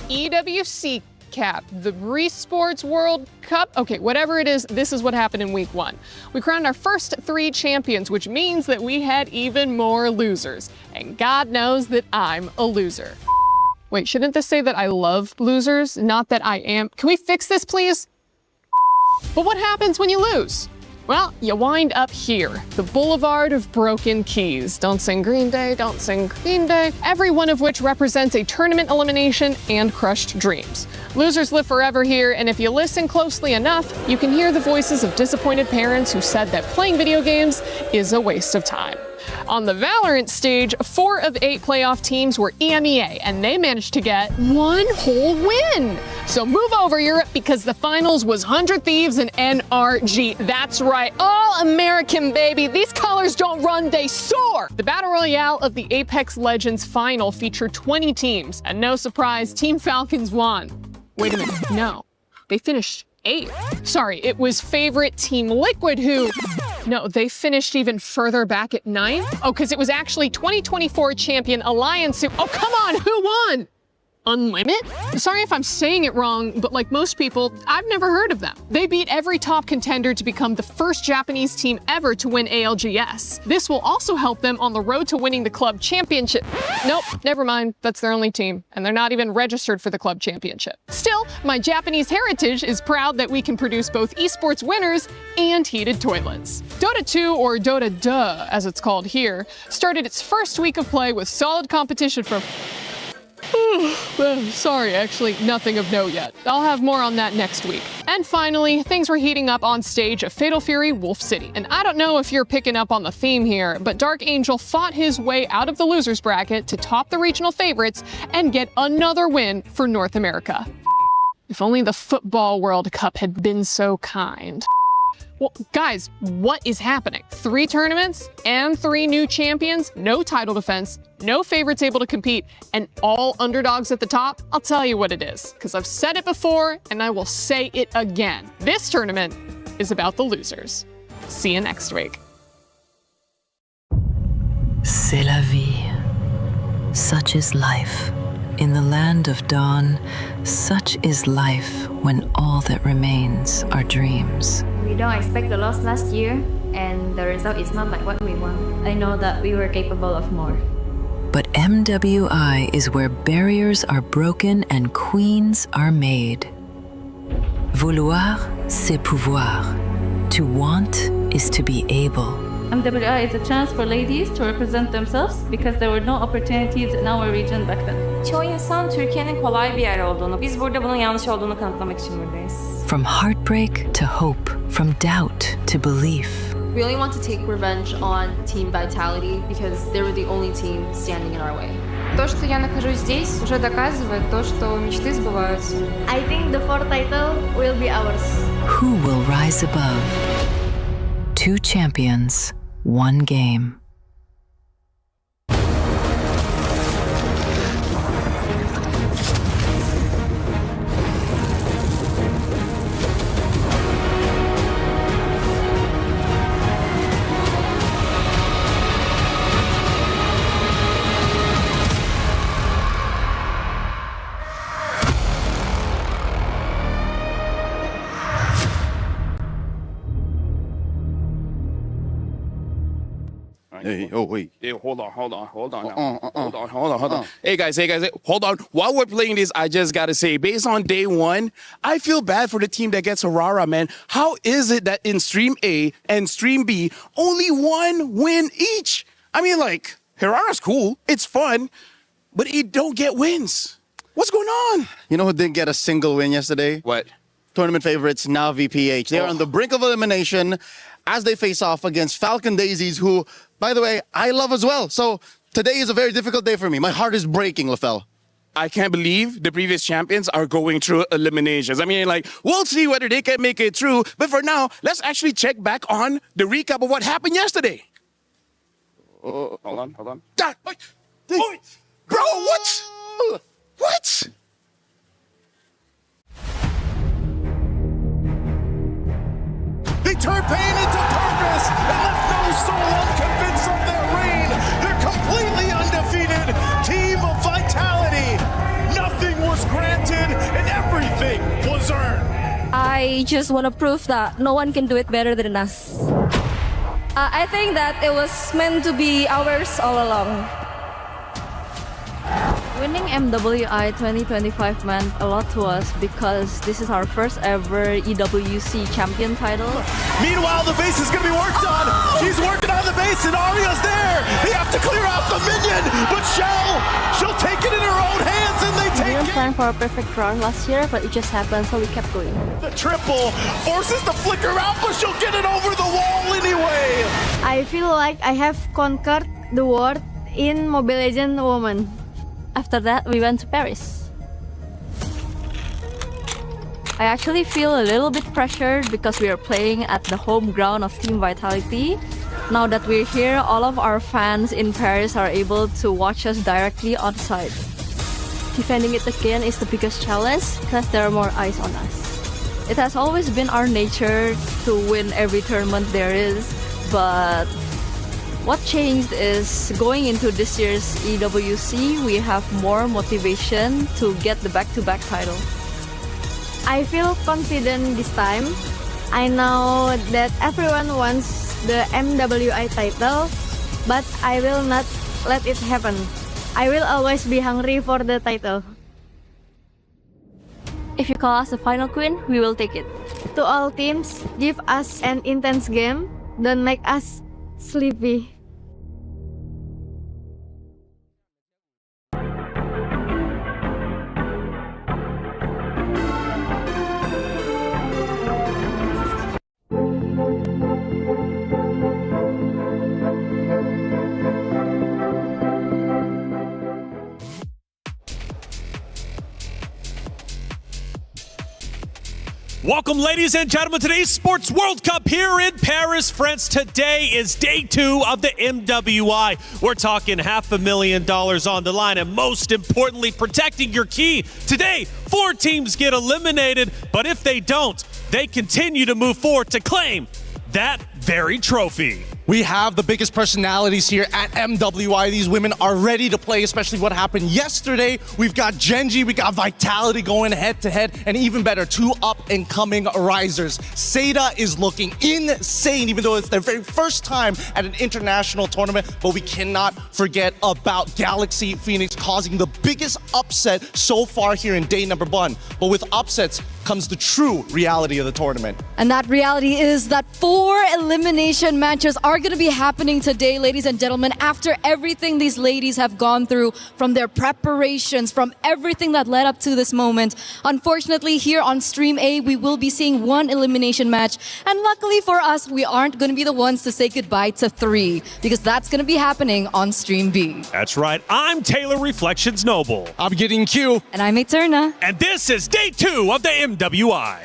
EWC Cap, the Sports World Cup. Okay, whatever it is, this is what happened in week 1. We crowned our first 3 champions, which means that we had even more losers. And God knows that I'm a loser. Wait, shouldn't this say that I love losers, not that I am? Can we fix this, please? But what happens when you lose? Well, you wind up here, the Boulevard of Broken Keys. Don't sing Green Day, don't sing Green Day. Every one of which represents a tournament elimination and crushed dreams. Losers live forever here, and if you listen closely enough, you can hear the voices of disappointed parents who said that playing video games is a waste of time. On the Valorant stage, 4 of 8 playoff teams were EMEA, and they managed to get 1 whole win. So move over, Europe, because the finals was 100 Thieves and NRG. That's right, all American, baby. These colors don't run, they soar. The Battle Royale of the Apex Legends final featured 20 teams, and no surprise, Team Falcons won. Wait a minute, no, they finished 8th. Sorry, it was favorite Team Liquid who... No, they finished even further back at 9th? Oh, because it was actually 2024 champion Alliance who... Oh, come on, who won? Unlimit? Sorry if I'm saying it wrong, but like most people, I've never heard of them. They beat every top contender to become the first Japanese team ever to win ALGS. This will also help them on the road to winning the club championship. Nope, never mind, that's their only team, and they're not even registered for the club championship. Still, my Japanese heritage is proud that we can produce both esports winners and heated toilets. Dota 2, or Dota Duh, as it's called here, started its first week of play with solid competition from... Sorry, actually, nothing of note yet. I'll have more on that next week. And finally, things were heating up on stage of Fatal Fury Wolf City. And I don't know if you're picking up on the theme here, but Dark Angel fought his way out of the losers bracket to top the regional favorites and get another win for North America. If only the Football World Cup had been so kind. Well, guys, what is happening? 3 tournaments and 3 new champions, no title defense, no favorites able to compete, and all underdogs at the top? I'll tell you what it is, because I've said it before and I will say it again. This tournament is about the losers. See you next week. C'est la vie. Such is life. In the land of dawn, such is life when all that remains are dreams. We don't expect the loss last year, and the result is not like what we want. I know that we were capable of more. But MWI is where barriers are broken and queens are made. Vouloir, c'est pouvoir. To want is to be able. MWI is a chance for ladies to represent themselves because there were no opportunities in our region back then. Çoğu insan Türkiye'nin kolay bir yer olduğunu, biz burada bunun yanlış olduğunu kanıtlamak için buradayız. From heartbreak to hope, from doubt to belief. We only want to take revenge on Team Vitality because they were the only team standing in our way. То, что я нахожусь здесь, уже доказывает то, что мечты сбываются. I think the 4th title will be ours. Who will rise above? 2 champions, 1 game. Hey, oh wait. Hey, hold on. Hey guys, hold on. While we're playing this, I just gotta say, based on day 1, I feel bad for the team that gets Aurora, man. How is it that in Stream A and Stream B, only 1 win each? I mean, like, Hirara's cool, it's fun, but it don't get wins. What's going on? You know who didn't get a single win yesterday? What? Tournament favorites, now VPH. They are on the brink of elimination as they face off against Falcon Daisies, who, by the way, I love as well. So today is a very difficult day for me. My heart is breaking, LaFell. I can't believe the previous champions are going through eliminations. I mean, like, we'll see whether they can make it through. But for now, let's actually check back on the recap of what happened yesterday. Hold on. Bro, what? What? They turned pain into purpose and left no soul unconvinced of their reign. They're completely undefeated. Team of Vitality. Nothing was granted. I just want to prove that no one can do it better than us. I think that it was meant to be ours all along. Winning MWI 2025 meant a lot to us because this is our first ever EWC champion title. Meanwhile, the base is going to be worked on. She's working on the base, and Arya's there. They have to clear out the minion, but she'll take it in her own hands, and they We take didn't it. plan for a perfect run last year, but it just happened, so we kept going. The triple forces the flicker out, but she'll get it over the wall anyway. I feel like I have conquered the world in Mobile Legends Women. After that, we went to Paris. I actually feel a little bit pressured because we are playing at the home ground of Team Vitality. Now that we're here, all of our fans in Paris are able to watch us directly on site. Defending it again is the biggest challenge because there are more eyes on us. It has always been our nature to win every tournament there is, but what changed is going into this year's EWC, we have more motivation to get the back-to-back title. I feel confident this time. I know that everyone wants the MWI title, but I will not let it happen. I will always be hungry for the title. If you call us the final queen, we will take it. To all teams, give us an intense game. Don't make us sleepy. Welcome, ladies and gentlemen, to today's Sports World Cup here in Paris, France. Today is day 2 of the MWI. We're talking $500,000 on the line, and most importantly, protecting your key. Today, 4 teams get eliminated, but if they don't, they continue to move forward to claim that very trophy. We have the biggest personalities here at MWI. These women are ready to play, especially what happened yesterday. We've got Genji, we got Vitality going head-to-head, and even better, 2 up-and-coming risers. Seda is looking insane, even though it's their very first time at an international tournament, but we cannot forget about Galaxy Phoenix causing the biggest upset so far here in day number 1. But with upsets comes the true reality of the tournament. And that reality is that 4 elimination matches are going to be happening today, ladies and gentlemen, after everything these ladies have gone through, from their preparations, from everything that led up to this moment. Unfortunately, here on Stream A, we will be seeing 1 elimination match. And luckily for us, we aren't going to be the ones to say goodbye to 3, because that's going to be happening on Stream B. That's right. I'm Taylor Reflections Noble. I'm Getting Q. And I'm Eterna. And this is day 2 of the MWI.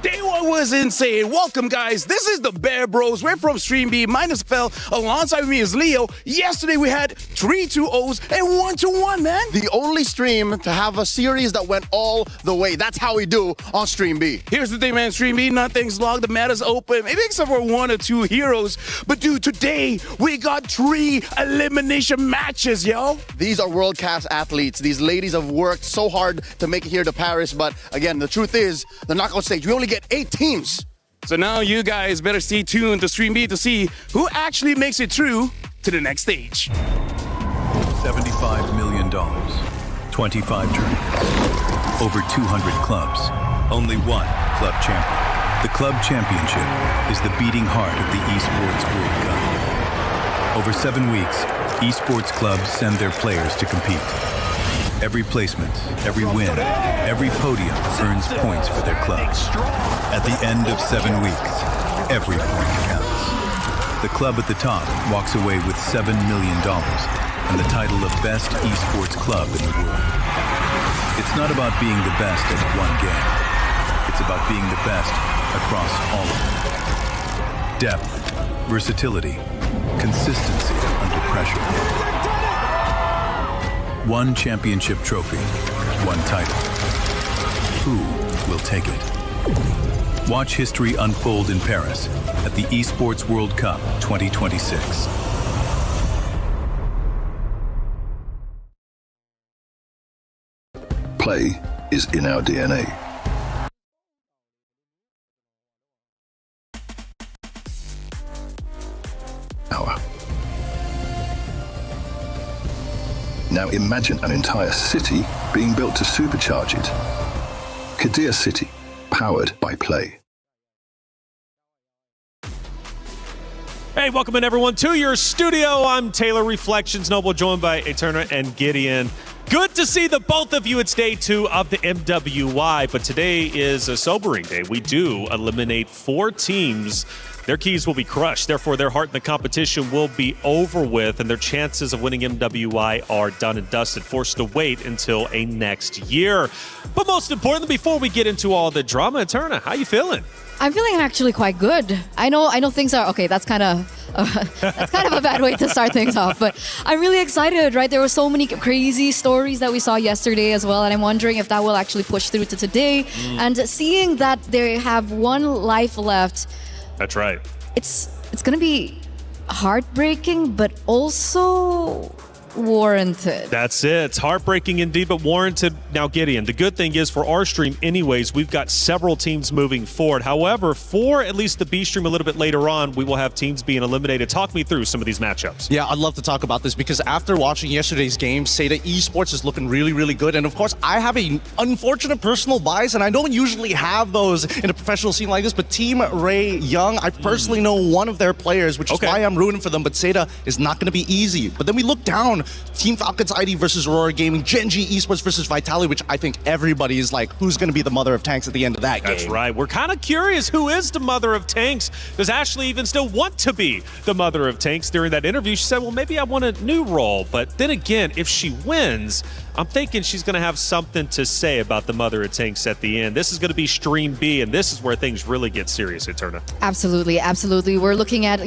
Day 1 was insane. Welcome, guys. This is the Bear Bros. We're from Stream B. Minus Fell. Alongside me is Leo. Yesterday, we had 3 2-0s and 1-1, man. The only stream to have a series that went all the way. That's how we do on Stream B. Here's the thing, man. Stream B, nothing's locked. The meta's open. Maybe except for 1 or 2 heroes. But, dude, today, we got 3 elimination matches, yo. These are world-class athletes. These ladies have worked so hard to make it here to Paris. But, again, the truth is, the knockout stage, we only get 8 teams. So now you guys better stay tuned to Stream B to see who actually makes it through to the next stage. $75 million, 25 tournaments, over 200 clubs, only 1 club champion. The club championship is the beating heart of the Esports World Cup. Over 7 weeks, esports clubs send their players to compete. Every placement, every win, every podium earns points for their club. At the end of 7 weeks, every point counts. The club at the top walks away with $7 million and the title of Best Esports Club in the world. It's not about being the best at one game. It's about being the best across all of them. Depth, versatility, consistency under pressure. 1 championship trophy, 1 title. Who will take it? Watch history unfold in Paris at the Esports World Cup 2026. Play is in our DNA. Now imagine an entire city being built to supercharge it. Kadir City, powered by play. Hey, welcome in everyone to your studio. I'm Taylor Reflections Noble, joined by Eterna and Gideon. Good to see the both of you. It's day 2 of the MWI, but today is a sobering day. We do eliminate 4 teams. Their keys will be crushed. Therefore, their heart in the competition will be over with, and their chances of winning MWI are done and dusted, forced to wait until a next year. But most importantly, before we get into all the drama, Eterna, how you feeling? I'm feeling actually quite good. I know things are okay. That's kind of a bad way to start things off, but I'm really excited. Right, there were so many crazy stories that we saw yesterday as well, and I'm wondering if that will actually push through to today. And seeing that they have 1 life left. That's right. It's gonna be heartbreaking, but also warranted. That's it. It's heartbreaking indeed, but warranted. Now, Gideon, the good thing is for our stream anyways, we've got several teams moving forward. However, for at least the B stream a little bit later on, we will have teams being eliminated. Talk me through some of these matchups. Yeah, I'd love to talk about this because after watching yesterday's game, Seda Esports is looking really, really good. And of course, I have an unfortunate personal bias, and I don't usually have those in a professional scene like this, but Team Ray Young, I personally know one of their players, which is why I'm rooting for them, but Seda is not going to be easy. But then we look down, Team Falcons ID versus Aurora Gaming, Genji Esports versus Vitality, which I think everybody is like, who's going to be the mother of tanks at the end of that game? That's right. We're kind of curious, who is the mother of tanks? Does Ashley even still want to be the mother of tanks? During that interview, she said, well, maybe I want a new role. But then again, if she wins, I'm thinking she's going to have something to say about the mother of tanks at the end. This is going to be Stream B, and this is where things really get serious, Eterna. Absolutely, absolutely. We're looking at,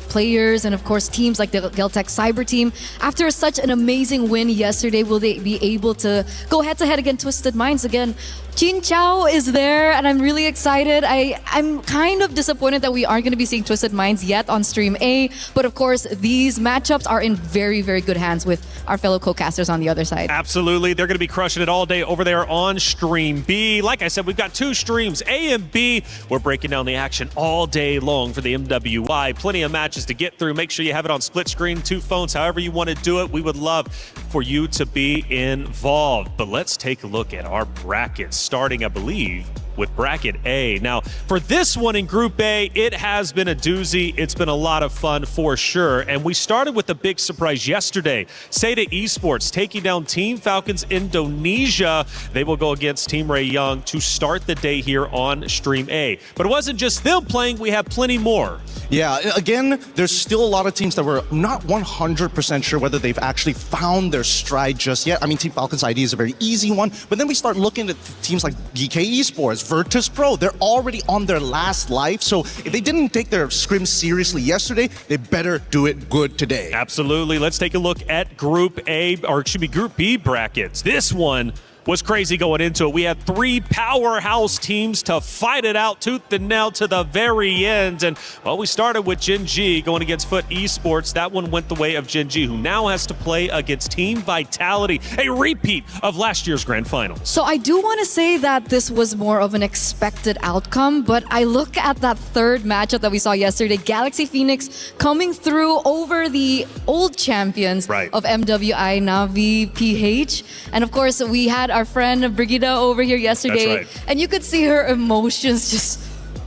players and, of course, teams like the Geltec Cyber team. After such an amazing win yesterday, will they be able to go head-to-head against Twisted Minds again? Jin Chao is there, and I'm really excited. I'm kind of disappointed that we aren't going to be seeing Twisted Minds yet on Stream A, but of course, these matchups are in very, very good hands with our fellow co-casters on the other side. Absolutely. They're going to be crushing it all day over there on Stream B. Like I said, we've got 2 streams, A and B. We're breaking down the action all day long for the MWI. Plenty of matches to get through. Make sure you have it on split screen, 2 phones, however you want to do it. We would love for you to be involved. But let's take a look at our brackets, starting, I believe, with bracket A. Now, for this one in Group A, it has been a doozy. It's been a lot of fun for sure. And we started with a big surprise yesterday. Seda Esports taking down Team Falcons Indonesia. They will go against Team Ray Young to start the day here on Stream A. But it wasn't just them playing. We have plenty more. Yeah, again, there's still a lot of teams that we're not 100% sure whether they've actually found their stride just yet. I mean, Team Falcons ID is a very easy one, but then we start looking at teams like DK Esports, Virtus Pro. They're already on their last life, so if they didn't take their scrim seriously yesterday, they better do it good today. Absolutely. Let's take a look at Group A, or it should be Group B brackets. This one was crazy going into it. We had 3 powerhouse teams to fight it out tooth and nail to the very end. And, well, we started with Genji going against Foot Esports. That one went the way of Genji, who now has to play against Team Vitality, a repeat of last year's Grand Finals. So I do want to say that this was more of an expected outcome, but I look at that 3rd matchup that we saw yesterday, Galaxy Phoenix coming through over the old champions of MWI, Navi, PH. And, of course, we had our friend Brigida over here yesterday, and you could see her emotions just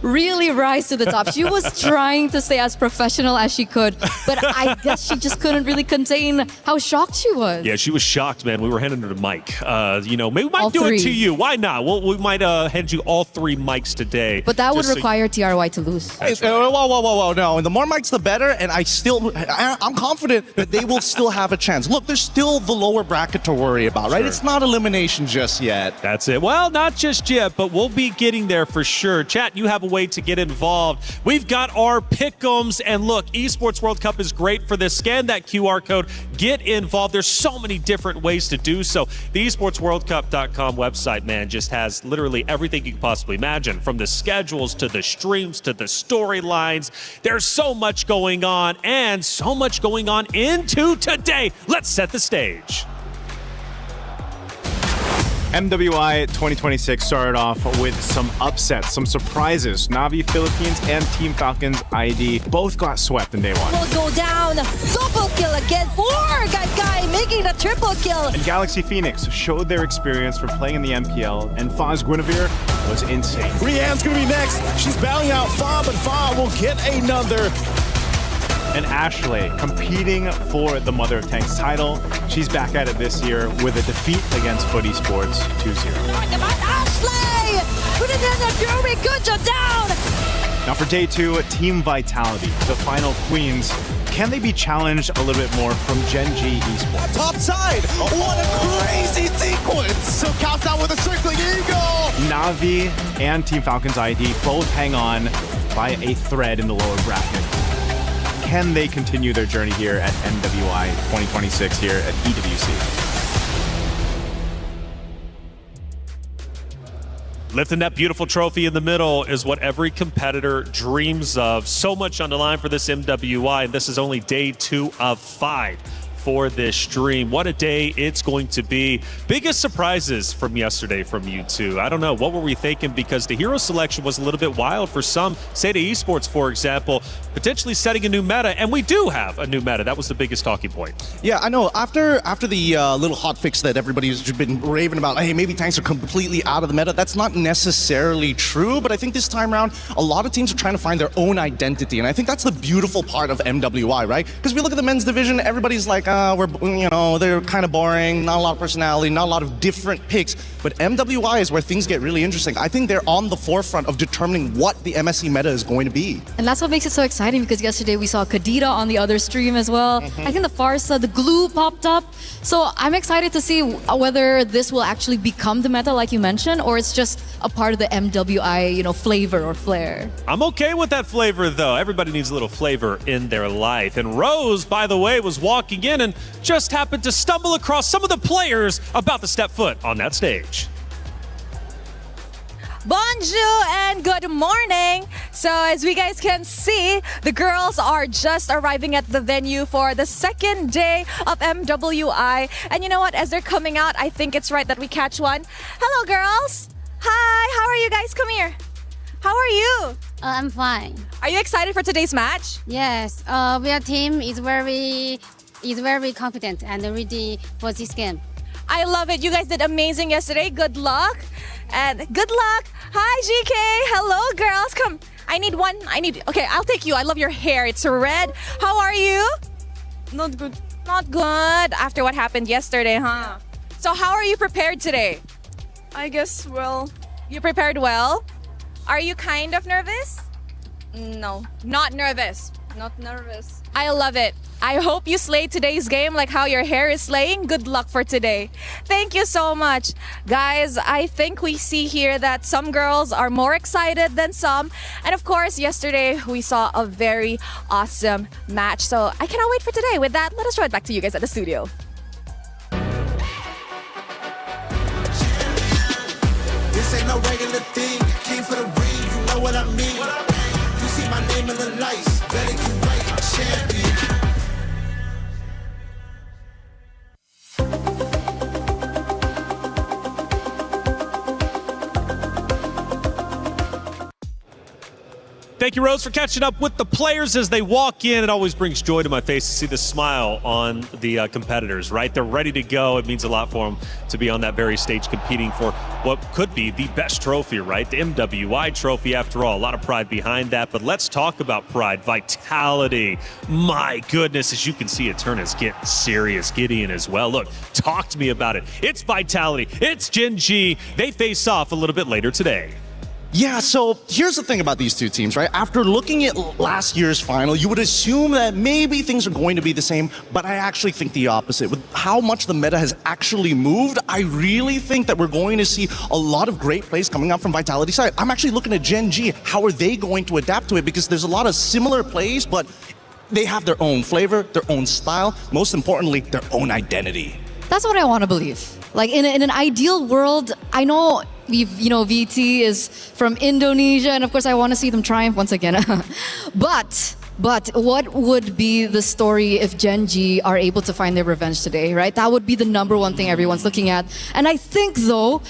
really rise to the top. She was trying to stay as professional as she could, but I guess she just couldn't really contain how shocked she was. Yeah, she was shocked, man. We were handing her the mic. Maybe we might do it to you. Why not? Well, we might hand you all 3 mics today. But that would require TRY to lose. Whoa. No, and the more mics, the better. And I'm confident that they will still have a chance. Look, there's still the lower bracket to worry about, right? It's not elimination just yet. That's it. Well, not just yet, but we'll be getting there for sure. Chat, you have a way to get involved. We've got our pick'ems, and look, Esports World Cup is great for this. Scan that QR code, get involved. There's so many different ways to do so. The esportsworldcup.com website, man, just has literally everything you can possibly imagine, from the schedules to the streams to the storylines. There's so much going on, and so much going on into today. Let's set the stage. MWI 2026 started off with some upsets, some surprises. Na'Vi Philippines and Team Falcons ID both got swept in day one. Will go down. Double kill again for Guy making a triple kill. And Galaxy Phoenix showed their experience from playing in the MPL, and Fa's Guinevere was insane. Rianne's gonna be next. She's battling out Fa, but Fa will get another. And Ashley competing for the Mother of Tanks title. She's back at it this year with a defeat against Footy Sports 2-0. Ashley! Put it in the Fury, good job down! Now for day 2, Team Vitality, the final queens. Can they be challenged a little bit more from Gen G Esports? Top side! What a crazy sequence! So counts out with a circling eagle! Na'Vi and Team Falcons ID both hang on by a thread in the lower bracket. Can they continue their journey here at MWI 2026 here at EWC? Lifting that beautiful trophy in the middle is what every competitor dreams of. So much on the line for this MWI, and this is only day 2 of 5 for this stream. What a day it's going to be. Biggest surprises from yesterday from you two. I don't know, what were we thinking? Because the hero selection was a little bit wild for some. Seda Esports, for example, potentially setting a new meta, and we do have a new meta. That was the biggest talking point. Yeah, I know. After the little hot fix that everybody's been raving about, hey, maybe tanks are completely out of the meta, that's not necessarily true, but I think this time around, a lot of teams are trying to find their own identity, and I think that's the beautiful part of MWI, right? Because we look at the men's division, everybody's like, they're kind of boring, not a lot of personality, not a lot of different picks. But MWI is where things get really interesting. I think they're on the forefront of determining what the MSC meta is going to be. And that's what makes it so exciting, because yesterday we saw Kadita on the other stream as well. I think the Farsa, the glue popped up. So I'm excited to see whether this will actually become the meta like you mentioned, or it's just a part of the MWI, flavor or flair. I'm okay with that flavor though. Everybody needs a little flavor in their life. And Rose, by the way, was walking in and just happened to stumble across some of the players about to step foot on that stage. Bonjour and good morning. So as we guys can see, the girls are just arriving at the venue for the second day of MWI. And you know what? As they're coming out, I think it's right that we catch one. Hello, girls. Hi, how are you guys? Come here. How are you? I'm fine. Are you excited for today's match? Yes. Our team is very confident and ready for this game. I love it. You guys did amazing yesterday. Good luck. And good luck. Hi, GK. Hello, girls. Come. Okay, I'll take you. I love your hair. It's red. How are you? Not good. Not good. After what happened yesterday, huh? So how are you prepared today? I guess, well. You prepared well? Are you kind of nervous? No. Not nervous. Not nervous. I love it. I hope you slay today's game like how your hair is slaying. Good luck for today. Thank you so much. Guys, I think we see here that some girls are more excited than some. And of course, yesterday we saw a very awesome match. So I cannot wait for today. With that, let us throw it back to you guys at the studio. This ain't no regular thing. Came for the ring, you know what I mean. You see my name in the lights. Better get right, I'm champion. Thank you, Rose, for catching up with the players as they walk in. It always brings joy to my face to see the smile on the competitors, right? They're ready to go. It means a lot for them to be on that very stage competing for what could be the best trophy, right? The MWI trophy, after all. A lot of pride behind that, but let's talk about pride. Vitality. My goodness, as you can see, it turn is getting serious. Gideon as well. Look, talk to me about it. It's Vitality. It's Gen G. They face off a little bit later today. Yeah, so here's the thing about these two teams, right? After looking at last year's final, you would assume that maybe things are going to be the same, but I actually think the opposite. With how much the meta has actually moved, I really think that we're going to see a lot of great plays coming out from Vitality side. I'm actually looking at Gen G. How are they going to adapt to it? Because there's a lot of similar plays, but they have their own flavor, their own style, most importantly, their own identity. That's what I want to believe. Like in an ideal world, I know VT is from Indonesia, and of course I want to see them triumph once again. But But what would be the story if Gen G are able to find their revenge today, right? That would be the number one thing everyone's looking at. And I think, though,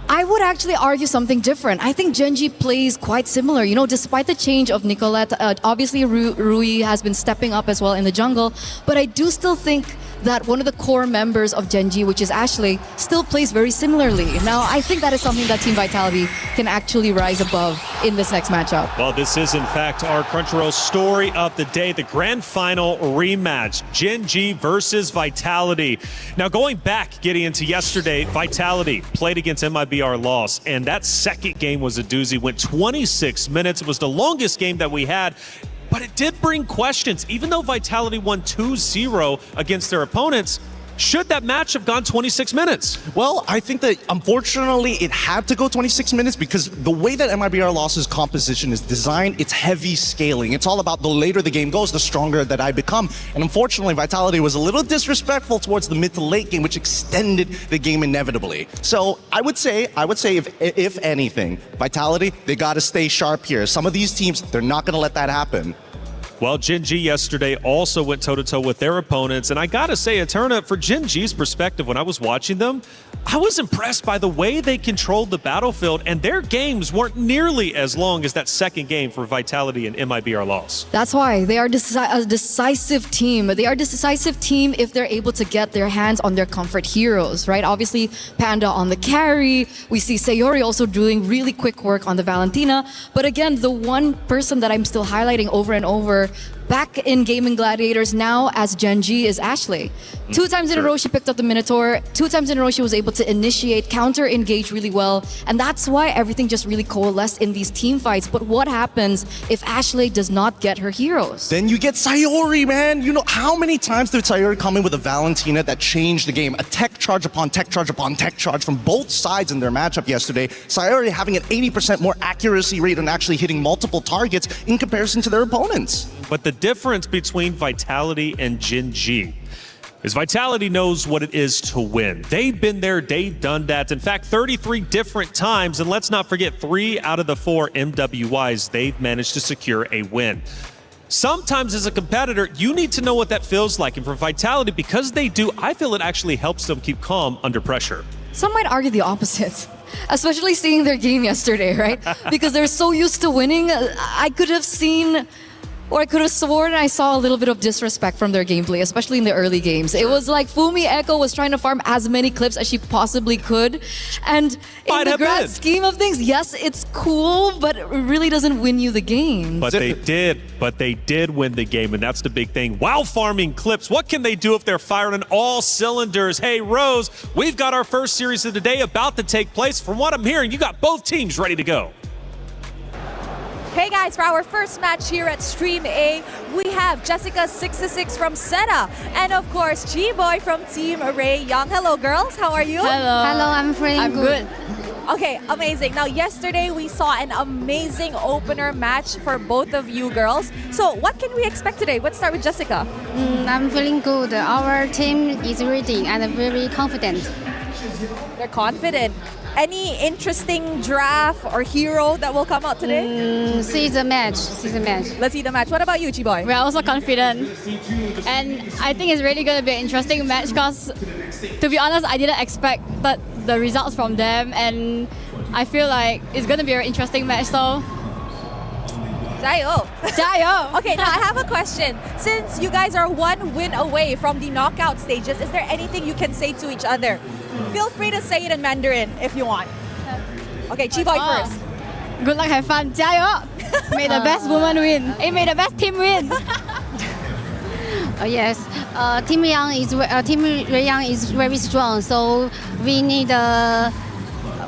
I would actually argue something different. I think Gen G plays quite similar. You know, despite the change of Nicolette, obviously Rui has been stepping up as well in the jungle, but I do still think that one of the core members of Gen G, which is Ashley, still plays very similarly. Now, I think that is something that Team Vitality can actually rise above in this next matchup. Well, this is, in fact, our Crunchyroll story of the day, the grand final rematch, Gen G versus Vitality. Now, going back, getting into yesterday, Vitality played against MIBR loss, and that second game was a doozy, went 26 minutes. It was the longest game that we had. But it did bring questions. Even though Vitality won 2-0 against their opponents, should that match have gone 26 minutes? Well, I think that unfortunately it had to go 26 minutes because the way that MIBR Loss's composition is designed, it's heavy scaling. It's all about the later the game goes, the stronger that I become. And unfortunately, Vitality was a little disrespectful towards the mid to late game, which extended the game inevitably. So I would say if anything, Vitality, they got to stay sharp here. Some of these teams, they're not going to let that happen. Well, Gen G yesterday also went toe-to-toe with their opponents, and I gotta say, Eterna, for Gen G's perspective, when I was watching them, I was impressed by the way they controlled the battlefield, and their games weren't nearly as long as that second game for Vitality and MIBR loss. That's why they are a decisive team. They are a decisive team if they're able to get their hands on their comfort heroes, right? Obviously, Panda on the carry. We see Sayori also doing really quick work on the Valentina. But again, the one person that I'm still highlighting over and over back in Gaming Gladiators now as Gen G is Ashley. 2 times in a row she picked up the Minotaur. 2 times in a row she was able to initiate, counter-engage really well. And that's why everything just really coalesced in these team fights. But what happens if Ashley does not get her heroes? Then you get Sayori, man. You know, how many times did Sayori come in with a Valentina that changed the game? A tech charge upon tech charge upon tech charge from both sides in their matchup yesterday. Sayori having an 80% more accuracy rate and actually hitting multiple targets in comparison to their opponents. But the difference between Vitality and Gen G is Vitality knows what it is to win. They've been there, they've done that. In fact, 33 different times, and let's not forget 3 out of the 4 MWIs they've managed to secure a win. Sometimes as a competitor, you need to know what that feels like. And for Vitality, because they do, I feel it actually helps them keep calm under pressure. Some might argue the opposite, especially seeing their game yesterday, right? Because they're so used to winning. I could have seen, or I could have sworn I saw a little bit of disrespect from their gameplay, especially in the early games. It was like Fumi Echo was trying to farm as many clips as she possibly could. And in the grand scheme of things, yes, it's cool, but it really doesn't win you the game. But they did win the game, and that's the big thing. While farming clips, what can they do if they're firing on all cylinders? Hey, Rose, we've got our first series of the day about to take place. From what I'm hearing, you got both teams ready to go. Hey guys, for our first match here at Stream A, we have Jessica626 from Seta, and of course, G-Boy from Team Array Young. Hello girls, how are you? Hello, I'm feeling good. Okay, amazing. Now yesterday we saw an amazing opener match for both of you girls. So what can we expect today? Let's start with Jessica. I'm feeling good. Our team is ready and very confident. They're confident. Any interesting draft or hero that will come out today? See the match. Let's see the match. What about you, G-Boy? We're also confident. And I think it's really going to be an interesting match because, to be honest, I didn't expect the results from them. And I feel like it's going to be an interesting match. So, Jayo. Jayo. Okay, now I have a question. Since you guys are 1 win away from the knockout stages, is there anything you can say to each other? Feel free to say it in Mandarin if you want. Okay, Chi-Boy first. Good luck, have fun. 加油! May the best woman win. Hey, may the best team win. Yes, Team Ray Young is very strong, so we need a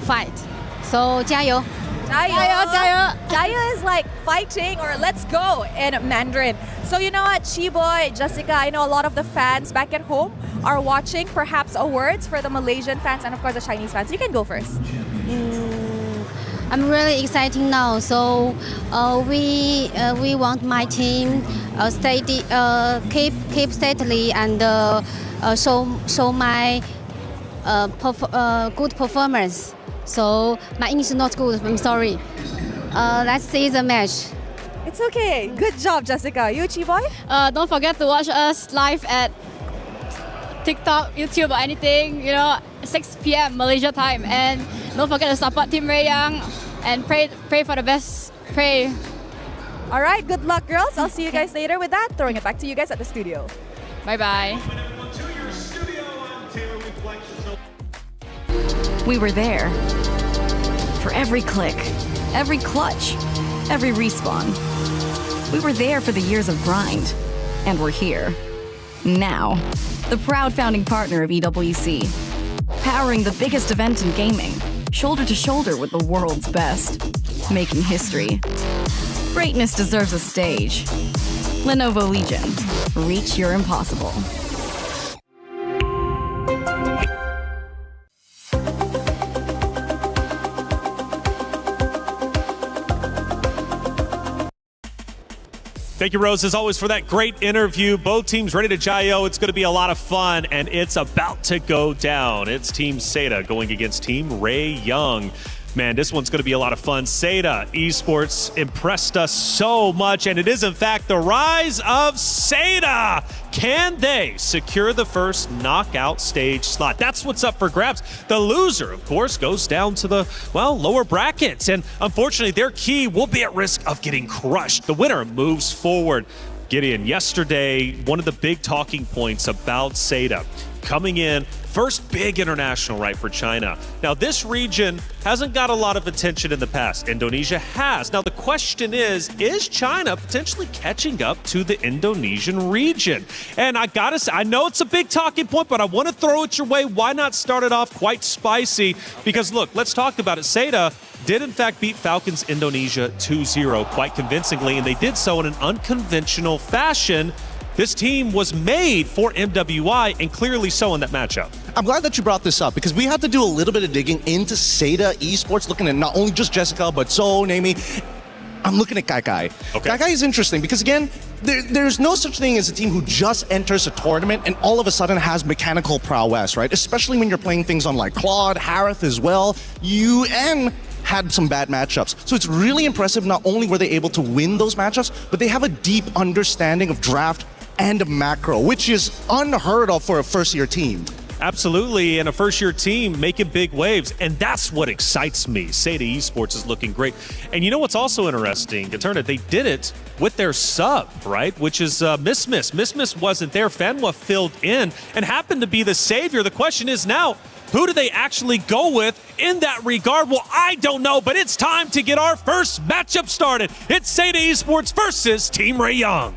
fight. So 加油! 加油! 加油 is like fighting or let's go in Mandarin. So you know what, Chi-Boy, Jessica, I know a lot of the fans back at home are watching. Perhaps awards for the Malaysian fans and of course the Chinese fans. You can go first. I'm really excited now. So we want my team keep steadily and show my good performance. So my English is not good. I'm sorry. Let's see the match. It's okay. Good job, Jessica. You, Chi-boy? Don't forget to watch us live at TikTok, YouTube, or anything, 6 p.m. Malaysia time. And don't forget to support Team Ray Young and pray for the best. Pray. All right, good luck, girls. I'll see you guys later. With that, throwing it back to you guys at the studio. Bye-bye. We were there for every click, every clutch, every respawn. We were there for the years of grind, and we're here now. The proud founding partner of EWC, powering the biggest event in gaming, shoulder to shoulder with the world's best, making history. Greatness deserves a stage. Lenovo Legion, reach your impossible. Thank you, Rose, as always, for that great interview. Both teams ready to Jayo. It's going to be a lot of fun, and it's about to go down. It's Team Seda going against Team Ray Young. Man, this one's going to be a lot of fun. Seda Esports impressed us so much, and it is, in fact, the rise of Seda. Can they secure the first knockout stage slot? That's what's up for grabs. The loser, of course, goes down to the, lower brackets, and unfortunately, their key will be at risk of getting crushed. The winner moves forward. Gideon, yesterday, one of the big talking points about Seda coming in, first big international, right, for China. Now, this region hasn't got a lot of attention in the past. Indonesia has. Now, the question is China potentially catching up to the Indonesian region? And I gotta say, I know it's a big talking point, but I want to throw it your way. Why not start it off quite spicy? Because look, let's talk about it. Seda did in fact beat Falcons Indonesia 2-0 quite convincingly, and they did so in an unconventional fashion. This team was made for MWI, and clearly so in that matchup. I'm glad that you brought this up because we had to do a little bit of digging into Seda Esports, looking at not only just Jessica, but Zoe, Naomi. I'm looking at Kai Kai. Okay. Kai Kai is interesting because, again, there's no such thing as a team who just enters a tournament and all of a sudden has mechanical prowess, right? Especially when you're playing things on like Claude, Harith as well. UN had some bad matchups. So it's really impressive. Not only were they able to win those matchups, but they have a deep understanding of draft and macro, which is unheard of for a first-year team. Absolutely, and a first-year team making big waves, and that's what excites me. Seda Esports is looking great. And you know what's also interesting, Eterna, they did it with their sub, right, which is Miss Miss. Miss Miss wasn't there. Fanwa filled in and happened to be the savior. The question is now, who do they actually go with in that regard? Well, I don't know, but it's time to get our first matchup started. It's Seda Esports versus Team Ray Young.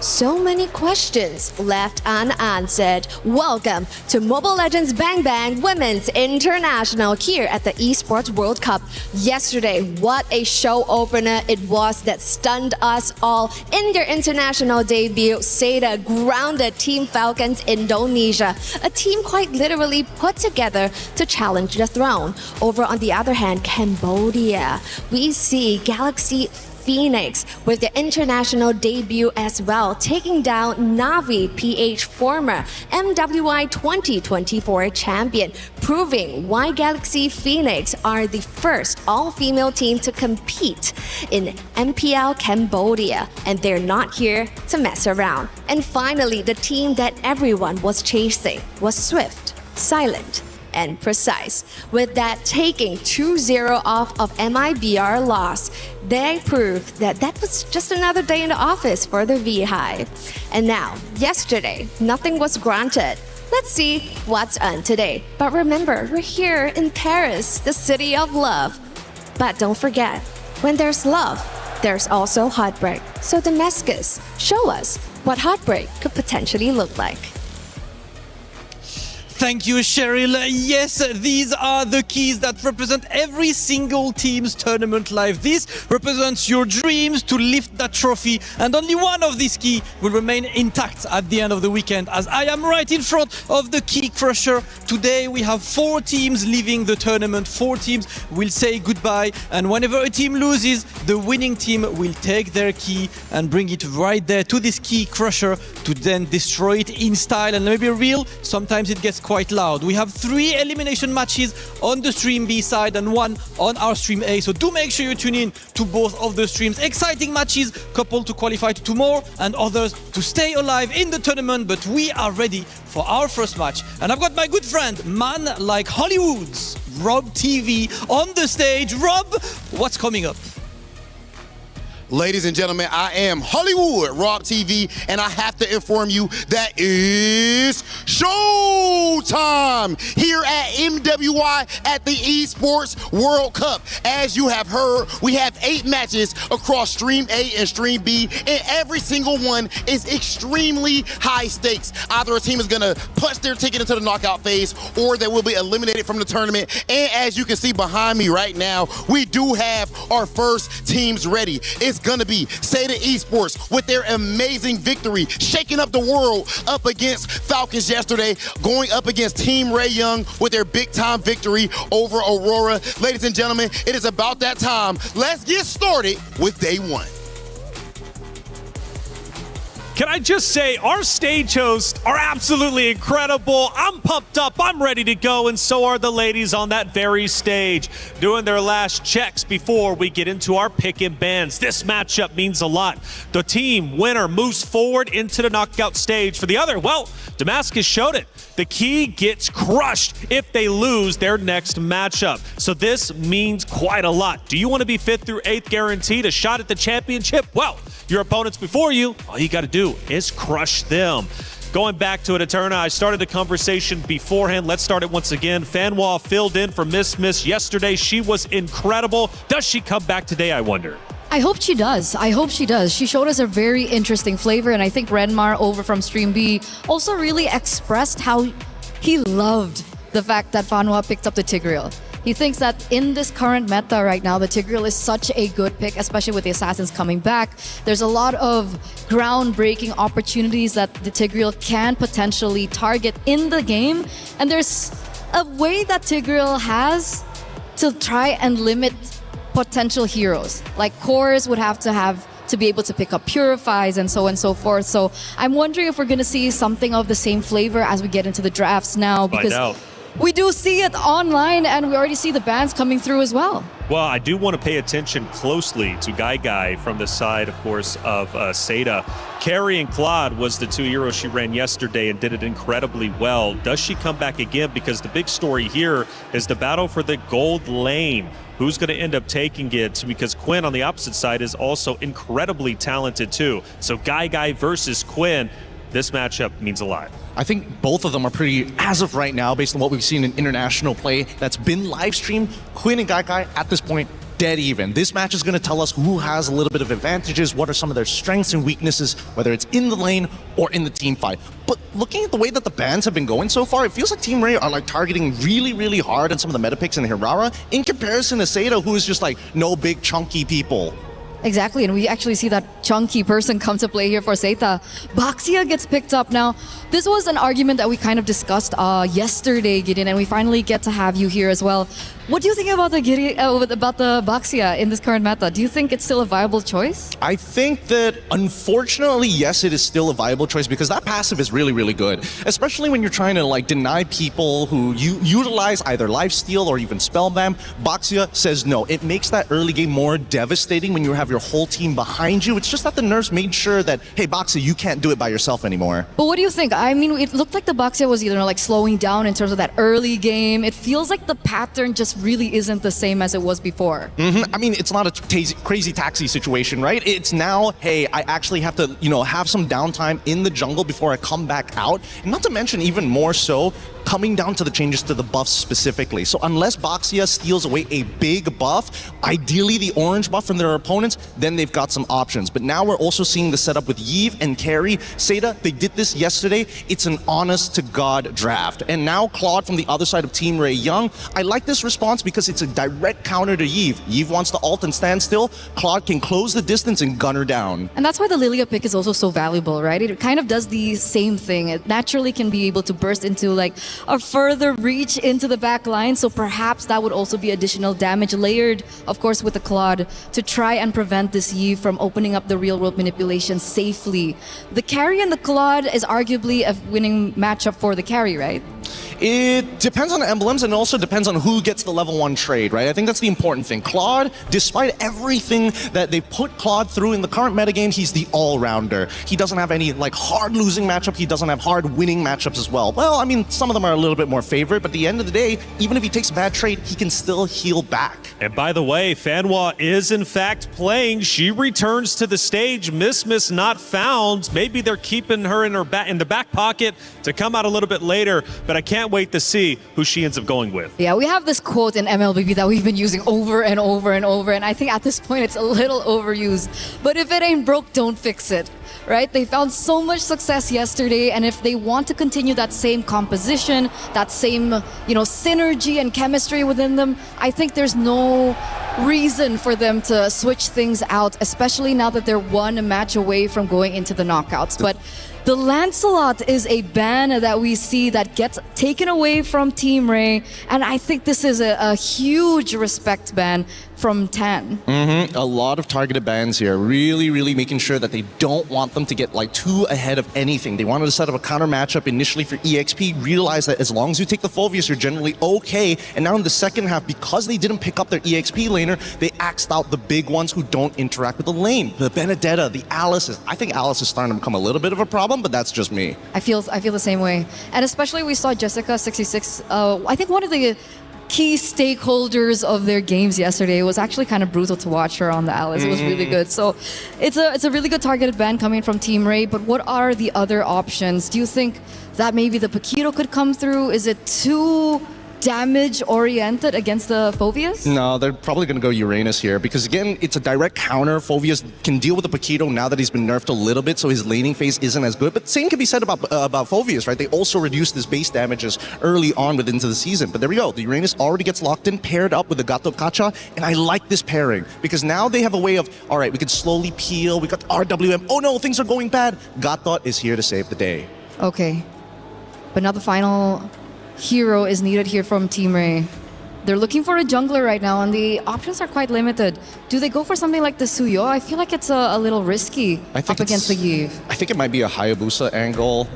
So many questions left unanswered. Welcome to Mobile Legends Bang Bang Women's International here at the Esports World Cup. Yesterday, what a show opener it was that stunned us all. In their international debut, Seda grounded Team Falcons Indonesia, a team quite literally put together to challenge the throne. Over on the other hand, Cambodia, we see Galaxy Phoenix with their international debut as well, taking down Navi PH, former MWI 2024 champion, proving why Galaxy Phoenix are the first all-female team to compete in MPL Cambodia, and they're not here to mess around. And finally, the team that everyone was chasing was Swift, Silent, and Precise. With that taking 2-0 off of MIBR loss, they proved that that was just another day in the office for the V-Hive. And now, yesterday, nothing was granted. Let's see what's on today. But remember, we're here in Paris, the city of love. But don't forget, when there's love, there's also heartbreak. So Damascus, show us what heartbreak could potentially look like. Thank you, Cheryl. Yes, these are the keys that represent every single team's tournament life. This represents your dreams to lift that trophy, and only one of these keys will remain intact at the end of the weekend, as I am right in front of the Key Crusher. Today we have 4 teams leaving the tournament. 4 teams will say goodbye, and whenever a team loses, the winning team will take their key and bring it right there to this Key Crusher to then destroy it in style. And let me be real, sometimes it gets quite quite loud. We have 3 elimination matches on the Stream B side and 1 on our Stream A. So do make sure you tune in to both of the streams. Exciting matches, couple to qualify to 2 more and others to stay alive in the tournament. But we are ready for our first match. And I've got my good friend, man like Hollywood's Rob TV on the stage. Rob, what's coming up? Ladies and gentlemen, I am Hollywood, Rob TV, and I have to inform you that is showtime here at MWI at the Esports World Cup. As you have heard, we have 8 matches across Stream A and Stream B, and every single one is extremely high stakes. Either a team is gonna punch their ticket into the knockout phase, or they will be eliminated from the tournament. And as you can see behind me right now, we do have our first teams ready. It's gonna be Seda Esports with their amazing victory, shaking up the world up against Falcons yesterday, going up against Team Ray Young with their big time victory over Aurora. Ladies and gentlemen, it is about that time. Let's get started with day 1. Can I just say, our stage hosts are absolutely incredible. I'm pumped up, I'm ready to go, and so are the ladies on that very stage, doing their last checks before we get into our pick and bans. This matchup means a lot. The team winner moves forward into the knockout stage. For the other, well, Damascus showed it. The key gets crushed if they lose their next matchup. So this means quite a lot. Do you want to be 5th through 8th guaranteed a shot at the championship? Well, your opponents before you, all you got to do is crush them. Going back to it, Eterna, I started the conversation beforehand. Let's start it once again. Fanwa filled in for Miss yesterday. She was incredible. Does she come back today, I wonder? I hope she does. I hope she does. She showed us a very interesting flavor, and I think Renmar over from Stream B also really expressed how he loved the fact that Fanwa picked up the Tigreal. He thinks that in this current meta right now, the Tigreal is such a good pick, especially with the Assassins coming back. There's a lot of groundbreaking opportunities that the Tigreal can potentially target in the game, and there's a way that Tigreal has to try and limit potential heroes. Like cores would have to be able to pick up purifies and so on and so forth. So I'm wondering if we're going to see something of the same flavor as we get into the drafts now, because we do see it online and we already see the bans coming through as well. Well, I do want to pay attention closely to Guy from the side, of course, of Seda. Carrie and Claude was the 2 heroes she ran yesterday and did it incredibly well. Does she come back again? Because the big story here is the battle for the gold lane. Who's going to end up taking it? Because Quinn on the opposite side is also incredibly talented too. So Guy versus Quinn, this matchup means a lot. I think both of them are pretty, as of right now, based on what we've seen in international play that's been live streamed, Quinn and Guy at this point, dead even. This match is going to tell us who has a little bit of advantages, what are some of their strengths and weaknesses, whether it's in the lane or in the team fight. But looking at the way that the bans have been going so far, it feels like Team Ray are like targeting really hard on some of the meta picks in Hirara in comparison to Seda, who is just like no big chunky people. Exactly, and we actually see that chunky person come to play here for Seita. Baxia gets picked up now. This was an argument that we kind of discussed yesterday, Gideon, and we finally get to have you here as well. What do you think about the Baxia in this current meta? Do you think it's still a viable choice? I think that, unfortunately, yes, it is still a viable choice because that passive is really good. Especially when you're trying to like deny people who utilize either lifesteal or even spellbomb. Baxia says no. It makes that early game more devastating when you have your whole team behind you. It's just that the nerfs made sure that, hey, Baxia, you can't do it by yourself anymore. But what do you think? I mean, it looked like the Baxia was either like slowing down in terms of that early game. It feels like the pattern just really isn't the same as it was before. I mean, it's not a crazy taxi situation, right? It's now, hey, I actually have to, have some downtime in the jungle before I come back out. And not to mention, even more so, coming down to the changes to the buffs specifically. So unless Baxia steals away a big buff, ideally the orange buff from their opponents, then they've got some options. But now we're also seeing the setup with Yves and Carrie. Seda, they did this yesterday. It's an honest-to-God draft. And now Claude from the other side of Team Ray Young. I like this response because it's a direct counter to Yves. Yves wants to ult and stand still. Claude can close the distance and gun her down. And that's why the Lilia pick is also so valuable, right? It kind of does the same thing. It naturally can be able to burst into like a further reach into the back line, so perhaps that would also be additional damage layered, of course, with the Claude to try and prevent this Yves from opening up the real-world manipulation safely. The carry and the Claude is arguably a winning matchup for the carry, right? It depends on the emblems, and it also depends on who gets the level 1 trade, right? I think that's the important thing. Claude, despite everything that they put Claude through in the current metagame, he's the all-rounder. He doesn't have any like hard losing matchup. He doesn't have hard winning matchups as well. Well, I mean, some of them are a little bit more favorite, but at the end of the day, even if he takes a bad trade, he can still heal back. And by the way, Fanwa is in fact playing. She returns to the stage. Miss not found. Maybe they're keeping her in the back pocket to come out a little bit later, but I can't wait to see who she ends up going with. Yeah, we have this quote in MLBB that we've been using over and over and over, and I think at this point it's a little overused. But if it ain't broke, don't fix it. Right? They found so much success yesterday, and if they want to continue that same composition, that same, synergy and chemistry within them, I think there's no reason for them to switch things out, especially now that they're one match away from going into the knockouts. But the Lancelot is a ban that we see that gets taken away from Team Ray, and I think this is a huge respect ban from Tan. A lot of targeted bans here, really making sure that they don't want them to get like too ahead of anything. They wanted to set up a counter matchup initially for EXP, realize that as long as you take the Phoveus, you're generally okay. And now in the second half, because they didn't pick up their EXP laner, they axed out the big ones who don't interact with the lane. The Benedetta, the Alice. I think Alice is starting to become a little bit of a problem, but that's just me. I feel the same way. And especially we saw Jessica26, I think one of the key stakeholders of their games yesterday. It was actually kind of brutal to watch her on the Alice. It was really good. So it's a really good targeted ban coming from Team Ray, but what are the other options? Do you think that maybe the Paquito could come through? Is it too damage-oriented against the Phoveus? No, they're probably going to go Uranus here because, again, it's a direct counter. Phoveus can deal with the Paquito now that he's been nerfed a little bit, so his laning phase isn't as good. But same can be said about Phoveus, right? They also reduced his base damages early on within the season. But there we go. The Uranus already gets locked in, paired up with the Gato Kacha, and I like this pairing because now they have a way of, all right, we can slowly peel. We got RWM. Oh no, things are going bad. Gato is here to save the day. Okay. But now the final hero is needed here from Team Ray. They're looking for a jungler right now, and the options are quite limited. Do they go for something like the Suyo? I feel like it's a little risky up against the Yve. I think it might be a Hayabusa angle.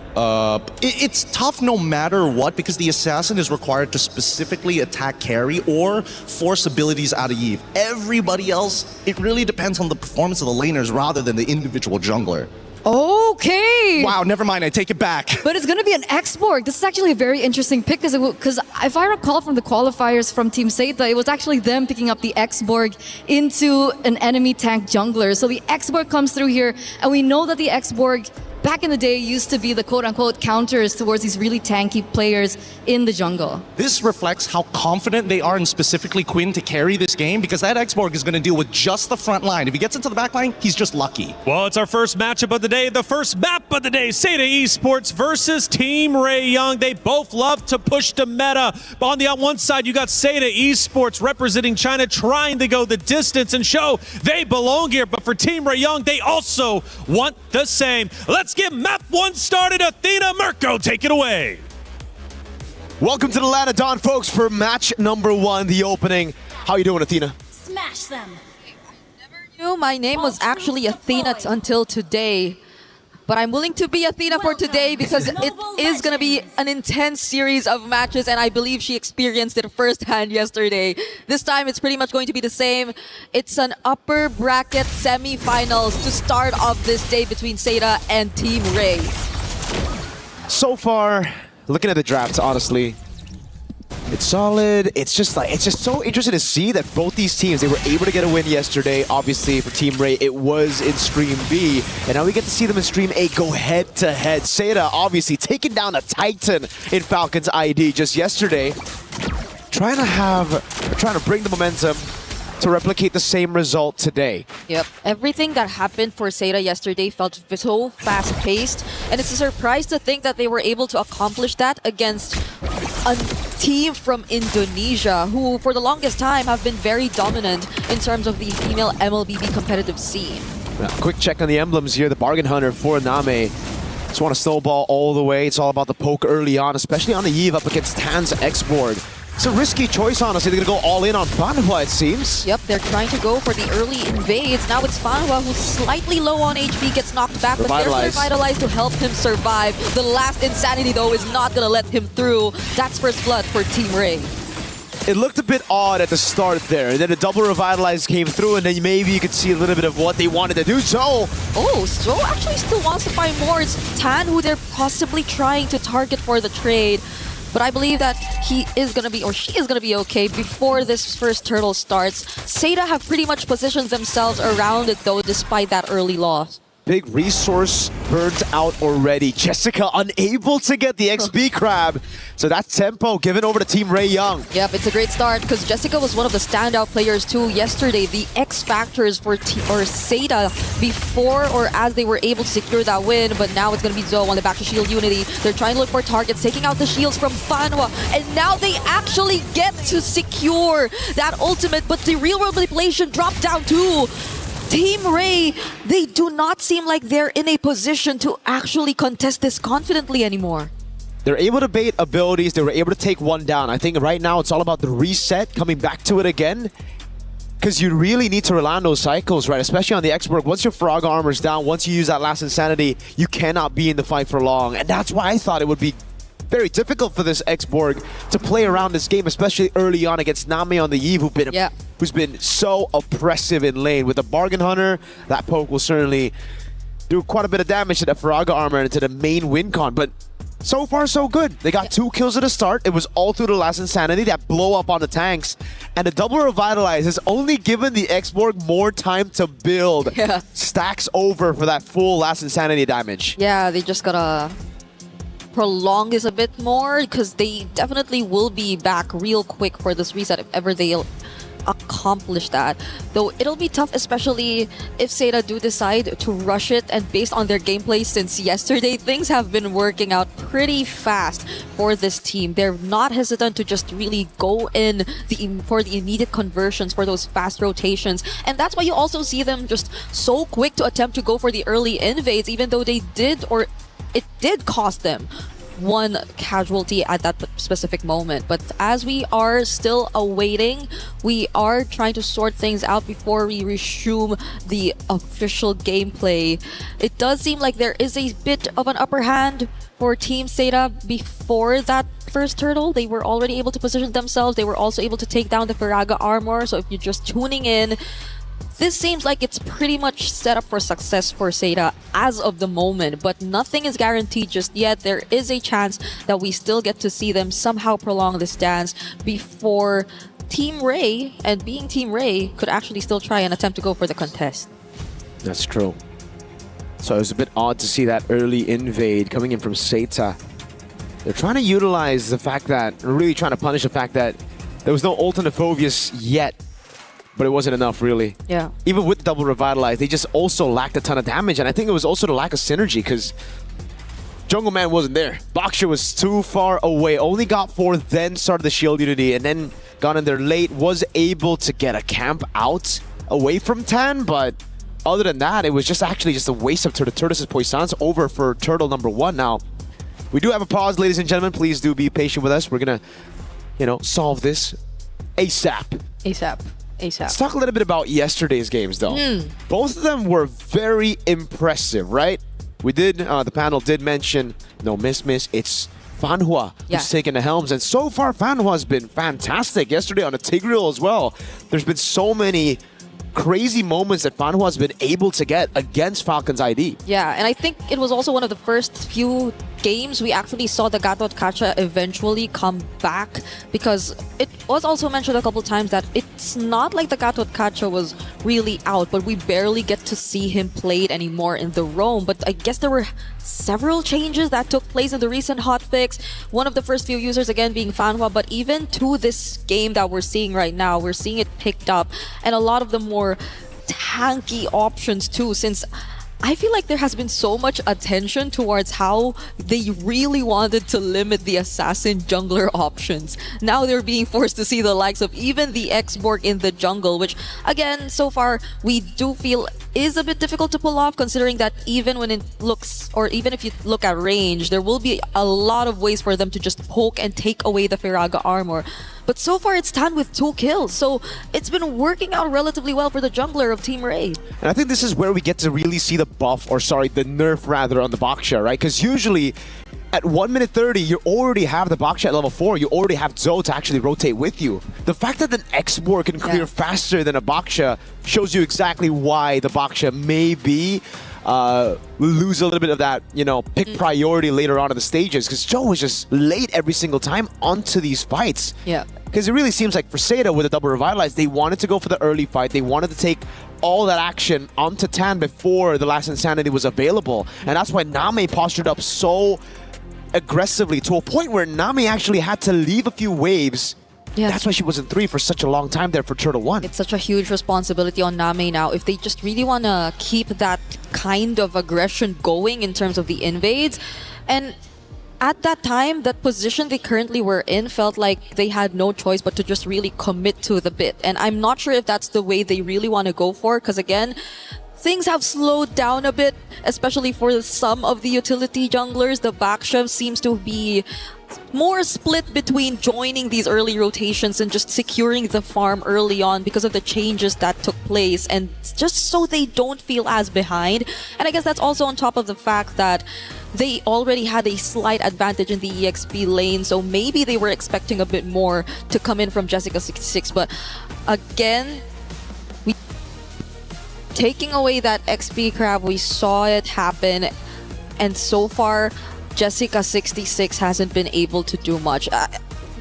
It's tough no matter what because the assassin is required to specifically attack carry or force abilities out of Yve. Everybody else, it really depends on the performance of the laners rather than the individual jungler. Okay. Wow, never mind. I take it back. But it's going to be an X-Borg. This is actually a very interesting pick because if I recall from the qualifiers from Team Seita, it was actually them picking up the X-Borg into an enemy tank jungler. So the X-Borg comes through here, and we know that the X-Borg back in the day used to be the quote-unquote counters towards these really tanky players in the jungle. This reflects how confident they are in specifically Quinn to carry this game because that X-Borg is going to deal with just the front line. If he gets into the back line, he's just lucky. Well, it's our first matchup of the day, the first map of the day, Seita Esports versus Team Ray Young. They both love to push the meta. On the one side, you got Seita Esports representing China, trying to go the distance and show they belong here. But for Team Ray Young, they also want the same. Let's get map one started. Athena, Mirko, take it away. Welcome to the Land of Dawn, folks, for match number one, the opening. How you doing, Athena? Smash them. My name was actually Athena until today, but I'm willing to be Athena for today because it is going to be an intense series of matches, and I believe she experienced it firsthand yesterday. This time it's pretty much going to be the same. It's an upper bracket semi-finals to start off this day between Seita and Team Ray. So far, looking at the drafts, honestly, it's solid. It's just so interesting to see that both these teams, they were able to get a win yesterday. Obviously, for Team Ray, it was in Stream B, and now we get to see them in Stream A go head-to-head. Seita, obviously, taking down a Titan in Falcon's ID just yesterday, trying to bring the momentum to replicate the same result today. Yep, everything that happened for Seita yesterday felt so fast-paced, and it's a surprise to think that they were able to accomplish that against a team from Indonesia who, for the longest time, have been very dominant in terms of the female MLBB competitive scene. Quick check on the emblems here. The Bargain Hunter for Name. Just want to snowball all the way. It's all about the poke early on, especially on the Yve up against Tan's X-Board. It's a risky choice, honestly. They're going to go all in on Fanhua, it seems. Yep, they're trying to go for the early invades. Now it's Fanhua who's slightly low on HP, gets knocked back, but there's Revitalize to help him survive. The last Insanity, though, is not going to let him through. That's first blood for Team Ray. It looked a bit odd at the start there, and then a double Revitalize came through, and then maybe you could see a little bit of what they wanted to do. So, So actually still wants to find more. It's Tan who they're possibly trying to target for the trade. But I believe that he is going to be, or she is going to be okay before this first turtle starts. Seda have pretty much positioned themselves around it though, despite that early loss. big resource burnt out already. Jessica unable to get the XP crab. So that tempo given over to Team Ray Young. Yep, it's a great start because Jessica was one of the standout players too yesterday. The X factors for Seda before or as they were able to secure that win, but now it's going to be Zoe on the back to Shield Unity. They're trying to look for targets, taking out the shields from Fanhua, and now they actually get to secure that ultimate, but the real world manipulation dropped down too. Team Ray, they do not seem like they're in a position to actually contest this confidently anymore. They're able to bait abilities. They were able to take one down. I think right now it's all about the reset, coming back to it again. Because you really need to rely on those cycles, right? Especially on the Expo. Once your Frog armor's down, once you use that last Insanity, you cannot be in the fight for long. And that's why I thought it would be very difficult for this Exborg to play around this game, especially early on against Name on the Eve, who's been so oppressive in lane. With the Bargain Hunter, that poke will certainly do quite a bit of damage to the Faraga armor and to the main win con. But so far, so good. They got 2 kills at the start. It was all through the last Insanity, that blow up on the tanks. And the double Revitalize has only given the Exborg more time to build. Yeah. Stacks over for that full last Insanity damage. Yeah, they just gotta prolong this a bit more because they definitely will be back real quick for this reset if ever they'll accomplish that. Though it'll be tough, especially if Seda do decide to rush it, and based on their gameplay since yesterday, things have been working out pretty fast for this team. They're not hesitant to just really go in for the immediate conversions, for those fast rotations, and that's why you also see them just so quick to attempt to go for the early invades, even though they did, or it did cost them 1 casualty at that specific moment. But as we are still awaiting, we are trying to sort things out before we resume the official gameplay. It does seem like there is a bit of an upper hand for Team Seda before that first turtle. They were already able to position themselves. They were also able to take down the Faraga armor. So if you're just tuning in, this seems like it's pretty much set up for success for Seda as of the moment, but nothing is guaranteed just yet. There is a chance that we still get to see them somehow prolong this dance before Team Ray, and being Team Ray, could actually still try and attempt to go for the contest. That's true. So it was a bit odd to see that early invade coming in from Seda. They're trying to utilize the fact that, really trying to punish the fact that there was no ult on the Phoveus yet. But it wasn't enough, really. Yeah. Even with double Revitalize, they just also lacked a ton of damage. And I think it was also the lack of synergy, because Jungle Man wasn't there. Boxer was too far away. Only got 4, then started the Shield Unity, and then got in there late. Was able to get a camp out away from Tan, but other than that, it was just actually just a waste of Turtles' Poissons over for Turtle number 1. Now, we do have a pause, ladies and gentlemen. Please do be patient with us. We're gonna, solve this ASAP. ASAP. Let's talk a little bit about yesterday's games, though. Both of them were very impressive, right? We did, the panel did mention, no miss, it's Fanhua who's taking the helms. And so far, Fanhua's been fantastic. Yesterday on the Tigreal as well. There's been so many crazy moments that Fanhua's been able to get against Falcon's ID. Yeah, and I think it was also one of the first few games we actually saw the Gatot Kacha eventually come back, because it was also mentioned a couple times that it's not like the Gatot Kacha was really out, but we barely get to see him played anymore in the roam. But I guess there were several changes that took place in the recent hotfix. One of the first few users again being Fanhua, but even to this game that we're seeing right now, we're seeing it picked up, and a lot of the more tanky options too, since I feel like there has been so much attention towards how they really wanted to limit the assassin jungler options. Now they're being forced to see the likes of even the Exborg in the jungle, which again, so far we do feel is a bit difficult to pull off, considering that even when it looks, or even if you look at range, there will be a lot of ways for them to just poke and take away the Faraga armor. But so far, it's Tan with 2 kills. So it's been working out relatively well for the jungler of Team Ray. And I think this is where we get to really see the buff, or sorry, the nerf rather, on the Baksha, right? Because usually at 1 minute 30, you already have the Baksha at level 4. You already have Zoe to actually rotate with you. The fact that an Expo can clear faster than a Baksha shows you exactly why the Baksha maybe will lose a little bit of that, you know, pick priority later on in the stages, because Joe was just late every single time onto these fights. Yeah. Because it really seems like for Seda with a double Revitalize, they wanted to go for the early fight. They wanted to take all that action onto Tan before the last Insanity was available. And that's why Nami postured up so aggressively to a point where Nami actually had to leave a few waves. Yeah. That's why she was in 3 for such a long time there for Turtle 1. It's such a huge responsibility on Nami now. If they just really want to keep that kind of aggression going in terms of the invades. And at that time, that position they currently were in felt like they had no choice but to just really commit to the bit. And I'm not sure if that's the way they really want to go for, because again, things have slowed down a bit, especially for some of the utility junglers. The Baksha seems to be more split between joining these early rotations and just securing the farm early on because of the changes that took place, and just so they don't feel as behind. And I guess that's also on top of the fact that they already had a slight advantage in the EXP lane, so maybe they were expecting a bit more to come in from Jessica26. But again, taking away that XP crab, we saw it happen, and so far Jessica26 hasn't been able to do much.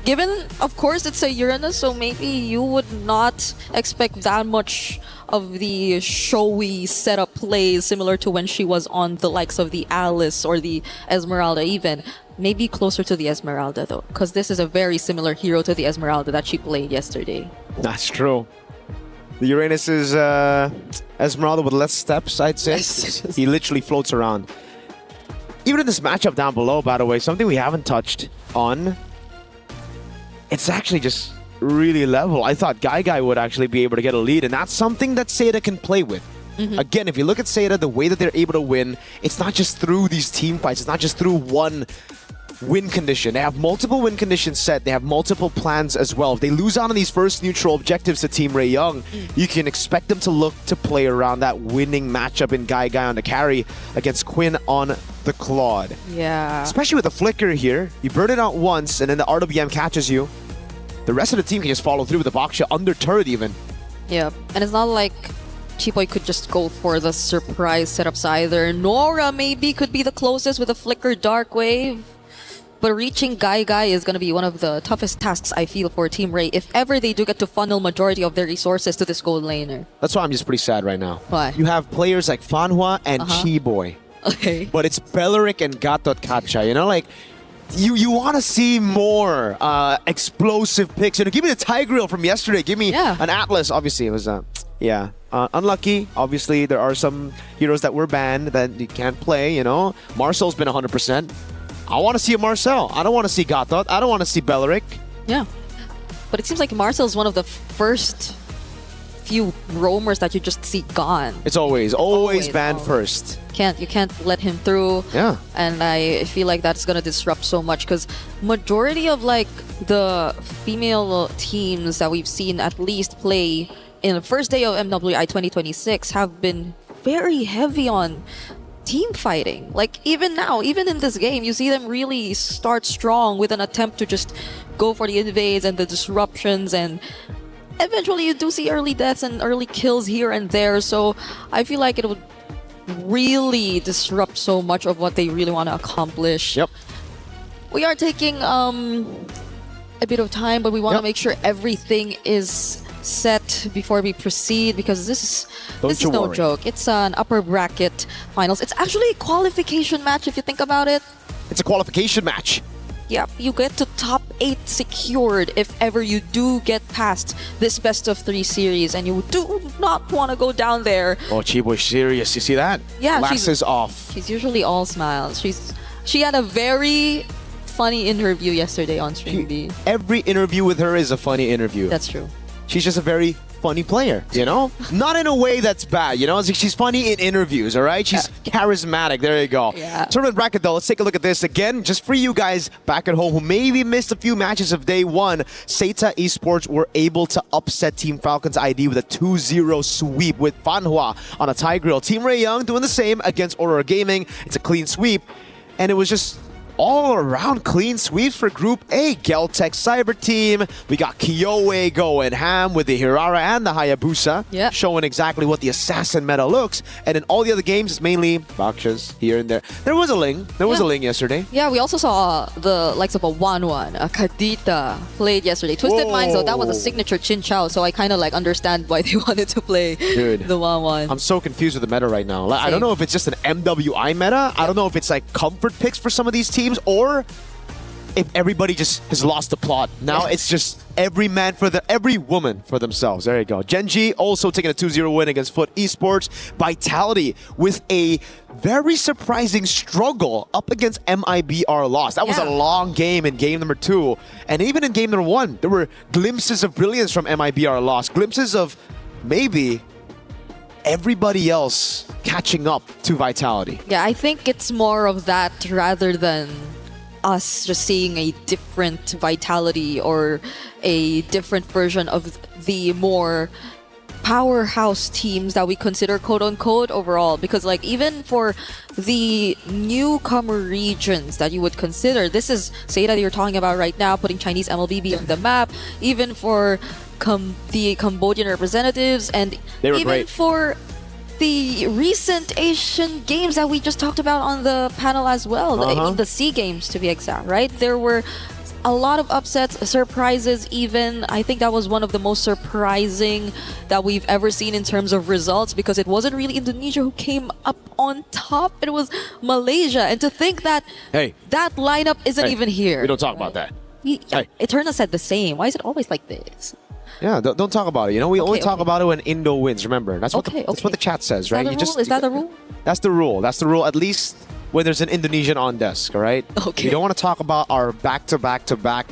Given, of course, it's a Uranus, so maybe you would not expect that much of the showy setup plays similar to when she was on the likes of the Alice or the Esmeralda even. Maybe closer to the Esmeralda though, because this is a very similar hero to the Esmeralda that she played yesterday. That's true. The Uranus is Esmeralda with less steps, I'd say. He literally floats around. Even in this matchup down below, by the way, something we haven't touched on, it's actually just really level. I thought Guy would actually be able to get a lead, and that's something that Seda can play with. Again, if you look at Seda, the way that they're able to win, it's not just through these team fights, it's not just through one win condition. They have multiple win conditions set. They have multiple plans as well. If they lose out on these first neutral objectives to Team Ray Young, you can expect them to look to play around that winning matchup in Guy on the carry against Quinn on the Claude. Yeah. Especially with the flicker here. You burn it out once and then the RWM catches you. The rest of the team can just follow through with the Baksha under turret even. Yeah, and it's not like Chipoy could just go for the surprise setups either. Nora maybe could be the closest with a flicker Dark Wave. But reaching Guy is going to be one of the toughest tasks, I feel, for Team Ray if ever they do get to funnel majority of their resources to this gold laner. That's why I'm just pretty sad right now. Why? You have players like Fanhua and Chiboy. Okay. But it's Beleric and Gatot Kacha, you know, like you want to see more explosive picks. You know, give me the Tigreal from yesterday. Give me an Atlas. Obviously, it was unlucky. Obviously, there are some heroes that were banned that you can't play, you know. Marcel's been 100%. I want to see a Marcel. I don't want to see Gatot. I don't want to see Beleric. Yeah. But it seems like Marcel's one of the first few roamers that you just see gone. It's always banned first. You can't let him through. Yeah. And I feel like that's gonna disrupt so much because majority of like the female teams that we've seen at least play in the first day of MWI 2026 have been very heavy on team fighting. Like even now, even in this game, you see them really start strong with an attempt to just go for the invades and the disruptions, and eventually you do see early deaths and early kills here and there. So I feel like it would really disrupt so much of what they really want to accomplish. Yep. We are taking a bit of time, but we want to make sure everything is set before we proceed, because this is no joke. It's an upper bracket finals. It's actually a qualification match if you think about it. It's a qualification match. Yeah, you get to top 8 secured if ever you do get past this best of 3 series, and you do not want to go down there. Oh, Chiboy's serious. You see that? Yeah, glasses off. She's usually all smiles. She had a very funny interview yesterday on Stream B. Every interview with her is a funny interview. That's true. She's just a very funny player, you know? Not in a way that's bad, you know? It's like she's funny in interviews, all right? She's charismatic. There you go. Yeah. Tournament bracket, though, let's take a look at this again. Just for you guys back at home who maybe missed a few matches of day one, Seita Esports were able to upset Team Falcons ID with a 2-0 sweep with Fanhua on a tie grill. Team Ray Young doing the same against Aurora Gaming. It's a clean sweep. And it was just all around clean sweeps for Group A. Geltech Cyber Team. We got Kyoe going ham with the Hirara and the Hayabusa, showing exactly what the assassin meta looks. And in all the other games, it's mainly Bakshas here and there. There was a Ling. There was a Ling yesterday. Yeah, we also saw the likes of a 1-1, a Kadita played yesterday. Twisted Minds, though, that was a signature Chin Chow, so I kind of like understand why they wanted to play the 1-1. I'm so confused with the meta right now. Like, I don't know if it's just an MWI meta. I don't know if it's like comfort picks for some of these teams, or if everybody just has lost the plot. Now it's just every woman for themselves. There you go. Genji also taking a 2-0 win against Foot Esports. Vitality with a very surprising struggle up against MIBR loss. That was a long game in game number 2. And even in game number 1, there were glimpses of brilliance from MIBR loss. Glimpses of maybe everybody else catching up to Vitality. Yeah, I think it's more of that rather than us just seeing a different Vitality or a different version of the more powerhouse teams that we consider quote-unquote overall. Because like even for the newcomer regions that you would consider, this is Seita that you're talking about right now, putting Chinese MLBB on the map. Even for the Cambodian representatives, and even great. for the recent Asian games that we just talked about on the panel as well, the SEA Games to be exact, right? There were a lot of upsets, surprises even. I think that was one of the most surprising that we've ever seen in terms of results, because it wasn't really Indonesia who came up on top, it was Malaysia. And to think that that lineup isn't even here. We don't talk about that. Eterna said the same. Why is it always like this? Yeah, don't talk about it. You know, we only talk about it when Indo wins. Remember, that's what that's what the chat says, right? Is that the rule? That's the rule. That's the rule. At least when there's an Indonesian on desk, all right? Okay. We don't want to talk about our back-to-back.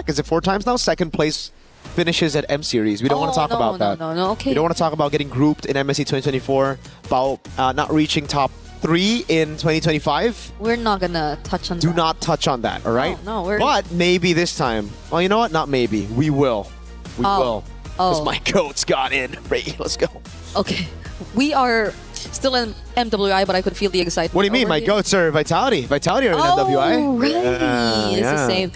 Is it 4 times now? Second place finishes at M Series. We don't want to talk about that. No. Okay. We don't want to talk about getting grouped in MSC 2024. About not reaching top 3 in 2025. We're not gonna touch on that. Do not touch on that, all right? No, but maybe this time. Well, you know what? Not maybe. We will. We will. Because my goats got in. Ray, let's go. Okay. We are still in MWI, but I could feel the excitement. What do you mean? My goats are Vitality. Vitality are in MWI. Right. It's the same.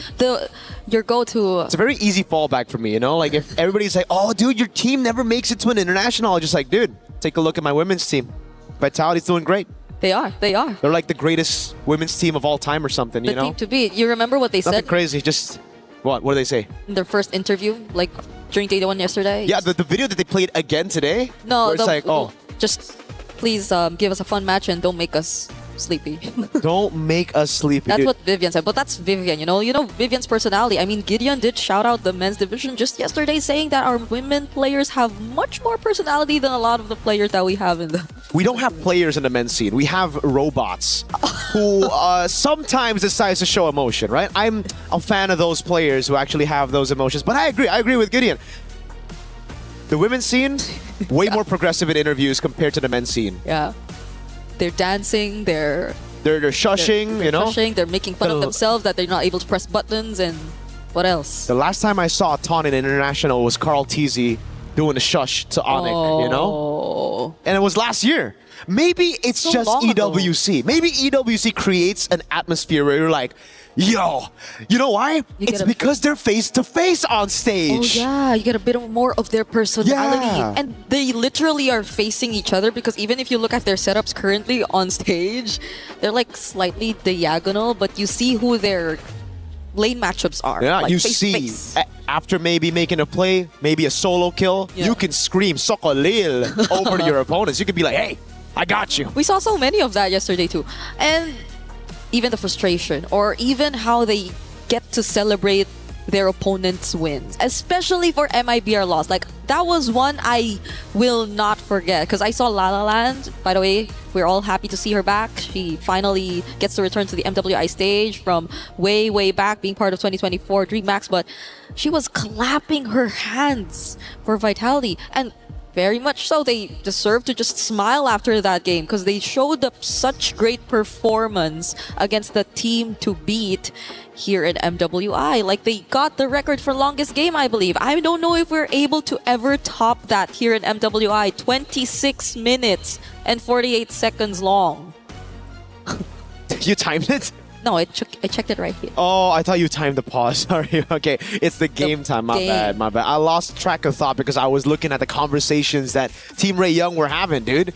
Your go-to. It's a very easy fallback for me, you know? Like, if everybody's like, oh, dude, your team never makes it to an international, I'm just like, dude, take a look at my women's team. Vitality's doing great. They are. They're like the greatest women's team of all time or something, you know? The team to beat. You remember what they said? Nothing crazy, just... What do they say? In their first interview, like during day 1 yesterday? Yeah, the video that they played again today? No, it's like, just please give us a fun match and don't make us sleepy. Don't make us sleepy. That's what Vivian said, but that's Vivian, you know Vivian's personality. I mean, Gideon did shout out the men's division just yesterday, saying that our women players have much more personality than a lot of the players that we have in the... We don't have players in the men's scene. We have robots who sometimes decide to show emotion, right? I'm a fan of those players who actually have those emotions, but I agree with Gideon. The women's scene, way more progressive in interviews compared to the men's scene. Yeah. They're dancing, they're shushing, you know? Shushing, they're making fun of themselves that they're not able to press buttons, and what else? The last time I saw Ton in International was Carl Teasy doing a shush to Onyx, you know? And it was last year. Maybe it's so just EWC. Maybe EWC creates an atmosphere where you're like, yo, you know why? It's because they're face-to-face on stage. Oh yeah, you get a bit more of their personality. Yeah. And they literally are facing each other, because even if you look at their setups currently on stage, they're like slightly diagonal, but you see who their lane matchups are. Yeah, like you face after maybe making a play, maybe a solo kill, you can scream Sokolil over your opponents. You could be like, hey, I got you. We saw so many of that yesterday too. And even the frustration, or even how they get to celebrate their opponent's wins, especially for MIBR loss. Like, that was one I will not forget, because I saw La La Land. By the way, we're all happy to see her back. She finally gets to return to the MWI stage from way, way back, being part of 2024 DreamHack. But she was clapping her hands for Vitality, and very much so. They deserve to just smile after that game because they showed up such great performance against the team to beat here in MWI. Like, they got the record for longest game, I believe. I don't know if we're able to ever top that here in MWI. 26 minutes and 48 seconds long. You timed it? No, I checked it right here. Oh, I thought you timed the pause. Sorry. Okay, it's the game time. My bad. My bad. I lost track of thought because I was looking at the conversations that Team Ray Young were having, dude.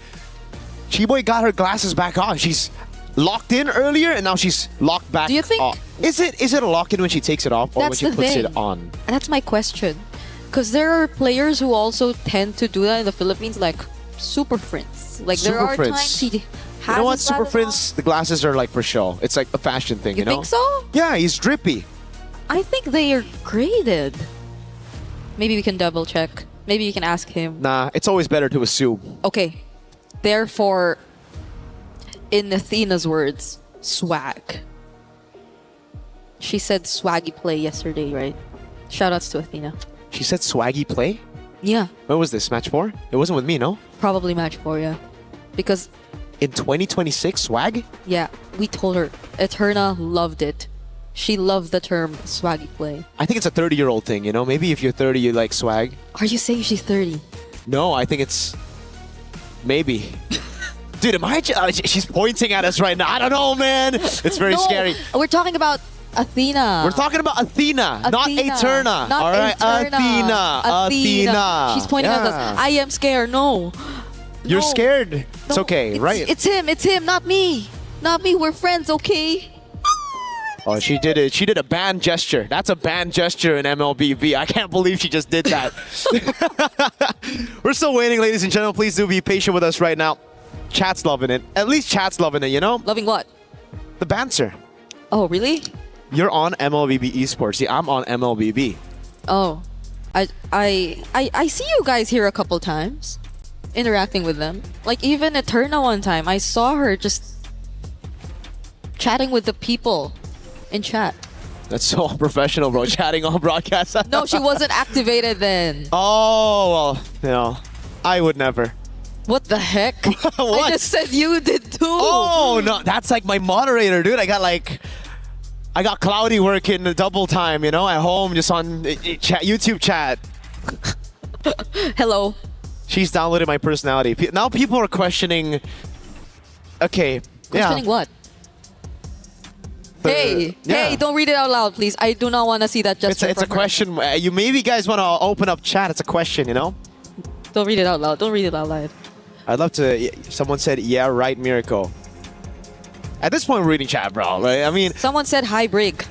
Chiboy got her glasses back on. She's locked in earlier, and now she's locked back. Do you think? Is it a lock in when she takes it off, or when she puts it on? And that's my question. Because there are players who also tend to do that in the Philippines, like Super Friends. Like, there are times he has. You know what, Super Friends, the glasses are like for show. It's like a fashion thing, you know? think so? Yeah, he's drippy. I think they are graded. Maybe we can double check. Maybe you can ask him. Nah, it's always better to assume. Okay. Therefore, in Athena's words, swag. She said swaggy play yesterday, right? Shoutouts to Athena. She said swaggy play? Yeah. When was this? Match 4? It wasn't with me, no? Probably match 4, yeah. Because in 2026, swag? Yeah, we told her. Eterna loved it. She loved the term swaggy play. I think it's a 30-year-old thing, you know? Maybe if you're 30, you like swag. Are you saying she's 30? No, I think it's... Maybe. Dude, am I... she's pointing at us right now. I don't know, man. It's very scary. We're talking about Athena. We're talking about Athena. Not Eterna. Not all right, Eterna. Athena. She's pointing at us. I am scared. No. You're scared. It's okay, right? It's him. It's him, not me. Not me. We're friends, okay? Oh, she did it. She did a band gesture. That's a band gesture in MLBB. I can't believe she just did that. We're still waiting, ladies and gentlemen. Please do be patient with us right now. Chat's loving it. At least chat's loving it, you know? Loving what? The banter. Oh, really? You're on MLBB Esports. See, I'm on MLBB. Oh. I see you guys here a couple times. Interacting with them. Like, even Eterna one time, I saw her just chatting with the people in chat. That's so unprofessional, bro. Chatting on broadcast. No, she wasn't activated then. Oh, well, you know, I would never. What the heck? What? I just said you did too. Oh, no, that's like my moderator, dude. I got Cloudy working double time, you know, at home, just on YouTube chat. Hello. She's downloaded my personality. Now people are questioning. Okay. Questioning what? Hey, don't read it out loud, please. I do not want to see that gesture. It's a question. You maybe guys want to open up chat. It's a question, you know? Don't read it out loud. Don't read it out loud. I'd love to. Someone said, yeah, right, Miracle. At this point, we're reading chat, bro. Right? I mean, someone said hi, Brig.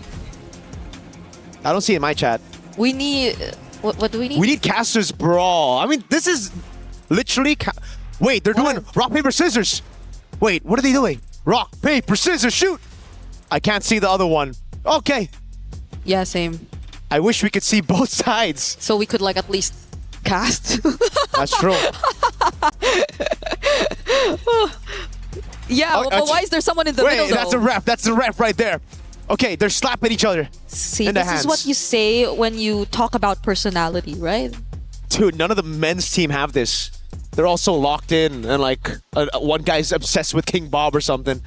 I don't see it in my chat. We need. What do we need? We need Casters Brawl. I mean, this is literally. Wait, they're doing rock, paper, scissors. Wait, what are they doing? Rock, paper, scissors, shoot. I can't see the other one. Okay. Yeah, same. I wish we could see both sides. So we could, like, at least cast. That's true. Yeah, but why is there someone in the middle, though? That's a ref. That's the ref right there. Okay, they're slapping each other. See, in the this hands. is what you say when you talk about personality, right? Dude, none of the men's team have this. They're all so locked in, and like one guy's obsessed with King Bob or something.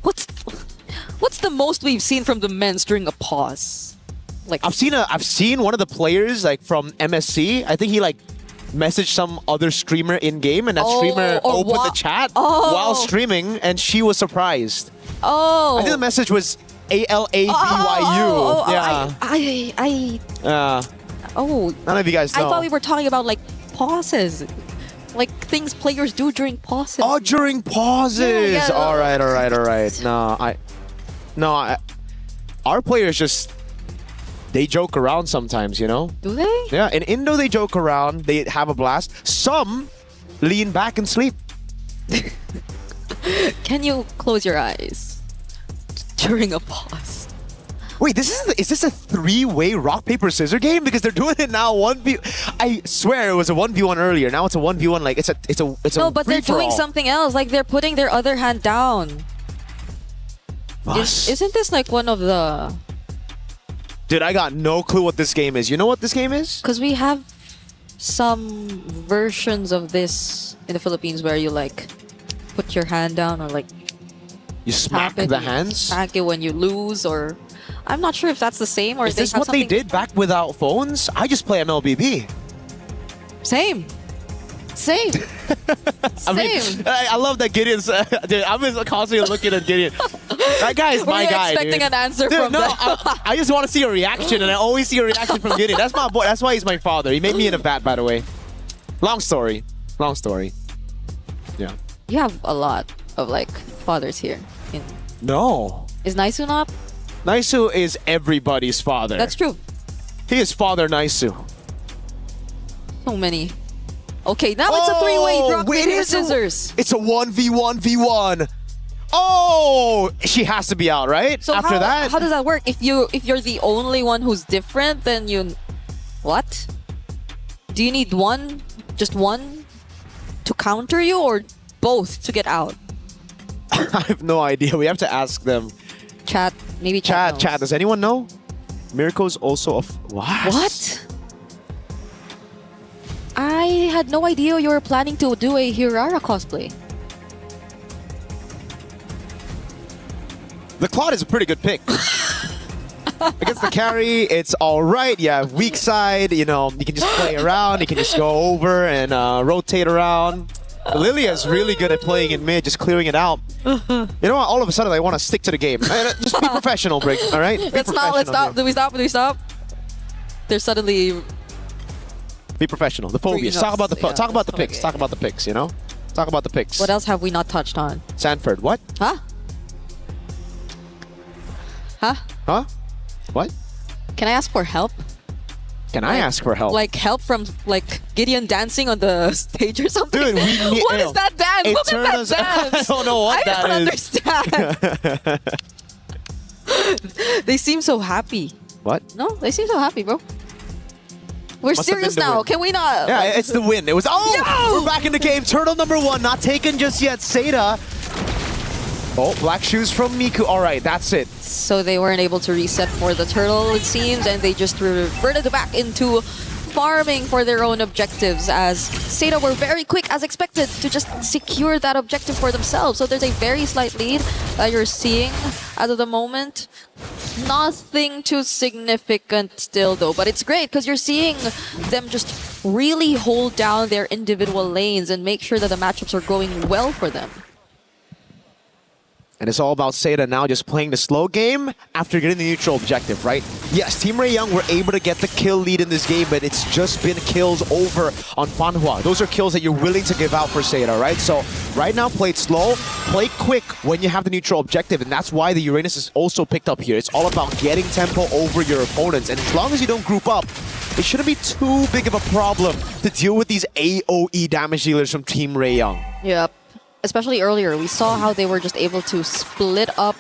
What's the most we've seen from the men's during a pause? Like, I've seen one of the players like from MSC. I think he like messaged some other streamer in game, and that streamer opened the chat while streaming, and she was surprised. Oh, I think the message was ALABYU. Yeah. Oh. None of you guys know. I thought we were talking about like pauses. Like things players do during pauses. Oh, during pauses. Yeah. All right. Our players just, they joke around sometimes, you know? Do they? Yeah, in Indo they joke around, they have a blast. Some lean back and sleep. Can you close your eyes during a pause? Wait, is this a 3-way rock paper scissors game? Because they're doing it now 1v. I swear it was a 1v1 earlier. Now it's a 1v1. Like it's a No, but they're doing free-for-all. something else. Like they're putting their other hand down. Isn't this like one of the? Dude, I got no clue what this game is. You know what this game is? Because we have some versions of this in the Philippines where you like put your hand down or like You smack tap it, the you hands. smack it when you lose, or I'm not sure if that's the same or Is they this have what they something did back without phones? I just play MLBB. Same. Same. I mean, I love that Gideon's. Dude, I'm just constantly looking at Gideon. That guy is my Were you guy. expecting dude. an answer Dude, from no, them? I just want to see a reaction, and I always see a reaction from Gideon. That's my boy. That's why he's my father. He made me in a vat, by the way. Long story. Long story. Yeah. You have a lot of like fathers here. No. Is Naisu not? Naisu is everybody's father. That's true. He is Father Naisu. So many. Okay, now it's a 3-way rock, paper, scissors. It's a 1v1v1. Oh, she has to be out, right? So After that, how does that work? If you're the only one who's different, then you what? Do you need one, just one, to counter you, or both to get out? I have no idea. We have to ask them. Chat, maybe chat. Chat. Does anyone know? Mirko's also a What? I had no idea you were planning to do a Hirara cosplay. The Claude is a pretty good pick. Against the carry, it's all right. Yeah, weak side, you know, you can just play around. You can just go over and rotate around. Lilia is really good at playing in mid, just clearing it out. You know what? All of a sudden, I want to stick to the game. Just be professional, Brick, all right? Let's stop. Do we stop? Do we stop? There's suddenly... Be professional. The phobias. Talk about the picks. Okay. Talk about the picks, you know? Talk about the picks. What else have we not touched on? Sanford, what? Huh? Huh? Huh? What? Can I ask for help? Can I ask for help? Like help from like Gideon dancing on the stage or something? Dude, what is that dance? Look at that dance! I don't know what that I don't understand. They seem so happy. What? No, they seem so happy, bro. We're Must have serious been the now. win. Can we not? Yeah, it's the win. It was. Oh! We're back in the game. Turtle number 1, not taken just yet. Seda. Oh, black shoes from Miku. All right, that's it. So they weren't able to reset for the turtle, it seems, and they just reverted back into farming for their own objectives, as Seda were very quick, as expected, to just secure that objective for themselves. So there's a very slight lead that you're seeing as of the moment. Nothing too significant still, though, but it's great because you're seeing them just really hold down their individual lanes and make sure that the matchups are going well for them. And it's all about Seda now just playing the slow game after getting the neutral objective, right? Yes, Team Ray Young were able to get the kill lead in this game, but it's just been kills over on Fanhua. Those are kills that you're willing to give out for Seda, right? So right now, play it slow, play quick when you have the neutral objective, and that's why the Uranus is also picked up here. It's all about getting tempo over your opponents, and as long as you don't group up, it shouldn't be too big of a problem to deal with these AoE damage dealers from Team Ray Young. Yep. Especially earlier, we saw how they were just able to split up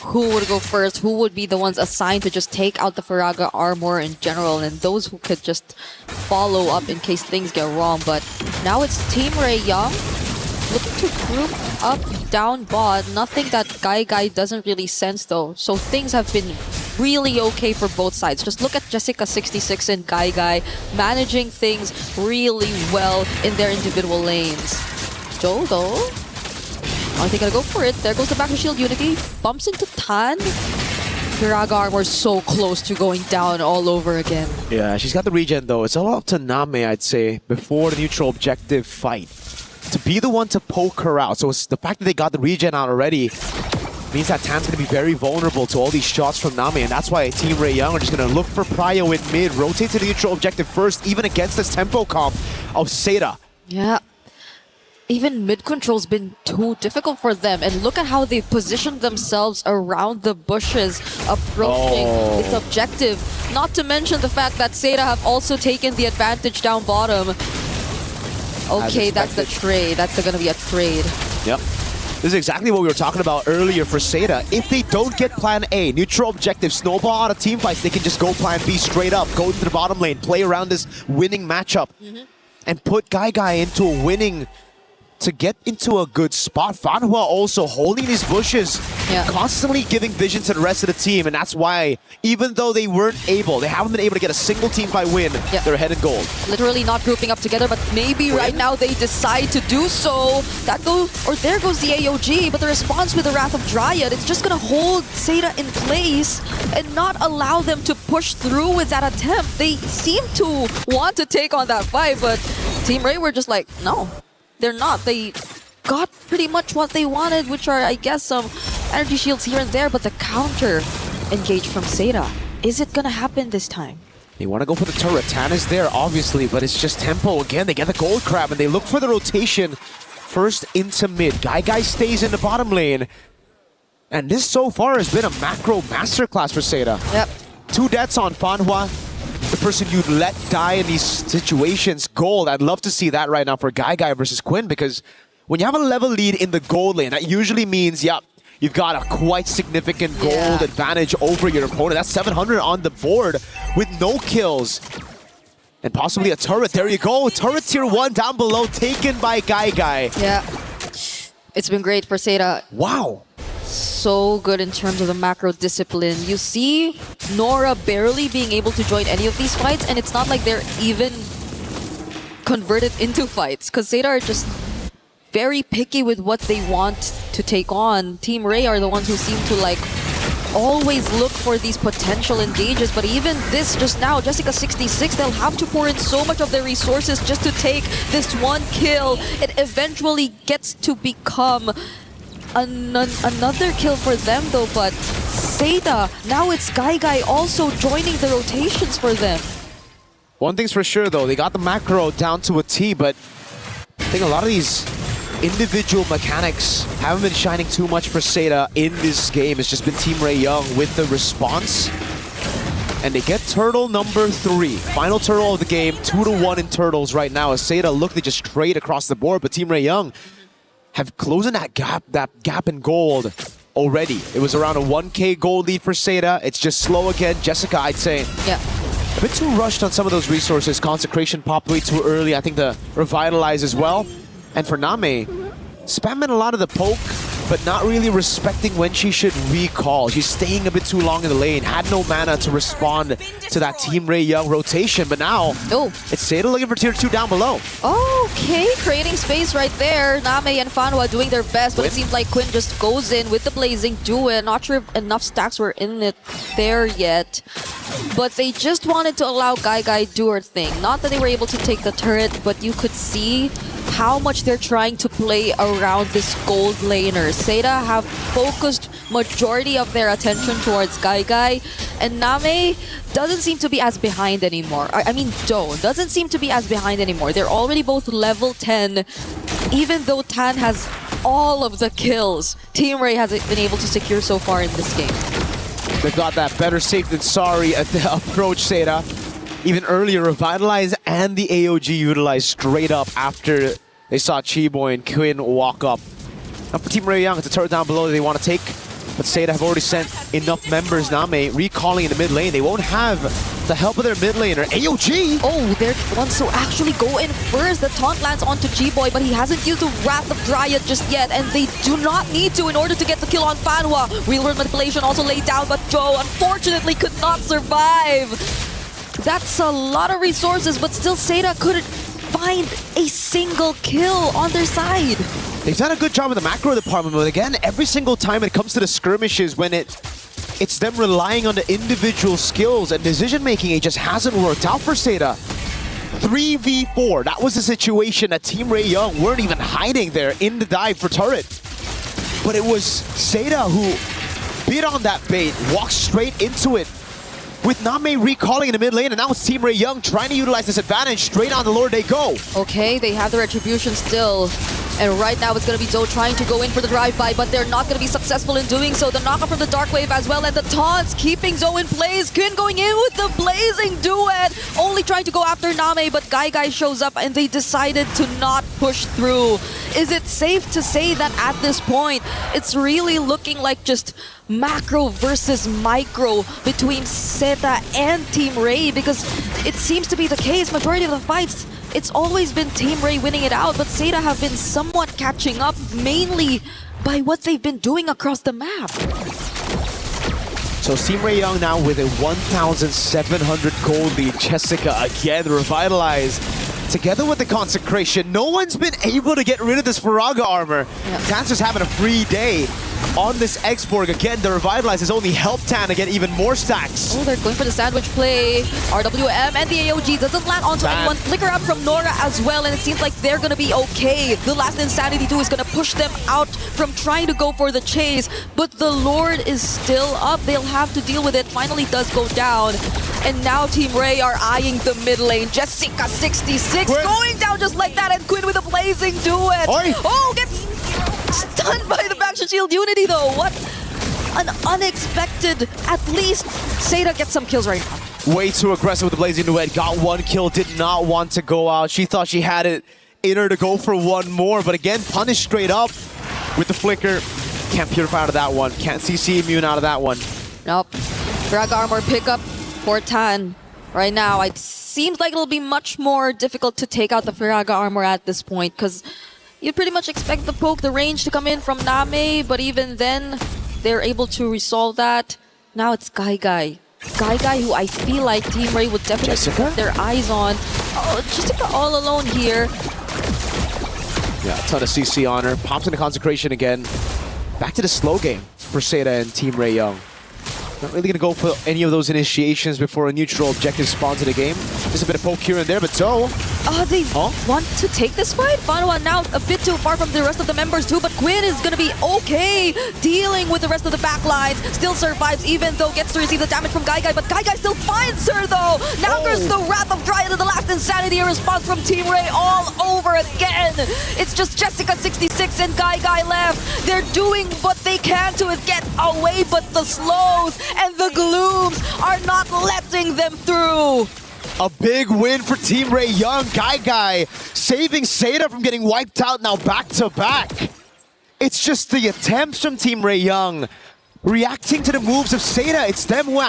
who would go first, who would be the ones assigned to just take out the Faraga armor in general, and those who could just follow up in case things get wrong. But now it's Team Ray Young looking to group up down bot. Nothing that Guy doesn't really sense though. So things have been really okay for both sides. Just look at Jessica26 and Guy managing things really well in their individual lanes. Joe, though, are they gonna go for it? There goes the back to shield Unity. Bumps into Tan. Firaga armor so close to going down all over again. Yeah, she's got the regen though. It's all up to Name, I'd say, before the neutral objective fight. To be the one to poke her out. So it's the fact that they got the regen out already means that Tan's going to be very vulnerable to all these shots from Name, and that's why Team Ray Young are just going to look for Prio in mid, rotate to the neutral objective first, even against this tempo comp of Seda. Yeah. Even mid-control's been too difficult for them. And look at how they've positioned themselves around the bushes, approaching its objective. Not to mention the fact that Seda have also taken the advantage down bottom. Okay, that's the trade. That's going to be a trade. Yep. This is exactly what we were talking about earlier for Seda. If they don't get plan A, neutral objective, snowball out of team fights, they can just go plan B straight up, go into the bottom lane, play around this winning matchup, and put Guy into a winning, to get into a good spot. Fanhua also holding these bushes, constantly giving vision to the rest of the team, and that's why, even though they haven't been able to get a single team fight win, they're ahead in gold. Literally not grouping up together, but maybe right now they decide to do so. There goes the AOG, but the response with the Wrath of Dryad, it's just gonna hold Seda in place and not allow them to push through with that attempt. They seem to want to take on that fight, but Team Ray were just like, no. They're not. They got pretty much what they wanted, which are, I guess, some energy shields here and there, but the counter engage from Seda. Is it gonna happen this time? They want to go for the turret. Tan is there, obviously, but it's just tempo. Again, they get the gold crab, and they look for the rotation first into mid. Guy stays in the bottom lane. And this so far has been a macro masterclass for Seda. Yep. 2 deaths on Fanhua. The person you'd let die in these situations. Gold, I'd love to see that right now for Guy versus Quinn, because when you have a level lead in the gold lane, that usually means, you've got a quite significant gold advantage over your opponent. That's 700 on the board with no kills. And possibly a turret. There you go. Turret tier 1 down below, taken by Guy. Yeah. It's been great for Seda. Wow. So good in terms of the macro discipline. You see Nora barely being able to join any of these fights, and it's not like they're even converted into fights, because Seda are just very picky with what they want to take on. Team Ray are the ones who seem to always look for these potential engages, but even this just now, Jessica 66, they'll have to pour in so much of their resources just to take this one kill. It eventually gets to become another kill for them though, but Seda, now it's Guy also joining the rotations for them. One thing's for sure though, they got the macro down to a T, but I think a lot of these individual mechanics haven't been shining too much for Seda in this game. It's just been Team Ray Young with the response. And they get turtle number 3. Final turtle of the game, 2-1 in turtles right now. As Seda look, they just trade across the board, but Team Ray Young have closing that gap in gold already. It was around a 1K gold lead for Seda. It's just slow again. Jessica, I'd say, a bit too rushed on some of those resources. Consecration popped way too early. I think the Revitalize as well. And for Name, spamming a lot of the poke, but not really respecting when she should recall. She's staying a bit too long in the lane. Had no mana to respond to that Team Ray Young rotation, but now it's Seda looking for tier 2 down below. Okay, creating space right there. Name and Fanhua doing their best, but it seems like Quinn just goes in with the Blazing Duet. Not sure if enough stacks were in it there yet, but they just wanted to allow Guy do her thing. Not that they were able to take the turret, but you could see how much they're trying to play around this gold laner. Seda have focused majority of their attention towards Guy, and Name doesn't seem to be as behind anymore. I mean, Joe doesn't seem to be as behind anymore. They're already both level 10, even though Tan has all of the kills Team Ray has been able to secure so far in this game. They've got that better safe than sorry at the approach, Seda. Even earlier, Revitalize and the AOG utilized straight up after they saw Chiboy and Quinn walk up. Now for Team Ray Young, it's a turret down below that they want to take, but Seda have already sent enough members. Name recalling in the mid lane. They won't have the help of their mid laner. AOG! Oh, they're the ones who actually go in first. The taunt lands onto Chiboy, but he hasn't used the Wrath of Dryad just yet, and they do not need to in order to get the kill on Fanhua. Real world manipulation also laid down, but Joe unfortunately could not survive. That's a lot of resources, but still Seda couldn't find a single kill on their side. They've done a good job in the macro department, but again, every single time it comes to the skirmishes, when it's them relying on the individual skills and decision-making, it just hasn't worked out for Seda. 3v4, that was the situation that Team Ray Young weren't even hiding there in the dive for turret. But it was Seda who bit on that bait, walked straight into it, with Name recalling in the mid lane, and now it's Team Ray Young trying to utilize this advantage. Straight on the Lord they go. Okay, they have the retribution still. And right now it's going to be Zoe trying to go in for the drive-by, but they're not going to be successful in doing so. The knockup from the Dark Wave as well, and the taunts keeping Zoe in place. Quinn going in with the Blazing Duet, only trying to go after Name, but Guy shows up and they decided to not push through. is it safe to say that at this point, it's really looking like just macro versus micro between Zeta and Team Ray? Because it seems to be the case, majority of the fights, it's always been Team Ray winning it out, but Zeta have been somewhat catching up, mainly by what they've been doing across the map. So Team Ray Young now with a 1,700 gold lead. Jessica again revitalized. Together with the consecration, no one's been able to get rid of this Faraga armor. Tan's just having a free day on this Expo. Again, the revitalize has only helped Tan to get even more stacks. Oh, they're going for the sandwich play. RWM and the AOG doesn't land onto anyone. Flicker out from Nora as well, and it seems like they're gonna be okay. The last Insanity 2 is gonna push them out from trying to go for the chase, but the Lord is still up. They'll have to deal with it. Finally does go down. And now Team Ray are eyeing the mid lane. Jessica66 going down just like that, and Quinn with a blazing duet. Oh, gets stunned by the back shield Unity though. What an unexpected, at least Zeta gets some kills right now. Way too aggressive with the blazing duet. Got one kill, did not want to go out. She thought she had it in her to go for one more, but again, punished straight up with the flicker. Can't purify out of that one. Can't CC immune out of that one. Nope. Frag armor pickup for Tan. Right now, it seems like it'll be much more difficult to take out the Faraga armor at this point, because you pretty much expect the poke, the range to come in from Name, but even then, they're able to resolve that. Now it's Guy, who I feel like Team Ray would definitely put their eyes on. Oh, Jessica all alone here. Yeah, a ton of CC on her. Pops into consecration again. Back to the slow game for Zeta and Team Ray Young. Not really going to go for any of those initiations before a neutral objective spawns in the game. Just a bit of poke here and there, but so... They want to take this fight? Final one now a bit too far from the rest of the members too, but Quinn is going to be okay dealing with the rest of the backlines. Still survives even though gets to receive the damage from Guy, but Guy still finds her though. Now there's the Wrath of Dryad and the last Insanity response from Team Ray all over again. It's just Jessica66 and Guy left. They're doing what they can to get away, but the slows and the glooms are not letting them through. A big win for Team Ray Young. Guy saving Zeta from getting wiped out now back to back. It's just the attempts from Team Ray Young reacting to the moves of Zeta. It's them who are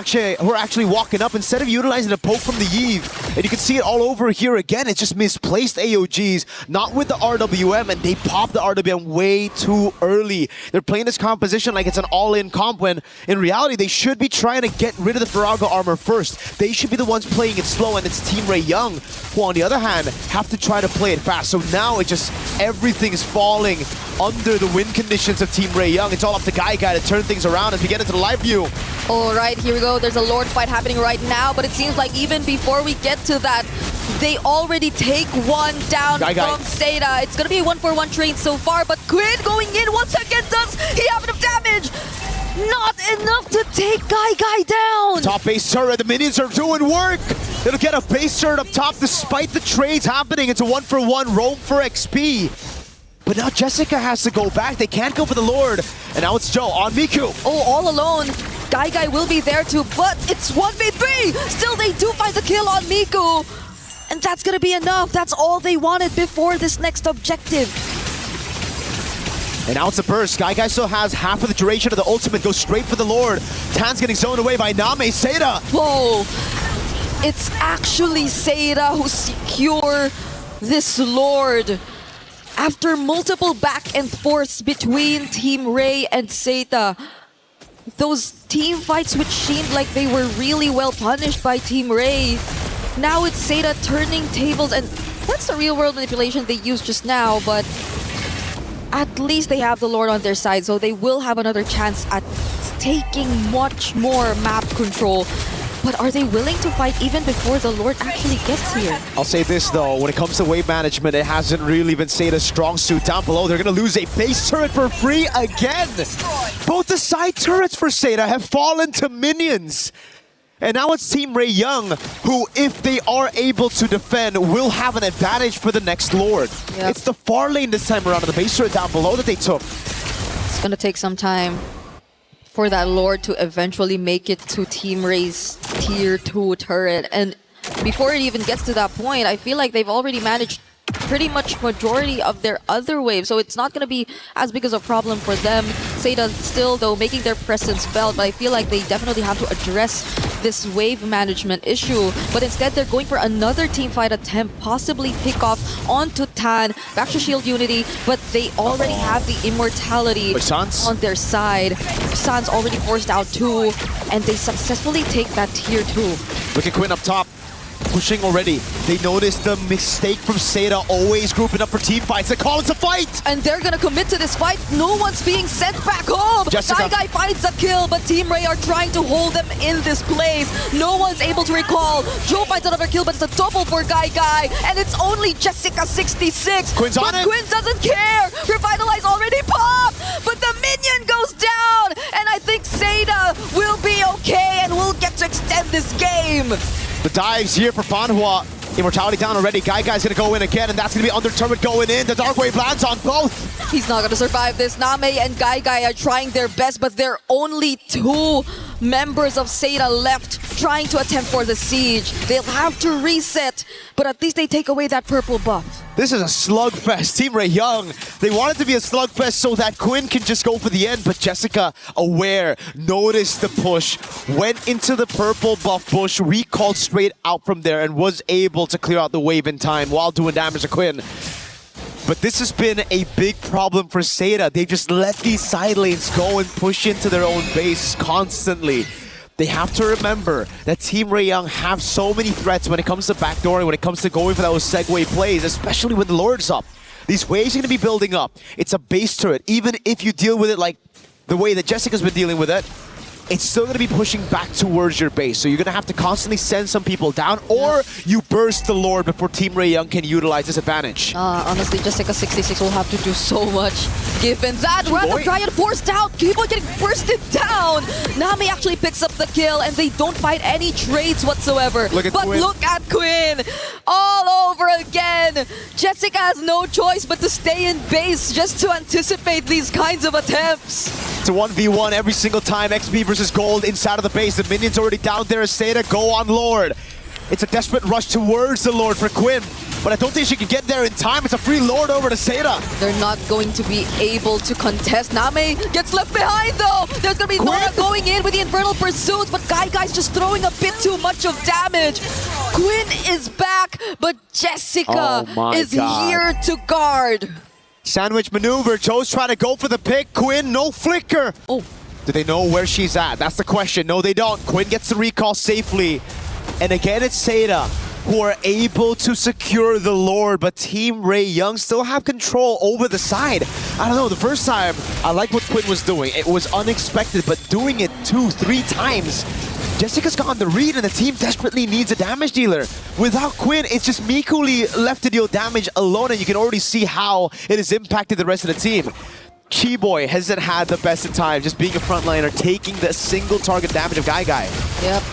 actually walking up instead of utilizing the poke from the Eve. And you can see it all over here again. It's just misplaced AOGs, not with the RWM, and they pop the RWM way too early. They're playing this composition like it's an all-in comp when in reality they should be trying to get rid of the Faraga armor first. They should be the ones playing it slow, and it's Team Ray Young who on the other hand have to try to play it fast. So now it just everything's falling under the win conditions of Team Ray Young. It's all up to Guy to turn things around as we get into the live view. All right, here we go. There's a Lord fight happening right now, but it seems like even before we get to that, they already take one down from Zeta. It's going to be a 1-for-1 trade so far, but Quinn going in once again. Does he have enough damage? Not enough to take Guy down. Top base turret, the minions are doing work. It'll get a base turret up top despite the trades happening. It's a 1-for-1 roam for XP. But now Jessica has to go back. They can't go for the Lord. And now it's Joe on Miku. Oh, all alone. Guy will be there too, but it's 1v3. Still, they do find the kill on Miku. And that's going to be enough. That's all they wanted before this next objective. And now it's a burst. Guy still has half of the duration of the ultimate. Goes straight for the Lord. Tan's getting zoned away by Name. Zeta. Whoa. It's actually Zeta who secure this Lord. After multiple back and forths between Team Ray and Zeta, those team fights which seemed like they were really well punished by Team Ray, now it's Zeta turning tables, and that's the real world manipulation they used just now, but at least they have the Lord on their side, so they will have another chance at taking much more map control. But are they willing to fight even before the Lord actually gets here? I'll say this though, when it comes to wave management, it hasn't really been Zeta's strong suit. Down below, they're going to lose a base turret for free again. Both the side turrets for Zeta have fallen to minions. And now it's Team Ray Young, who, if they are able to defend, will have an advantage for the next Lord. Yep. It's the far lane this time around, the base turret down below that they took. It's going to take some time for that Lord to eventually make it to Team Ray's Tier 2 turret. And before it even gets to that point, I feel like they've already managed pretty much majority of their other waves, so it's not going to be as big as a problem for them. Seda still, though, making their presence felt, but I feel like they definitely have to address this wave management issue. But instead, they're going for another teamfight attempt, possibly pick off onto Tan, back to Shield Unity, but they already have the immortality on their side. San's already forced out 2, and they successfully take that tier 2. Look at Quinn up top. Pushing already. They noticed the mistake from Seda, always grouping up for team fights. They call it a fight! And they're gonna commit to this fight. No one's being sent back home. Jessica. Guy finds a kill, but Team Ray are trying to hold them in this place. No one's able to recall. Joe finds another kill, but it's a double for Guy, and it's only Jessica26. Quinn's on it. Quinn doesn't care. Revitalize already popped, but the minion goes down, and I think Seda will be okay and will get to extend this game. The dives here for Fanhua. Immortality down already. Guy's gonna go in again, and that's gonna be under turret going in. The Dark Wave lands on both. He's not gonna survive this. Name and Guy are trying their best, but there are only 2 members of Seda left trying to attempt for the siege. They'll have to reset, but at least they take away that purple buff. This is a slugfest. Team Ray Young, they want it to be a slugfest so that Quinn can just go for the end, but Jessica, aware, noticed the push, went into the purple buff bush, recalled straight out from there, and was able to clear out the wave in time while doing damage to Quinn. But this has been a big problem for Seda. They've just let these side lanes go and push into their own base constantly. They have to remember that Team Ray Young have so many threats when it comes to backdooring, when it comes to going for those segue plays, especially when the Lord's up. These waves are going to be building up. It's a base turret. Even if you deal with it like the way that Jessica's been dealing with it, it's still going to be pushing back towards your base. So you're going to have to constantly send some people down, or you burst the Lord before Team Ray Young can utilize this advantage. Honestly, Jessica26 will have to do so much given that. Random Giant forced out. Kibo getting bursted down. Nami actually picks up the kill, and they don't find any trades whatsoever. Look at Quinn. Look at Quinn. All over again. Jessica has no choice but to stay in base just to anticipate these kinds of attempts. It's a 1v1 every single time. XP versus Gold inside of the base. The minion's already down there. Seda, go on Lord. It's a desperate rush towards the Lord for Quinn, but I don't think she can get there in time. It's a free Lord over to Seda. They're not going to be able to contest. Name gets left behind though. There's going to be Nora going in with the Infernal Pursuit, but Guy's just throwing a bit too much of damage. Quinn is back, but Jessica is here to guard. Sandwich maneuver. Joe's trying to go for the pick. Quinn, no flicker. Oh. Do they know where she's at? That's the question. No, they don't. Quinn gets the recall safely. And again, it's Seda who are able to secure the Lord, but Team Ray Young still have control over the side. I don't know, the first time, I like what Quinn was doing. It was unexpected, but doing it 2-3 times, Jessica's gotten the read, and the team desperately needs a damage dealer. Without Quinn, it's just Mikuli left to deal damage alone, and you can already see how it has impacted the rest of the team. Chi-Boy hasn't had the best of time, just being a frontliner, taking the single target damage of Guy. Yep.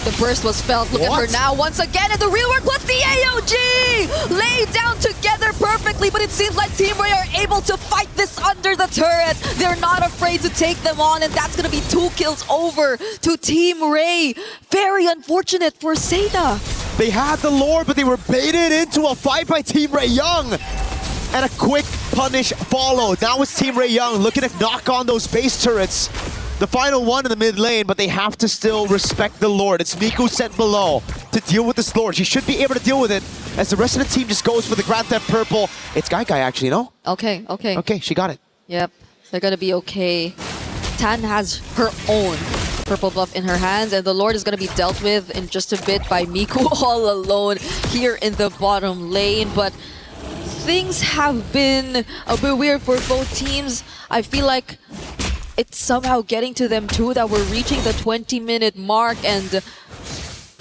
The burst was felt. Look at her now once again, and the real work was the AOG! Laid down together perfectly, but it seems like Team Ray are able to fight this under the turret. They're not afraid to take them on, and that's going to be 2 kills over to Team Ray. Very unfortunate for Seda. They had the Lord, but they were baited into a fight by Team Ray Young. And a quick punish followed. Now it's Team Ray Young looking to knock on those base turrets. The final one in the mid lane, but they have to still respect the Lord. It's Miku sent below to deal with this Lord. She should be able to deal with it as the rest of the team just goes for the Grand Theft Purple. It's Guy actually, no? Okay. Okay, she got it. Yep, they're gonna be okay. Tan has her own purple buff in her hands, and the Lord is gonna be dealt with in just a bit by Miku all alone here in the bottom lane, but things have been a bit weird for both teams. I feel like it's somehow getting to them too, that we're reaching the 20-minute mark, and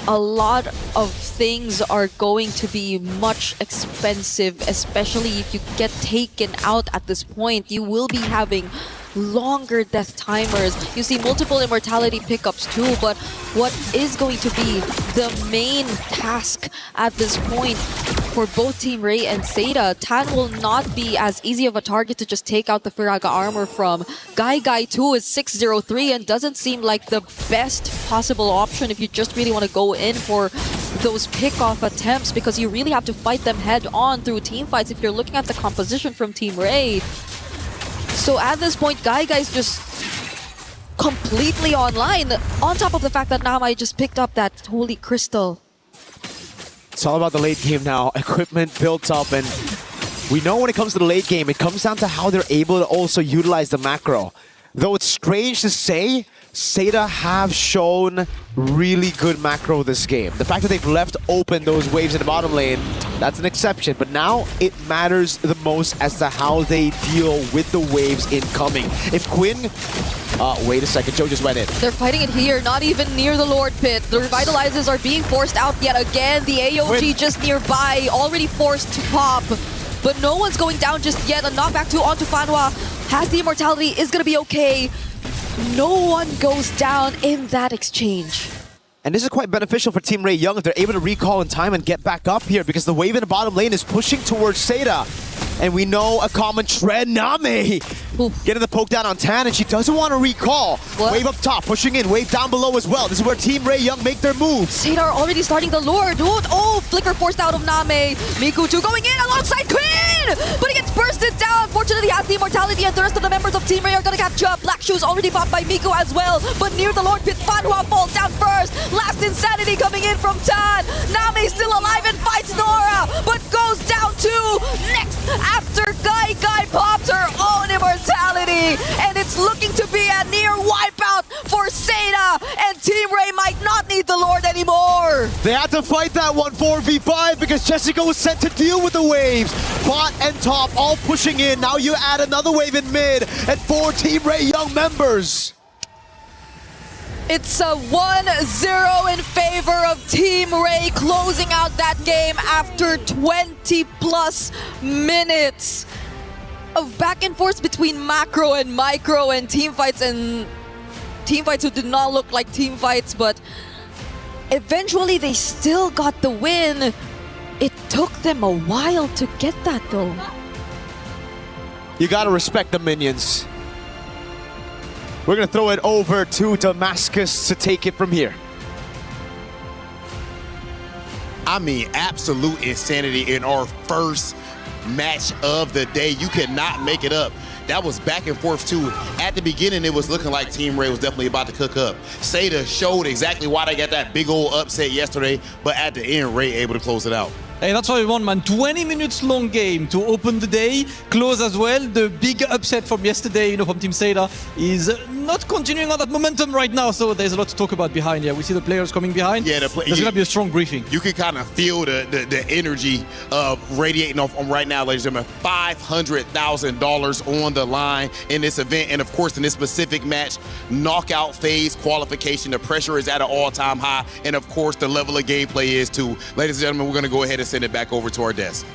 a lot of things are going to be much expensive, especially if you get taken out at this point. You will be having longer death timers. You see multiple immortality pickups too, but what is going to be the main task at this point for both Team Ray and Seda? Tan will not be as easy of a target to just take out the Firaga armor from. Guy too is 603 and doesn't seem like the best possible option if you just really want to go in for those pick-off attempts because you really have to fight them head-on through team fights if you're looking at the composition from Team Ray. So at this point, Gaiga's just completely online, on top of the fact that Namai just picked up that holy crystal. It's all about the late game now. Equipment built up, and we know when it comes to the late game, it comes down to how they're able to also utilize the macro. Though it's strange to say, Seda have shown really good macro this game. The fact that they've left open those waves in the bottom lane, that's an exception. But now it matters the most as to how they deal with the waves incoming. If Quinn... wait a second, Joe just went in. They're fighting it here, not even near the Lord Pit. The Revitalizers are being forced out yet again. The AOG just nearby, already forced to pop. But no one's going down just yet. A knockback onto Fanhua. Has the immortality, is going to be okay. No one goes down in that exchange. And this is quite beneficial for Team Ray Young if they're able to recall in time and get back up here, because the wave in the bottom lane is pushing towards Seda. And we know a common trend, Name getting the poke down on Tan, and she doesn't want to recall. What? Wave up top, pushing in, wave down below as well. This is where Team Ray Young make their move. Seda are already starting the Lord. Oh, flicker forced out of Name. Miku2 going in alongside Queen! But he gets bursted down. Fortunately, he has the immortality, and the rest of the members of Team Ray are going to catch up. Black Shoes already popped by Miku as well. But near the Lord Pit, Fanhua falls down first. Last Insanity coming in from Tan. Name still alive and fights Nora, but goes down too. Next, after Gai pops her own immortality. And it's looking to be a near wipeout for Seda. And Team Ray might not need the Lord anymore. They had to fight that one 4v5 because Jessica was sent to deal with the waves. Bot and top all pushing in. Now you add another wave in mid and 4 Team Ray Young members. It's a 1-0 in favor of Team Ray, closing out that game after 20 plus minutes of back and forth between macro and micro and team fights who did not look like team fights, but eventually they still got the win. It took them a while to get that though. You gotta respect the minions. We're gonna throw it over to Damascus to take it from here. I mean, absolute insanity in our first match of the day. You cannot make it up. That was back and forth too. At the beginning, it was looking like Team Ray was definitely about to cook up. Seda showed exactly why they got that big old upset yesterday, but at the end, Ray able to close it out. Hey, that's what we want, man. 20 minutes long game to open the day, close as well. The big upset from yesterday, from Team Seda is not continuing on that momentum right now, so there's a lot to talk about behind here. We see the players coming behind. Yeah, there's going to be a strong briefing. You can kind of feel the energy radiating off right now, ladies and gentlemen. $500,000 on the line in this event, and of course in this specific match, knockout phase qualification. The pressure is at an all-time high, and of course the level of gameplay is too. Ladies and gentlemen, we're going to go ahead and send it back over to our desk.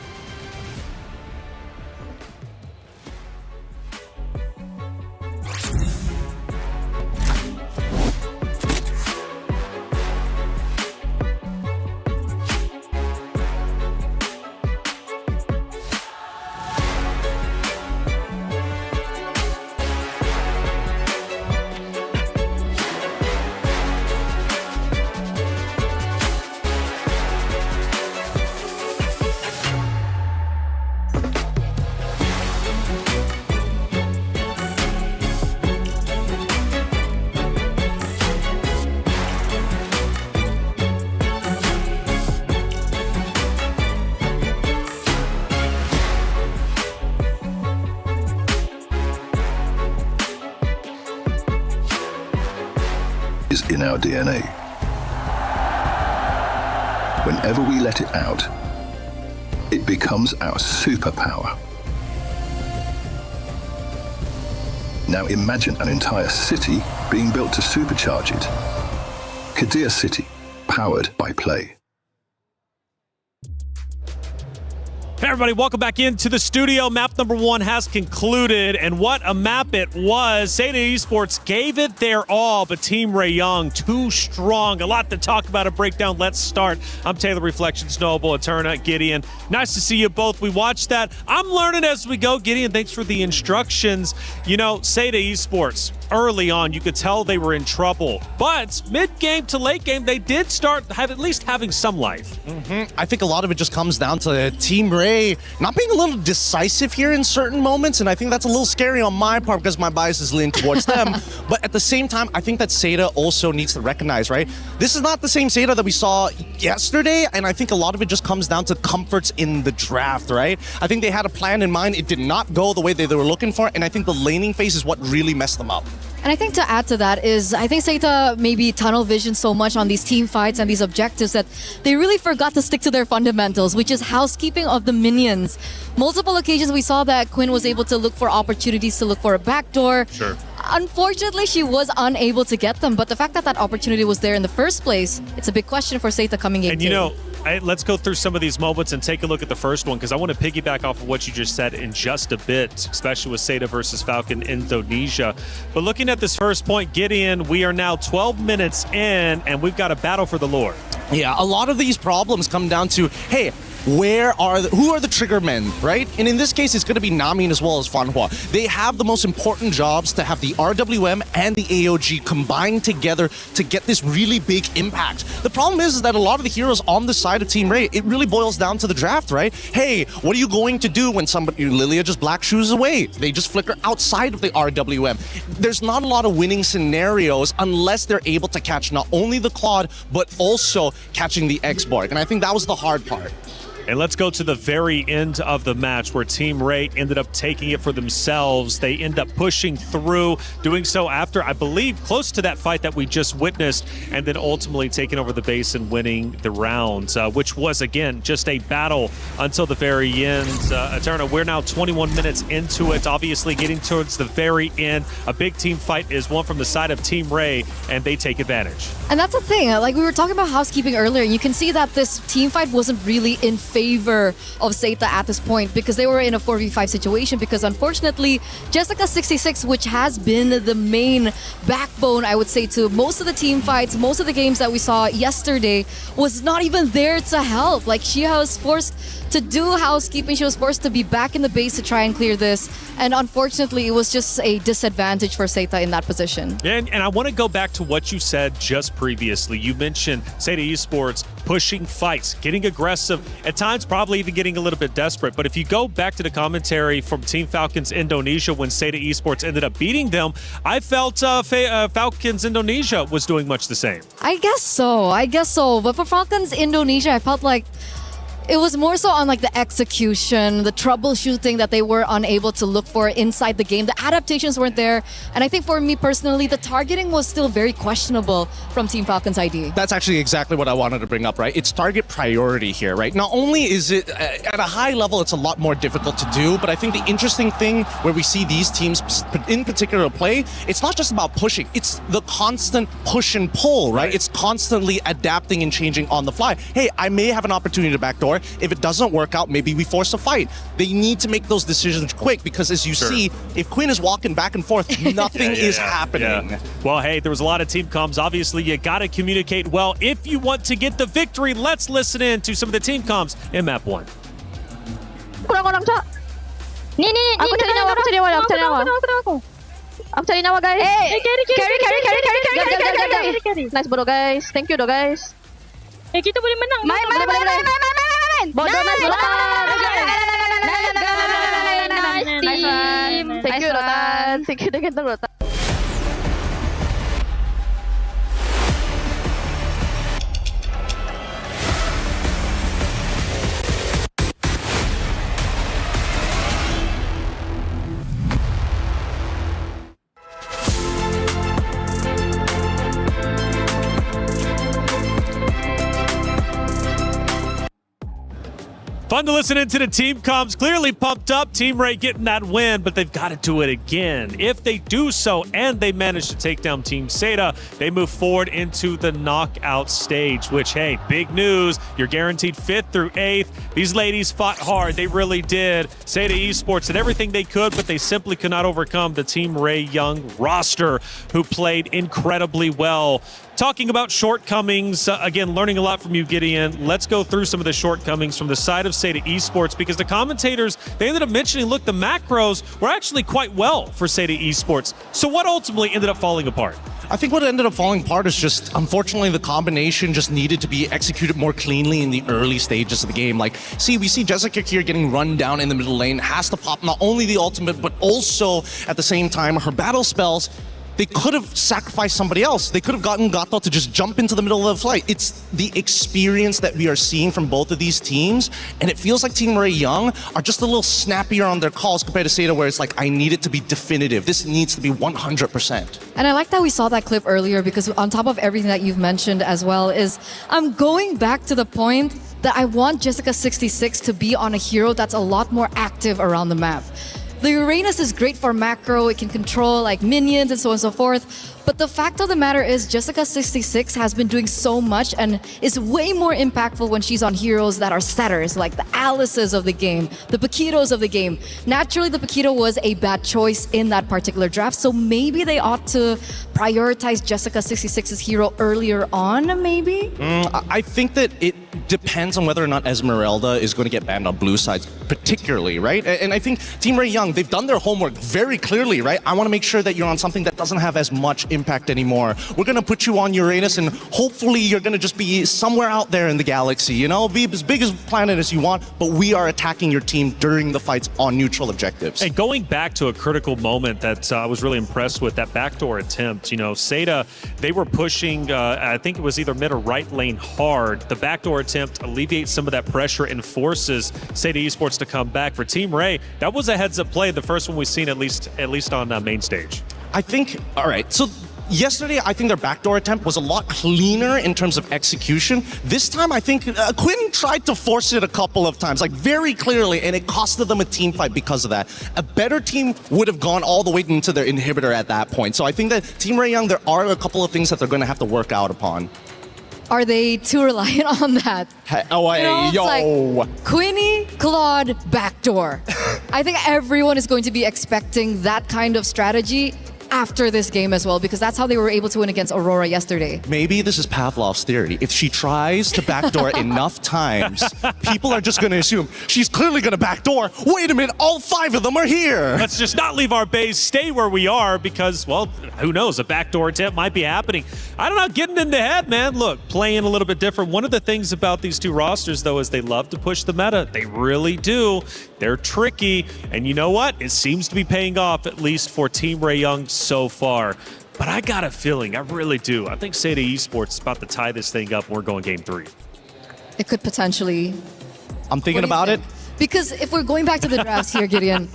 Is in our DNA. Whenever we let it out, it becomes our superpower. Now imagine an entire city being built to supercharge it. Kadir City, powered by play. Hey everybody, welcome back into the studio. Map number 1 has concluded, and what a map it was. Seda Esports gave it their all, but Team Ray Young, too strong. A lot to talk about, a breakdown. Let's start. I'm Taylor Reflections Noble, Eterna, Gideon. Nice to see you both. We watched that. I'm learning as we go. Gideon, thanks for the instructions. You know, Seda Esports, early on, you could tell they were in trouble. But mid-game to late game, they did start at least having some life. I think a lot of it just comes down to Team Ray not being a little decisive here in certain moments, and I think that's a little scary on my part because my bias is leaning towards them. But at the same time, I think that Seda also needs to recognize, right? This is not the same Seda that we saw yesterday, and I think a lot of it just comes down to comforts in the draft, right? I think they had a plan in mind. It did not go the way they were looking for, and I think the laning phase is what really messed them up. And I think to add to that is, I think Seita maybe tunnel vision so much on these team fights and these objectives that they really forgot to stick to their fundamentals, which is housekeeping of the minions. Multiple occasions we saw that Quinn was able to look for opportunities to look for a backdoor. Sure. Unfortunately, she was unable to get them, but the fact that that opportunity was there in the first place, it's a big question for Seita coming in. And you know, let's go through some of these moments and take a look at the first one, because I want to piggyback off of what you just said in just a bit, especially with Seda versus Falcon Indonesia. But looking at this first point, Gideon, we are now 12 minutes in, and we've got a battle for the Lord. Yeah, a lot of these problems come down to, hey, who are the trigger men, right? And in this case, it's going to be Namin as well as Fanhua. They have the most important jobs to have the RWM and the AOG combined together to get this really big impact. The problem is that a lot of the heroes on the side of Team Ray, it really boils down to the draft, right? Hey, what are you going to do when Lilia just black shoes away? They just flicker outside of the RWM. There's not a lot of winning scenarios unless they're able to catch not only the Claude, but also catching the X-Borg. And I think that was the hard part. And let's go to the very end of the match where Team Ray ended up taking it for themselves. They end up pushing through, doing so after, I believe, close to that fight that we just witnessed, and then ultimately taking over the base and winning the round, which was, again, just a battle until the very end. Eterna, we're now 21 minutes into it, obviously getting towards the very end. A big team fight is one from the side of Team Ray, and they take advantage. And that's the thing, like we were talking about housekeeping earlier, you can see that this team fight wasn't really in favor of Seita at this point because they were in a 4v5 situation, because unfortunately Jessica66, which has been the main backbone, I would say, to most of the team fights, most of the games that we saw yesterday, was not even there to help. Like, she was forced to do housekeeping, she was forced to be back in the base to try and clear this, and unfortunately it was just a disadvantage for Seita in that position. And I want to go back to what you said just previously. You mentioned Seita Esports pushing fights, getting aggressive, at times probably even getting a little bit desperate. But if you go back to the commentary from Team Falcons Indonesia when Seita Esports ended up beating them, I felt Falcons Indonesia was doing much the same. I guess so. But for Falcons Indonesia, I felt like it was more so on like the execution, the troubleshooting that they were unable to look for inside the game. The adaptations weren't there. And I think for me personally, the targeting was still very questionable from Team Falcons ID. That's actually exactly what I wanted to bring up, right? It's target priority here, right? Not only is it at a high level, it's a lot more difficult to do, but I think the interesting thing where we see these teams in particular play, it's not just about pushing, it's the constant push and pull, right? It's constantly adapting and changing on the fly. Hey, I may have an opportunity to backdoor. If it doesn't work out, maybe we force a fight. They need to make those decisions quick because, as you see, if Quinn is walking back and forth, nothing is happening. Yeah. Well, hey, there was a lot of team comms. Obviously, you got to communicate well if you want to get the victory. Let's listen in to some of the team comms in map 1. Kurang orang, Cak. Ni. Aku cari nyawa. Aku cari nyawa, guys. Carry. Nice, bro, guys. Thank you, guys. Kita boleh menang. Main. Bodoh, nice team. Thank you, Rotan. Thank you, Rotan. Fun to listen into the team comms. Clearly pumped up. Team Ray getting that win, but they've got to do it again. If they do so and they manage to take down Team Seita, they move forward into the knockout stage, which, hey, big news. You're guaranteed 5th through 8th. These ladies fought hard. They really did. Seita Esports did everything they could, but they simply could not overcome the Team Ray Young roster, who played incredibly well Talking about shortcomings, again, learning a lot from you, Gideon. Let's go through some of the shortcomings from the side of Seda Esports, because the commentators, they ended up mentioning, look, the macros were actually quite well for Seda Esports. So what ultimately ended up falling apart? I think what ended up falling apart is just, unfortunately, the combination just needed to be executed more cleanly in the early stages of the game. Like, we see Jessica here getting run down in the middle lane, has to pop not only the ultimate, but also, at the same time, her battle spells. They could have sacrificed somebody else. They could have gotten Gato to just jump into the middle of the fight. It's the experience that we are seeing from both of these teams, and it feels like Team Ray Young are just a little snappier on their calls compared to Seda, where it's like, I need it to be definitive. This needs to be 100%. And I like that we saw that clip earlier, because on top of everything that you've mentioned as well, is I'm going back to the point that I want Jessica26 to be on a hero that's a lot more active around the map. The Uranus is great for macro, it can control like minions and so on and so forth. But the fact of the matter is Jessica26 has been doing so much and is way more impactful when she's on heroes that are setters, like the Alices of the game, the Paquitos of the game. Naturally, the Paquito was a bad choice in that particular draft, so maybe they ought to prioritize Jessica26's hero earlier on, maybe? I think that it depends on whether or not Esmeralda is going to get banned on blue sides, particularly, right? And I think Team Ray Young, they've done their homework very clearly, right? I want to make sure that you're on something that doesn't have as much impact anymore. We're going to put you on Uranus, and hopefully you're going to just be somewhere out there in the galaxy, you know? Be as big as planet as you want, but we are attacking your team during the fights on neutral objectives. And going back to a critical moment that I was really impressed with, that backdoor attempt, you know, Seda, they were pushing, I think it was either mid or right lane hard. The backdoor attempt alleviates some of that pressure and forces Seda Esports to come back. For Team Ray, that was a heads-up play, the first one we've seen at least on main stage. I think, all right, so yesterday, I think their backdoor attempt was a lot cleaner in terms of execution. This time, I think Quinn tried to force it a couple of times, like very clearly, and it costed them a team fight because of that. A better team would have gone all the way into their inhibitor at that point. So I think that Team Ray Young, there are a couple of things that they're going to have to work out upon. Are they too reliant on that? Like Quinny, Claude, backdoor. I think everyone is going to be expecting that kind of strategy after this game as well, because that's how they were able to win against Aurora yesterday. Maybe this is Pavlov's theory. If she tries to backdoor enough times, people are just going to assume she's clearly going to backdoor. Wait a minute, all 5 of them are here. Let's just not leave our base, stay where we are, because, well, who knows, a backdoor attempt might be happening. I don't know, getting in the head, man. Look, playing a little bit different. One of the things about these two rosters, though, is they love to push the meta. They really do. They're tricky, and you know what? It seems to be paying off, at least for Team Ray Young so far. But I got a feeling, I really do. I think Seda Esports is about to tie this thing up and we're going game 3. It could potentially. I'm thinking about it. Because if we're going back to the drafts here, Gideon,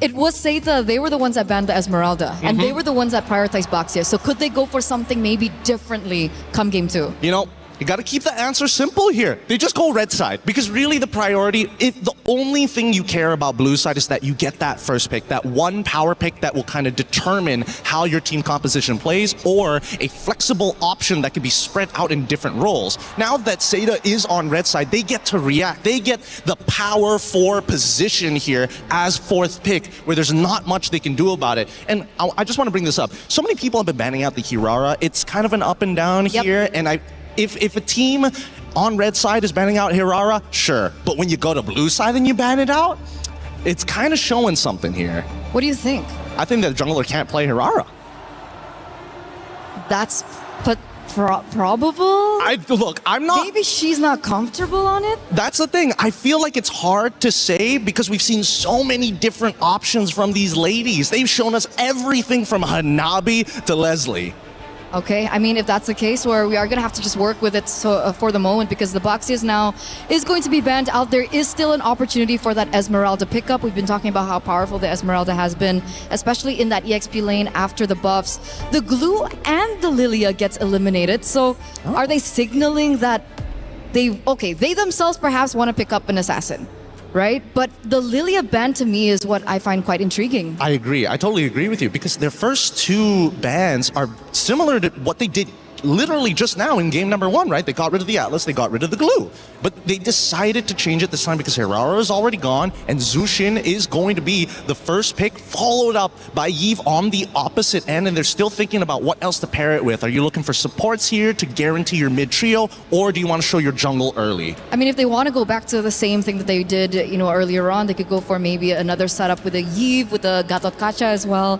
it was Seda, they were the ones that banned the Esmeralda, and they were the ones that prioritized Baxia. So could they go for something maybe differently come game 2? You know, you got to keep the answer simple here. They just go red side, because really the priority, if the only thing you care about blue side is that you get that first pick, that one power pick that will kind of determine how your team composition plays, or a flexible option that can be spread out in different roles. Now that Seda is on red side, they get to react. They get the power 4 position here as 4th pick, where there's not much they can do about it. And I just want to bring this up. So many people have been banning out the Hirara. It's kind of an up and down here, and If a team on red side is banning out Hirara, sure. But when you go to blue side and you ban it out, it's kind of showing something here. What do you think? I think that jungler can't play Hirara. That's probable? Look, I'm not... Maybe she's not comfortable on it? That's the thing. I feel like it's hard to say because we've seen so many different options from these ladies. They've shown us everything from Hanabi to Leslie. Okay, I mean, if that's the case, where we are going to have to just work with it for the moment, because the Baxias now is going to be banned out. There is still an opportunity for that Esmeralda pickup. We've been talking about how powerful the Esmeralda has been, especially in that EXP lane after the buffs. The Glue and the Lilia gets eliminated. So are they signaling that they themselves perhaps want to pick up an assassin? Right? But the Lilia ban to me is what I find quite intriguing. I agree. I totally agree with you, because their first 2 bans are similar to what they did literally just now in game number 1, right? They got rid of the Atlas, they got rid of the glue. But they decided to change it this time because Hirara is already gone and Zushin is going to be the first pick, followed up by Yves on the opposite end, and they're still thinking about what else to pair it with. Are you looking for supports here to guarantee your mid trio, or do you want to show your jungle early? I mean, if they want to go back to the same thing that they did, earlier on, they could go for maybe another setup with a Yves, with a Gatot Kacha as well.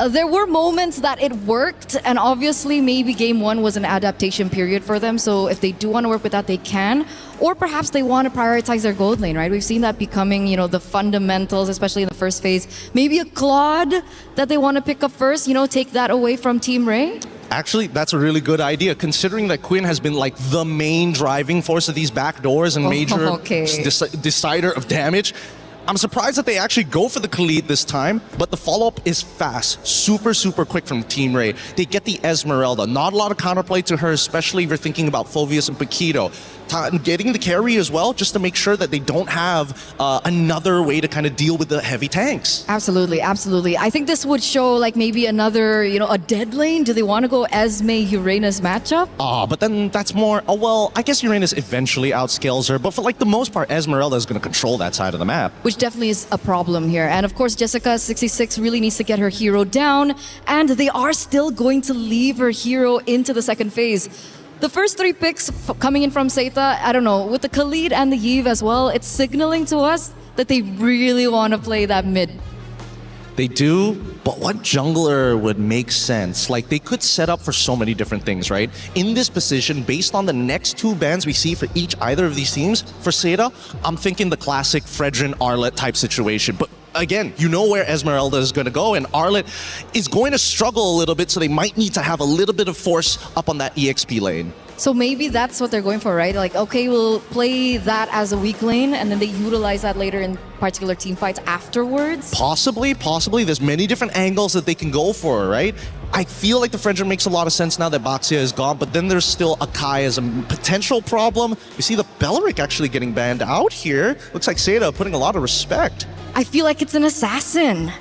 There were moments that it worked, and obviously maybe game 1 was an adaptation period for them, so if they do want to work with that, they can. Or perhaps they want to prioritize their gold lane, right? We've seen that becoming, the fundamentals, especially in the first phase. Maybe a Claude that they want to pick up first, take that away from Team Ray. Actually, that's a really good idea, considering that Quinn has been like the main driving force of these backdoors and major decider of damage. I'm surprised that they actually go for the Khalid this time, but the follow-up is fast, super, super quick from Team Ray. They get the Esmeralda. Not a lot of counterplay to her, especially if you're thinking about Phoveus and Paquito. Getting the carry as well, just to make sure that they don't have another way to kind of deal with the heavy tanks. Absolutely, absolutely. I think this would show like maybe another, a dead lane. Do they want to go Esme-Uranus matchup? But then that's more, I guess Uranus eventually outscales her, but for like the most part, Esmeralda is going to control that side of the map. Which definitely is a problem here. And of course, Jessica26 really needs to get her hero down, and they are still going to leave her hero into the second phase. The first 3 picks coming in from Seita, I don't know, with the Khalid and the Yves as well, it's signaling to us that they really want to play that mid. They do, but what jungler would make sense? Like, they could set up for so many different things, right? In this position, based on the next 2 bans we see for either of these teams, for Seita, I'm thinking the classic Fredrin Arlet type situation. But again, you know where Esmeralda is going to go, and Arlet is going to struggle a little bit, so they might need to have a little bit of force up on that EXP lane. So maybe that's what they're going for, right? Like, okay, we'll play that as a weak lane, and then they utilize that later in particular team fights afterwards? Possibly. There's many different angles that they can go for, right? I feel like the Fredrin makes a lot of sense now that Baxia is gone, but then there's still Akai as a potential problem. You see the Belleric actually getting banned out here. Looks like Seita putting a lot of respect. I feel like it's an assassin.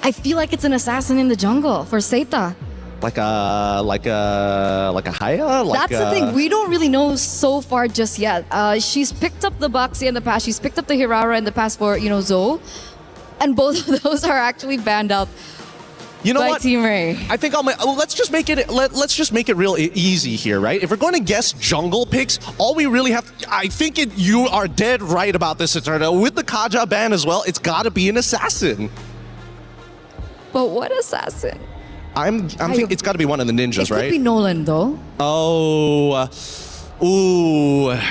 In the jungle for Seita. Like a Haya? That's the thing. We don't really know so far just yet. She's picked up the Baxia in the past. She's picked up the Hirara in the past for, Zoe. And both of those are actually banned out. You know by what? Team Ray. I think let's just make it real easy here, right? If we're going to guess jungle picks, all we really have, you are dead right about this, Eterna. With the Kaja ban as well, it's got to be an assassin. But what assassin? I'm thinking it's got to be one of the ninjas, right? It could be Nolan, though.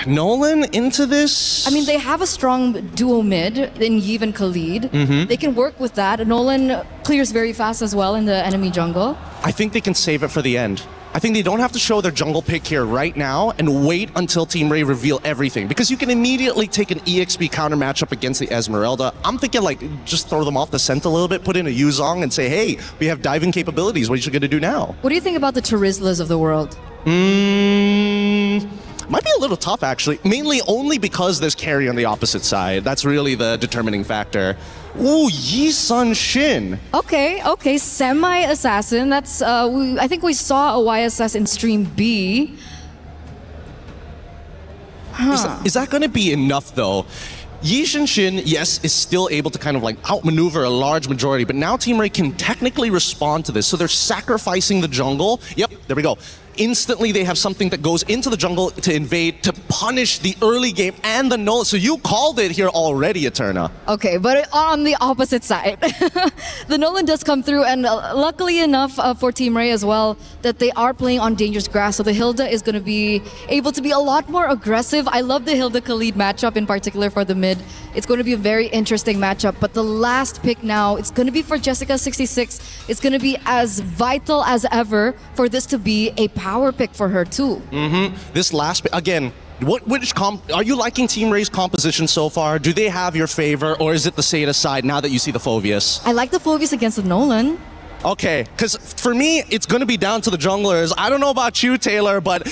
Nolan into this? I mean, they have a strong duo mid in Yves and Khalid. They can work with that. Nolan clears very fast as well in the enemy jungle. I think they can save it for the end. I think they don't have to show their jungle pick here right now and wait until Team Ray reveal everything, because you can immediately take an EXP counter matchup against the Esmeralda. I'm thinking like just throw them off the scent a little bit, put in a Yuzong and say, hey, we have diving capabilities. What are you going to do now? What do you think about the Terizlas of the world? Might be a little tough, actually. Mainly only because there's carry on the opposite side. That's really the determining factor. Ooh, Yi Sun Shin. Okay. Semi-assassin. That's, I think we saw a YSS in Stream B. Is that going to be enough, though? Yi Sun Shin, yes, is still able to kind of like outmaneuver a large majority, but now Team Ray can technically respond to this. So they're sacrificing the jungle. Yep, there we go. Instantly, they have something that goes into the jungle to invade, to punish the early game and the null. So you called it here already, Eterna. Okay, but on the opposite side. The Nolan does come through, and luckily enough for Team Ray as well, that they are playing on dangerous grass. So the Hilda is going to be able to be a lot more aggressive. I love the Hilda-Khalid matchup in particular for the mid. It's going to be a very interesting matchup. But the last pick now, it's going to be for Jessica26. It's going to be as vital as ever for this to be a power pick for her too. This last pick, again, are you liking Team Ray's composition so far? Do they have your favor, or is it the Seita side now that you see the Phoveus? I like the Phoveus against the Nolan. Okay, because for me, it's going to be down to the junglers. I don't know about you, Taylor, but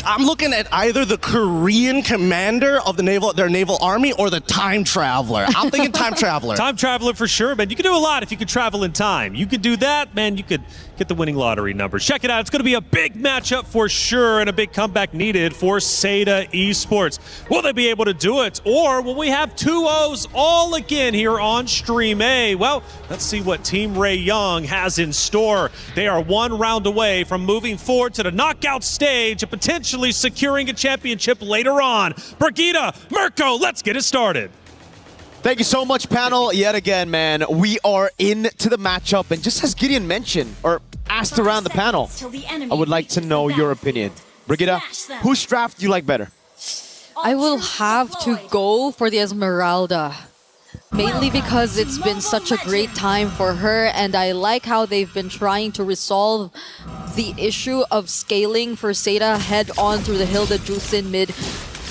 I'm looking at either the Korean commander of their naval army or the time traveler. I'm thinking time traveler. Time traveler for sure, man. You can do a lot if you could travel in time. You could do that, man. You could get the winning lottery numbers. Check it out. It's going to be a big matchup for sure and a big comeback needed for Seda Esports. Will they be able to do it, or will we have 2-0s all again here on Stream A? Well, let's see what Team Ray Young has in store. They are one round away from moving forward to the knockout stage and potentially securing a championship later on. Brigitte, Mirko, let's get it started. Thank you so much, panel. Yet again, man, we are into the matchup, and just as Gideon mentioned, or asked around the panel, I would like to know your opinion. Brigitte, whose draft do you like better? I will have to go for the Esmeralda. Mainly because it's been such a great time for her, and I like how they've been trying to resolve the issue of scaling for Seda head-on through the Hilda Jusin mid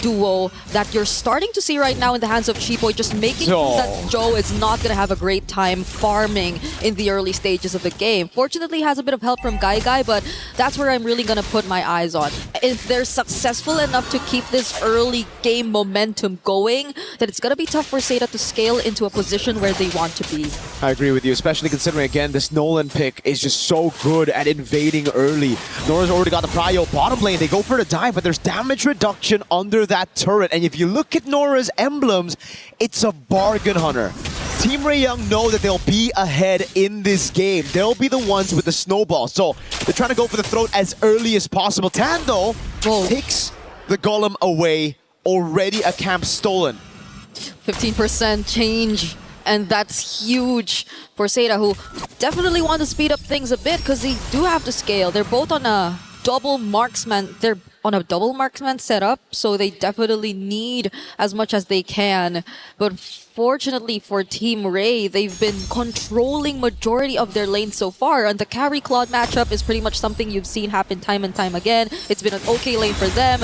duo that you're starting to see right now in the hands of Chiboy, just making sure that Joe is not going to have a great time farming in the early stages of the game. Fortunately, has a bit of help from Guy, but that's where I'm really going to put my eyes on. If they're successful enough to keep this early game momentum going, then it's going to be tough for Seda to scale into a position where they want to be. I agree with you, especially considering, again, this Nolan pick is just so good at invading early. Nora's already got the prio bottom lane. They go for the dive, but there's damage reduction under that turret. And if you look at Nora's emblems, it's a bargain hunter. Team Ray Young know that they'll be ahead in this game. They'll be the ones with the snowball. So they're trying to go for the throat as early as possible. Tando takes the golem away. Already a camp stolen. 15% change. And that's huge for Seda, who definitely want to speed up things a bit because they do have to scale. They're both on a double marksman. They're on a double marksman setup, so they definitely need as much as they can. But fortunately for Team Ray, they've been controlling majority of their lanes so far, and the carry Claude matchup is pretty much something you've seen happen time and time again. It's been an okay lane for them.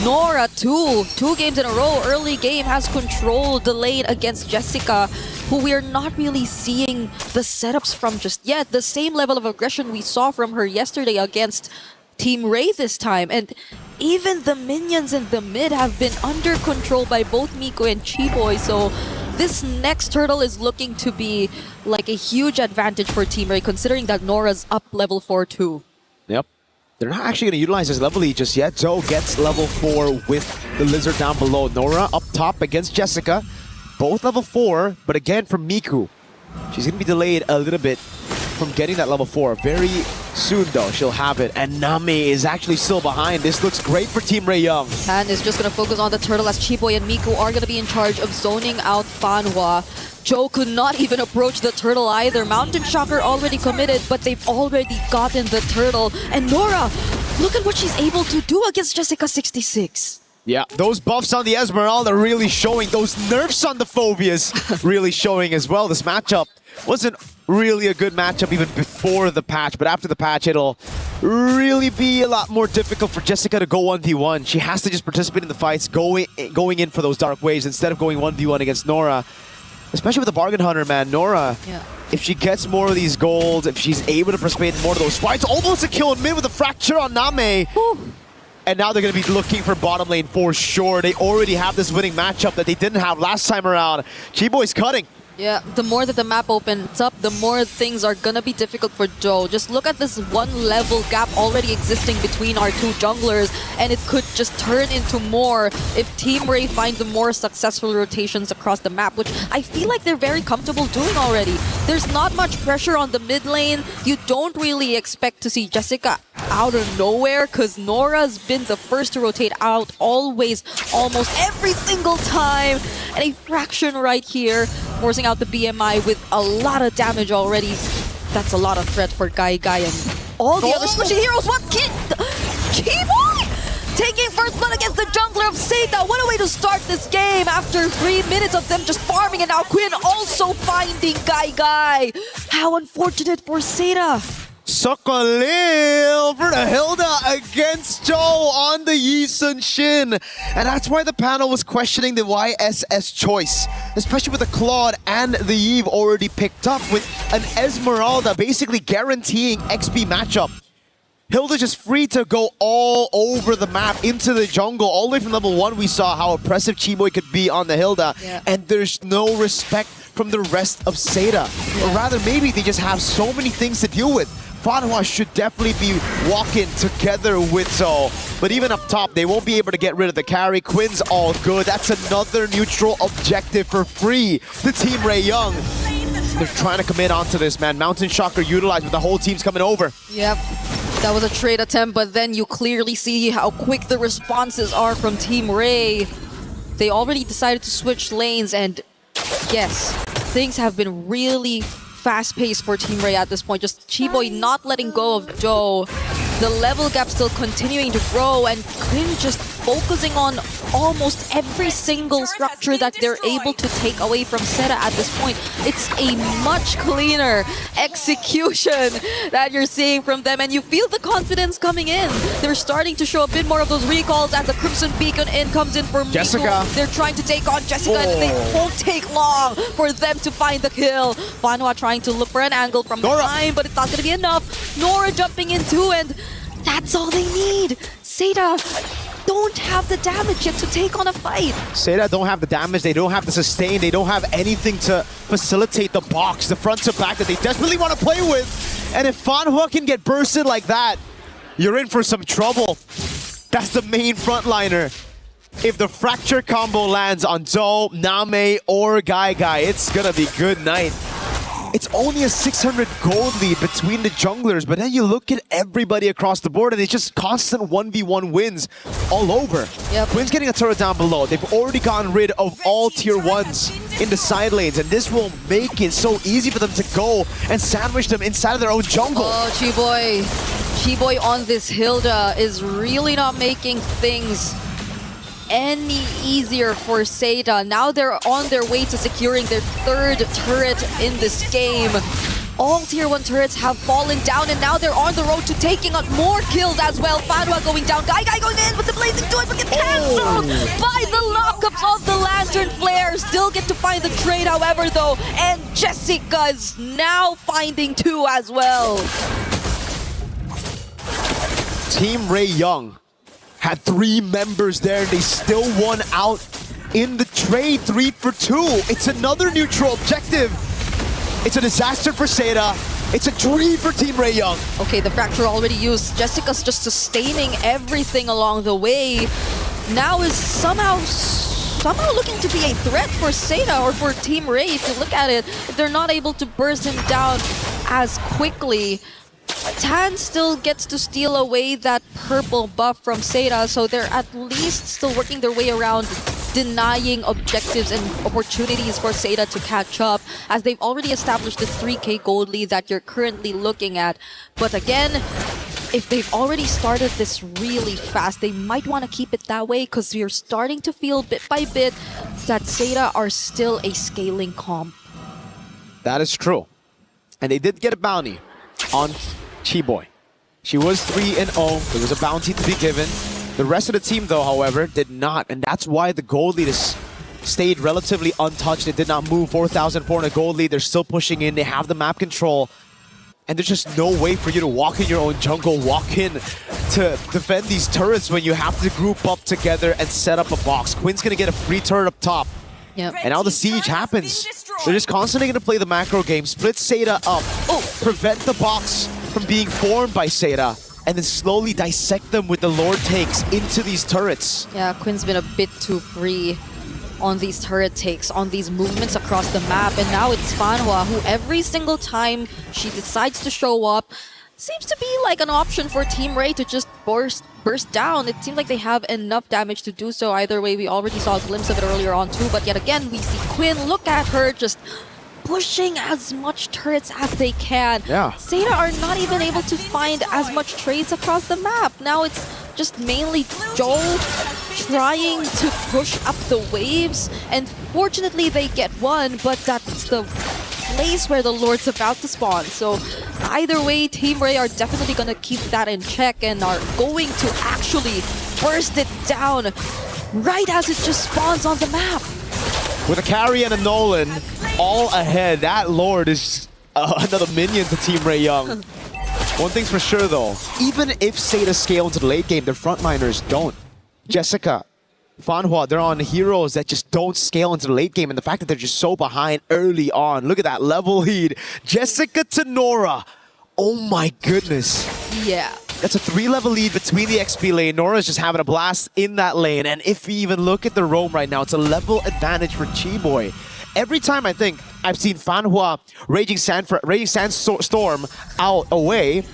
Nora, two games in a row, early game, has controlled the lane against Jessica, who we are not really seeing the setups from just yet. The same level of aggression we saw from her yesterday against Team Ray this time. And even the minions in the mid have been under control by both Miko and Chiboy, so this next turtle is looking to be like a huge advantage for Team Ray, considering that Nora's up level 4 too. Yep. They're not actually going to utilize this level E just yet. Joe gets level 4 with the Lizard down below. Nora up top against Jessica. Both level 4, but again from Miku. She's going to be delayed a little bit from getting that level 4. Very soon though, she'll have it. And Nami is actually still behind. This looks great for Team Ray Young. Tan is just going to focus on the turtle as Chiboy and Miku are going to be in charge of zoning out Fanhua. Joe could not even approach the turtle either. Mountain Shocker already committed, but they've already gotten the turtle. And Nora, look at what she's able to do against Jessica 66. Yeah, those buffs on the Esmeralda really showing. Those nerfs on the Phobias really showing as well. This matchup wasn't really a good matchup even before the patch, but after the patch, it'll really be a lot more difficult for Jessica to go 1v1. She has to just participate in the fights, going in for those dark waves instead of going 1v1 against Nora. Especially with the bargain hunter, man. Nora, if she gets more of these golds, if she's able to participate in more of those fights, almost a kill in mid with a fracture on Name. And now they're going to be looking for bottom lane for sure. They already have this winning matchup that they didn't have last time around. Chiboy's cutting. Yeah, the more that the map opens up, the more things are gonna be difficult for Joe. Just look at this one level gap already existing between our two junglers, and it could just turn into more if Team Ray finds the more successful rotations across the map, which I feel like they're very comfortable doing already. There's not much pressure on the mid lane. You don't really expect to see Jessica out of nowhere, because Nora's been the first to rotate out always, almost every single time. And a fraction right here, forcing out the BMI with a lot of damage already. That's a lot of threat for Guy and all the other squishy heroes. What kid? Chiboy taking first blood against the jungler of Seda. What a way to start this game after 3 minutes of them just farming, and now Quinn also finding Guy. How unfortunate for Seda. Sokolil for the Hilda against Joe on the Yi Sun Shin. And that's why the panel was questioning the YSS choice, especially with the Claude and the Eve already picked up with an Esmeralda basically guaranteeing XP matchup. Hilda just free to go all over the map into the jungle. All the way from level 1 we saw how oppressive Chiboy could be on the Hilda. And there's no respect from the rest of Seda. Or rather, maybe they just have so many things to deal with. Fanhua should definitely be walking together with Zoe. But even up top, they won't be able to get rid of the carry. Quinn's all good. That's another neutral objective for free to Team Ray Young. They're trying to commit onto this, man. Mountain Shocker utilized, but the whole team's coming over. Yep. That was a trade attempt, but then you clearly see how quick the responses are from Team Ray. They already decided to switch lanes, and yes, things have been really fast-paced for Team Ray at this point. Just Chiboy not letting go of Joe. The level gap still continuing to grow, and Quinn just focusing on almost every single structure that they're able to take away from Seta at this point. It's a much cleaner execution that you're seeing from them, and you feel the confidence coming in. They're starting to show a bit more of those recalls as the Crimson Beacon comes in for Jessica. Miko. They're trying to take on Jessica, and they won't take long for them to find the kill. Fanhua trying to look for an angle from behind, but it's not going to be enough. Nora jumping in too, and that's all they need. Seda don't have the damage yet to take on a fight. Seda don't have the damage, they don't have the sustain, they don't have anything to facilitate the box, the front to back that they desperately want to play with. And if Fanhua can get bursted like that, you're in for some trouble. That's the main frontliner. If the fracture combo lands on Zoe, Name, or Guy, it's gonna be good night. It's only a 600 gold lead between the junglers, but then you look at everybody across the board and it's just constant 1v1 wins all over. Quinn's getting a turret down below. They've already gotten rid of all tier 1s in the side lanes, and this will make it so easy for them to go and sandwich them inside of their own jungle. Oh, Chiboy. Chiboy on this Hilda is really not making things any easier for Seda. Now they're on their way to securing their 3rd turret in this game. All tier 1 turrets have fallen down, and now they're on the road to taking on more kills as well. Fanhua going down, Guy going in with the blazing do it, but gets cancelled by the lockups of the Lantern Flare. Still get to find the trade, however, though, and Jessica's now finding 2 as well. Team Ray Young had 3 members there, and they still won out in the trade 3 for 2. It's another neutral objective. It's a disaster for Seda. It's a dream for Team Ray Young. Okay, the fracture already used. Jessica's just sustaining everything along the way. Now is somehow looking to be a threat for Seda or for Team Ray. If you look at it, if they're not able to burst him down as quickly, Tan still gets to steal away that purple buff from Seda, so they're at least still working their way around denying objectives and opportunities for Seda to catch up, as they've already established the 3k gold lead that you're currently looking at. But again, if they've already started this really fast, they might want to keep it that way, because you're starting to feel bit by bit that Seda are still a scaling comp. That is true. And they did get a bounty on Chiboy. She was 3-0. There was a bounty to be given. The rest of the team, though, however, did not. And that's why the gold lead has stayed relatively untouched. It did not move. 4,400 gold lead. They're still pushing in. They have the map control. And there's just no way for you to walk in your own jungle, walk in to defend these turrets when you have to group up together and set up a box. Quinn's going to get a free turret up top. Yep. And now the siege happens. They're just constantly going to play the macro game, split Seda up, prevent the box from being formed by Seda, and then slowly dissect them with the Lord takes into these turrets. Yeah, Quinn's been a bit too free on these turret takes, on these movements across the map, and now it's Fanhua, who every single time she decides to show up, seems to be like an option for Team Ray to just burst down. It seems like they have enough damage to do so either way. We already saw a glimpse of it earlier on too, but yet again, we see Quinn, look at her, just pushing as much turrets as they can. Yeah. Seda are not even able to find as much trades across the map. Now it's just mainly Joel trying to push up the waves, and fortunately they get one, but that's the place where the Lord's about to spawn. So either way, Team Ray are definitely going to keep that in check and are going to actually burst it down right as it just spawns on the map. With a carry and a Nolan all ahead, that Lord is another minion to Team Ray Young. One thing's for sure though, even if Seda scale into the late game, their frontliners don't. Jessica, Fanhua, they're on heroes that just don't scale into the late game, and the fact that they're just so behind early on. Look at that level lead. Jessica to Nora. Oh my goodness. Yeah. That's a 3-level lead between the XP lane. Nora's just having a blast in that lane, and if we even look at the roam right now, it's a level advantage for Chiboy. Every time I think I've seen Fanhua Raging Sandstorm out away,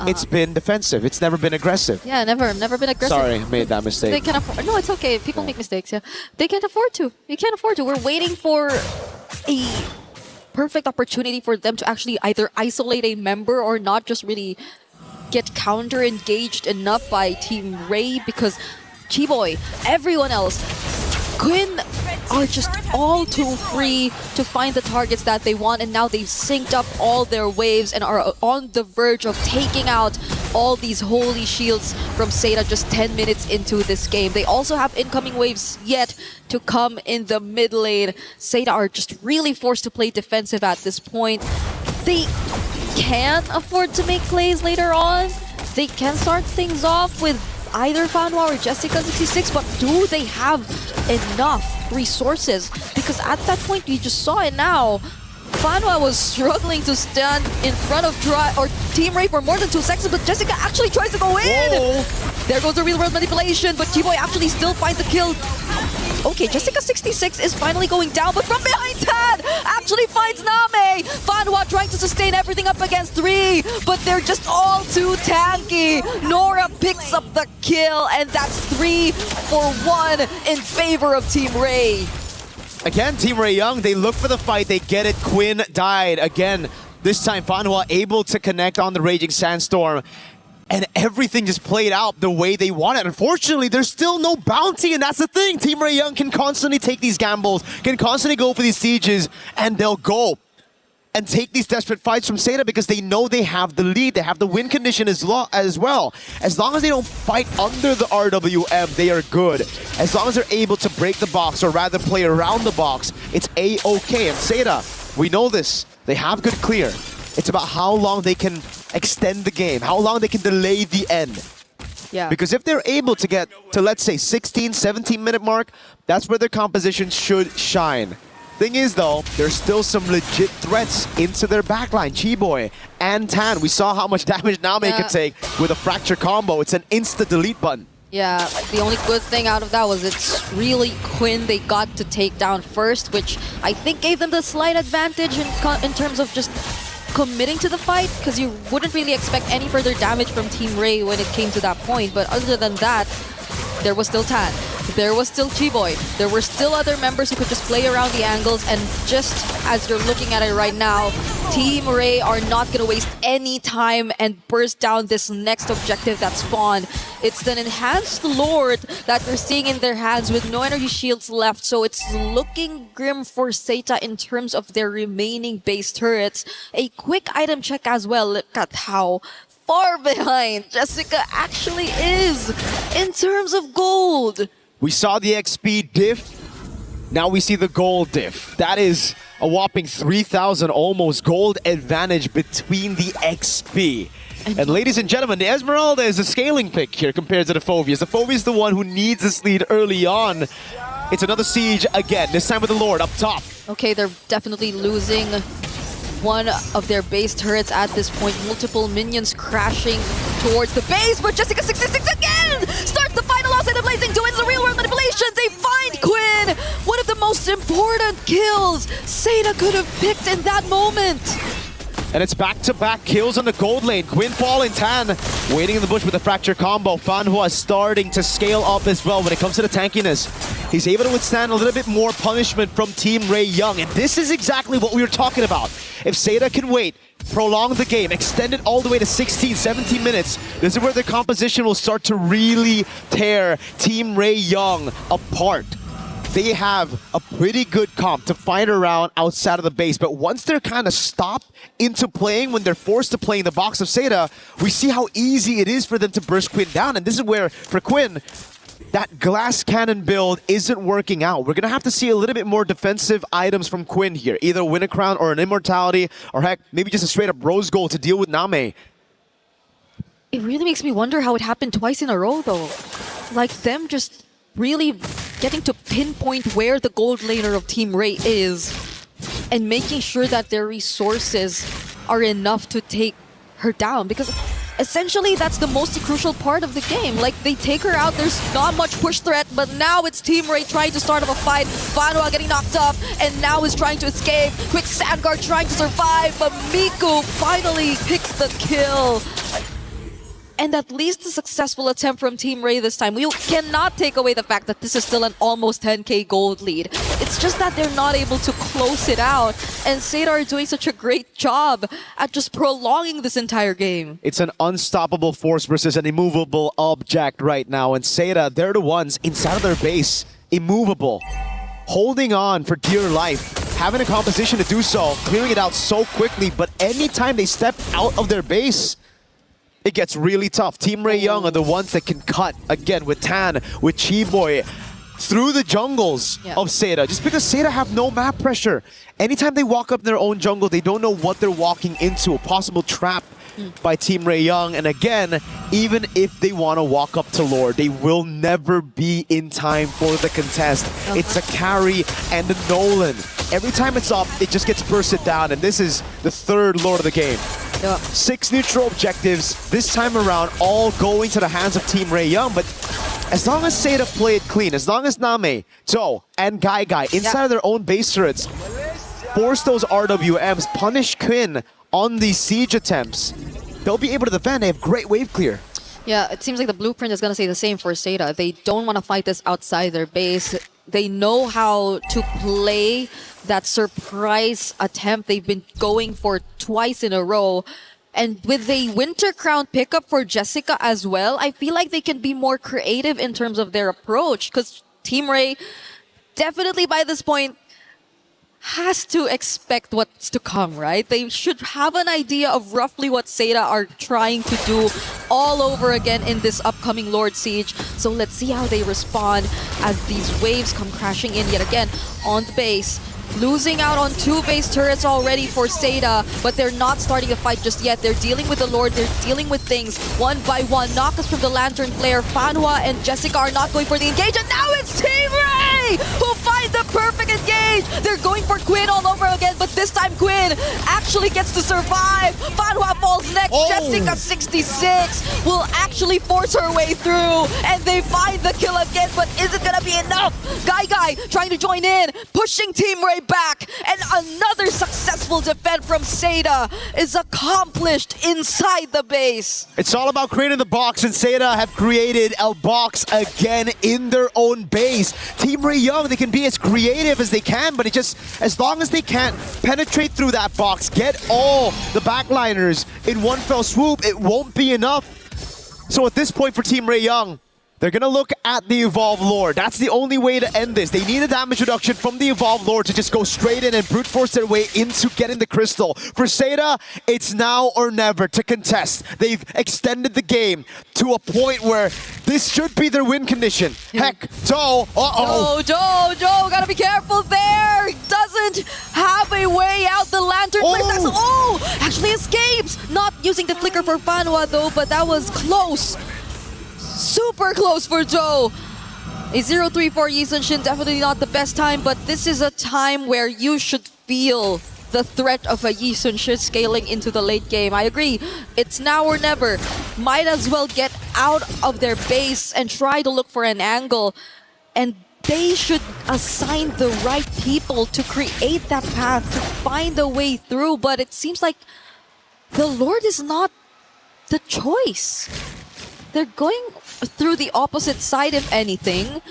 it's been defensive. It's never been aggressive. Yeah, never been aggressive. Sorry, made that mistake. They can't afford. No, it's okay. People make mistakes. Yeah, they can't afford to. You can't afford to. We're waiting for a perfect opportunity for them to actually either isolate a member or not just really get counter engaged enough by Team Ray, because Chiboy, everyone else, Quinn are just all too free to find the targets that they want, and now they've synced up all their waves and are on the verge of taking out all these holy shields from Seda just 10 minutes into this game. They also have incoming waves yet to come in the mid lane. Seda are just really forced to play defensive at this point. They can afford to make plays later on. They can start things off with either Fanhua or Jessica26, but do they have enough resources? Because at that point, you just saw it now, Fanhua was struggling to stand in front of Team Ray for more than 2 seconds, but Jessica actually tries to go in! Whoa. There goes the real world manipulation, but Chiboy actually still finds the kill. Okay, Jessica26 is finally going down, but from behind Tad actually finds Name! Fanhua trying to sustain everything up against 3, but they're just all too tanky. Nora picks up the kill, and that's 3 for 1 in favor of Team Ray. Again, Team Ray Young, they look for the fight, they get it. Quinn died again. This time, Fanhua able to connect on the Raging Sandstorm, and everything just played out the way they wanted. Unfortunately, there's still no bounty, and that's the thing. Team Ray Young can constantly take these gambles, can constantly go for these sieges, and they'll go and take these desperate fights from Seda because they know they have the lead, they have the win condition as well. As long as they don't fight under the RWM, they are good. As long as they're able to break the box, or rather play around the box, it's A-okay. And Seda, we know this, they have good clear. It's about how long they can extend the game, how long they can delay the end. Yeah. Because if they're able to get to, let's say, 16, 17-minute mark, that's where their composition should shine. Thing is, though, there's still some legit threats into their backline. Chiboy and Tan, we saw how much damage Name could take with a fracture combo. It's an insta-delete button. Yeah, the only good thing out of that was it's really Quinn they got to take down first, which I think gave them the slight advantage in terms of just committing to the fight, because you wouldn't really expect any further damage from Team Ray when it came to that point. But other than that, there was still Tan, there was still Chiboy, there were still other members who could just play around the angles, and just as you're looking at it right now, Team Ray are not going to waste any time and burst down this next objective that spawned. It's an enhanced Lord that they're seeing in their hands with no energy shields left, so it's looking grim for Seda in terms of their remaining base turrets. A quick item check as well. Look at how far behind Jessica actually is in terms of gold. We saw the XP diff, now we see the gold diff. That is a whopping 3,000 almost gold advantage between the XP. And ladies and gentlemen, the Esmeralda is a scaling pick here compared to the Phoveus. The Phoveus is the one who needs this lead early on. It's another siege again, this time with the Lord up top. Okay, they're definitely losing one of their base turrets at this point. Multiple minions crashing towards the base, but Jessica26 again starts the fight alongside the Blazing Duins, the real world manipulations. They find Quinn, one of the most important kills Seda could have picked in that moment. And it's back-to-back kills on the gold lane. Quinn falling, Tan waiting in the bush with a fracture combo. Fanhua is starting to scale up as well when it comes to the tankiness. He's able to withstand a little bit more punishment from Team Ray Young. And this is exactly what we were talking about. If Seda can wait, prolong the game, extend it all the way to 16, 17 minutes, this is where the composition will start to really tear Team Ray Young apart. they have a pretty good comp to fight around outside of the base, but once they're kind of stopped into playing, when they're forced to play in the box of Seda, we see how easy it is for them to burst Quinn down, and this is where, for Quinn, that glass cannon build isn't working out. We're going to have to see a little bit more defensive items from Quinn here, either win a crown or an immortality, or heck, maybe just a straight up rose gold to deal with Name. It really makes me wonder how it happened twice in a row, though. Like, them just really getting to pinpoint where the gold laner of Team Ray is and making sure that their resources are enough to take her down, because essentially that's the most crucial part of the game. Like, they take her out, there's not much push threat, but now it's Team Ray trying to start up a fight. Fanwa getting knocked up and now is trying to escape. Quick Sandguard trying to survive, but Miku finally picks the kill. And at least a successful attempt from Team Ray this time. We cannot take away the fact that this is still an almost 10k gold lead. It's just that they're not able to close it out. And Seda are doing such a great job at just prolonging this entire game. It's an unstoppable force versus an immovable object right now. And Seda, they're the ones inside of their base, immovable, holding on for dear life, having a composition to do so, clearing it out so quickly. But anytime they step out of their base, it gets really tough. Team Ray Young are the ones that can cut, again, with Tan, with Chiboy, through the jungles of Seda. Just because Seda have no map pressure. Anytime they walk up their own jungle, they don't know what they're walking into. A possible trap by Team Ray Young. And again, even if they want to walk up to Lord, they will never be in time for the contest. It's a carry and a Nolan. Every time it's up, it just gets bursted down. And this is the third Lord of the game. 6 neutral objectives, this time around, all going to the hands of Team Ray Young. But as long as Seda play it clean, as long as Name, Joe, and Guy inside of their own base turrets, force those RWMs, punish Quinn on these siege attempts, they'll be able to defend. They have great wave clear. Yeah, it seems like the blueprint is going to say the same for Seda. They don't want to fight this outside their base. They know how to play that surprise attempt they've been going for twice in a row. And with a Winter Crown pickup for Jessica as well, I feel like they can be more creative in terms of their approach, because Team Ray definitely by this point has to expect what's to come, right? They should have an idea of roughly what Seda are trying to do all over again in this upcoming Lord Siege. So let's see how they respond as these waves come crashing in yet again on the base. Losing out on 2 base turrets already for Seda, but they're not starting the fight just yet. They're dealing with the Lord, they're dealing with things one by one. Knocks from the Lantern Flare. Fanwa and Jessica are not going for the engage, and now it's Team Ray who finds the perfect engage. They're going for Quinn all over again, but this time Quinn actually gets to survive. Fanwa falls next. Jessica 66 will actually force her way through, and they find the kill again, but is it gonna be enough? Guy trying to join in, pushing Team Ray back, and another successful defense from Seda is accomplished inside the base. It's all about creating the box, and Seda have created a box again in their own base. Team Ray Young, they can be as creative as they can, but it just, as long as they can't penetrate through that box, get all the backliners in one fell swoop, it won't be enough. So at this point for Team Ray Young, they're going to look at the Evolved Lord. That's the only way to end this. They need a damage reduction from the Evolved Lord to just go straight in and brute force their way into getting the crystal. For Seda, it's now or never to contest. They've extended the game to a point where this should be their win condition. Heck, Joe, Joe, gotta be careful there. Doesn't have a way out. The Lantern Flare actually escapes. Not using the flicker for Fanwa though, but that was close. Super close for Joe. A 0-3-4 Yi Sun-shin, definitely not the best time, but this is a time where you should feel the threat of a Yi Sun-shin scaling into the late game. I agree. It's now or never. Might as well get out of their base and try to look for an angle. And they should assign the right people to create that path, to find a way through. But it seems like the Lord is not the choice. They're going through the opposite side, if anything.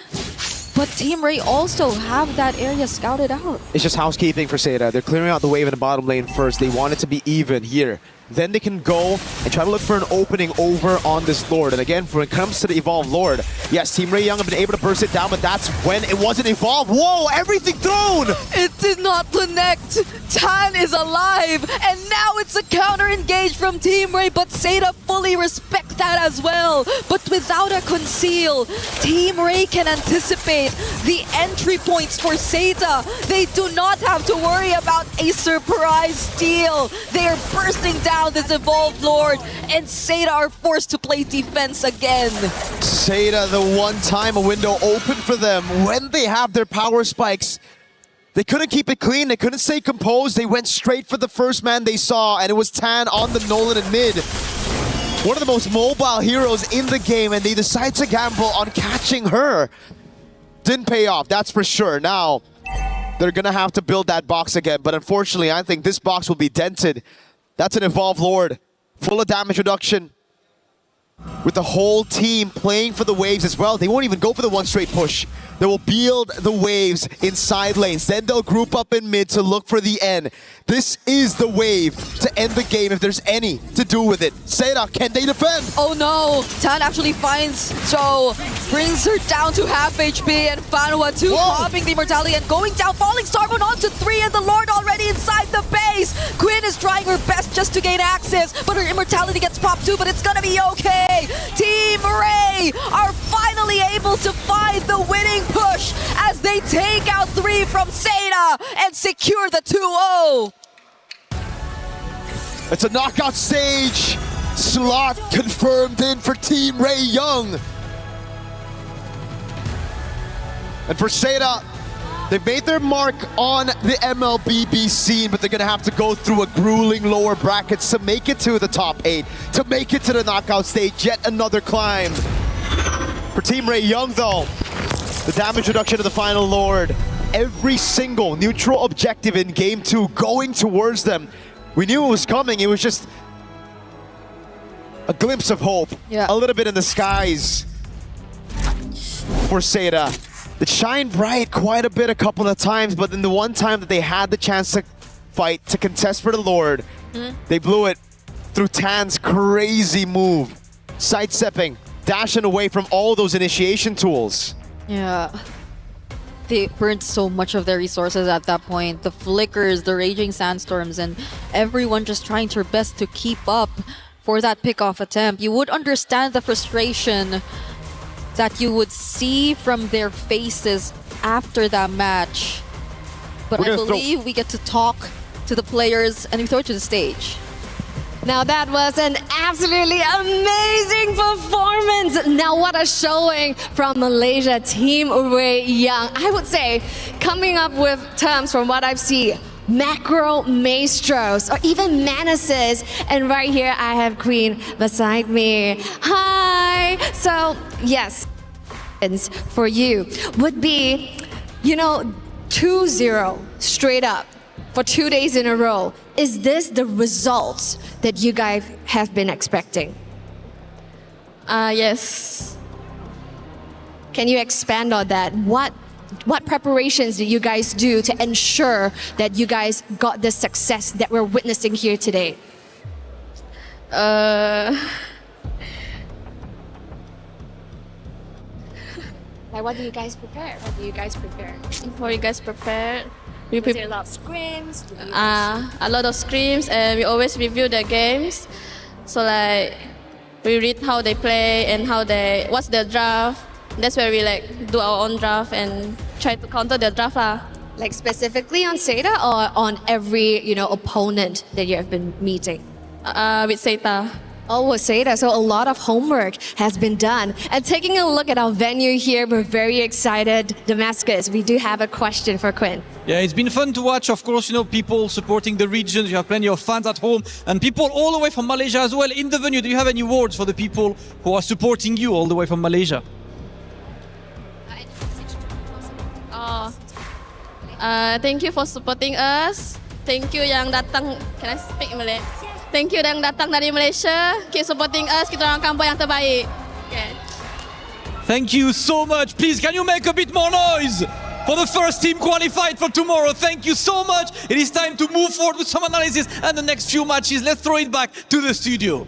But Team Ray also have that area scouted out. It's just housekeeping for Seda. They're clearing out the wave in the bottom lane first. They want it to be even here. then they can go and try to look for an opening over on this Lord. And again, when it comes to the Evolve Lord, yes, Team Ray Young have been able to burst it down, but that's when it wasn't Evolve. Whoa, everything thrown! It did not connect. Tan is alive, and now it's a counter-engage from Team Ray, but Seda fully respect that as well. But without a conceal, Team Ray can anticipate the entry points for Seda. They do not have to worry about a surprise steal. They are bursting down this Evolved Lord, and Seda are forced to play defense again. Seda, the one time a window open for them when they have their power spikes. They couldn't keep it clean, they couldn't stay composed, they went straight for the first man they saw, and it was Tan on the Nolan in mid. One of the most mobile heroes in the game, and they decide to gamble on catching her. Didn't pay off, that's for sure. Now, they're gonna have to build that box again, but unfortunately, I think this box will be dented. That's an Evolved Lord, full of damage reduction. With the whole team playing for the waves as well. They won't even go for the one straight push. They will build the waves in side lanes. Then they'll group up in mid to look for the end. This is the wave to end the game if there's any to do with it. Seda, can they defend? Oh no, Tan actually finds Joe, brings her down to half HP, and Fanwa too, popping the immortality and going down, falling Starmoon onto 3, and the Lord already inside the base. Quinn is trying her best just to gain access, but her immortality gets popped too, but it's gonna be okay. Team Ray are finally able to find the winning push as they take out 3 from Seda and secure the 2-0. It's a knockout stage. Slot confirmed in for Team Ray Young. And for Seda, they've made their mark on the MLBB scene, but they're gonna have to go through a grueling lower brackets to make it to the top 8, to make it to the knockout stage. Yet another climb. For Team Ray Young though, the damage reduction of the final Lord, every single neutral objective in Game 2 going towards them. We knew it was coming, it was just a glimpse of hope. Yeah. A little bit in the skies for Seda. It shined bright quite a bit a couple of times, but then the one time that they had the chance to fight, to contest for the Lord, they blew it through Tan's crazy move. Sidestepping, dashing away from all those initiation tools. Yeah. They burned so much of their resources at that point. The flickers, the raging sandstorms, and everyone just trying their best to keep up for that pickoff attempt. You would understand the frustration that you would see from their faces after that match. But I believe we get to talk to the players and we throw it to the stage. Now that was an absolutely amazing performance. Now what a showing from Malaysia, Team Ray Young. I would say coming up with terms from what I've seen, macro maestros or even menaces. And right here I have Queen beside me. Hi. So yes, for you would be, 2-0 straight up for 2 days in a row. Is this the results that you guys have been expecting? Yes. Can you expand on that? What preparations did you guys do to ensure that you guys got the success that we're witnessing here today? Like, what do you guys prepare? What you guys prepared? We prepare a lot of scrims. a lot of scrims, and we always review the games. So like we read how they play and what's their draft. That's where we do our own draft and try to counter their draft lah. Like specifically on Seda or on every opponent that you have been meeting? With Seda. Oh, with Seda. So a lot of homework has been done. And taking a look at our venue here, we're very excited. Damascus, we do have a question for Quinn. Yeah, it's been fun to watch, of course, people supporting the regions. You have plenty of fans at home and people all the way from Malaysia as well in the venue. Do you have any words for the people who are supporting you all the way from Malaysia? Thank you for supporting us. Thank you yang datang. Can I speak Malay? Thank you yang datang dari Malaysia. Keep supporting us. Kita orang kampung yang terbaik. Okay. Thank you so much. Please, can you make a bit more noise for the first team qualified for tomorrow. Thank you so much. It is time to move forward with some analysis and the next few matches. Let's throw it back to the studio.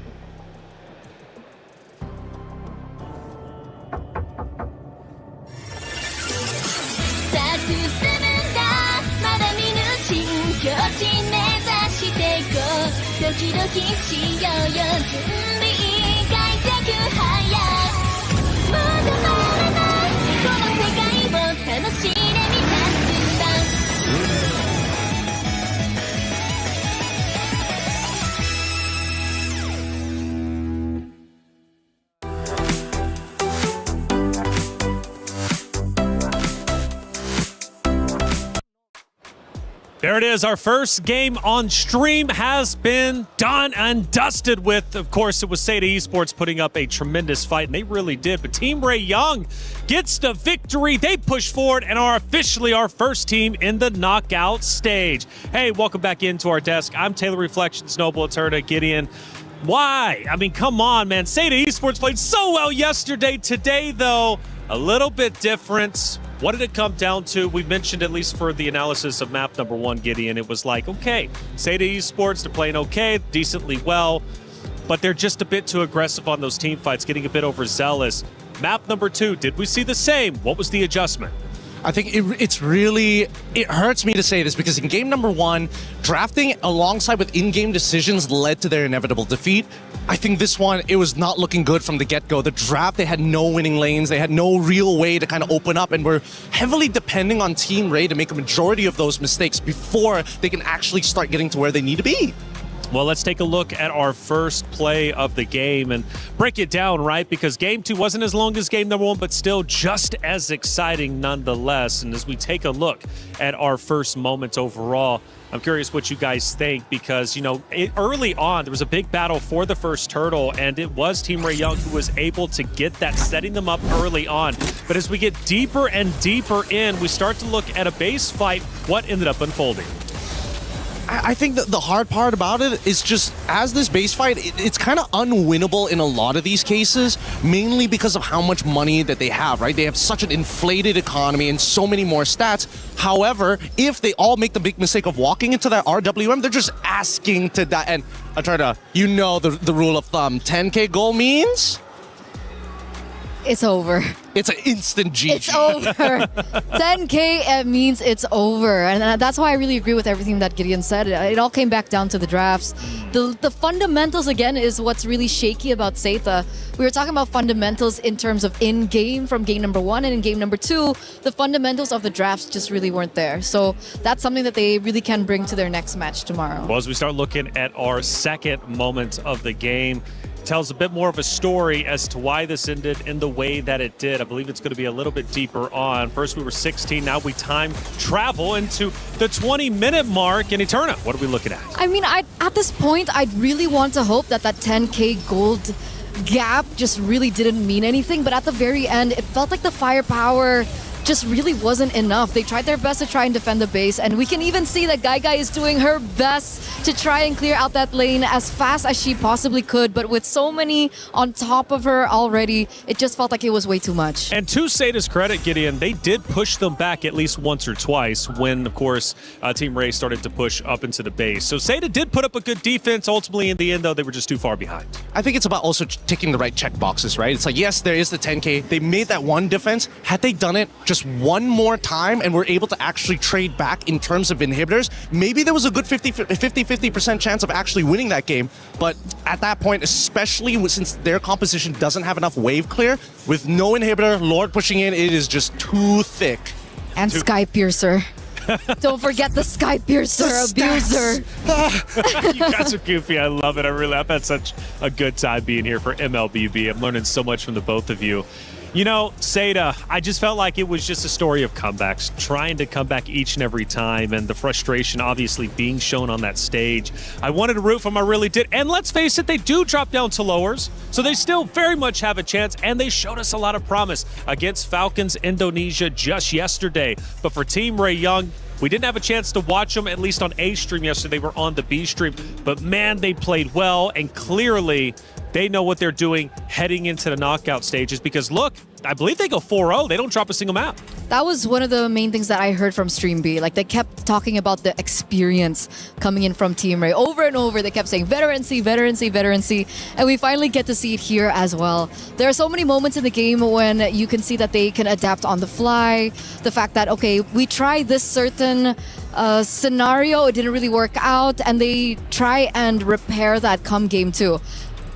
There it is. Our first game on stream has been done and dusted with. Of course, it was Seda Esports putting up a tremendous fight, and they really did. But Team Ray Young gets the victory. They push forward and are officially our first team in the knockout stage. Hey, welcome back into our desk. I'm Taylor Reflections, Noble Eterna, Gideon. Why? I mean, come on, man. Seda Esports played so well yesterday. Today, though, a little bit different. What did it come down to? We mentioned, at least for the analysis of map number 1, Gideon, it was like, okay, Seda Esports, they're playing okay, decently well, but they're just a bit too aggressive on those team fights, getting a bit overzealous. Map number 2, did we see the same? What was the adjustment? I think it hurts me to say this because in game number 1, drafting alongside with in-game decisions led to their inevitable defeat. I think this one, it was not looking good from the get-go. The draft, they had no winning lanes. They had no real way to kind of open up, and were heavily depending on Team Ray to make a majority of those mistakes before they can actually start getting to where they need to be. Well, let's take a look at our first play of the game and break it down, right? Because game 2 wasn't as long as game number 1, but still just as exciting nonetheless. And as we take a look at our first moments overall, I'm curious what you guys think because, you know, early on, there was a big battle for the first turtle, and it was Team Ray Young who was able to get that, setting them up early on. But as we get deeper and deeper in, we start to look at a base fight. What ended up unfolding? I think that the hard part about it is just, as this base fight, it's kind of unwinnable in a lot of these cases, mainly because of how much money that they have, right? They have such an inflated economy and so many more stats. However, if they all make the big mistake of walking into that RWM, they're just asking to die. And I try to, you know, the rule of thumb, 10K goal means? It's over. It's an instant GG. It's over. 10K means it's over. And that's why I really agree with everything that Gideon said. It all came back down to the drafts. The fundamentals, again, is what's really shaky about Seda. We were talking about fundamentals in terms of in-game from game number 1, and in game number 2, the fundamentals of the drafts just really weren't there. So that's something that they really can bring to their next match tomorrow. Well, as we start looking at our second moment of the game, tells a bit more of a story as to why this ended in the way that it did. I believe it's going to be a little bit deeper on. First we were 16, now we time travel into the 20-minute mark in Eterna. What are we looking at? I mean, at this point, I'd really want to hope that 10K gold gap just really didn't mean anything, but at the very end, it felt like the firepower just really wasn't enough. They tried their best to try and defend the base, and we can even see that Gai is doing her best to try and clear out that lane as fast as she possibly could, but with so many on top of her already, it just felt like it was way too much. And to Seda's credit, Gideon, they did push them back at least once or twice when, of course, Team Ray started to push up into the base. So Seda did put up a good defense. Ultimately, in the end, though, they were just too far behind. I think it's about also ticking the right check boxes, right? It's like, yes, there is the 10K. They made that one defense. Had they done it just one more time and were able to actually trade back in terms of inhibitors, maybe there was a good 50% chance of actually winning that game. But at that point, especially since their composition doesn't have enough wave clear, with no inhibitor, Lord pushing in, it is just too thick. And Sky Piercer. Don't forget the Sky Piercer abuser. You guys are goofy. I love it. I've had such a good time being here for MLBB. I'm learning so much from the both of you. You know, Seda, I just felt like it was just a story of comebacks, trying to come back each and every time, and the frustration obviously being shown on that stage. I wanted to root for them, I really did. And let's face it, they do drop down to lowers, so they still very much have a chance, and they showed us a lot of promise against Falcons Indonesia just yesterday. But for Team Ray Young, we didn't have a chance to watch them, at least on A stream yesterday. They were on the B stream. But man, they played well, and clearly they know what they're doing heading into the knockout stages because, look, I believe they go 4-0. They don't drop a single map. That was one of the main things that I heard from Stream B. Like, they kept talking about the experience coming in from Team Ray. Over and over, they kept saying veterancy, veterancy, veterancy. And we finally get to see it here as well. There are so many moments in the game when you can see that they can adapt on the fly. The fact that, okay, we tried this certain scenario, it didn't really work out, and they try and repair that come game 2.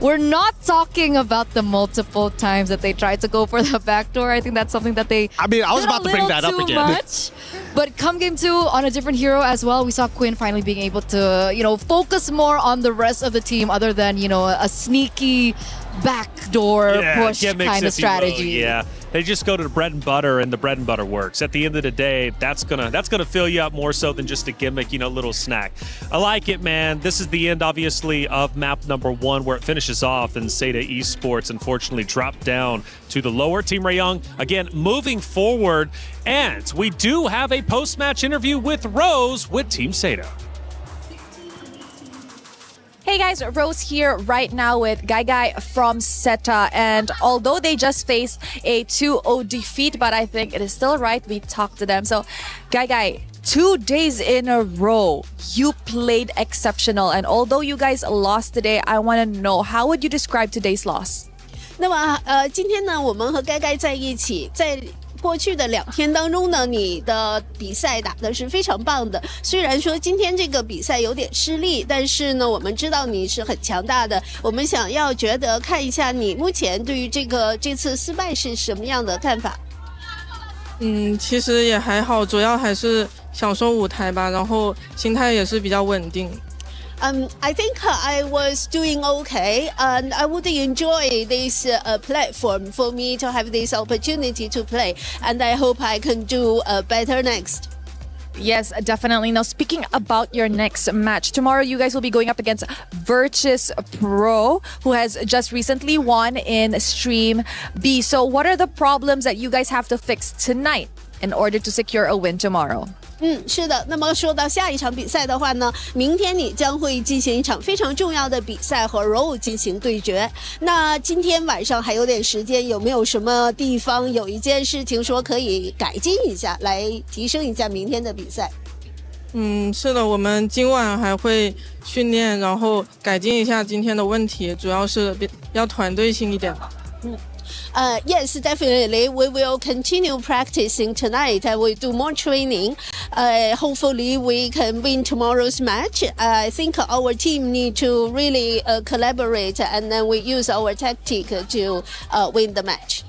We're not talking about the multiple times that they tried to go for the backdoor. I think that's something that they I was about to bring that up again. Much. But come game 2 on a different hero as well, we saw Quinn finally being able to, focus more on the rest of the team other than, a sneaky backdoor push kind of strategy. Yeah. They just go to the bread and butter, and the bread and butter works. At the end of the day, that's gonna fill you up more so than just a gimmick, little snack. I like it, man. This is the end, obviously, of map number 1, where it finishes off, and Seda Esports unfortunately dropped down to the lower. Team Rayong, again, moving forward, and we do have a post-match interview with Rose with Team Seda. Hey guys, Rose here right now with Guy from SETA, and although they just faced a 2-0 defeat, but I think it is still right we talk to them. So Guy, 2 days in a row, you played exceptional, and although you guys lost today, I want to know, how would you describe today's loss? 那么今天呢，我们和该该在一起，在过去的2天当中呢，你的比赛打的是非常棒的。虽然说今天这个比赛有点失利，但是呢，我们知道你是很强大的。我们想要看一下你目前对于这次失败是什么样的看法？其实也还好，主要还是享受舞台吧，然后心态也是比较稳定。I think I was doing okay, and I would enjoy this platform for me to have this opportunity to play, and I hope I can do better next. Yes, definitely. Now, speaking about your next match, tomorrow you guys will be going up against Virtus Pro, who has just recently won in Stream B. So what are the problems that you guys have to fix tonight in order to secure a win tomorrow? 是的。那么说到下一场比赛的话呢，明天你将会进行一场非常重要的比赛和 ROE 进行对决。那今天晚上还有点时间，有没有什么地方有一件事情说可以改进一下，来提升一下明天的比赛？是的，我们今晚还会训练，然后改进一下今天的问题，主要是要团队性一点。Yes, definitely. We will continue practicing tonight and we do more training. Hopefully we can win tomorrow's match. I think our team need to really collaborate, and then we use our tactic to win the match.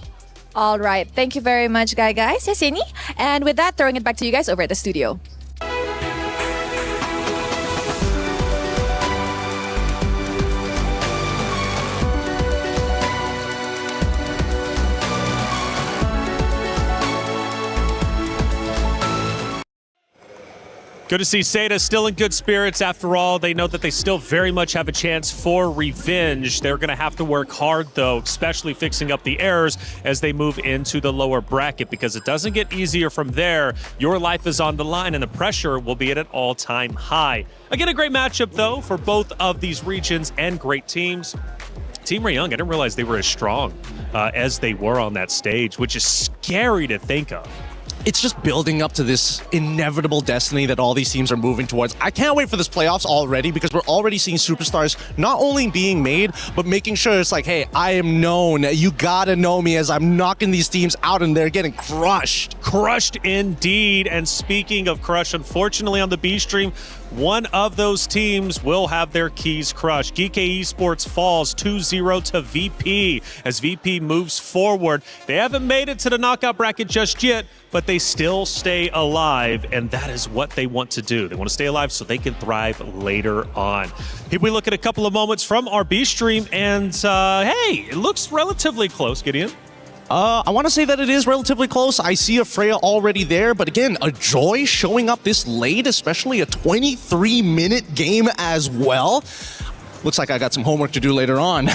All right. Thank you very much, guys. 谢谢你. And with that, throwing it back to you guys over at the studio. Good to see Seda still in good spirits after all. They know that they still very much have a chance for revenge. They're going to have to work hard, though, especially fixing up the errors as they move into the lower bracket, because it doesn't get easier from there. Your life is on the line, and the pressure will be at an all-time high. Again, a great matchup, though, for both of these regions and great teams. Team Rayong, I didn't realize they were as strong as they were on that stage, which is scary to think of. It's just building up to this inevitable destiny that all these teams are moving towards. I can't wait for this playoffs already, because we're already seeing superstars not only being made, but making sure it's like, hey, I am known. You gotta know me as I'm knocking these teams out and they're getting crushed. Crushed indeed. And speaking of crush, unfortunately on the B stream, one of those teams will have their keys crushed. GK Esports falls 2-0 to VP as VP moves forward. They haven't made it to the knockout bracket just yet, but they still stay alive, and that is what they want to do. They want to stay alive so they can thrive later on. Here we look at a couple of moments from our B stream, and hey, it looks relatively close, Gideon. I want to say that it is relatively close. I see a Freya already there, but again, a Joy showing up this late, especially a 23-minute game as well. Looks like I got some homework to do later on.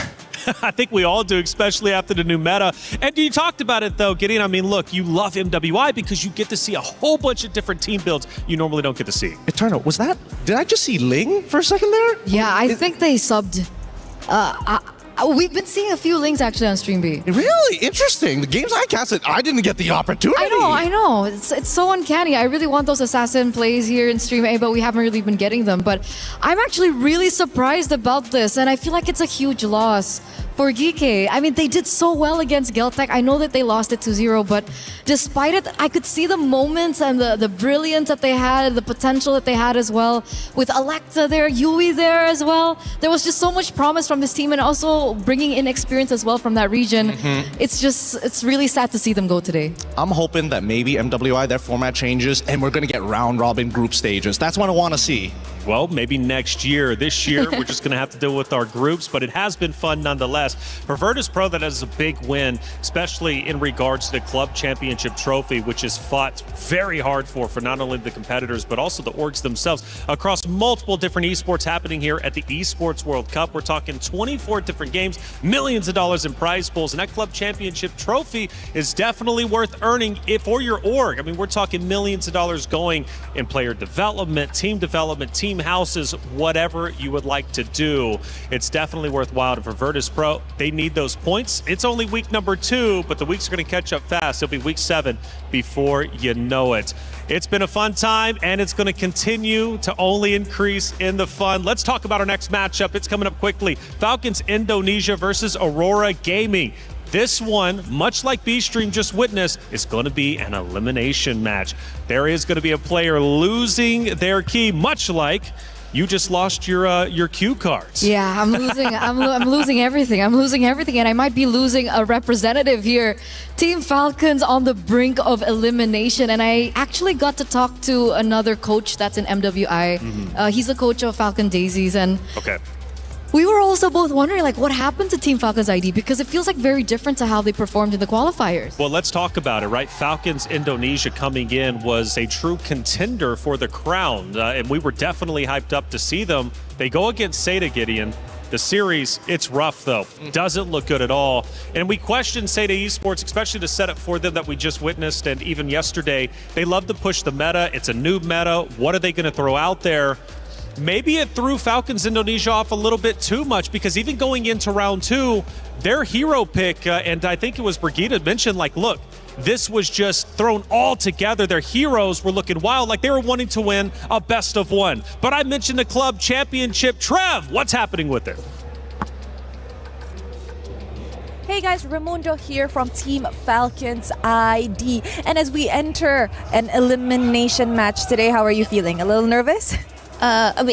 I think we all do, especially after the new meta. And you talked about it, though, Gideon. I mean, look, you love MWI because you get to see a whole bunch of different team builds you normally don't get to see. Eternal, did I just see Ling for a second there? Yeah, I think they subbed. We've been seeing a few links actually on Stream B. Really? Interesting. The games I casted, I didn't get the opportunity. I know. It's so uncanny. I really want those assassin plays here in Stream A, but we haven't really been getting them. But I'm actually really surprised about this, and I feel like it's a huge loss for Geeke. I mean, they did so well against Geltec. I know that they lost it 2-0, but despite it, I could see the moments and the brilliance that they had, the potential that they had as well. With Electa there, Yui there as well. There was just so much promise from this team, and also bringing in experience as well from that region. It's really sad to see them go today. I'm hoping that maybe MWI, their format changes, and we're going to get round-robin group stages. That's what I want to see. Well, maybe next year. This year, we're just going to have to deal with our groups, but it has been fun nonetheless. For Virtus Pro, that is a big win, especially in regards to the Club Championship Trophy, which is fought very hard for not only the competitors, but also the orgs themselves across multiple different esports happening here at the Esports World Cup. We're talking 24 different games, millions of dollars in prize pools, and that Club Championship Trophy is definitely worth earning for your org. I mean, we're talking millions of dollars going in player development, team houses, whatever you would like to do. It's definitely worthwhile. And for Virtus Pro, they need those points. It's only week number 2, but the weeks are going to catch up fast. It'll be week 7 before you know it. It's been a fun time, and it's going to continue to only increase in the fun. Let's talk about our next matchup. It's coming up quickly. Falcons Indonesia versus Aurora Gaming. This one, much like B-Stream just witnessed, is going to be an elimination match. There is going to be a player losing their key, much like you just lost your cue cards. Yeah, I'm losing. I'm losing everything. I'm losing everything, and I might be losing a representative here. Team Falcons on the brink of elimination, and I actually got to talk to another coach that's in MWI. He's the coach of Falcon Daisies, and we were also both wondering, like, what happened to Team Falcons ID, because it feels like very different to how they performed in the qualifiers. Well, let's talk about it, right? Falcons Indonesia coming in was a true contender for the crown, and we were definitely hyped up to see them. They go against Seda, Gideon. The series, it's rough, though. Doesn't look good at all. And we question Seda Esports, especially the setup for them that we just witnessed, and even yesterday. They love to push the meta. It's a new meta. What are they going to throw out there? Maybe it threw Falcons Indonesia off a little bit too much, because even going into round 2, their hero pick, and I think it was Brigitte mentioned, like, look, this was just thrown all together. Their heroes were looking wild, like they were wanting to win a best of 1. But I mentioned the club championship. Trev, what's happening with it? Hey guys, Raimundo here from Team Falcons ID. And as we enter an elimination match today, how are you feeling? A little nervous? A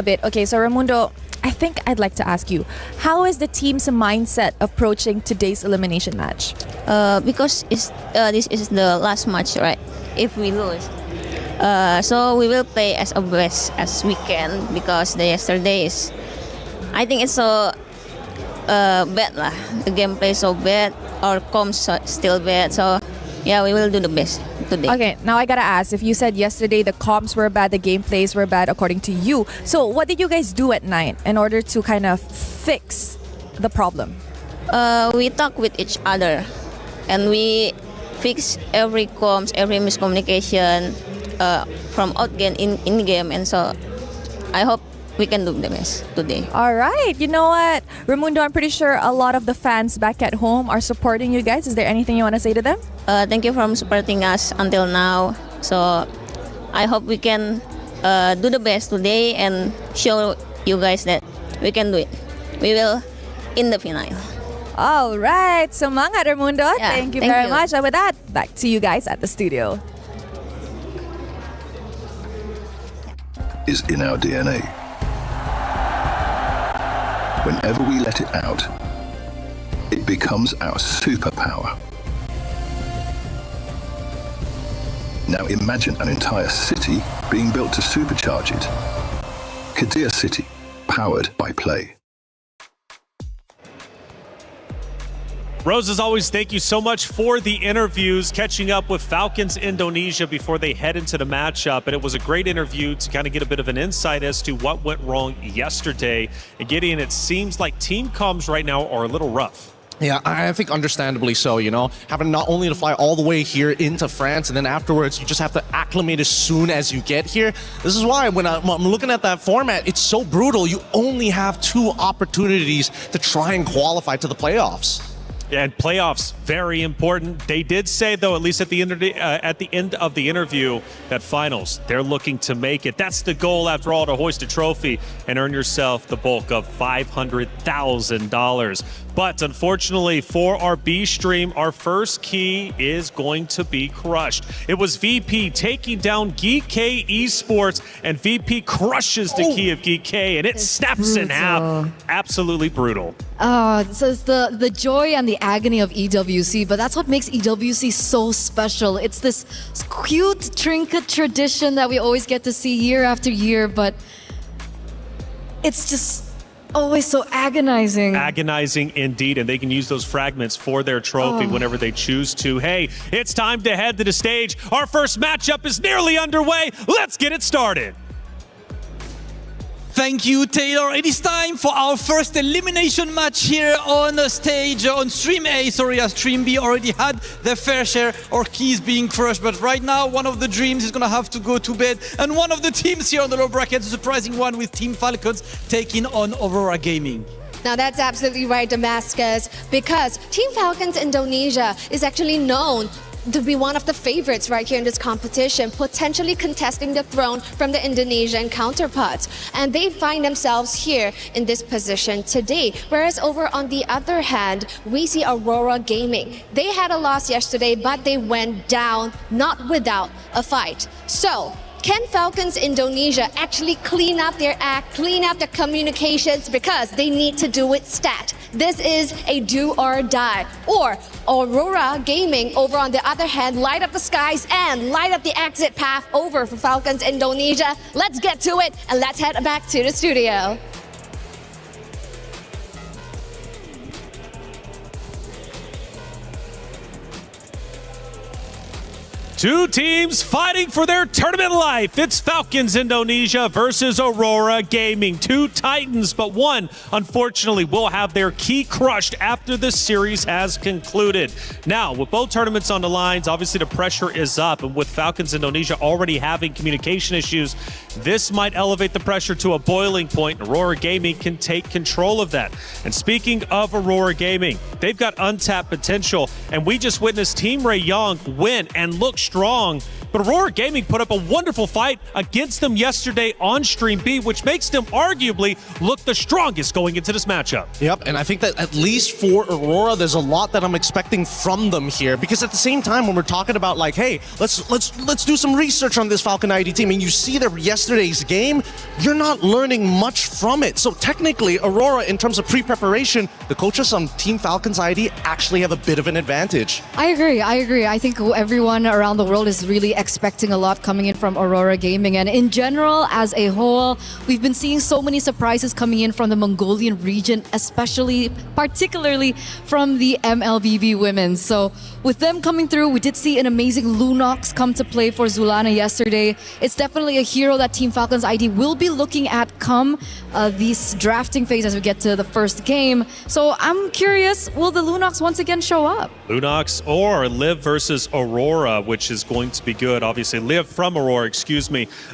bit. Okay, so Raimundo, I think I'd like to ask you, how is the team's mindset approaching today's elimination match? Because this is the last match, right? If we lose, so we will play as best as we can, because the yesterday is, I think it's so bad lah. The gameplay so bad, our comms still bad. So yeah, we will do the best today. Okay, now I gotta ask, if you said yesterday the comms were bad, the gameplays were bad according to you, so what did you guys do at night in order to kind of fix the problem? We talk with each other, and we fix every comms, every miscommunication from out game in game, and so I hope we can do the best today. All right, you know what, Raimundo, I'm pretty sure a lot of the fans back at home are supporting you guys. Is there anything you want to say to them? Thank you for supporting us until now. So I hope we can do the best today and show you guys that we can do it. We will in the final. All right, semangat Raimundo. Yeah, thank you very much. And with that, back to you guys at the studio. Is in our DNA. Whenever we let it out, it becomes our superpower. Now imagine an entire city being built to supercharge it. Kadir City, powered by play. Rose, as always, thank you so much for the interviews, catching up with Falcons Indonesia before they head into the matchup. And it was a great interview to kind of get a bit of an insight as to what went wrong yesterday. And Gideon, it seems like team comms right now are a little rough. Yeah, I think understandably so, you know, having not only to fly all the way here into France and then afterwards you just have to acclimate as soon as you get here. This is why when I'm looking at that format, it's so brutal. You only have 2 opportunities to try and qualify to the playoffs. Yeah, and playoffs, very important. They did say, though, at least at the end of the interview, that finals, they're looking to make it. That's the goal, after all, to hoist a trophy and earn yourself the bulk of $500,000. But unfortunately for our B stream, our first key is going to be crushed. It was VP taking down Geek Esports, and VP crushes the key of Geek, and it snaps in half. Absolutely brutal. So it's the joy and the agony of EWC, but that's what makes EWC so special. It's this cute trinket tradition that we always get to see year after year, but it's just always so agonizing. Agonizing indeed, and they can use those fragments for their trophy whenever they choose to. Hey, it's time to head to the stage. Our first matchup is nearly underway. Let's get it started. Thank you, Taylor. It is time for our first elimination match here on the stage, on Stream A. Sorry, as Stream B already had their fair share of keys being crushed. But right now, one of the dreams is going to have to go to bed. And one of the teams here on the low bracket, a surprising one with Team Falcons taking on Aurora Gaming. Now that's absolutely right, Damascus, because Team Falcons Indonesia is actually known to be one of the favorites right here in this competition, potentially contesting the throne from the Indonesian counterparts. And they find themselves here in this position today. Whereas over on the other hand, we see Aurora Gaming. They had a loss yesterday, but they went down not without a fight. So, can Falcons Indonesia actually clean up their act, clean up their communications, because they need to do it stat? This is a do or die. Or Aurora Gaming, over on the other hand, light up the skies and light up the exit path over for Falcons Indonesia. Let's get to it and let's head back to the studio. Two teams fighting for their tournament life. It's Falcons Indonesia versus Aurora Gaming. Two titans, but one, unfortunately, will have their key crushed after the series has concluded. Now, with both tournaments on the lines, obviously the pressure is up, and with Falcons Indonesia already having communication issues, this might elevate the pressure to a boiling point. Aurora Gaming can take control of that. And speaking of Aurora Gaming, they've got untapped potential, and we just witnessed Team Ray Young win and look strong, but Aurora Gaming put up a wonderful fight against them yesterday on Stream B, which makes them arguably look the strongest going into this matchup. Yep, and I think that at least for Aurora, there's a lot that I'm expecting from them here, because at the same time, when we're talking about like, hey, let's do some research on this Falcon ID team, and you see that yesterday's game, you're not learning much from it. So technically, Aurora, in terms of pre-preparation, the coaches on Team Falcons ID actually have a bit of an advantage. I agree. I think everyone around the world is really expecting a lot coming in from Aurora Gaming, and in general, as a whole, we've been seeing so many surprises coming in from the Mongolian region, particularly from the MLBB women. So with them coming through, we did see an amazing Lunox come to play for Zulana yesterday. It's definitely a hero that Team Falcons ID will be looking at come this drafting phase as we get to the first game. So I'm curious, will the Lunox once again show up? Lunox or Liv versus Aurora, which is going to be good. Obviously, Liv from Aurora,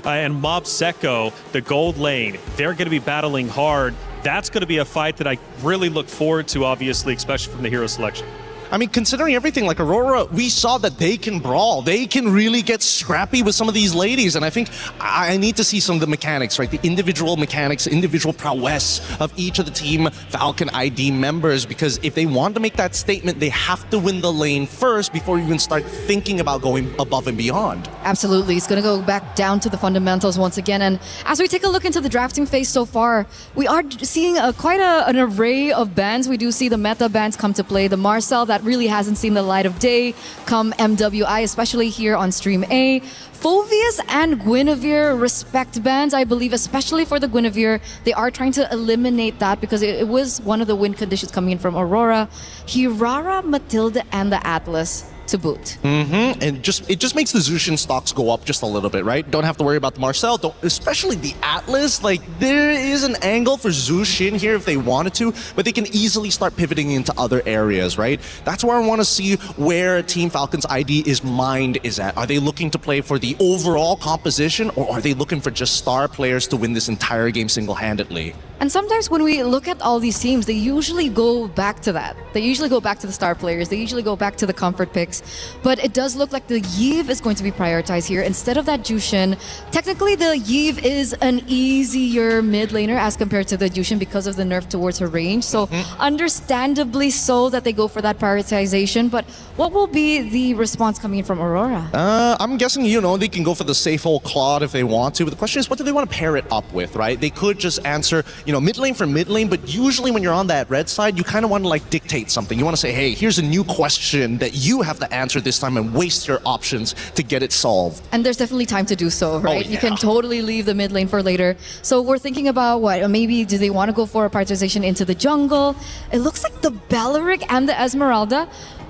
and Mob Secco, the gold lane, they're going to be battling hard. That's going to be a fight that I really look forward to, obviously, especially from the hero selection. I mean, considering everything, like Aurora, we saw that they can brawl. They can really get scrappy with some of these ladies. And I think I need to see some of the mechanics, right? The individual mechanics, individual prowess of each of the Team Falcon ID members. Because if they want to make that statement, they have to win the lane first before you even start thinking about going above and beyond. Absolutely. It's going to go back down to the fundamentals once again. And as we take a look into the drafting phase so far, we are seeing quite an array of bans. We do see the meta bans come to play. The Marcel that really hasn't seen the light of day come MWI, especially here on Stream A. Phoveus and Guinevere respect bans, I believe, especially for the Guinevere. They are trying to eliminate that because it was one of the win conditions coming in from Aurora. Hirara, Matilda, and the Atlas. to boot. And it just makes the Zushin stocks go up just a little bit, right? Don't have to worry about the Marcel, especially the Atlas. Like, there is an angle for Zushin here if they wanted to, but they can easily start pivoting into other areas, right? That's where I want to see where Team Falcon's ID's mind is at. Are they looking to play for the overall composition, or are they looking for just star players to win this entire game single-handedly? And sometimes when we look at all these teams, they usually go back to that. They usually go back to the star players. They usually go back to the comfort picks. But it does look like the Yve is going to be prioritized here instead of that Jushin. Technically, the Yve is an easier mid laner as compared to the Jushin because of the nerf towards her range. So understandably so that they go for that prioritization. But what will be the response coming in from Aurora? I'm guessing, they can go for the safe old Claude if they want to. But the question is, what do they want to pair it up with, right? They could just answer, mid lane for mid lane, but usually when you're on that red side, you kind of want to like dictate something. You want to say, hey, here's a new question that you have to answer this time and waste your options to get it solved. And there's definitely time to do so, right? Oh, yeah. You can totally leave the mid lane for later. So we're thinking about what? Maybe do they want to go for a prioritization into the jungle? It looks like the Belleric and the Esmeralda.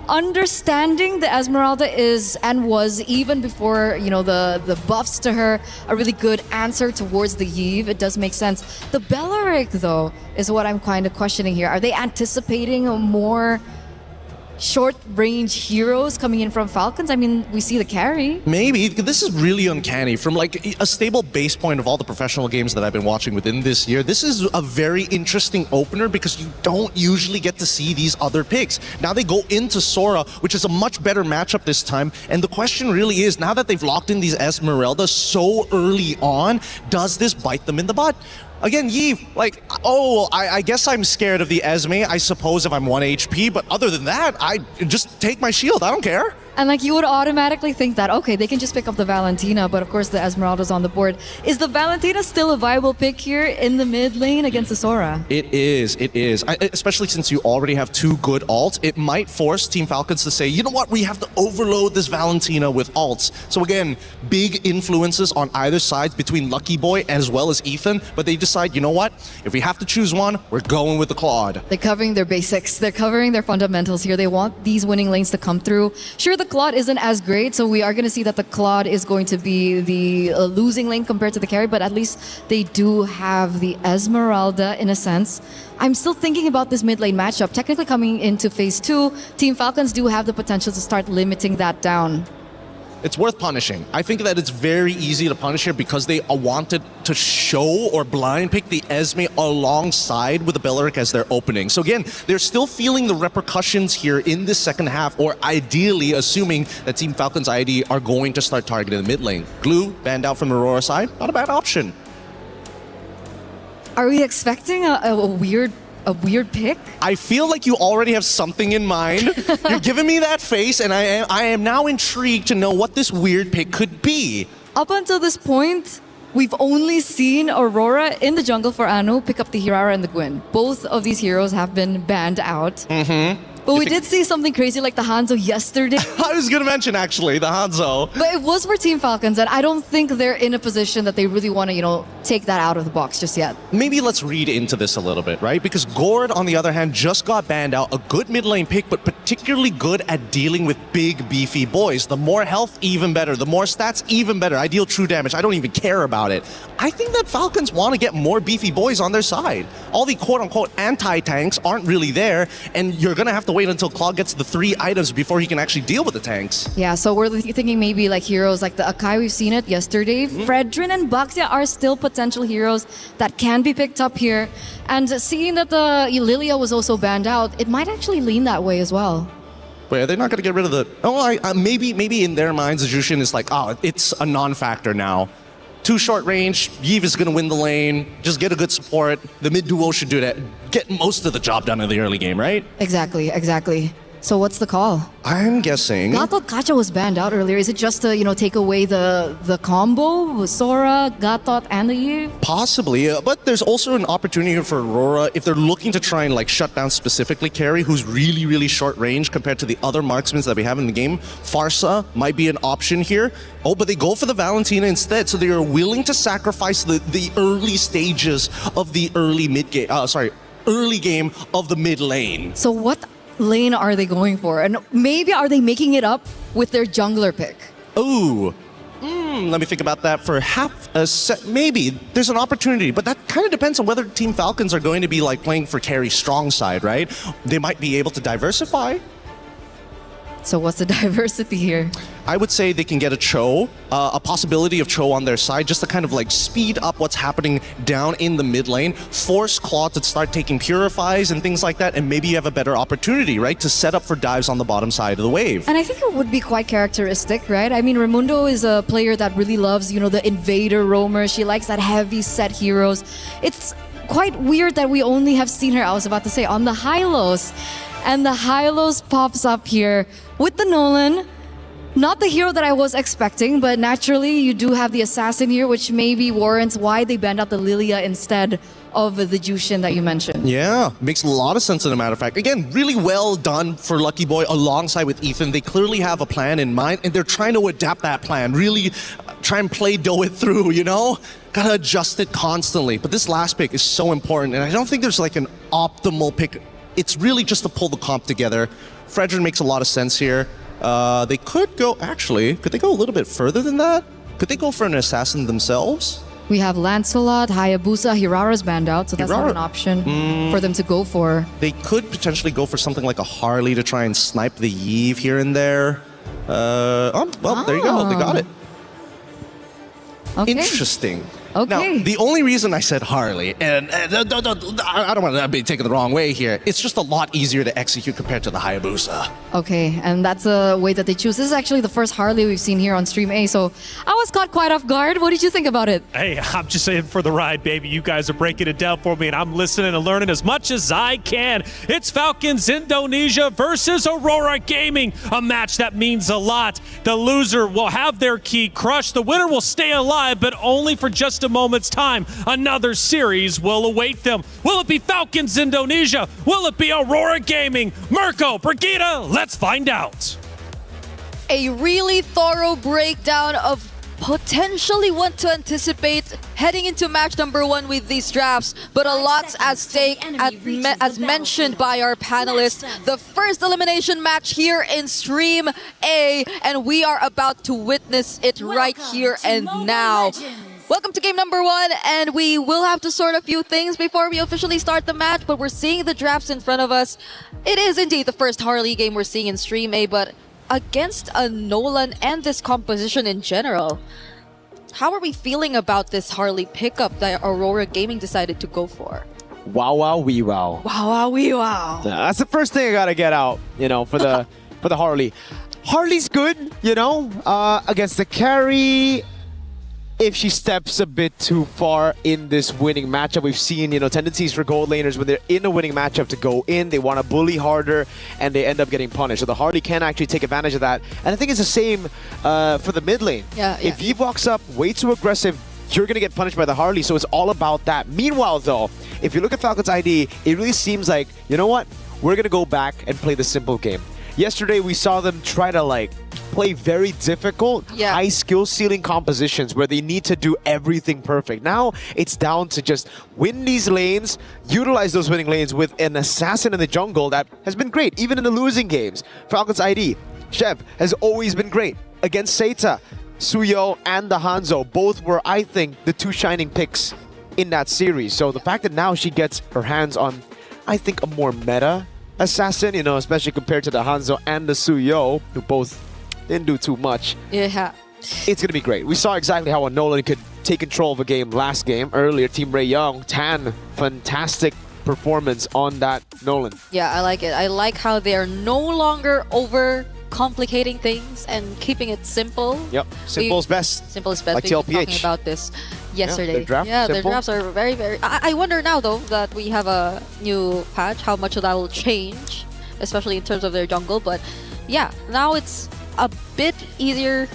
Understanding the Esmeralda is and was, even before the buffs to her, a really good answer towards the Yve. It does make sense. The Belleric, though, is what I'm kind of questioning here. Are they anticipating more short-range heroes coming in from Falcons? I mean, we see the carry. Maybe. This is really uncanny. From like a stable base point of all the professional games that I've been watching within this year, this is a very interesting opener because you don't usually get to see these other picks. Now they go into Sora, which is a much better matchup this time. And the question really is, now that they've locked in these Esmeraldas so early on, does this bite them in the butt? Again, Yve, I guess I'm scared of the Esme, I suppose, if I'm 1 HP, but other than that, I just take my shield, I don't care. And you would automatically think that, okay, they can just pick up the Valentina, but of course the Esmeralda's on the board. Is the Valentina still a viable pick here in the mid lane against the Sora? It is. Especially since you already have 2 good ults, it might force Team Falcons to say, you know what, we have to overload this Valentina with ults. So again, big influences on either side between Lucky Boy as well as Ethan, but they decide, you know what, if we have to choose one, we're going with the Claude. They're covering their basics. They're covering their fundamentals here. They want these winning lanes to come through. Sure, the Claude isn't as great, so we are going to see that the Claude is going to be the losing lane compared to the carry, but at least they do have the Esmeralda in a sense. I'm still thinking about this mid lane matchup. Technically coming into phase 2, Team Falcons do have the potential to start limiting that down. It's worth punishing. I think that it's very easy to punish here because they wanted to show or blind pick the Esme alongside with the Belleric as their opening. So again, they're still feeling the repercussions here in this second half, or ideally assuming that Team Falcon's ID are going to start targeting the mid lane. Glue, banned out from Aurora side, not a bad option. Are we expecting a weird pick? I feel like you already have something in mind. You're giving me that face, and I am now intrigued to know what this weird pick could be. Up until this point, we've only seen Aurora in the jungle for Anu pick up the Hirara and the Gwen. Both of these heroes have been banned out. But we did see something crazy like the Hanzo yesterday. I was going to mention, actually, the Hanzo. But it was for Team Falcons, and I don't think they're in a position that they really want to, take that out of the box just yet. Maybe let's read into this a little bit, right? Because Gord, on the other hand, just got banned out. A good mid lane pick, but particularly good at dealing with big, beefy boys. The more health, even better. The more stats, even better. I deal true damage. I don't even care about it. I think that Falcons want to get more beefy boys on their side. All the quote-unquote anti-tanks aren't really there, and you're going to have to wait until Claude gets the 3 items before he can actually deal with the tanks. Yeah, so we're thinking maybe like heroes like the Akai, we've seen it yesterday. Fredrin and Baxia are still potential heroes that can be picked up here. And seeing that the Lilia was also banned out, it might actually lean that way as well. Wait, are they not going to get rid of the... Oh, maybe in their minds, the Jushin is like, it's a non-factor now. Too short range, Yve is going to win the lane, just get a good support. The mid duo should do that. Get most of the job done in the early game, right? Exactly. So what's the call? I'm guessing... I thought Kacha was banned out earlier. Is it just to, take away the combo with Sora, Gatot, and the Yve? Possibly, but there's also an opportunity here for Aurora if they're looking to try and shut down specifically Carry, who's really, really short range compared to the other marksmen that we have in the game. Farsa might be an option here. Oh, but they go for the Valentina instead, so they are willing to sacrifice the early stages of the early game of the mid lane. So what lane are they going for? And maybe are they making it up with their jungler pick? Ooh. Let me think about that for half a set. Maybe there's an opportunity, but that kind of depends on whether Team Falcons are going to be like playing for carry strong side, right? They might be able to diversify. So what's the diversity here? I would say they can get a Cho, a possibility of Cho on their side, just to kind of like speed up what's happening down in the mid lane, force Claw to start taking purifies and things like that, and maybe you have a better opportunity, right, to set up for dives on the bottom side of the wave. And I think it would be quite characteristic, right? I mean, Raimundo is a player that really loves, you know, the invader roamer. She likes that heavy set heroes. It's quite weird that we only have seen her, I was about to say, on the Hylos. And the Hylos pops up here with the Nolan. Not the hero that I was expecting, but naturally you do have the assassin here, which maybe warrants why they banned out the Lilia instead of the Jushin that you mentioned. Yeah, makes a lot of sense, as a matter of fact. Again, really well done for Lucky Boy alongside with Ethan. They clearly have a plan in mind, and they're trying to adapt that plan. Really try and dough it through, you know? Gotta adjust it constantly. But this last pick is so important, and I don't think there's like an optimal pick. It's really just to pull the comp together. Fredrin makes a lot of sense here. They could go, actually, could they go a little bit further than that? Could they go for an assassin themselves? We have Lancelot, Hayabusa, Hirara's banned out, so that's not an option for them to go for. They could potentially go for something like a Harley to try and snipe the Yve here and there. Well, there you go, they got it. Okay. Interesting. Okay. Now, the only reason I said Harley, and I don't want to be taken the wrong way here, it's just a lot easier to execute compared to the Hayabusa. Okay, and that's a way that they choose. This is actually the first Harley we've seen here on Stream A, so I was caught quite off guard. What did you think about it? Hey, I'm just saying for the ride, baby. You guys are breaking it down for me, and I'm listening and learning as much as I can. It's Falcons Indonesia versus Aurora Gaming, a match that means a lot. The loser will have their key crushed. The winner will stay alive, but only for just a moment's time. Another series will await them. Will it be Falcons Indonesia? Will it be Aurora Gaming? Mirko, Brigitte, let's find out. A really thorough breakdown of potentially what to anticipate heading into match number 1 with these drafts, but a lot's at stake, as mentioned by our panelists. The first elimination match here in Stream A, and we are about to witness it right here and now. Welcome to game number 1, and we will have to sort a few things before we officially start the match, but we're seeing the drafts in front of us. It is indeed the first Harley game we're seeing in Stream A, but against a Nolan and this composition in general, how are we feeling about this Harley pickup that Aurora Gaming decided to go for? Wow, wow, wee, wow. Wow, wow, wee, wow. That's the first thing I gotta get out, you know, for the for the Harley. Harley's good, you know, against the carry. If she steps a bit too far in this winning matchup, we've seen, you know, tendencies for gold laners when they're in a winning matchup to go in, they want to bully harder, and they end up getting punished. So the Harley can actually take advantage of that. And I think it's the same for the mid lane. If Yve walks up way too aggressive, you're going to get punished by the Harley, so it's all about that. Meanwhile, though, if you look at Falcons ID, it really seems like, you know what? We're going to go back and play the simple game. Yesterday, we saw them try to, like, play very difficult, high skill ceiling compositions where they need to do everything perfect. Now, it's down to just win these lanes, utilize those winning lanes with an assassin in the jungle that has been great, even in the losing games. Falcons ID, Shev has always been great. Against Seita, Suyo and the Hanzo, both were, I think, the 2 shining picks in that series. So the fact that now she gets her hands on, I think, a more meta assassin, you know, especially compared to the Hanzo and the Suyo, who both didn't do too much. Yeah. It's going to be great. We saw exactly how a Nolan could take control of a game last game. Earlier, Team Ray Young, Tan, fantastic performance on that Nolan. Yeah, I like it. I like how they're no longer over complicating things and keeping it simple. Yep, simple is best. Simple is best. Like We were TLPH. talking about this yesterday. Their drafts are very, very... I wonder now, though, that we have a new patch, how much of that will change, especially in terms of their jungle. But yeah, now it's a bit easier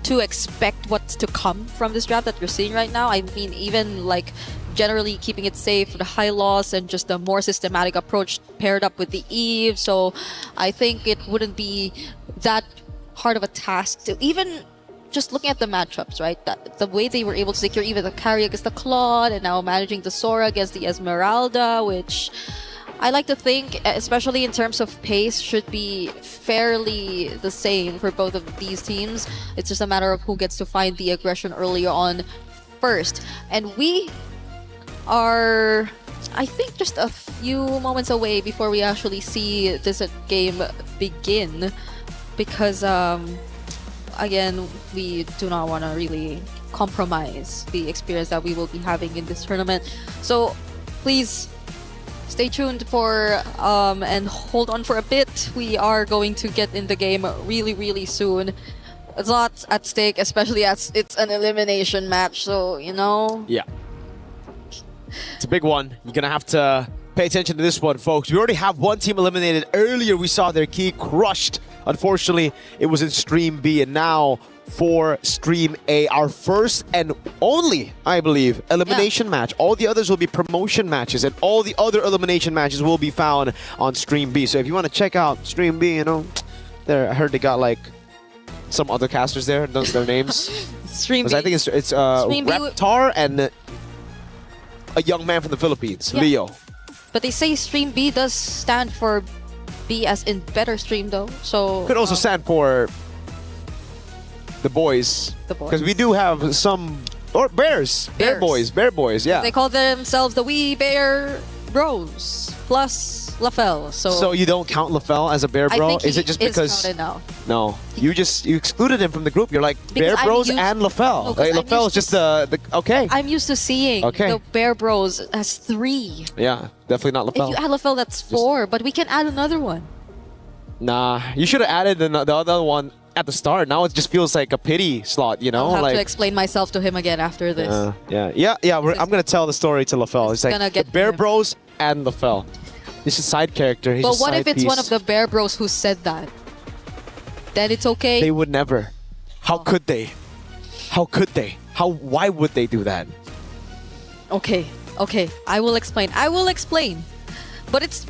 to expect what's to come from this draft that you're seeing right now. I mean, even like generally keeping it safe, the high loss, and just a more systematic approach paired up with the Eve. So I think it wouldn't be that hard of a task to even just looking at the matchups, right? That the way they were able to secure even the carry against the Claude, and now managing the Sora against the Esmeralda, which I like to think, especially in terms of pace, should be fairly the same for both of these teams. It's just a matter of who gets to find the aggression earlier on first. And we are, I think, just a few moments away before we actually see this game begin. Because, again, we do not want to really compromise the experience that we will be having in this tournament. So please stay tuned for and hold on for a bit. We are going to get in the game really, really soon. There's a lot at stake, especially as it's an elimination match. So, you know. Yeah. It's a big one. You're going to have to pay attention to this one, folks. We already have one team eliminated. Earlier, we saw their key crushed. Unfortunately, it was in Stream B, and now for Stream A, our first and only, I believe, elimination match. All the others will be promotion matches, and all the other elimination matches will be found on Stream B. So if you want to check out Stream B, you know, there, I heard they got like some other casters there, those are their names. Stream B. I think it's Reptar and a young man from the Philippines, Leo. But they say Stream B does stand for B as in better stream though. So could also stand for the boys. Because we do have some bears. Bear boys, yeah. They call themselves the Wee Bear Bros plus LaFell. So you don't count LaFell as a bear bro? Is it just because counted now. No. You excluded him from the group. You're like Bear Bros and LaFell. Like, LaFell is just the okay. I'm used to seeing the Bear Bros as 3. Yeah, definitely not LaFell. If you add LaFell, that's 4, but we can add another one. Nah, you should have added the other one at the start. Now it just feels like a pity slot, you know? I'll have to explain myself to him again after this. I'm gonna tell the story to LaFell. It's like the Bear Bros and LaFell. This is a side character. He's but a what side if it's piece. one of the Bear Bros who said that? Then it's okay? They would never. How could they? How could they? Why would they do that? Okay. I will explain. But it's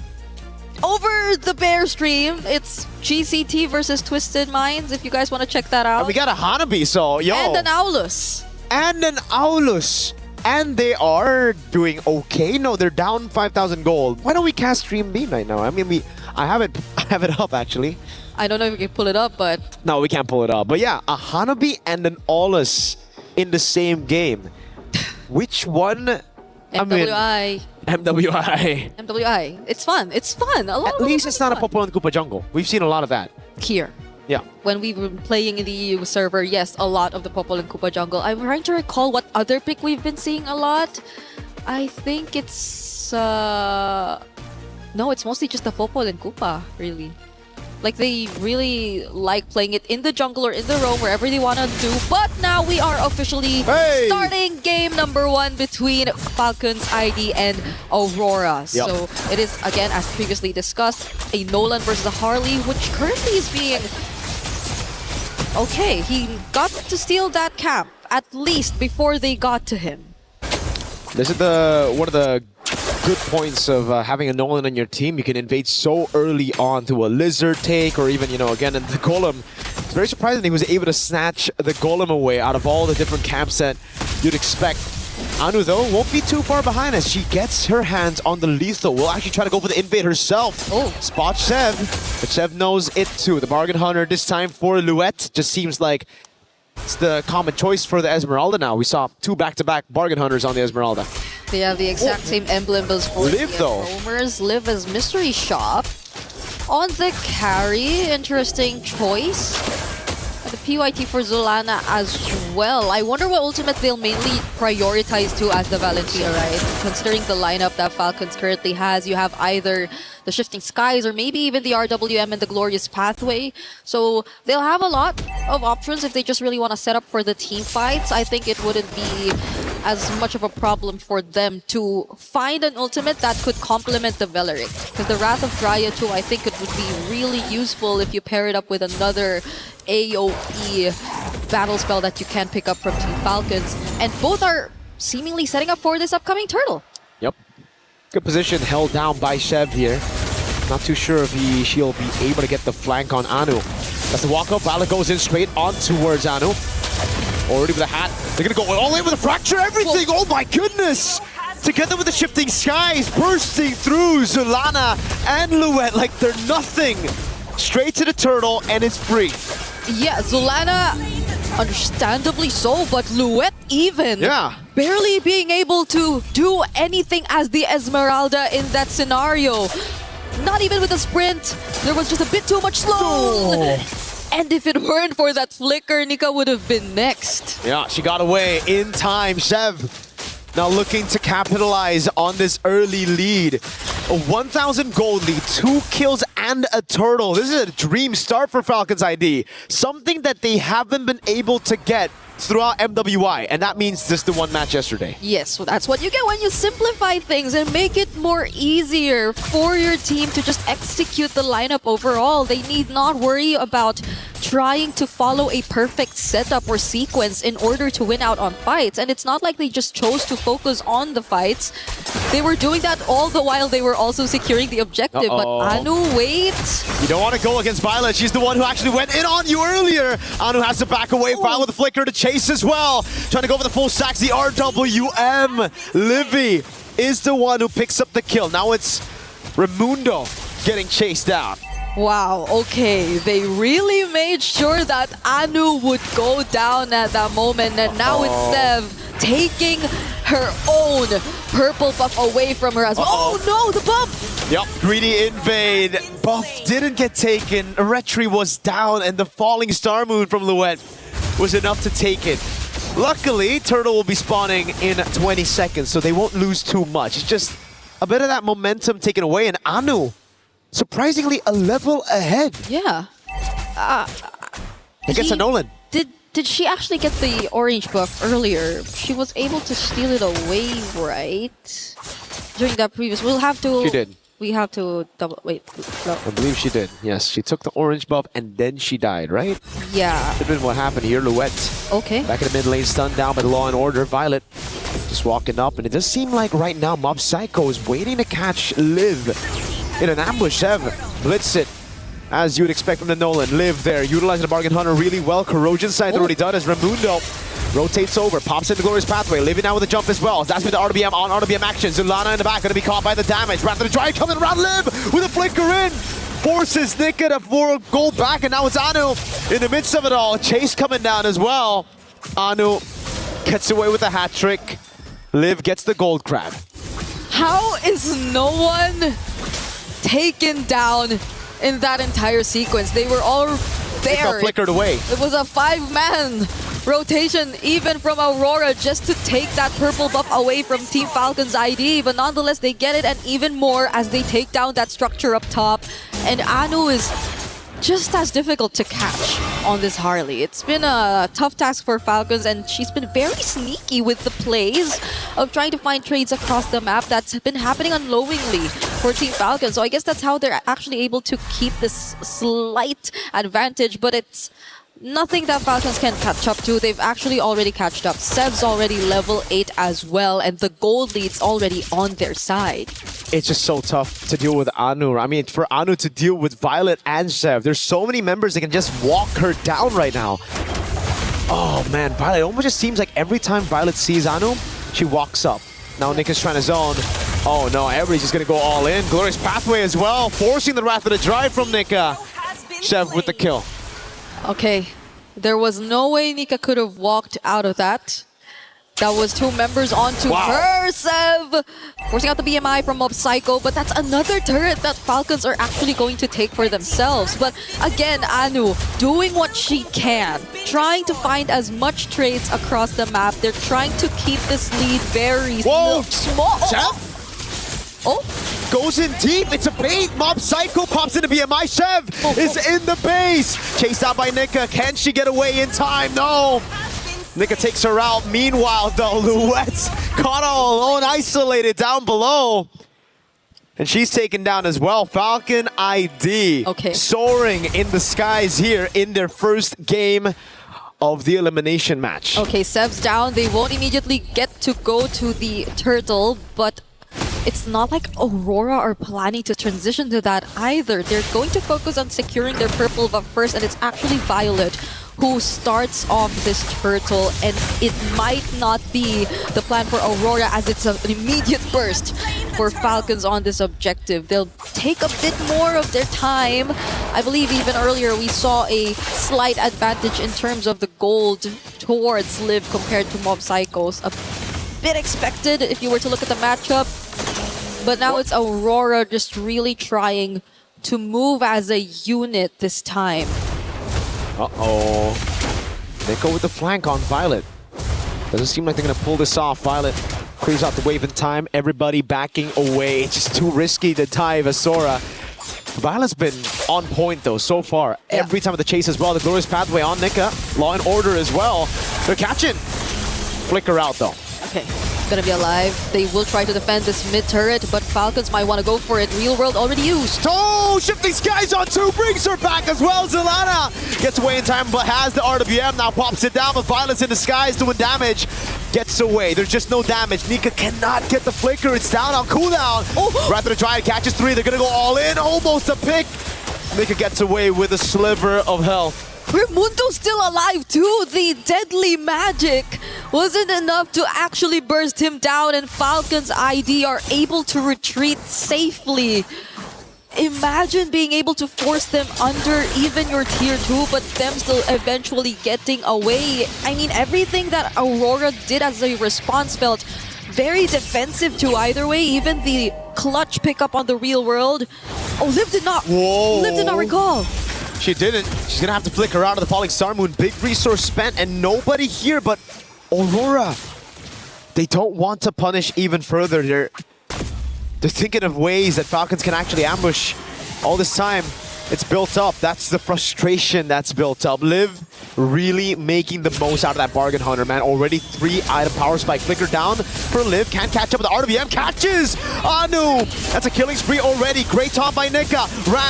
over the Bear stream. It's GCT versus Twisted Minds, if you guys want to check that out. And we got a Hanabi, so yo. And an Aulus. And they are doing okay. No, they're down 5,000 gold. Why don't we cast Stream B right now? I mean, I have it up actually. I don't know if we can pull it up, but no, we can't pull it up. But yeah, a Hanabi and an Aulus in the same game. Which one? MWI. MWI. It's fun. At least it's not a Popo and Koopa jungle. We've seen a lot of that. Here. Yeah. When we were playing in the EU server, yes, a lot of the Popol and Koopa jungle. I'm trying to recall what other pick we've been seeing a lot. I think it's... no, it's mostly just the Popol and Koopa, really. Like, they really like playing it in the jungle or in the roam, wherever they want to do. But now we are officially starting game number 1 between Falcons ID and Aurora. Yep. So it is, again, as previously discussed, a Nolan versus a Harley, which currently is being... Okay, he got to steal that camp, at least before they got to him. This is one of the good points of having a Nolan on your team. You can invade so early on to a Lizard take, or even, again, in the Golem. It's very surprising he was able to snatch the Golem away out of all the different camps that you'd expect. Anu, though, won't be too far behind as she gets her hands on the lethal. Will actually try to go for the invade herself. Spot Sev, but Sev knows it too. The Bargain Hunter this time for Luette just seems like it's the common choice for the Esmeralda now. We saw 2 back-to-back Bargain Hunters on the Esmeralda. They have the exact same emblem as for Liv, though. Roamers. Liv as Mystery Shop. On the carry, interesting choice. The PYT for Zulana as well. I wonder what ultimate they'll mainly prioritize to as the Valentina, right? Considering the lineup that Falcons currently has, you have either the Shifting Skies or maybe even the RWM and the Glorious Pathway. So they'll have a lot of options if they just really want to set up for the team fights. I think it wouldn't be as much of a problem for them to find an ultimate that could complement the Veleric. Because the Wrath of Dryad too, I think it would be really useful if you pair it up with another AoE battle spell that you can pick up from Team Falcons. And both are seemingly setting up for this upcoming turtle. Yep. Good position held down by Shev here. Not too sure if she'll be able to get the flank on Anu. That's the walk up. Valak goes in straight on towards Anu. Already with a hat. They're going to go all in with a fracture everything. Oh my goodness. Together with the shifting skies, bursting through Zulana and Luet like they're nothing. Straight to the turtle, and it's free. Yeah, Zulana, understandably so, but Luet even. Yeah. Barely being able to do anything as the Esmeralda in that scenario. Not even with a sprint. There was just a bit too much slow. Oh. And if it weren't for that flicker, Nika would have been next. Yeah, she got away in time. Sev now looking to capitalize on this early lead. A 1,000 gold lead, 2 kills and a turtle. This is a dream start for Falcons ID. Something that they haven't been able to get throughout MWI, and that means just the one match yesterday. Yes, so that's what you get when you simplify things and make it more easier for your team to just execute the lineup overall. They need not worry about trying to follow a perfect setup or sequence in order to win out on fights. And it's not like they just chose to focus on the fights. They were doing that all the while they were also securing the objective. But Anu, wait. You don't want to go against Violet. She's the one who actually went in on you earlier. Anu has to back away. Violet with a flicker to chase as well. Trying to go for the full stacks. The RWM. Livy is the one who picks up the kill. Now it's Raimundo getting chased out. Wow, okay. They really made sure that Anu would go down at that moment. And now it's Sev taking her own purple buff away from her as well. Oh no, the buff! Yep, greedy invade. Buff didn't get taken. Retri was down, and the falling star moon from Luet was enough to take it. Luckily, Turtle will be spawning in 20 seconds, so they won't lose too much. It's just a bit of that momentum taken away, and Anu, surprisingly, a level ahead. Yeah. Against a Nolan. Did she actually get the orange buff earlier? She was able to steal it away, right? During that previous, we'll have to... She did. We have to double... Wait. No. I believe she did. Yes, she took the orange buff and then she died, right? Yeah. Could have been what happened here. Luet. Okay. Back in the mid lane, stunned down by the Law and Order. Violet just walking up, and it does seem like right now Mob Psycho is waiting to catch Liv in an ambush. Sev blitz it, as you would expect from the Nolan. Liv there, utilizing the Bargain Hunter really well. Corrosion side already done as Raimundo rotates over, pops into Glorious Pathway. Living now with a jump as well. That's with the RBM on RBM action. Zulana in the back, going to be caught by the damage. Rather the drive coming around Liv with a flicker in. Forces Nika to 4 gold back, and now it's Anu in the midst of it all. Chase coming down as well. Anu gets away with a hat trick. Liv gets the gold crab. How is no one taken down in that entire sequence? They were all there. They got flickered away. It was a 5-man rotation even from Aurora just to take that purple buff away from Team Falcons ID, but nonetheless they get it, and even more as they take down that structure up top. And Anu is just as difficult to catch on this Harley. It's been a tough task for Falcons, and she's been very sneaky with the plays of trying to find trades across the map. That's been happening unknowingly for Team Falcons. So I guess that's how they're actually able to keep this slight advantage, but it's nothing that Falcons can catch up to. They've actually already catched up. Sev's already level 8 as well, and the gold lead's already on their side. It's just so tough to deal with Anu. I mean, for Anu to deal with Violet and Sev, there's so many members that can just walk her down right now. Oh man, Violet almost just seems like every time Violet sees Anu, she walks up. Now Nick is trying to zone. Oh no, everybody's just gonna go all in. Glorious Pathway as well, forcing the Wrath of the Drive from Nika. Sev with the kill. Okay, there was no way Nika could have walked out of that. That was 2 members onto her, Sev! Forcing out the BMI from Mob Psycho, but that's another turret that Falcons are actually going to take for themselves. But again, Anu doing what she can, trying to find as much trades across the map. They're trying to keep this lead very small. Oh, goes in deep. It's a bait. Mob Psycho pops into BMI. Sev is in the base. Chased out by Nika. Can she get away in time? No. Nika takes her out. Meanwhile, though, Luet's caught all alone, isolated down below. And she's taken down as well. Falcon ID soaring in the skies here in their first game of the elimination match. Okay, Sev's down. They won't immediately get to go to the turtle, but it's not like Aurora are planning to transition to that either. They're going to focus on securing their purple buff first, and it's actually Violet who starts off this turtle, and it might not be the plan for Aurora as it's an immediate burst for Falcons on this objective. They'll take a bit more of their time. I believe even earlier we saw a slight advantage in terms of the gold towards Liv compared to Mob Psychos. A bit expected if you were to look at the matchup, but now it's Aurora just really trying to move as a unit this time. Uh-oh. Nico with the flank on Violet. Doesn't seem like they're going to pull this off. Violet clears out the wave in time. Everybody backing away. It's just too risky to dive Asura. Violet's been on point though so far. Yeah. Every time with the chase as well. The Glorious Pathway on Nika. Law and Order as well. They're catching. Flicker out though. Okay, gonna be alive. They will try to defend this mid turret, but Falcons might want to go for it. Real World already used. Oh, Shifting Skies on 2 brings her back as well. Zelana gets away in time, but has the RWM, now pops it down, but Violet's in the skies doing damage. Gets away, there's just no damage. Nika cannot get the flicker, it's down on cooldown. Oh. Rather Dryad catches 3, they're gonna go all in, almost a pick. Nika gets away with a sliver of health. Raimundo's still alive too. The deadly magic wasn't enough to actually burst him down, and Falcons ID are able to retreat safely. Imagine being able to force them under even your tier 2, but them still eventually getting away. I mean, everything that Aurora did as a response felt very defensive too either way. Even the clutch pickup on the Real World. Oh, Liv did not. Whoa. Liv did not recall. She didn't. She's gonna have to flicker out of the Falling Star Moon. Big resource spent and nobody here, but Aurora, they don't want to punish even further. They're thinking of ways that Falcons can actually ambush. All this time, it's built up. That's the frustration that's built up. Liv really making the most out of that Bargain Hunter, man. Already 3 item power spike. Flicker down for Liv. Can't catch up with the RWM. Catches Anu. That's a killing spree already. Great taunt by Nika.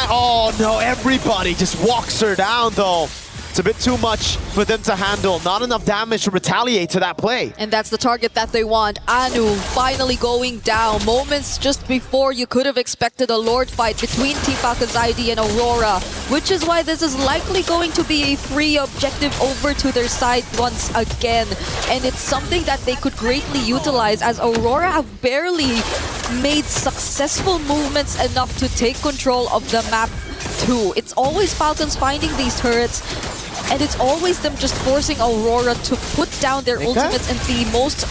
Oh no, everybody just walks her down though. It's a bit too much for them to handle. Not enough damage to retaliate to that play. And that's the target that they want. Anu finally going down. Moments just before you could have expected a Lord fight between Team Falcons ID and Aurora, which is why this is likely going to be a free objective over to their side once again. And it's something that they could greatly utilize, as Aurora have barely made successful movements enough to take control of the map too. It's always Falcons finding these turrets, and it's always them just forcing Aurora to put down their ultimates in the most...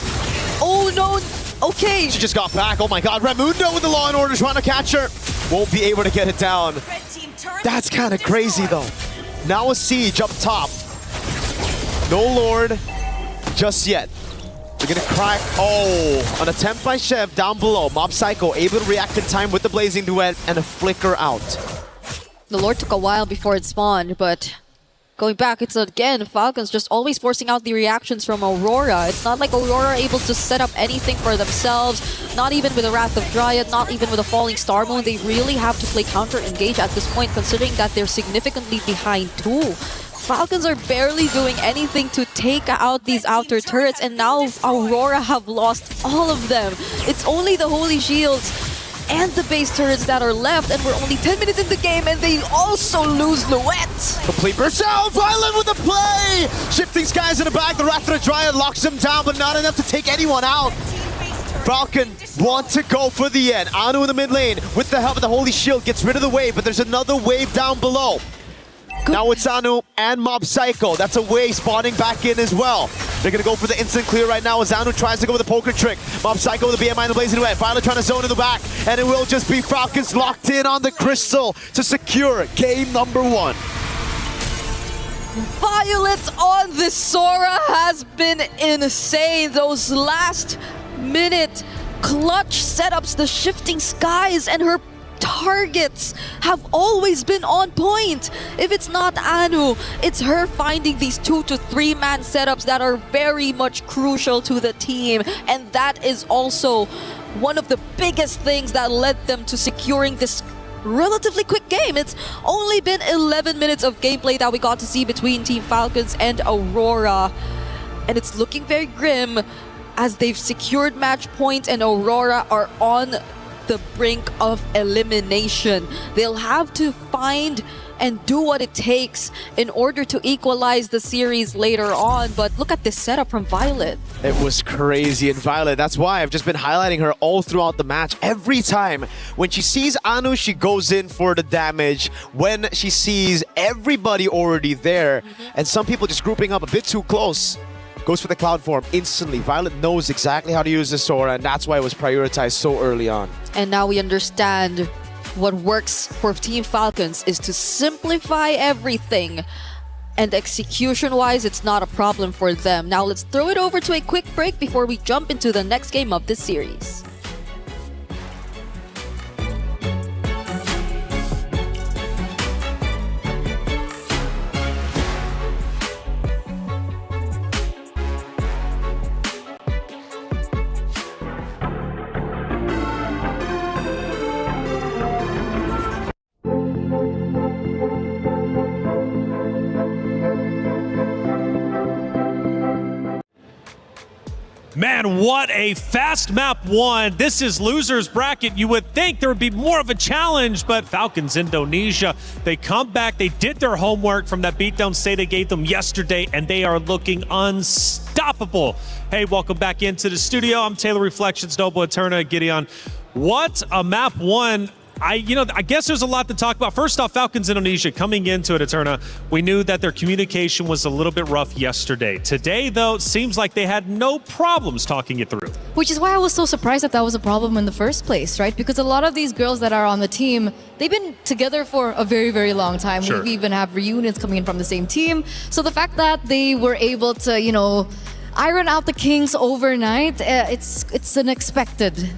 Oh no! Okay! She just got back. Oh my god. Raimundo with the Law and Order trying to catch her. Won't be able to get it down. That's kind of crazy though. Now a siege up top. No Lord just yet. They're gonna crack. Oh, an attempt by Chev down below. Mob Psycho able to react in time with the Blazing Duet and a flicker out. The Lord took a while before it spawned, but going back, it's again Falcons just always forcing out the reactions from Aurora. It's not like Aurora are able to set up anything for themselves, not even with the Wrath of Dryad, not even with a Falling Star Moon. They really have to play counter-engage at this point, considering that they're significantly behind too. Falcons are barely doing anything to take out these outer turrets, and now Aurora have lost all of them. It's only the Holy Shields and the base turrets that are left, and we're only 10 minutes in the game, and they also lose Luet. Complete burst out. Violet with the play. Shifting Skies in the back. The Wrath of the Dryad locks him down, but not enough to take anyone out. Falcon want to go for the end. Anu in the mid lane with the help of the Holy Shield gets rid of the wave, but there's another wave down below. Now it's Anu and Mob Psycho. That's a wave spawning back in as well. They're going to go for the instant clear right now as Anu tries to go with the poker trick. Mob Psycho with the BMI and the Blazing Duet. Violet trying to zone in the back. And it will just be Falcons locked in on the crystal to secure game number 1. Violet on this Sora has been insane. Those last minute clutch setups, the Shifting Skies, and her targets have always been on point. If it's not Anu, it's her finding these 2 to 3 man setups that are very much crucial to the team, and that is also one of the biggest things that led them to securing this relatively quick game. It's only been 11 minutes of gameplay that we got to see between Team Falcons and Aurora, and it's looking very grim as they've secured match points and Aurora are on the brink of elimination. They'll have to find and do what it takes in order to equalize the series later on. But look at this setup from Violet. It was crazy. And Violet, that's why I've just been highlighting her all throughout the match. Every time when she sees Anu, she goes in for the damage. When she sees everybody already there, and some people just grouping up a bit too close, goes for the cloud form instantly. Violet knows exactly how to use this Sora, and that's why it was prioritized so early on. And now we understand what works for Team Falcons is to simplify everything. And execution-wise, it's not a problem for them. Now let's throw it over to a quick break before we jump into the next game of this series. Man, what a fast map one. This is loser's bracket. You would think there would be more of a challenge, but Falcons Indonesia, they come back. They did their homework from that beatdown say they gave them yesterday, and they are looking unstoppable. Hey, welcome back into the studio. I'm Taylor Reflections, Noble Eterna, Gideon. What a map one. I guess there's a lot to talk about. First off, Falcons Indonesia coming into it, Eterna, we knew that their communication was a little bit rough yesterday. Today, though, it seems like they had no problems talking it through. Which is why I was so surprised that was a problem in the first place, right? Because a lot of these girls that are on the team, they've been together for a very, very long time. Sure. We even have reunions coming in from the same team. So the fact that they were able to, iron out the Kings overnight, it's an expected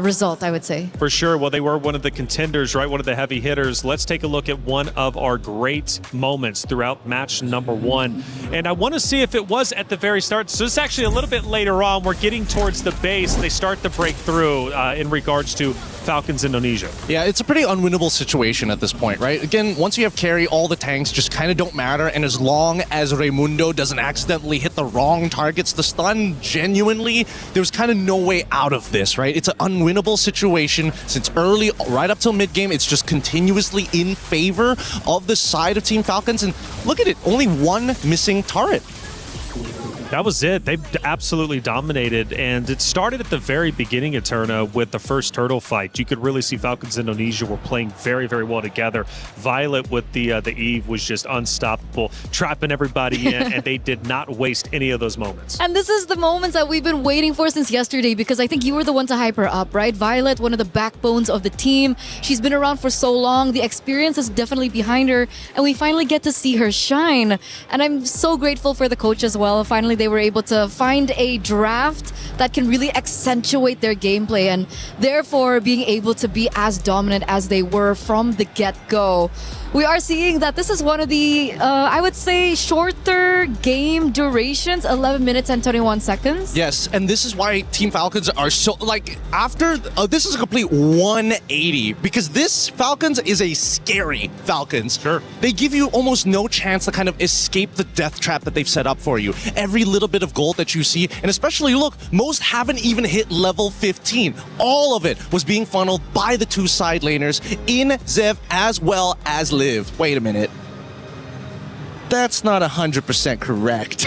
result, I would say. For sure. Well, they were one of the contenders, right? One of the heavy hitters. Let's take a look at one of our great moments throughout match number one. And I want to see if it was at the very start. So it's actually a little bit later on. We're getting towards the base. They start to break through in regards to Falcons Indonesia. Yeah, it's a pretty unwinnable situation at this point, right? Again, once you have carry, all the tanks just kind of don't matter. And as long as Raimundo doesn't accidentally hit the wrong targets to stun, genuinely, there's kind of no way out of this, right? It's an unwinnable situation since early, right up till mid-game, it's just continuously in favor of the side of Team Falcons. And look at it, only one missing turret. That was it. They absolutely dominated, and it started at the very beginning, Eterna, with the first turtle fight. You could really see Falcons Indonesia were playing very, very well together. Violet with the Eve was just unstoppable, trapping everybody in, and they did not waste any of those moments. And this is the moments that we've been waiting for since yesterday, because I think you were the one to hype her up, right? Violet, one of the backbones of the team. She's been around for so long. The experience is definitely behind her, and we finally get to see her shine. And I'm so grateful for the coach as well. Finally, they were able to find a draft that can really accentuate their gameplay, and therefore being able to be as dominant as they were from the get-go. We are seeing that this is one of the, I would say, shorter game durations, 11 minutes and 21 seconds. Yes, and this is why Team Falcons are so, after, this is a complete 180, because this Falcons is a scary Falcons. Sure. They give you almost no chance to kind of escape the death trap that they've set up for you. Every little bit of gold that you see, and especially, look, most haven't even hit level 15. All of it was being funneled by the two side laners in Zev as well as Liv. Wait a minute. That's not 100% correct.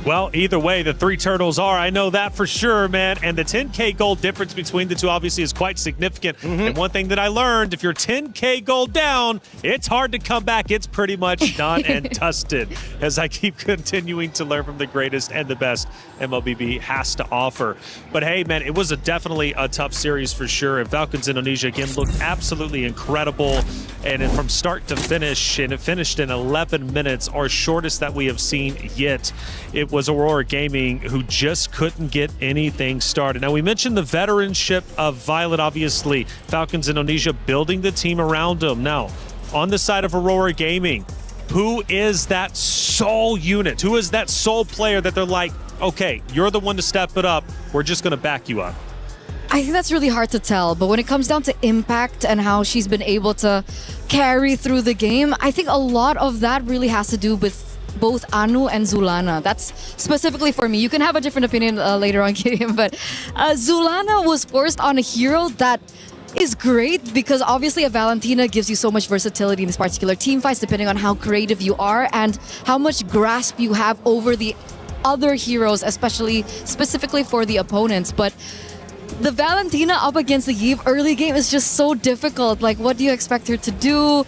Well, either way, the three turtles are. I know that for sure, man. And the 10K gold difference between the two obviously is quite significant. And one thing that I learned, if you're 10K gold down, it's hard to come back. It's pretty much done and dusted, as I keep continuing to learn from the greatest and the best MLBB has to offer. But hey, man, it was definitely a tough series for sure. And Falcons Indonesia, again, looked absolutely incredible. And from start to finish, and it finished in 11 minutes, our shortest that we have seen yet. It was Aurora Gaming who just couldn't get anything started. Now, we mentioned the veteranship of Violet, obviously. Falcons Indonesia building the team around them. Now, on the side of Aurora Gaming, who is that sole unit? Who is that sole player that they're like, okay, you're the one to step it up. We're just going to back you up? I think that's really hard to tell, but when it comes down to impact and how she's been able to carry through the game, I think a lot of that really has to do with both Anu and Zulana. That's specifically for me. You can have a different opinion later on, Gideon, but Zulana was forced on a hero that is great because obviously a Valentina gives you so much versatility in this particular team fights depending on how creative you are and how much grasp you have over the other heroes, especially specifically for the opponents. But the Valentina up against the Eve early game is just so difficult. Like, what do you expect her to do?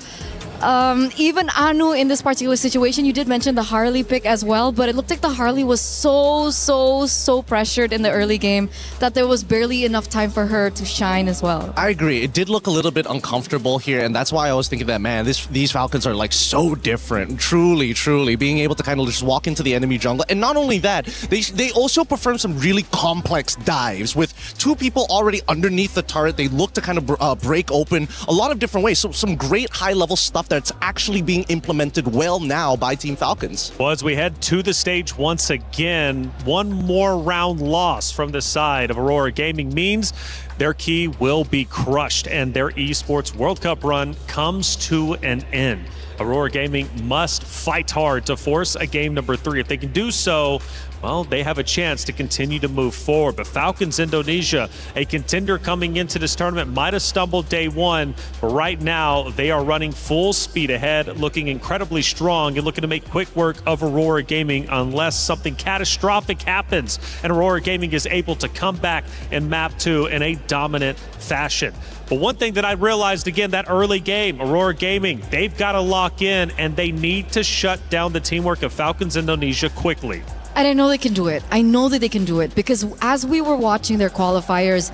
Even Anu in this particular situation, you did mention the Harley pick as well, but it looked like the Harley was so pressured in the early game that there was barely enough time for her to shine as well. I agree. It did look a little bit uncomfortable here, and that's why I was thinking that, man, these Falcons are like so different. Truly, being able to kind of just walk into the enemy jungle. And not only that, they also perform some really complex dives with two people already underneath the turret. They look to kind of break open a lot of different ways. So some great high-level stuff that's actually being implemented well now by Team Falcons. Well, as we head to the stage once again, one more round loss from the side of Aurora Gaming means their key will be crushed and their esports World Cup run comes to an end. Aurora Gaming must fight hard to force a game number 3. If they can do so, well, they have a chance to continue to move forward. But Falcons Indonesia, a contender coming into this tournament, might have stumbled day one, but right now they are running full speed ahead, looking incredibly strong and looking to make quick work of Aurora Gaming unless something catastrophic happens and Aurora Gaming is able to come back in map 2 in a dominant fashion. But one thing that I realized again, that early game, Aurora Gaming, they've got to lock in and they need to shut down the teamwork of Falcons Indonesia quickly. And I know they can do it. I know that they can do it because as we were watching their qualifiers,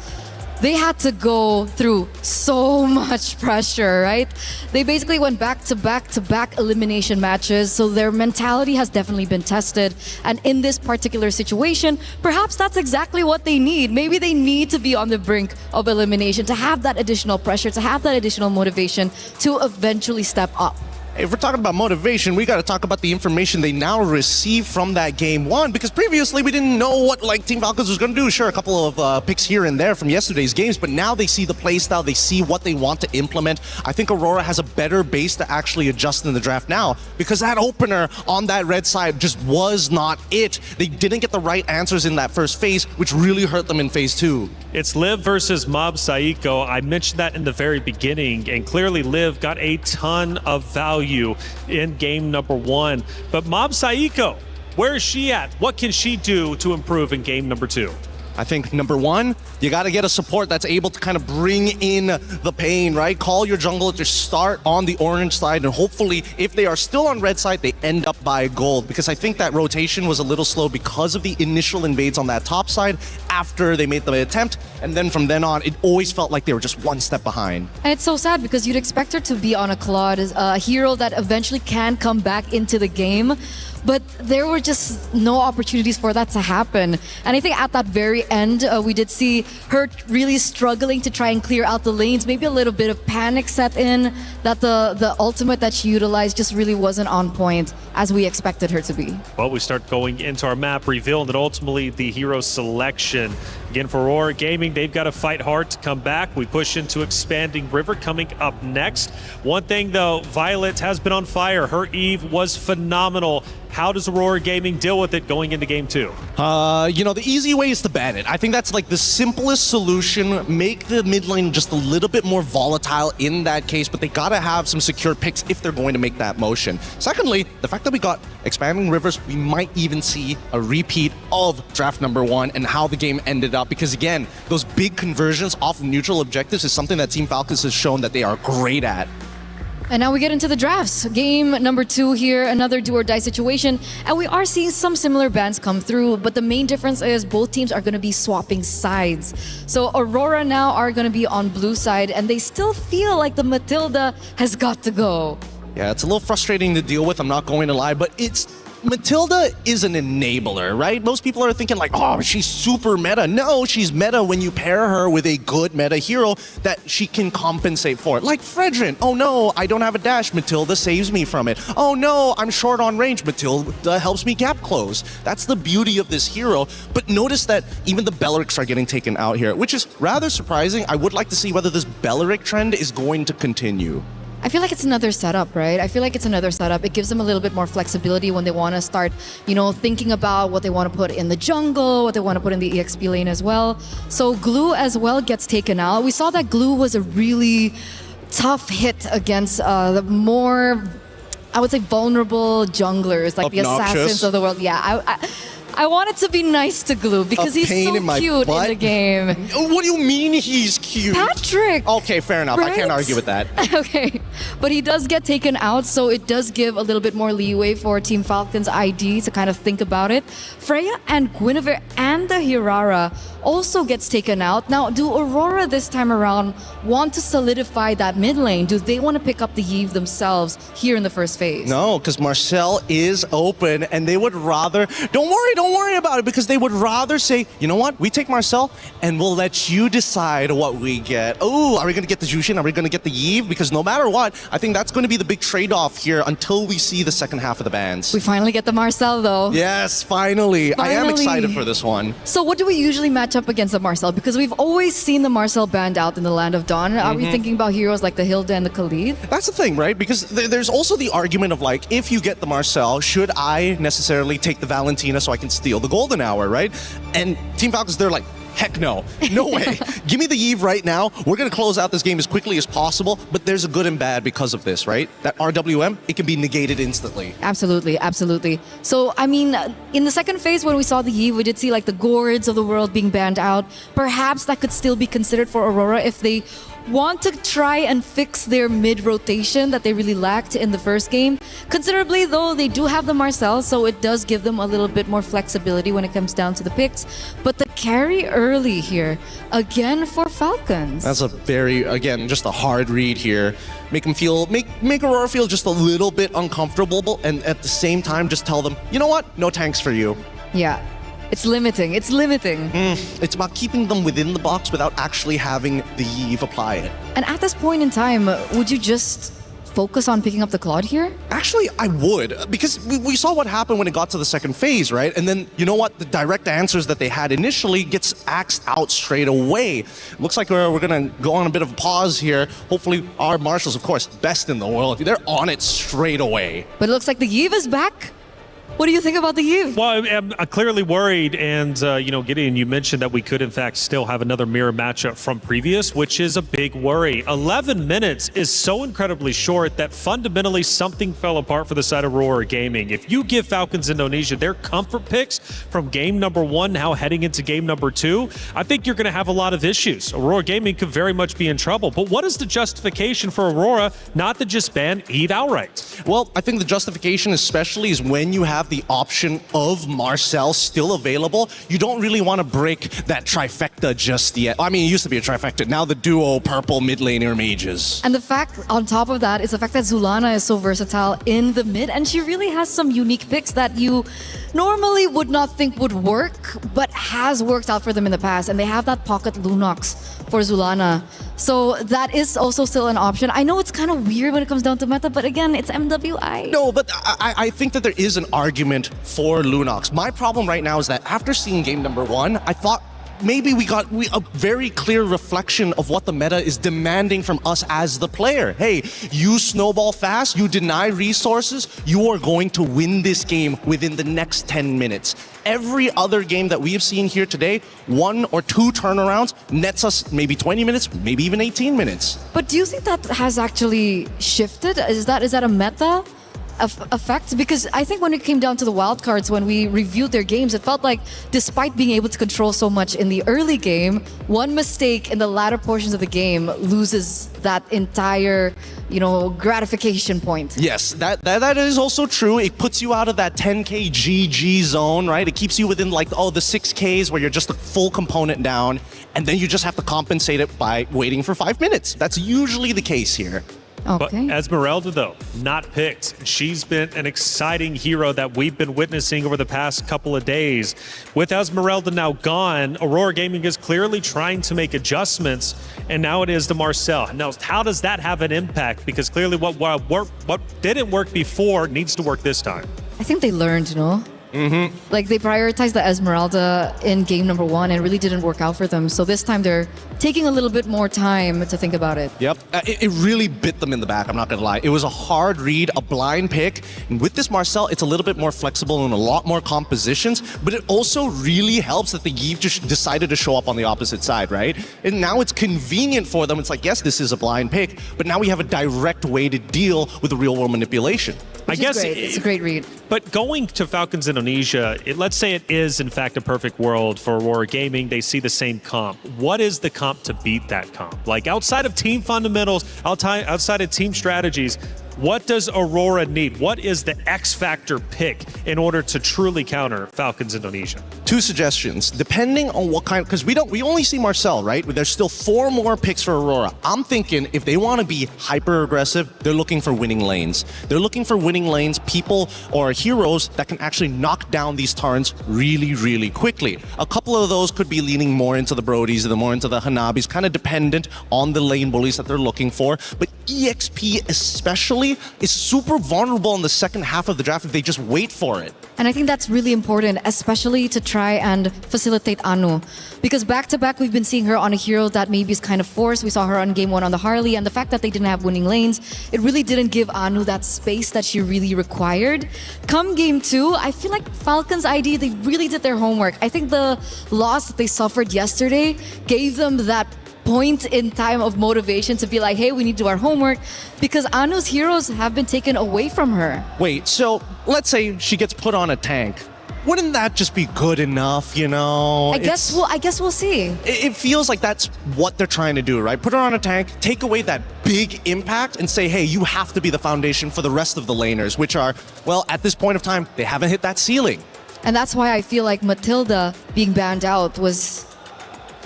they had to go through so much pressure, right? They basically went back to back elimination matches, so their mentality has definitely been tested. And in this particular situation, perhaps that's exactly what they need. Maybe they need to be on the brink of elimination to have that additional pressure, to have that additional motivation to eventually step up. If we're talking about motivation, we got to talk about the information they now receive from that game 1, because previously we didn't know what Team Falcons was going to do. Sure, a couple of picks here and there from yesterday's games, but now they see the playstyle, they see what they want to implement. I think Aurora has a better base to actually adjust in the draft now, because that opener on that red side just was not it. They didn't get the right answers in that first phase, which really hurt them in phase 2. It's Liv versus Mob Saiko. I mentioned that in the very beginning, and clearly Liv got a ton of value in game number 1. But Mob Saiko, where is she at? What can she do to improve in game number 2? I think number 1, you got to get a support that's able to kind of bring in the pain, right? Call your jungler to start on the orange side, and hopefully, if they are still on red side, they end up by gold, because I think that rotation was a little slow because of the initial invades on that top side after they made the attempt, and then from then on, it always felt like they were just one step behind. And it's so sad because you'd expect her to be on a Claude, a hero that eventually can come back into the game. But there were just no opportunities for that to happen. And I think at that very end, we did see her really struggling to try and clear out the lanes. Maybe a little bit of panic set in, that the ultimate that she utilized just really wasn't on point as we expected her to be. Well, we start going into our map reveal and then ultimately the hero selection. Again, for Aurora Gaming, they've got to fight hard to come back. We push into Expanding River coming up next. One thing though, Violet has been on fire. Her Eve was phenomenal. How does Aurora Gaming deal with it going into game 2? The easy way is to ban it. I think that's like the simplest solution. Make the mid lane just a little bit more volatile in that case, but they gotta have some secure picks if they're going to make that motion. Secondly, the fact that we got Expanding Rivers, we might even see a repeat of draft number 1 and how the game ended up, because again, those big conversions off of neutral objectives is something that Team Falcons has shown that they are great at. And now we get into the drafts. Game number 2 here, another do or die situation. And we are seeing some similar bans come through, but the main difference is both teams are going to be swapping sides. So Aurora now are going to be on blue side, and they still feel like the Matilda has got to go. Yeah, it's a little frustrating to deal with, I'm not going to lie, but Matilda is an enabler, right? Most people are thinking like, oh, she's super meta. No, she's meta when you pair her with a good meta hero that she can compensate for. Like Fredrin. Oh no, I don't have a dash. Matilda saves me from it. Oh no, I'm short on range. Matilda helps me gap close. That's the beauty of this hero. But notice that even the Bellerics are getting taken out here, which is rather surprising. I would like to see whether this Belleric trend is going to continue. I feel like it's another setup, right? I feel like it's another setup. It gives them a little bit more flexibility when they want to start, thinking about what they want to put in the jungle, what they want to put in the EXP lane as well. So Glue as well gets taken out. We saw that Glue was a really tough hit against the more, I would say, vulnerable junglers, like the assassins of the world. Yeah, I wanted to be nice to Glue because he's so cute in the game. What do you mean he's cute? Patrick! Okay, fair enough. Right? I can't argue with that. Okay, but he does get taken out, so it does give a little bit more leeway for Team Falcon's ID to kind of think about it. Freya and Guinevere and the Hirara also gets taken out. Now, do Aurora this time around want to solidify that mid lane? Do they want to pick up the Yve themselves here in the first phase? No, because Marcel is open, and they would rather... Don't worry about it, because they would rather say, you know what, we take Marcel, and we'll let you decide what we get. Oh, are we going to get the Jushin? Are we going to get the Yve? Because no matter what, I think that's going to be the big trade-off here until we see the second half of the bans. We finally get the Marcel, though. Yes, finally. I am excited for this one. So what do we usually match up against the Marcel? Because we've always seen the Marcel banned out in the Land of Dawn. Are we thinking about heroes like the Hilda and the Khalid? That's the thing, right? Because there's also the argument of like, if you get the Marcel, should I necessarily take the Valentina so I can steal the Golden Hour, right? And Team Falcons, they're like, heck no. No way. Give me the Yve right now. We're going to close out this game as quickly as possible, but there's a good and bad because of this, right? That RWM, it can be negated instantly. Absolutely, absolutely. So, I mean, in the second phase when we saw the Yve, we did see like the Gourds of the world being banned out. Perhaps that could still be considered for Aurora if they want to try and fix their mid-rotation that they really lacked in the first game. Considerably, though, they do have the Marcel, so it does give them a little bit more flexibility when it comes down to the picks. But the carry early here, again for Falcons. That's a very, again, just a hard read here. Make them feel, make Aurora feel just a little bit uncomfortable, and at the same time, just tell them, you know what? No tanks for you. Yeah. It's limiting. It's limiting. It's about keeping them within the box without actually having the Yve apply it. And at this point in time, would you just focus on picking up the Claude here? Actually, I would, because we saw what happened when it got to the second phase, right? And then, you know what? The direct answers that they had initially gets axed out straight away. Looks like we're going to go on a bit of a pause here. Hopefully, our marshals, of course, best in the world, they're on it straight away. But it looks like the Yve is back. What do you think about the Yve? Well, I'm clearly worried, and Gideon, you mentioned that we could in fact still have another mirror matchup from previous, which is a big worry. 11 minutes is so incredibly short that fundamentally something fell apart for the side of Aurora Gaming. If you give Falcons Indonesia their comfort picks from game number 1 now heading into game number 2, I think you're going to have a lot of issues. Aurora Gaming could very much be in trouble. But what is the justification for Aurora not to just ban Yve outright? Well, I think the justification especially is when you have the option of Marcel still available, you don't really want to break that trifecta just yet. I mean, it used to be a trifecta. Now the duo purple mid laner mages. And the fact on top of that is the fact that Zulana is so versatile in the mid, and she really has some unique picks that you normally would not think would work, but has worked out for them in the past. And they have that pocket Lunox for Zulana. So that is also still an option. I know it's kind of weird when it comes down to meta, but again, it's MWI. No, but I think that there is an argument for Lunox. My problem right now is that after seeing game number 1, I thought maybe we got a very clear reflection of what the meta is demanding from us as the player. Hey, you snowball fast, you deny resources, you are going to win this game within the next 10 minutes. Every other game that we have seen here today, 1 or 2 turnarounds nets us maybe 20 minutes, maybe even 18 minutes. But do you think that has actually shifted? Is that a meta effect? Because I think when it came down to the wildcards, when we reviewed their games, it felt like despite being able to control so much in the early game, one mistake in the latter portions of the game loses that entire, gratification point. Yes, that is also true. It puts you out of that 10k GG zone, right? It keeps you within the 6Ks where you're just a full component down, and then you just have to compensate it by waiting for 5 minutes. That's usually the case here. Okay. But Esmeralda, though, not picked. She's been an exciting hero that we've been witnessing over the past couple of days. With Esmeralda now gone, Aurora Gaming is clearly trying to make adjustments, and now it is the Marcel. Now, how does that have an impact? Because clearly what didn't work before needs to work this time. I think they learned, Like they prioritized the Esmeralda in game number 1 and really didn't work out for them. So this time they're taking a little bit more time to think about it. Yep, it really bit them in the back, I'm not gonna lie. It was a hard read, a blind pick. And with this Marcel, it's a little bit more flexible and a lot more compositions, but it also really helps that the Yves just decided to show up on the opposite side, right? And now it's convenient for them. It's like, yes, this is a blind pick, but now we have a direct way to deal with the real world manipulation. I guess it's a great read. But going to Falcons Indonesia, let's say it is in fact a perfect world for Aurora Gaming. They see the same comp. What is the comp to beat that comp? Like outside of team fundamentals, outside of team strategies, what does Aurora need? What is the X factor pick in order to truly counter Falcons Indonesia? 2 suggestions, depending on what kind, because we only see Marcel, right? There's still 4 more picks for Aurora. I'm thinking if they want to be hyper aggressive, they're looking for winning lanes. They're looking for winning lanes, people or heroes that can actually knock down these Tarns really, really quickly. A couple of those could be leaning more into the Brodies, more into the Hanabis, kind of dependent on the lane bullies that they're looking for. But EXP especially is super vulnerable in the second half of the draft if they just wait for it. And I think that's really important, especially to try and facilitate Anu. Because back-to-back, we've been seeing her on a hero that maybe is kind of forced. We saw her on game 1 on the Harley, and the fact that they didn't have winning lanes, it really didn't give Anu that space that she really required. Come game 2, I feel like Falcons ID, they really did their homework. I think the loss that they suffered yesterday gave them that point in time of motivation to be like, hey, we need to do our homework, because Anu's heroes have been taken away from her. Wait, so let's say she gets put on a tank. Wouldn't that just be good enough, you know? I guess we'll see. It feels like that's what they're trying to do, right? Put her on a tank, take away that big impact, and say, hey, you have to be the foundation for the rest of the laners, which are, well, at this point of time, they haven't hit that ceiling. And that's why I feel like Matilda being banned out was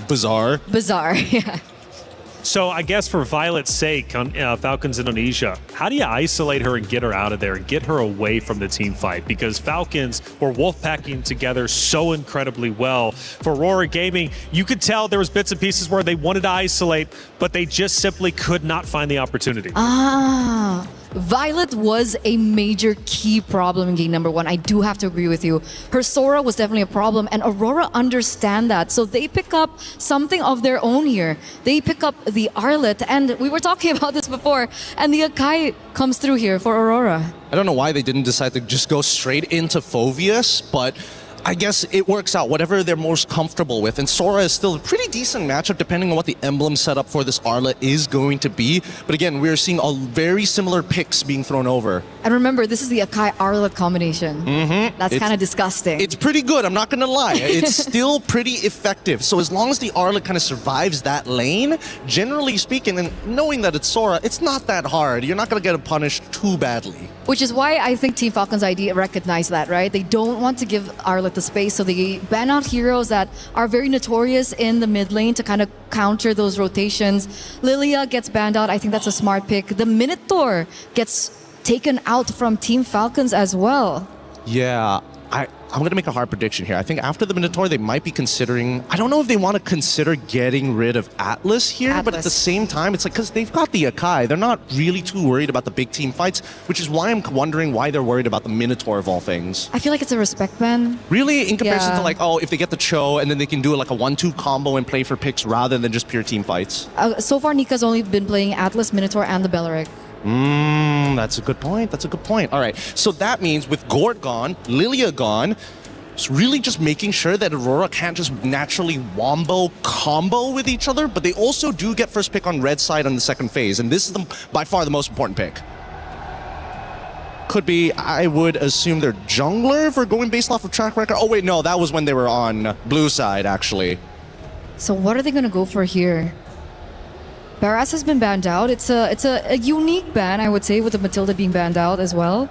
bizarre, yeah. So I guess for Violet's sake on Falcons Indonesia, how do you isolate her and get her out of there and get her away from the team fight? Because Falcons were wolfpacking together so incredibly well. For Aurora Gaming, you could tell there was bits and pieces where they wanted to isolate, but they just simply could not find the opportunity. Violet was a major key problem in game number 1. I do have to agree with you. Her Sora was definitely a problem, and Aurora understand that. So they pick up something of their own here. They pick up the Arlet, and we were talking about this before, and the Akai comes through here for Aurora. I don't know why they didn't decide to just go straight into Phoveus, but I guess it works out, whatever they're most comfortable with. And Sora is still a pretty decent matchup depending on what the emblem setup for this Arlet is going to be. But again, we're seeing a very similar picks being thrown over. And remember, this is the Akai Arlet combination. That's kind of disgusting. It's pretty good, I'm not gonna lie. It's still pretty effective. So as long as the Arlet kind of survives that lane, generally speaking, and knowing that it's Sora, it's not that hard. You're not gonna get punished too badly. Which is why I think Team Falcons ID recognize that, right? They don't want to give Arlet the space, so they ban out heroes that are very notorious in the mid lane to kind of counter those rotations. Lilia gets banned out. I think that's a smart pick. The Minotaur gets taken out from Team Falcons as well. Yeah, I'm going to make a hard prediction here. I think after the Minotaur, they might be considering... I don't know if they want to consider getting rid of Atlas here, but at the same time, it's like, because they've got the Akai, they're not really too worried about the big team fights, which is why I'm wondering why they're worried about the Minotaur of all things. I feel like it's a respect ban. Really? In comparison to like, oh, if they get the Cho, and then they can do like a 1-2 combo and play for picks rather than just pure team fights. So far, Nika's only been playing Atlas, Minotaur, and the Belleric. That's a good point. That's a good point. All right. So that means with Gord gone, Lilia gone, it's really just making sure that Aurora can't just naturally wombo combo with each other, but they also do get first pick on red side on the second phase, and this is by far the most important pick. Could be, I would assume they're jungler for going based off of track record. Oh wait, no, that was when they were on blue side, actually. So what are they going to go for here? Barras has been banned out. It's a unique ban, I would say, with the Matilda being banned out as well.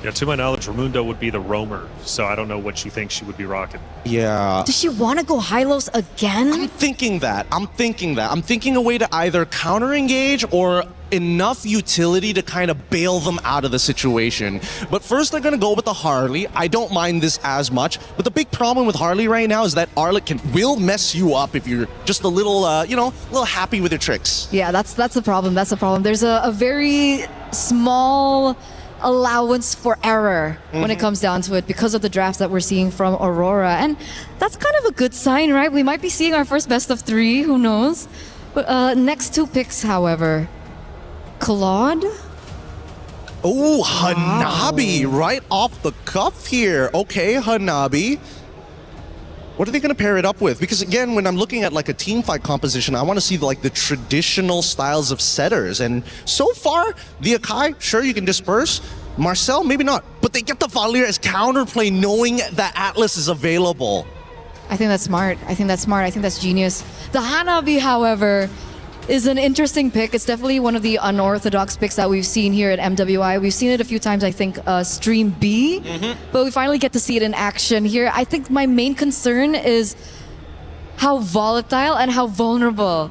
Yeah, to my knowledge, Raimundo would be the roamer, so I don't know what she thinks she would be rocking. Yeah. Does she want to go Hylos again? I'm thinking that. I'm thinking a way to either counter-engage or enough utility to kind of bail them out of the situation. But first, they're going to go with the Harley. I don't mind this as much, but the big problem with Harley right now is that Arlet will mess you up if you're just a little, a little happy with your tricks. Yeah, that's the problem. That's the problem. There's a very small allowance for error when it comes down to it because of the drafts that we're seeing from Aurora. And that's kind of a good sign, right? We might be seeing our first best of 3, who knows? But, next 2 picks, however. Claude? Oh, Hanabi right off the cuff here. Okay, Hanabi. What are they going to pair it up with? Because again, when I'm looking at like a team fight composition, I want to see like the traditional styles of setters. And so far, the Akai, sure, you can disperse. Marcel, maybe not. But they get the Valier as counterplay knowing that Atlas is available. I think that's smart. I think that's genius. The Hanabi, however, is an interesting pick. It's definitely one of the unorthodox picks that we've seen here at MWI. We've seen it a few times, I think, Stream B, but we finally get to see it in action here. I think my main concern is how volatile and how vulnerable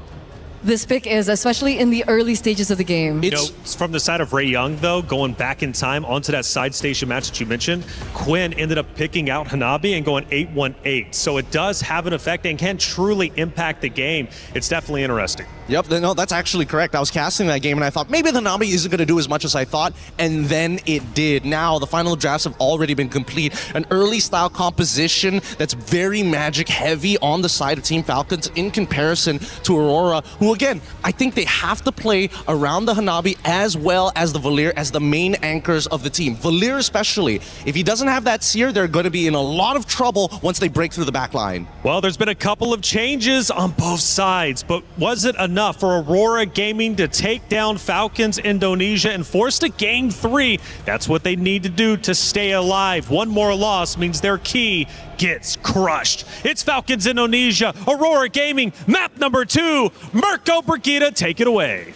this pick is, especially in the early stages of the game. You know, from the side of Ray Young, though, going back in time onto that side station match that you mentioned, Quinn ended up picking out Hanabi and going 8-1-8. So it does have an effect and can truly impact the game. It's definitely interesting. Yep, no, that's actually correct. I was casting that game and I thought maybe the Hanabi isn't going to do as much as I thought, and then it did. Now, the final drafts have already been complete. An early style composition that's very magic heavy on the side of Team Falcons in comparison to Aurora, who again, I think they have to play around the Hanabi as well as the Valier as the main anchors of the team. Valier especially. If he doesn't have that Seer, they're going to be in a lot of trouble once they break through the back line. Well, there's been a couple of changes on both sides, but was it enough for Aurora Gaming to take down Falcons Indonesia and force to game 3? That's what they need to do to stay alive. One more loss means their key gets crushed. It's Falcons Indonesia, Aurora Gaming, map number 2. Mirko Brigida, take it away.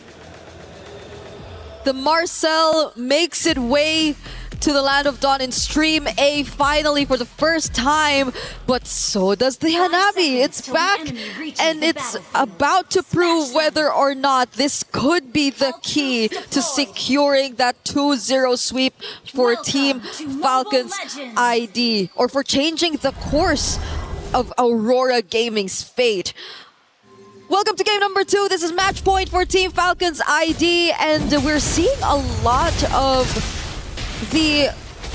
The Marcel makes it way to the Land of Dawn in Stream A finally for the first time, but so does the Hanabi. It's back and it's about to prove whether or not this could be the key to securing that 2-0 sweep for Team Falcons ID, or for changing the course of Aurora Gaming's fate. Welcome to game number 2. This is match point for Team Falcons ID, and we're seeing a lot of the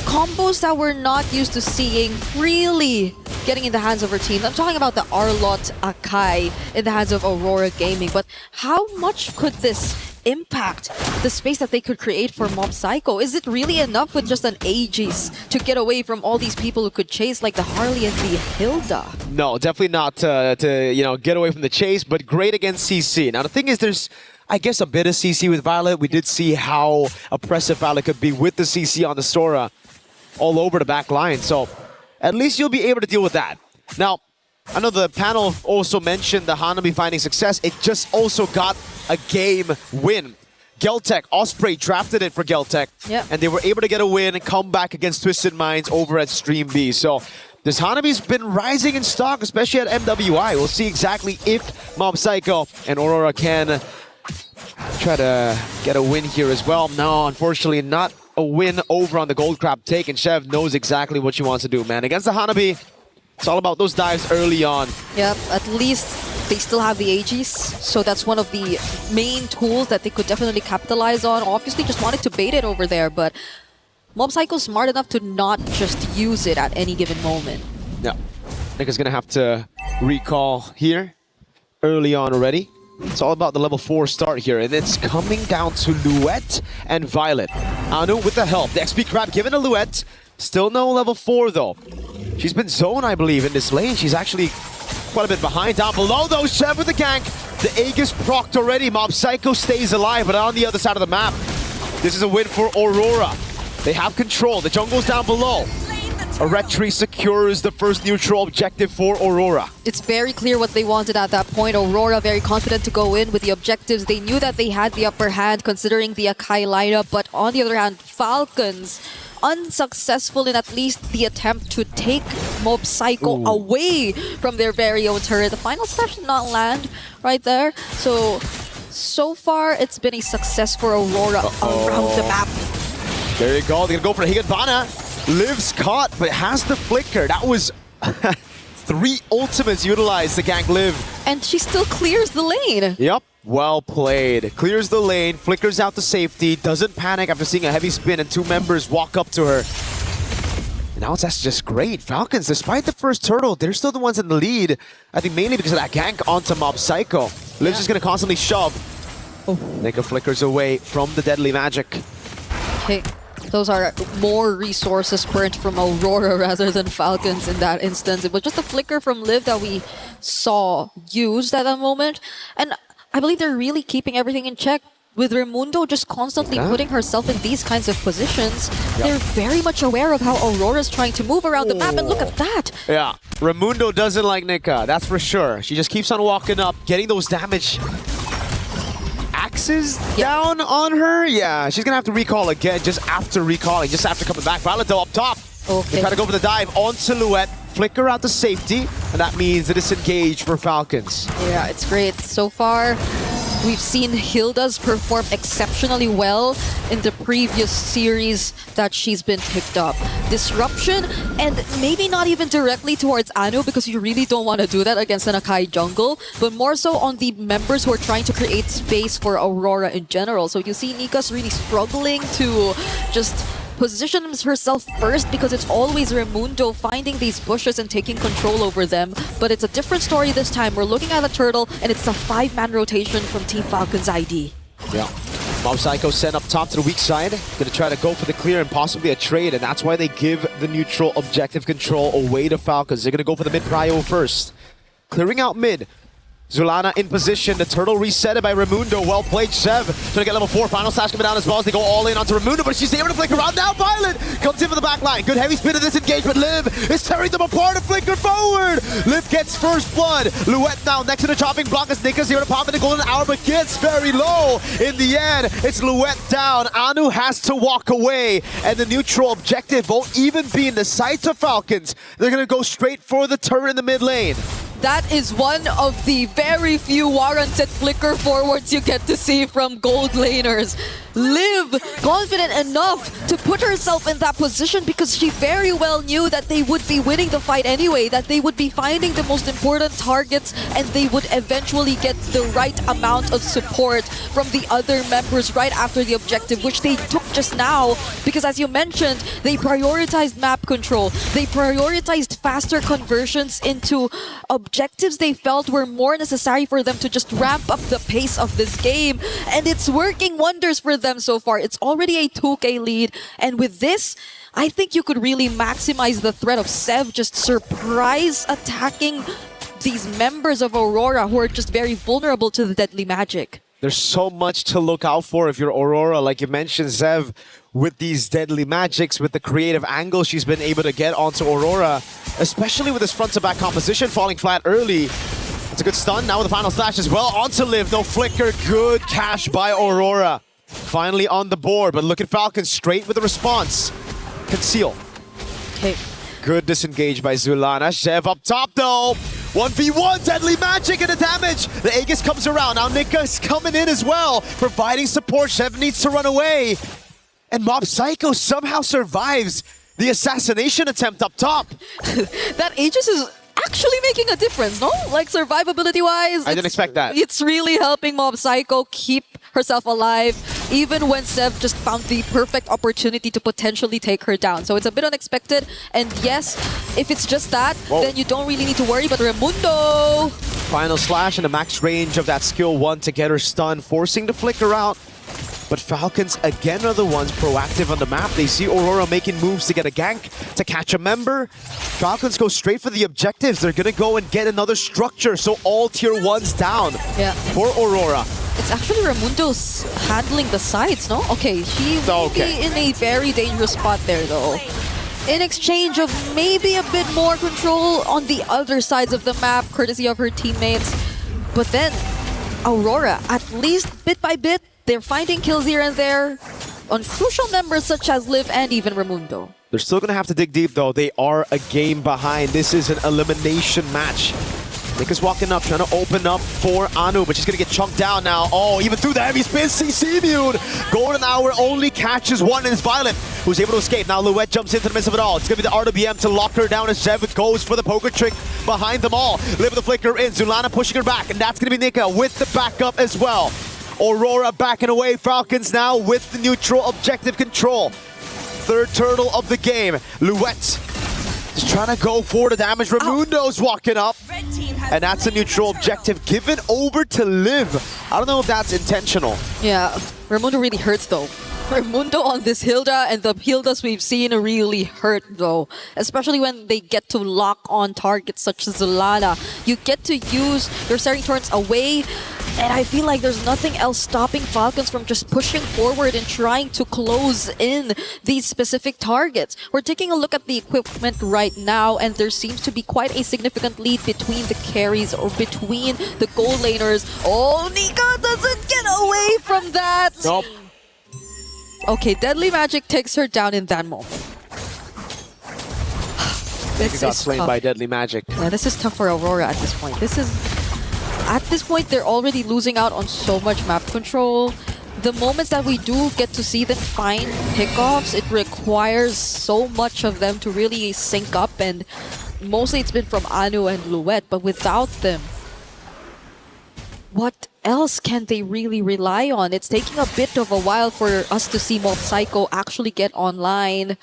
combos that we're not used to seeing really getting in the hands of our team. I'm talking about the Arlott Akai in the hands of Aurora Gaming, but how much could this impact the space that they could create for Mob Psycho? Is it really enough with just an Aegis to get away from all these people who could chase like the Harley and the Hilda? No, definitely not to get away from the chase, but great against CC. Now the thing is, there's I guess a bit of CC with Violet. We did see how oppressive Violet could be with the CC on the Sora all over the back line. So at least you'll be able to deal with that. Now, I know the panel also mentioned the Hanabi finding success. It just also got a game win. Geltech, Osprey drafted it for Geltech. Yep. And they were able to get a win and come back against Twisted Minds over at Stream B. So this Hanabi's been rising in stock, especially at MWI. We'll see exactly if Mob Psycho and Aurora can try to get a win here as well. No, unfortunately not a win over on the Gold Crab take, and Chev knows exactly what she wants to do, man. Against the Hanabi, it's all about those dives early on. Yep, at least they still have the Aegis, so that's one of the main tools that they could definitely capitalize on. Obviously just wanted to bait it over there, but Mob Psycho's smart enough to not just use it at any given moment. Yeah, Nick is gonna have to recall here early on already. It's all about the level 4 start here, and it's coming down to Luette and Violet. Anu with the help. The XP Crab given to Luette. Still no level 4 though. She's been zoned, I believe, in this lane. She's actually quite a bit behind. Down below though, Chev with the gank. The Aegis procced already. Mob Psycho stays alive, but on the other side of the map. This is a win for Aurora. They have control. The jungle's down below. A red tree secures the first neutral objective for Aurora. It's very clear what they wanted at that point. Aurora very confident to go in with the objectives. They knew that they had the upper hand considering the Akai lineup, but on the other hand, Falcons unsuccessful in at least the attempt to take Mob Psycho away from their very own turret. The final slash did not land right there. So far, it's been a success for Aurora around the map. There you go. They're gonna go for a Higanbana. Lives caught, but has the flicker. That was 3 ultimates utilized to gank Liv. And she still clears the lane. Yep. Well played. Clears the lane, flickers out to safety, doesn't panic after seeing a heavy spin and 2 members walk up to her. And now that's just great. Falcons, despite the first turtle, they're still the ones in the lead. I think mainly because of that gank onto Mob Psycho. Liv's just going to constantly shove. Nika flickers away from the deadly magic. Okay. Those are more resources burnt from Aurora rather than Falcons in that instance. It was just a flicker from Liv that we saw used at that moment. And I believe they're really keeping everything in check. With Raimundo just constantly putting herself in these kinds of positions, they're very much aware of how Aurora's trying to move around the map, and look at that! Yeah, Raimundo doesn't like Nika, that's for sure. She just keeps on walking up, getting those damage axes down on her. Yeah, she's gonna have to recall again just after recalling, just after coming back. Violet though up top. They try to go for the dive on Silhouette, flicker out to safety, and that means a disengage for Falcons. Yeah, it's great. So far, we've seen Hilda's perform exceptionally well in the previous series that she's been picked up. Disruption, and maybe not even directly towards Anu because you really don't want to do that against an Akai jungle, but more so on the members who are trying to create space for Aurora in general. So you see Nika's really struggling to just positions herself first because it's always Raimundo finding these bushes and taking control over them. But it's a different story this time. We're looking at the turtle and it's a 5-man rotation from Team Falcons ID. Yeah. Mob Psycho sent up top to the weak side. Gonna try to go for the clear and possibly a trade, and that's why they give the neutral objective control away to Falcons. They're gonna go for the mid prio first. Clearing out mid. Zulana in position, the turtle resetted by Raimundo. Well played, Sev. Trying to get level 4, final slash coming down as well as they go all in onto Raimundo, but she's able to flicker around now. Violet comes in for the back line. Good heavy spin of this engagement. Liv is tearing them apart and flicker forward. Liv gets first blood. Luette now next to the chopping block as Nika's here to pop in the golden hour, but gets very low. In the end, it's Luette down. Anu has to walk away, and the neutral objective won't even be in the sights of Falcons. They're gonna go straight for the turret in the mid lane. That is one of the very few warranted flicker forwards you get to see from gold laners. Liv confident enough to put herself in that position because she very well knew that they would be winning the fight anyway, that they would be finding the most important targets and they would eventually get the right amount of support from the other members right after the objective, which they took just now because, as you mentioned, they prioritized map control. They prioritized faster conversions into objectives they felt were more necessary for them to just ramp up the pace of this game, and it's working wonders for them so far. It's already a 2K lead, and with this, I think you could really maximize the threat of Sev just surprise attacking these members of Aurora who are just very vulnerable to the deadly magic. There's so much to look out for if you're Aurora. Like you mentioned, Zev, with these deadly magics, with the creative angle she's been able to get onto Aurora, especially with this front-to-back composition falling flat early. It's a good stun. Now with the final slash as well onto Liv. No flicker. Good cash by Aurora. Finally on the board, but look at Falcons straight with the response. Conceal. Okay. Good disengage by Zulana. Zev up top though. 1v1, deadly magic and the damage. The Aegis comes around. Now Nika's coming in as well, providing support. Zev needs to run away. And Mob Psycho somehow survives the assassination attempt up top. That Aegis is actually making a difference, no? Like survivability-wise. I didn't expect that. It's really helping Mob Psycho keep herself alive, even when Sev just found the perfect opportunity to potentially take her down. So it's a bit unexpected. And yes, if it's just that, then you don't really need to worry. But Raimundo! Final slash and the max range of that skill 1 to get her stunned, forcing the flicker out. But Falcons again are the ones proactive on the map. They see Aurora making moves to get a gank, to catch a member. Falcons go straight for the objectives. They're gonna go and get another structure, so all tier 1s down for Aurora. It's actually Raimundo's handling the sides, no? Okay, she will be in a very dangerous spot there though. In exchange of maybe a bit more control on the other sides of the map, courtesy of her teammates. But then, Aurora, at least bit by bit, they're finding kills here and there on crucial members such as Liv and even Raimundo. They're still going to have to dig deep though. They are a game behind. This is an elimination match. Nika's walking up, trying to open up for Anu, but she's gonna get chunked down now. Oh, even through the heavy spin, CC Mute. Golden Hour only catches one, and it's Violet who's able to escape. Now Luette jumps into the midst of it all. It's gonna be the RWM to lock her down as Zev goes for the poker trick behind them all. Live with the flicker in, Zulana pushing her back, and that's gonna be Nika with the backup as well. Aurora backing away, Falcons now with the neutral objective control. Third turtle of the game, Luette. Just trying to go for the damage. Raimundo's walking up. And that's a neutral objective given over to Liv. I don't know if that's intentional. Yeah, Raimundo really hurts though. Raimundo on this Hilda, and the Hildas we've seen really hurt though. Especially when they get to lock on targets such as Zulana. You get to use your starting turns away, and I feel like there's nothing else stopping Falcons from just pushing forward and trying to close in these specific targets. We're taking a look at the equipment right now, and there seems to be quite a significant lead between the carries or between the gold laners. Oh, Nika doesn't get away from that! Nope. Okay, Deadly Magic takes her down in that moment. Nika got slain by Deadly Magic. Yeah, this is tough for Aurora at this point. At this point, they're already losing out on so much map control. The moments that we do get to see them find pickoffs, it requires so much of them to really sync up, and mostly it's been from Anu and Luette, but without them, what else can they really rely on? It's taking a bit of a while for us to see Mob Psycho actually get online.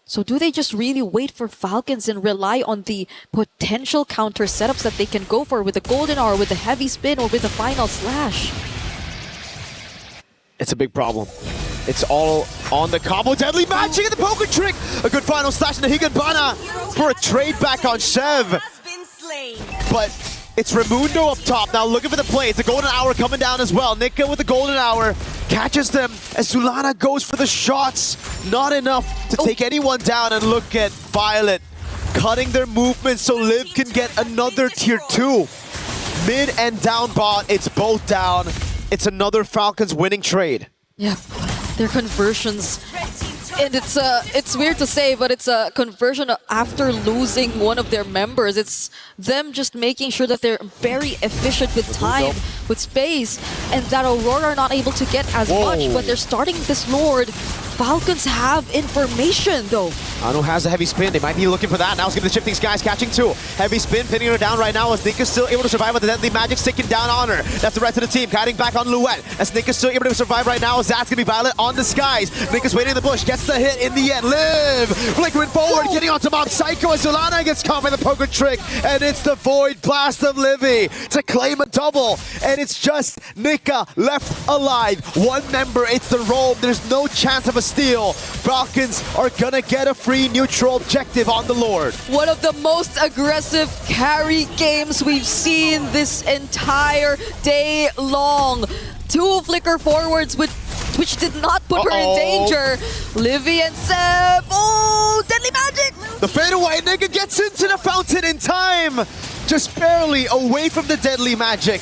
So do they just really wait for Falcons and rely on the potential counter setups that they can go for with the Golden Hour, with the heavy spin, or with the final slash? It's a big problem. It's all on the combo. Deadly Magic and the poker trick. A good final slash in the Higanbana for a trade back on Shev. But it's Raimundo up top now looking for the play. It's a Golden Hour coming down as well. Nika with the Golden Hour catches them as Zulana goes for the shots. Not enough to take anyone down, and look at Violet cutting their movement so Liv can get another tier 2. Mid and down bot, it's both down. It's another Falcons winning trade. Yeah, their conversions. And it's weird to say, but it's a conversion after losing one of their members. It's them just making sure that they're very efficient with time, with space, and that Aurora are not able to get as much, but they're starting this Lord. Falcons have information though. Anu has a heavy spin. They might be looking for that. Now it's gonna be the Shifting Skies catching 2. Heavy spin, pinning her down right now as Nika's still able to survive with the Deadly Magic sticking down on her. That's the rest of the team. Guiding back on Luette as Nika's still able to survive right now as that's gonna be Violet on the skies. Nika's waiting in the bush, gets the hit in the end. Liv flickering forward, getting onto Mob Psycho as Zulana gets caught by the poker trick, and it's the Void Blast of Livy to claim a double. And it's just Nika left alive. One member, it's the roam. There's no chance of a steal. Falcons are gonna get a free neutral objective on the Lord. One of the most aggressive carry games we've seen this entire day long. 2 flicker forwards which did not put her in danger. Livy and Seb. Oh, Deadly Magic! The fadeaway, Nika gets into the fountain in time. Just barely away from the Deadly Magic.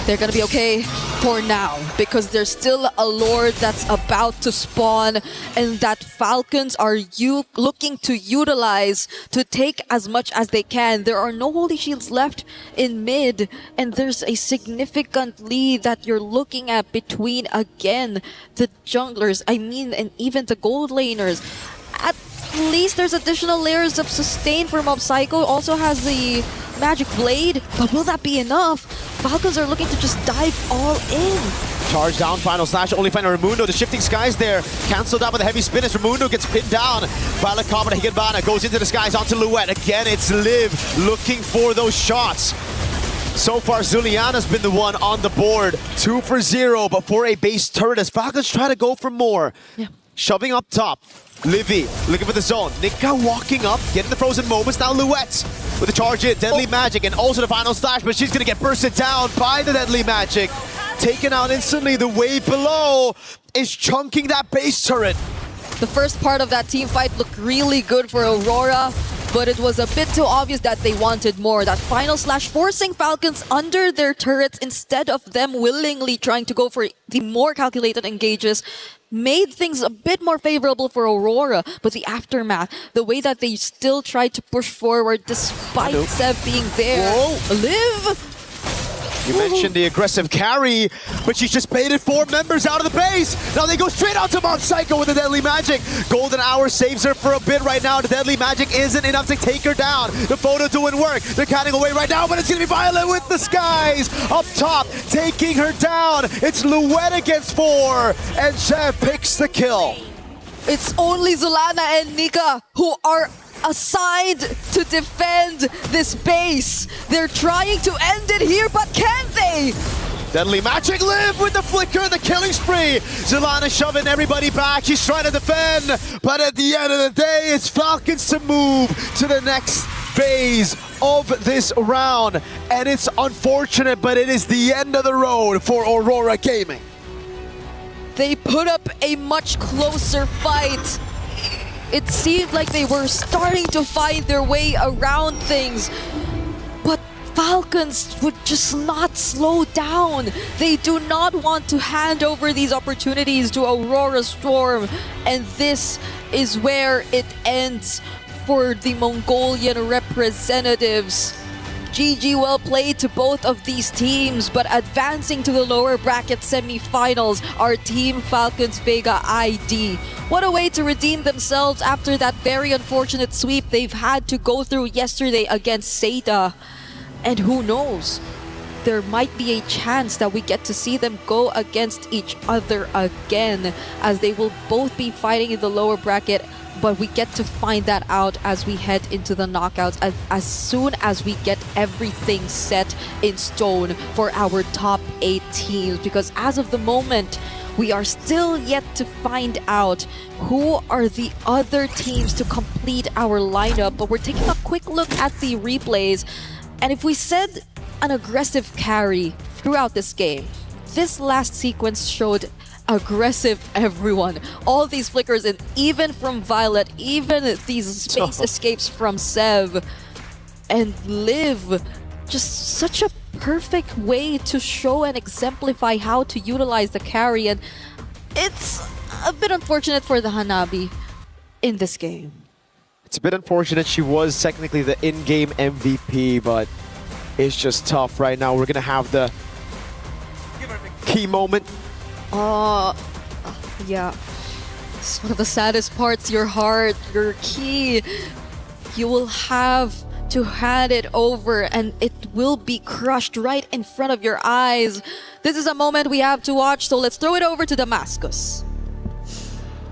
They're gonna be okay for now because there's still a Lord that's about to spawn, and that Falcons are looking to utilize to take as much as they can. There are no Holy Shields left in mid, and there's a significant lead that you're looking at between, again, the junglers, and even the gold laners. At least there's additional layers of sustain for Mob Psycho. Also has the Magic Blade, but will that be enough? Falcons are looking to just dive all in. Charge down, final slash, only finding Raimundo. The Shifting Skies there, cancelled out with a heavy spin as Raimundo gets pinned down. Violet Comet Higanbana goes into the skies onto Luette. Again, it's Liv looking for those shots. So far, Zuliana's been the one on the board. 2 for 0, but for a base turret as Falcons try to go for more. Yeah. Shoving up top. Livy looking for the zone. Nika walking up, getting the frozen moments. Now Luette with the charge in. Deadly Magic and also the final slash, but she's going to get bursted down by the Deadly Magic. Taken out instantly. The wave below is chunking that base turret. The first part of that team fight looked really good for Aurora. but it was a bit too obvious that they wanted more. That final slash forcing Falcons under their turrets instead of them willingly trying to go for the more calculated engages made things a bit more favorable for Aurora. But the aftermath, the way that they still tried to push forward despite Sev being there. Whoa. Liv! You mentioned the aggressive carry, but she's just baited 4 members out of the base. Now they go straight out to Mount Psycho with the Deadly Magic. Golden Hour saves her for a bit right now. The Deadly Magic isn't enough to take her down. The photo doing work. They're counting away right now, but it's going to be Violet with the skies. Up top, taking her down. It's Luet against 4, and Sev picks the kill. It's only Zulana and Nika who are assigned to defend this base. They're trying to end it here, but can they? Deadly Magic Liv with the flicker, the killing spree. Zulana shoving everybody back. She's trying to defend, but at the end of the day, it's Falcons to move to the next phase of this round. And it's unfortunate, but it is the end of the road for Aurora Gaming. They put up a much closer fight. It seemed like they were starting to find their way around things, but Falcons would just not slow down. They do not want to hand over these opportunities to Aurora Storm, and this is where it ends for the Mongolian representatives. GG, well played to both of these teams, but advancing to the lower bracket semifinals are Team Falcons Vega ID. What a way to redeem themselves after that very unfortunate sweep they've had to go through yesterday against Seda. And who knows, there might be a chance that we get to see them go against each other again, as they will both be fighting in the lower bracket. But we get to find that out as we head into the knockouts, as soon as we get everything set in stone for our top 8 teams. Because as of the moment, we are still yet to find out who are the other teams to complete our lineup. But we're taking a quick look at the replays. And if we said an aggressive carry throughout this game, this last sequence showed aggressive everyone. All these flickers, and even from Violet, even these space escapes from Sev and Liv. Just such a perfect way to show and exemplify how to utilize the carry, and it's a bit unfortunate for the Hanabi in this game. It's a bit unfortunate. She was technically the in-game MVP, but it's just tough right now. We're gonna have the key moment. Yeah. It's one of the saddest parts. Your heart, your key. You will have to hand it over, and it will be crushed right in front of your eyes. This is a moment we have to watch, so let's throw it over to Damascus.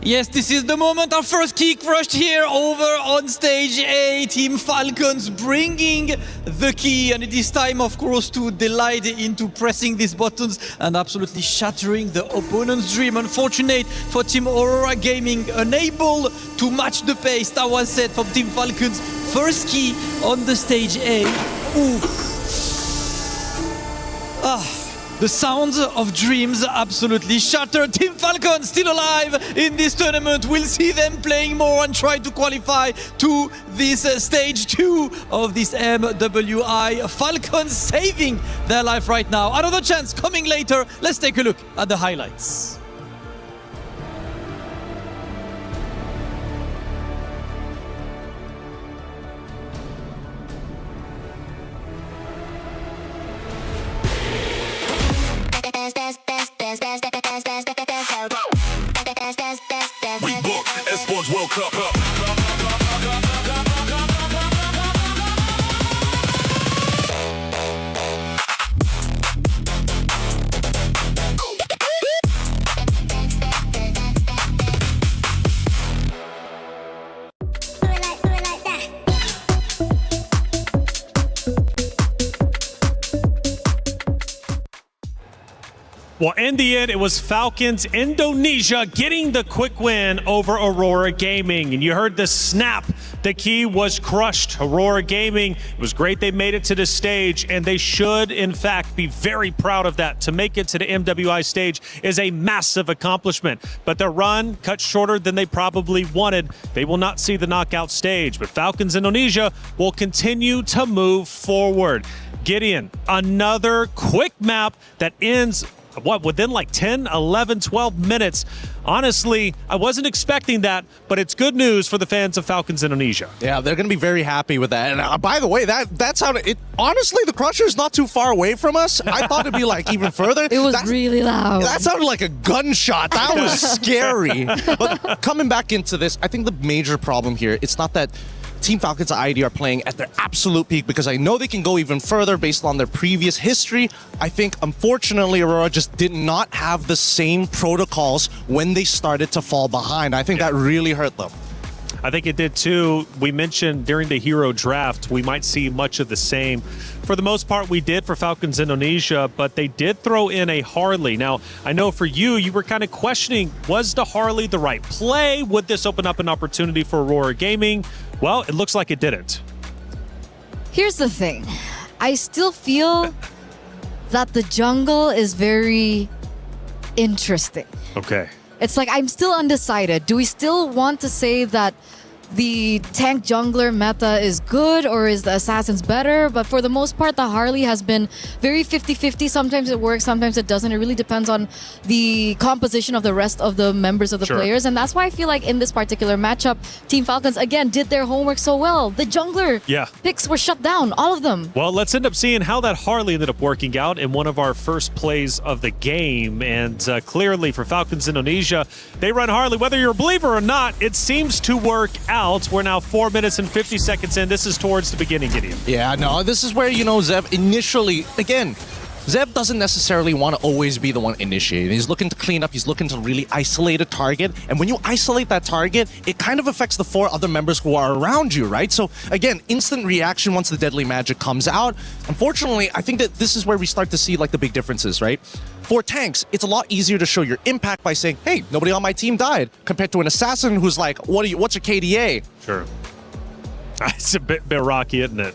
Yes, this is the moment. Our first key crushed here over on stage A. Team Falcons bringing the key, and it is time, of course, to delight into pressing these buttons and absolutely shattering the opponent's dream. Unfortunate for Team Aurora Gaming, unable to match the pace that was set from Team Falcons. First key on the stage A. Ooh. The sound of dreams absolutely shattered. Team Falcon still alive in this tournament. We'll see them playing more and try to qualify to this stage 2 of this MWI. Falcons saving their life right now. Another chance coming later. Let's take a look at the highlights. We book Expo's World Cup up. Well, in the end, it was Falcons Indonesia getting the quick win over Aurora Gaming. And you heard the snap The key was crushed. Aurora Gaming, it was great they made it to the stage, and they should, in fact, be very proud of that. To make it to the MWI stage is a massive accomplishment, but their run cut shorter than they probably wanted. They will not see the knockout stage, but Falcons Indonesia will continue to move forward. Gideon, another quick map that ends within like 10, 11, 12 minutes. Honestly, I wasn't expecting that, but it's good news for the fans of Falcons Indonesia. Yeah, they're going to be very happy with that. And by the way, that sounded, honestly, the Crusher is not too far away from us. I thought it'd be like even further. It was really loud. That sounded like a gunshot. That was scary. But coming back into this, I think the major problem here, it's not that Team Falcons ID are playing at their absolute peak, because I know they can go even further based on their previous history. I think, unfortunately, Aurora just did not have the same protocols when they started to fall behind. I think that really hurt them. I think it did too. We mentioned during the hero draft, we might see much of the same. For the most part, we did for Falcons Indonesia, but they did throw in a Harley. Now, I know for you were kind of questioning, was the Harley the right play? Would this open up an opportunity for Aurora Gaming? Well, it looks like it didn't. Here's the thing. I still feel that the jungle is very interesting. Okay. It's like I'm still undecided. Do we still want to say that the tank jungler meta is good, or is the assassins better? But for the most part, the Harley has been very 50-50. Sometimes it works, sometimes it doesn't. It really depends on the composition of the rest of the members of the players. And that's why I feel like in this particular matchup, Team Falcons, again, did their homework so well. The jungler picks were shut down, all of them. Well, let's end up seeing how that Harley ended up working out in one of our first plays of the game. And clearly for Falcons Indonesia, they run Harley. Whether you're a believer or not, it seems to work out. We're now 4 minutes and 50 seconds in. This is towards the beginning, Gideon. Yeah, no, this is where, Zeb initially, again, Zeb doesn't necessarily want to always be the one initiating. He's looking to clean up. He's looking to really isolate a target. And when you isolate that target, it kind of affects the 4 other members who are around you, right? So again, instant reaction once the deadly magic comes out. Unfortunately, I think that this is where we start to see like the big differences, right? For tanks, it's a lot easier to show your impact by saying, hey, nobody on my team died, compared to an assassin who's like, what's your KDA? Sure. It's a bit rocky, isn't it?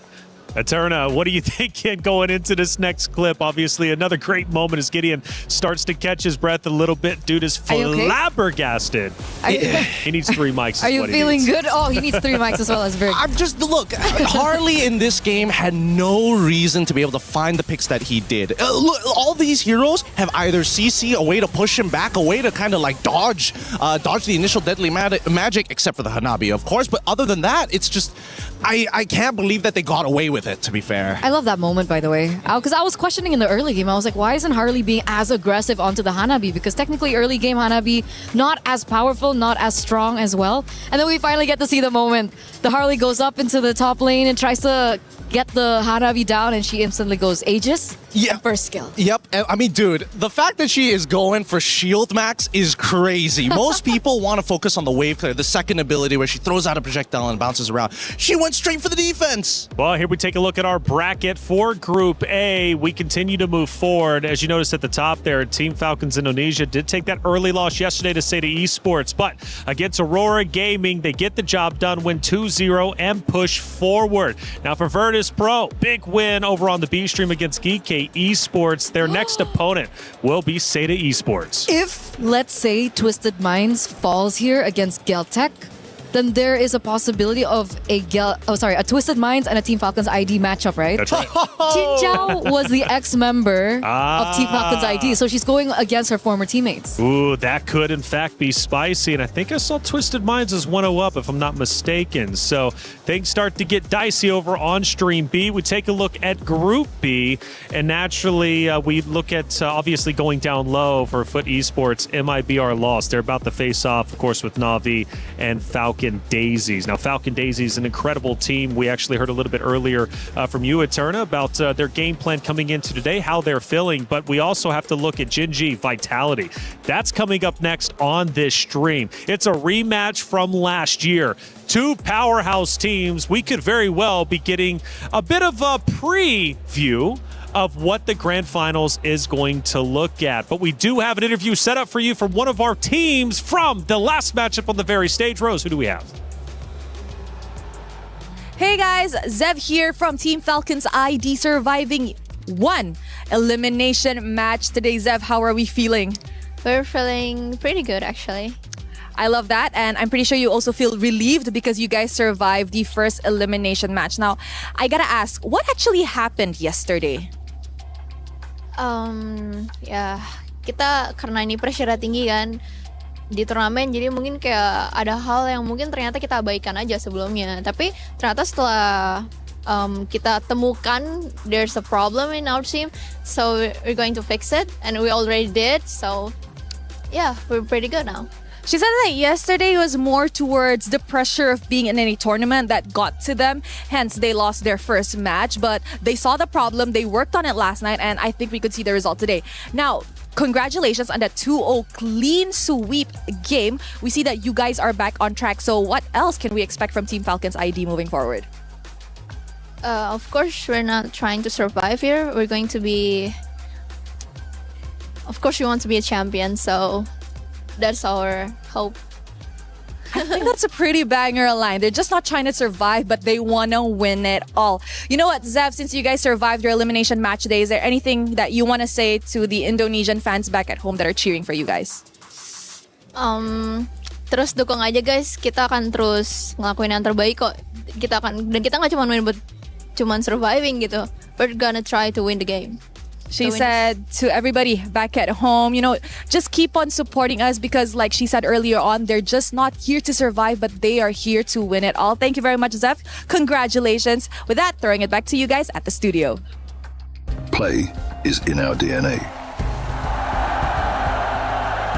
Eterna, what are you thinking going into this next clip? Obviously, another great moment as Gideon starts to catch his breath a little bit. Dude is flabbergasted. He needs 3 mics. Are you feeling good? Oh, he needs 3 mics as well. That's very good. I'm just, look, Harley in this game had no reason to be able to find the picks that he did. Look, all these heroes have either CC, a way to push him back, a way to kind of like dodge the initial deadly magic, except for the Hanabi, of course. But other than that, it's just, I can't believe that they got away with it, to be fair. I love that moment, by the way, because I was questioning in the early game. I was like, why isn't Harley being as aggressive onto the Hanabi? Because technically early game Hanabi, not as powerful, not as strong as well. And then we finally get to see the moment. The Harley goes up into the top lane and tries to get the Hanabi down, and she instantly goes Aegis. Yeah. First skill. Yep. I mean, dude, the fact that she is going for shield max is crazy. Most people want to focus on the wave clear, the second ability where she throws out a projectile and bounces around. She went straight for the defense. Well, here we take a look at our bracket for Group A. We continue to move forward. As you noticed at the top there, Team Falcons Indonesia did take that early loss yesterday to Seda Esports, but against Aurora Gaming, they get the job done, win 2-0 and push forward. Now for Virtus Pro, big win over on the B stream against Geeky Esports. Their next opponent will be Seda Esports. If, let's say, Twisted Minds falls here against Geltech, then there is a possibility of a Twisted Minds and a Team Falcons ID matchup, right? That's right. Jinzhao was the ex-member of Team Falcons ID, so she's going against her former teammates. Ooh, that could in fact be spicy, and I think I saw Twisted Minds as 1-0 up, if I'm not mistaken. So things start to get dicey over on Stream B. We take a look at Group B, and naturally we look at obviously going down low for Foot Esports. MIBR lost. They're about to face off, of course, with Na'Vi and Falcon Daisies. Now, Falcon Daisies is an incredible team. We actually heard a little bit earlier from you, Eterna, about their game plan coming into today, how they're feeling. But we also have to look at Gen.G Vitality. That's coming up next on this stream. It's a rematch from last year. 2 powerhouse teams. We could very well be getting a bit of a preview of what the grand finals is going to look at. But we do have an interview set up for you from one of our teams from the last matchup on the very stage. Rose, who do we have? Hey guys, Zev here from Team Falcons ID, surviving one elimination match today. Zev, how are we feeling? We're feeling pretty good, actually. I love that, and I'm pretty sure you also feel relieved because you guys survived the first elimination match. Now, I gotta ask, what actually happened yesterday? Ya kita karena ini pressure tinggi kan di turnamen, jadi mungkin kayak ada hal yang mungkin ternyata kita abaikan aja sebelumnya. Tapi ternyata setelah kita temukan there's a problem in our team, so we're going to fix it, and we already did. So yeah, we're pretty good now. She said that yesterday was more towards the pressure of being in any tournament that got to them. Hence, they lost their first match. But they saw the problem, they worked on it last night, and I think we could see the result today. Now, congratulations on that 2-0 clean sweep game. We see that you guys are back on track. So what else can we expect from Team Falcons ID moving forward? Of course, we're not trying to survive here. We're going to be... Of course, we want to be a champion, so that's our hope. I think that's a pretty banger line. They're just not trying to survive, but they want to win it all. You know what, Zev, since you guys survived your elimination match today, is there anything that you want to say to the Indonesian fans back at home that are cheering for you guys? Terus dukung aja guys, kita akan terus ngelakuin yang terbaik kok. Kita nggak cuma main buat cuman surviving gitu. We're gonna try to win the game. She said to everybody back at home, you know, just keep on supporting us because like she said earlier on, they're just not here to survive, but they are here to win it all. Thank you very much, Zev. Congratulations. With that, throwing it back to you guys at the studio. Play is in our DNA.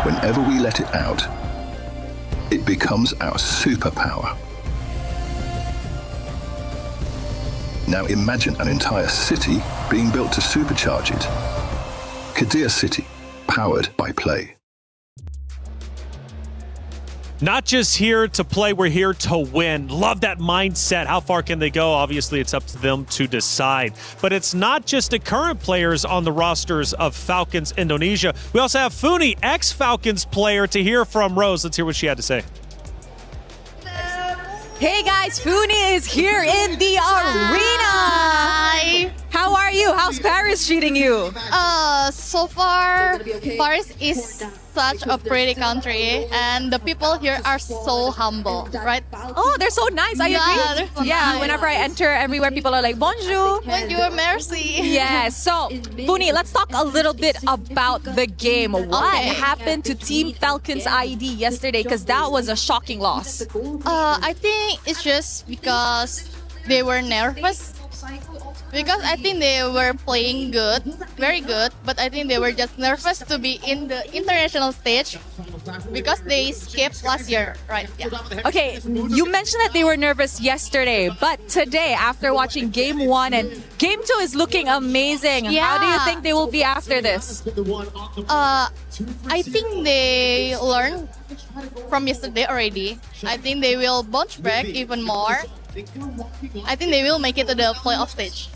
Whenever we let it out, it becomes our superpower. Now imagine an entire city being built to supercharge it. Kadir City, powered by Play. Not just here to play, we're here to win. Love that mindset. How far can they go? Obviously, it's up to them to decide. But it's not just the current players on the rosters of Falcons Indonesia. We also have Funi, ex-Falcons player, to hear from Rose. Let's hear what she had to say. Hey guys, Funi is here in the arena. Hi. How are you? How's Paris treating you? So far, Paris is such a pretty country, and the people here are so humble, right? Oh, they're so nice. I agree. So Yeah, nice. whenever I enter everywhere, people are like, bonjour. Bonjour, merci. Yes. So, Funi, let's talk a little bit about the game. What happened to Team Falcons ID yesterday? Because that was a shocking loss. I think it's just because they were nervous. Because I think they were playing good, very good, but I think they were just nervous to be in the international stage because they skipped last year, right? Yeah. Okay, you mentioned that they were nervous yesterday, but today, after watching Game 1 and Game 2 is looking amazing. Yeah. How do you think they will be after this? I think they learned from yesterday already. I think they will bounce back even more. I think they will make it to the playoff stage.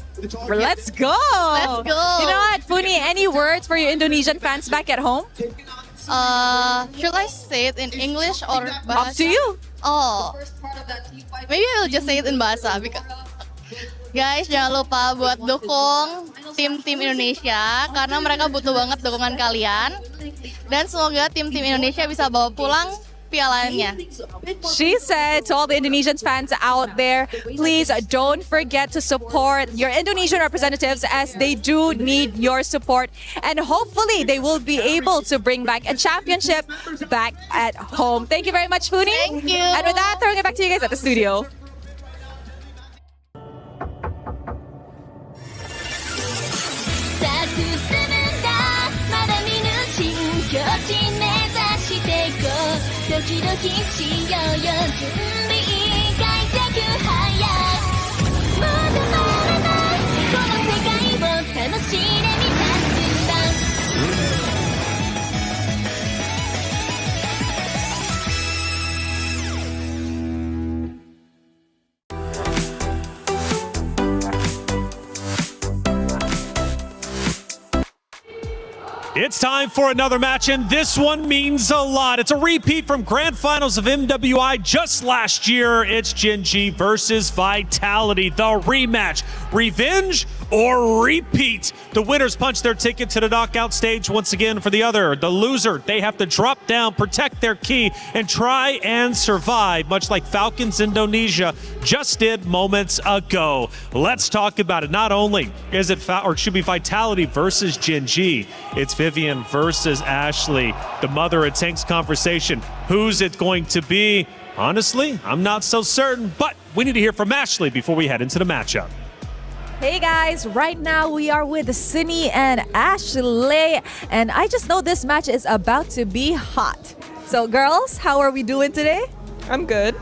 Let's go! Let's go! You know what, Funi, any words for your Indonesian fans back at home? Should I say it in English or bahasa? Up to you. Oh, maybe I will just say it in bahasa. Because, guys, jangan lupa buat dukung tim-tim Indonesia karena mereka butuh banget dukungan kalian. Dan semoga tim-tim Indonesia bisa bawa pulang pialanya. She said to all the Indonesian fans out there, please don't forget to support your Indonesian representatives as they do need your support. And hopefully they will be able to bring back a championship back at home. Thank you very much, Funi. Thank you. And with that, throwing it back to you guys at the studio. It's time for another match, and this one means a lot. It's a repeat from Grand Finals of MWI just last year. It's Gen.G versus Vitality, the rematch. Revenge or repeat? The winners punch their ticket to the knockout stage once again for the other. The loser, they have to drop down, protect their key, and try and survive, much like Falcons Indonesia just did moments ago. Let's talk about it. Not only is it should be Vitality versus Gen.G, it's Vivian versus Ashley. The mother of tanks conversation. Who's it going to be? Honestly, I'm not so certain, but we need to hear from Ashley before we head into the matchup. Hey guys, right now we are with Cindy and Ashley, and I just know this match is about to be hot. So girls, how are we doing today? I'm good.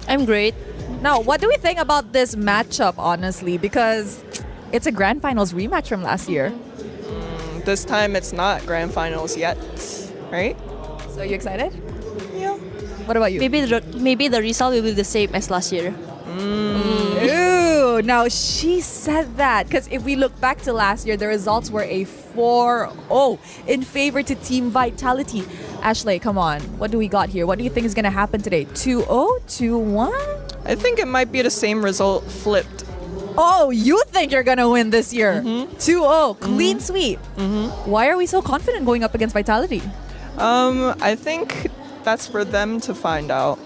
I'm great. Now, what do we think about this matchup, honestly? Because it's a Grand Finals rematch from last year. This time it's not Grand Finals yet, right? So you excited? Yeah. What about you? Maybe the result will be the same as last year. Ooh, now she said that because if we look back to last year, the results were a 4-0 in favor to Team Vitality. Ashley, come on. What do we got here? What do you think is going to happen today? 2-0? 2-1? I think it might be the same result flipped. Oh, you think you're going to win this year? 2-0, clean sweep. Why are we so confident going up against Vitality? I think that's for them to find out.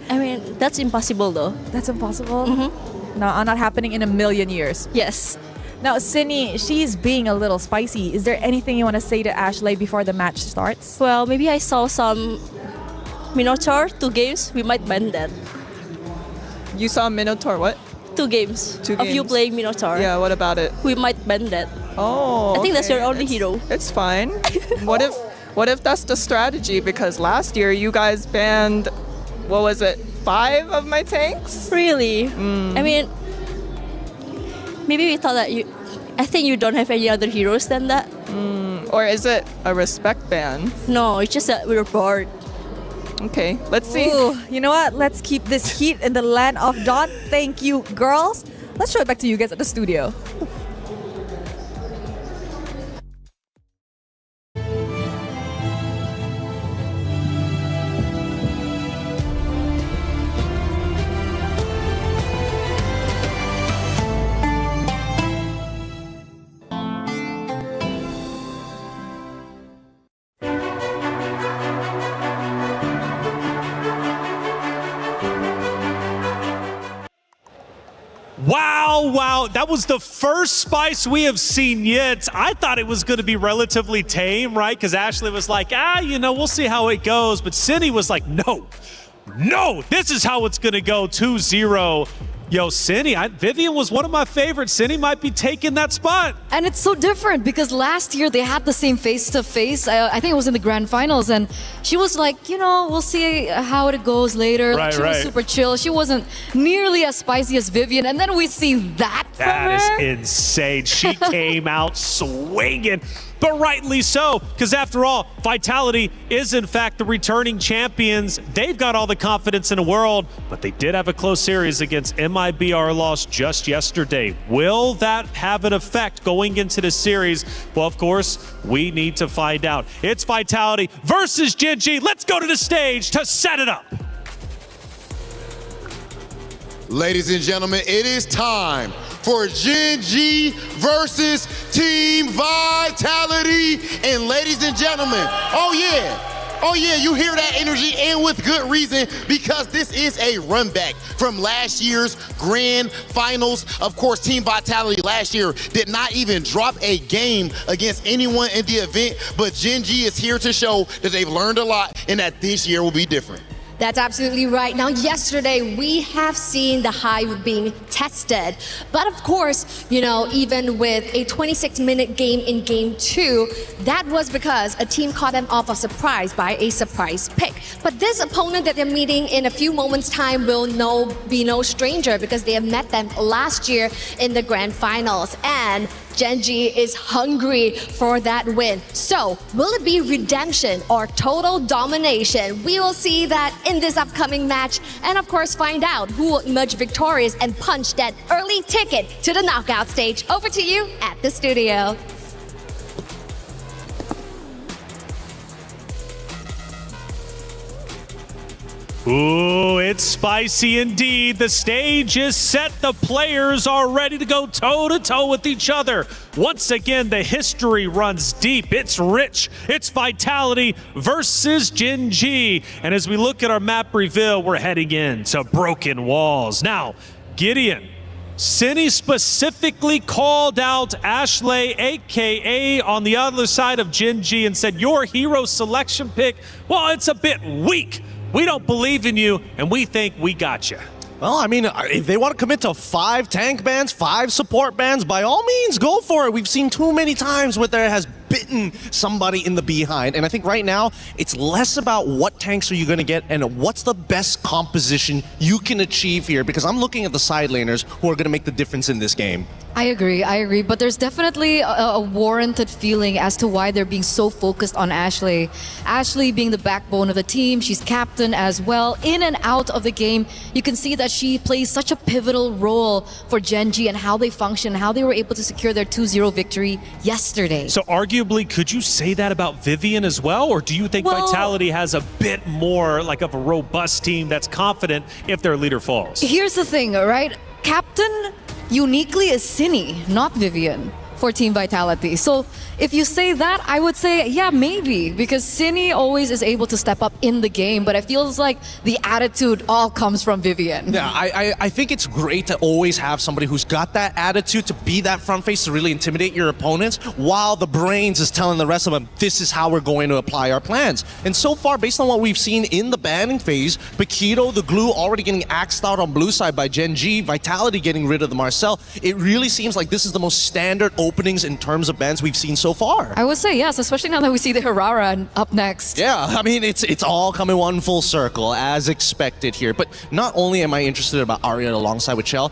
I mean, that's impossible though. That's impossible? No, not happening in a million years. Yes. Now, Cindy, she's being a little spicy. Is there anything you want to say to Ashley before the match starts? Well, maybe I saw some Minotaur 2 games. We might ban that. You saw Minotaur what? 2 games. 2 games. Of you playing Minotaur. Yeah, what about it? We might ban that. Oh, I think that's your only it's, hero. It's fine. What if that's the strategy? Because last year you guys banned, what was it, 5 of my tanks? Really? I mean, maybe we thought that I think you don't have any other heroes than that. Or is it a respect ban? No, it's just that we're bored. Okay, let's see. Ooh, you know what? Let's keep this heat in the land of Dawn. Thank you, girls. Let's show it back to you guys at the studio. Wow, that was the first spice we have seen yet. I thought it was going to be relatively tame, right? Because Ashley was like, we'll see how it goes. But Cindy was like, no, this is how it's going to go, 2-0. Yo, Cindy, Vivian was one of my favorites. Cindy might be taking that spot. And it's so different because last year they had the same face-to-face. I think it was in the Grand Finals, and she was like, we'll see how it goes later. She was super chill. She wasn't nearly as spicy as Vivian, and then we see that from her. That is insane. She came out swinging. But rightly so, because after all, Vitality is in fact the returning champions. They've got all the confidence in the world, but they did have a close series against MIBR loss just yesterday. Will that have an effect going into the series? Well, of course, we need to find out. It's Vitality versus Gen.G. Let's go to the stage to set it up. Ladies and gentlemen, it is time for Gen.G versus Team Vitality. And ladies and gentlemen, oh yeah, you hear that energy, and with good reason, because this is a run back from last year's Grand Finals. Of course, Team Vitality last year did not even drop a game against anyone in the event, but Gen.G is here to show that they've learned a lot and that this year will be different. That's absolutely right. Now, yesterday, we have seen the Hive being tested. But of course, even with a 26-minute game in Game 2, that was because a team caught them off a surprise by a surprise pick. But this opponent that they're meeting in a few moments' time will be no stranger because they have met them last year in the Grand Finals. And Gen.G is hungry for that win. So, will it be redemption or total domination? We will see that in this upcoming match, and of course find out who will emerge victorious and punch that early ticket to the knockout stage. Over to you at the studio. Ooh, it's spicy indeed. The stage is set. The players are ready to go toe-to-toe with each other. Once again, the history runs deep. It's rich. It's Vitality versus Gen G. And as we look at our map reveal, we're heading in to Broken Walls. Now, Gideon, Cindy specifically called out Ashley, a.k.a. on the other side of Gen G, and said, your hero selection pick, well, it's a bit weak. We don't believe in you, and we think we got you. Well, I mean, if they want to commit to 5 tank bans, 5 support bans, by all means, go for it. We've seen too many times where there has bitten somebody in the behind. And I think right now, it's less about what tanks are you going to get and what's the best composition you can achieve here. Because I'm looking at the side laners who are going to make the difference in this game. I agree. But there's definitely a warranted feeling as to why they're being so focused on Ashley. Ashley being the backbone of the team, she's captain as well. In and out of the game, you can see that she plays such a pivotal role for Gen G and how they function, how they were able to secure their 2-0 victory yesterday. So arguably, could you say that about Vivian as well? Or do you think Vitality has a bit more like of a robust team that's confident if their leader falls? Here's the thing, right? Captain uniquely is Cindy, not Vivian, for Team Vitality. So if you say that, I would say, yeah, maybe, because Cindy always is able to step up in the game, but it feels like the attitude all comes from Vivian. Yeah, I think it's great to always have somebody who's got that attitude to be that front face to really intimidate your opponents, while the brains is telling the rest of them, this is how we're going to apply our plans. And so far, based on what we've seen in the banning phase, Paquito, the glue, already getting axed out on blue side by Gen G, Vitality getting rid of the Marcel, it really seems like this is the most standard openings in terms of bans we've seen so far. I would say yes, especially now that we see the Herrera up next. Yeah, I mean, it's all coming one full circle, as expected here. But not only am I interested about Arya alongside with Chell,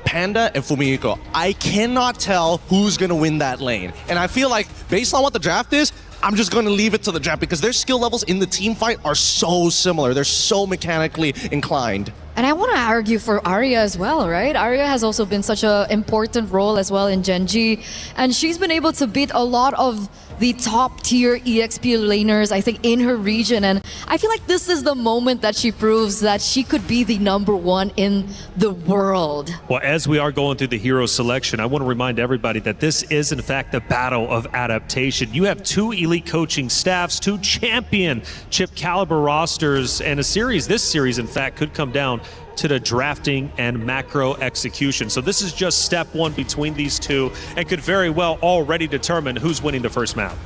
Panda and Fumihiko, I cannot tell who's going to win that lane. And I feel like, based on what the draft is, I'm just going to leave it to the draft because their skill levels in the team fight are so similar. They're so mechanically inclined. And I want to argue for Arya as well, right? Arya has also been such an important role as well in Gen G. And she's been able to beat a lot of the top tier EXP laners, I think, in her region. And I feel like this is the moment that she proves that she could be the #1 in the world. Well, as we are going through the hero selection, I want to remind everybody that this is, in fact, the battle of adaptation. You have 2 elite coaching staffs, 2 championship caliber rosters, and this series, in fact, could come down to the drafting and macro execution. So this is just step 1 between these two and could very well already determine who's winning the first map.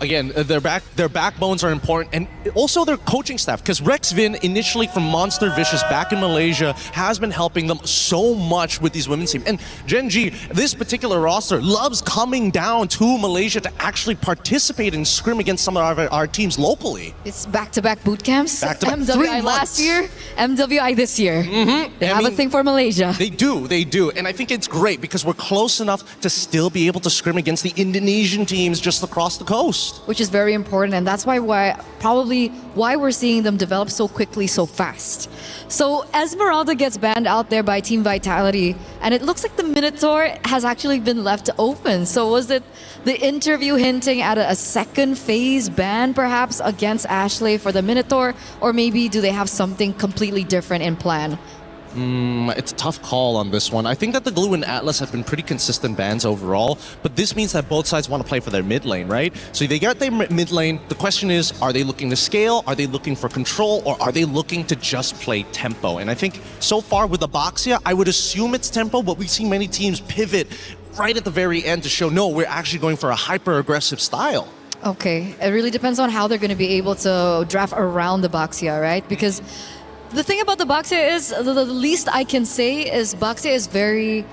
Again, their backbones are important, and also their coaching staff, because Rex Vin, initially from Monster Vicious back in Malaysia, has been helping them so much with these women's teams. And Gen G, this particular roster, loves coming down to Malaysia to actually participate and scrim against some of our teams locally. It's back-to-back boot camps. Back-to-back, MWI last year, MWI this year. They have a thing for Malaysia. They do. And I think it's great because we're close enough to still be able to scrim against the Indonesian teams just across the coast. Which is very important, and that's why we're seeing them develop so quickly, so fast. So Esmeralda gets banned out there by Team Vitality, and it looks like the Minotaur has actually been left open. So was it the interview hinting at a second phase ban perhaps against Ashley for the Minotaur, or maybe do they have something completely different in plan? It's a tough call on this one. I think that the Glue and Atlas have been pretty consistent bans overall, but this means that both sides want to play for their mid lane, right? So they got their mid lane. The question is, are they looking to scale? Are they looking for control? Or are they looking to just play tempo? And I think so far with Abaxia, I would assume it's tempo, but we've seen many teams pivot right at the very end to show, no, we're actually going for a hyper-aggressive style. Okay, it really depends on how they're going to be able to draft around the Baxia, right? Because the thing about the Baxia is, the least I can say is Baxia is very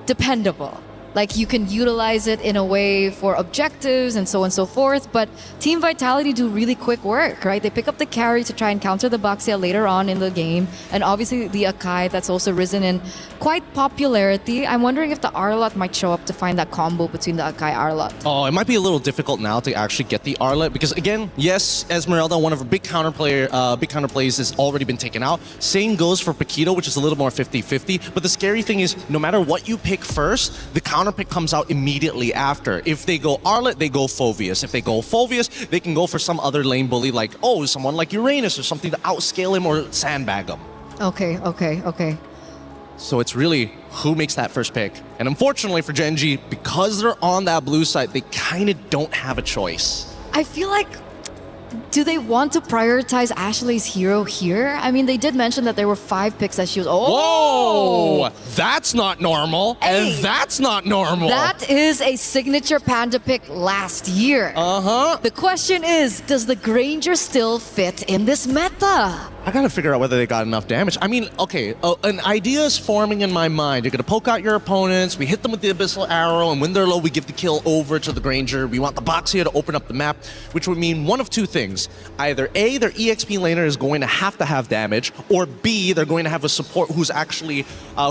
dependable. Like, you can utilize it in a way for objectives and so on and so forth, but Team Vitality do really quick work, right? They pick up the carry to try and counter the Baxia later on in the game, and obviously the Akai that's also risen in quite popularity. I'm wondering if the Arlot might show up to find that combo between the Akai Arlot. Oh, it might be a little difficult now to actually get the Arlot, because again, yes, Esmeralda, one of her big counterplays has already been taken out. Same goes for Paquito, which is a little more 50-50, but the scary thing is, no matter what you pick first, the counter counter pick comes out immediately after. If they go Arlet, they go Phoveus. If they go Phoveus, they can go for some other lane bully like, oh, someone like Uranus or something to outscale him or sandbag him. Okay. So it's really who makes that first pick. And unfortunately for Gen G, because they're on that blue side, they kind of don't have a choice. I feel like, do they want to prioritize Ashley's hero here? I mean, they did mention that there were 5 picks that she was. Whoa! That's not normal. Hey, and that's not normal. That is a signature Panda pick last year. The question is, does the Granger still fit in this meta? I gotta figure out whether they got enough damage. I mean, okay, an idea is forming in my mind. You're gonna poke out your opponents, we hit them with the Abyssal Arrow, and when they're low, we give the kill over to the Granger. We want the Boxia to open up the map, which would mean one of two things. Either A, their EXP laner is going to have damage, or B, they're going to have a support who's actually,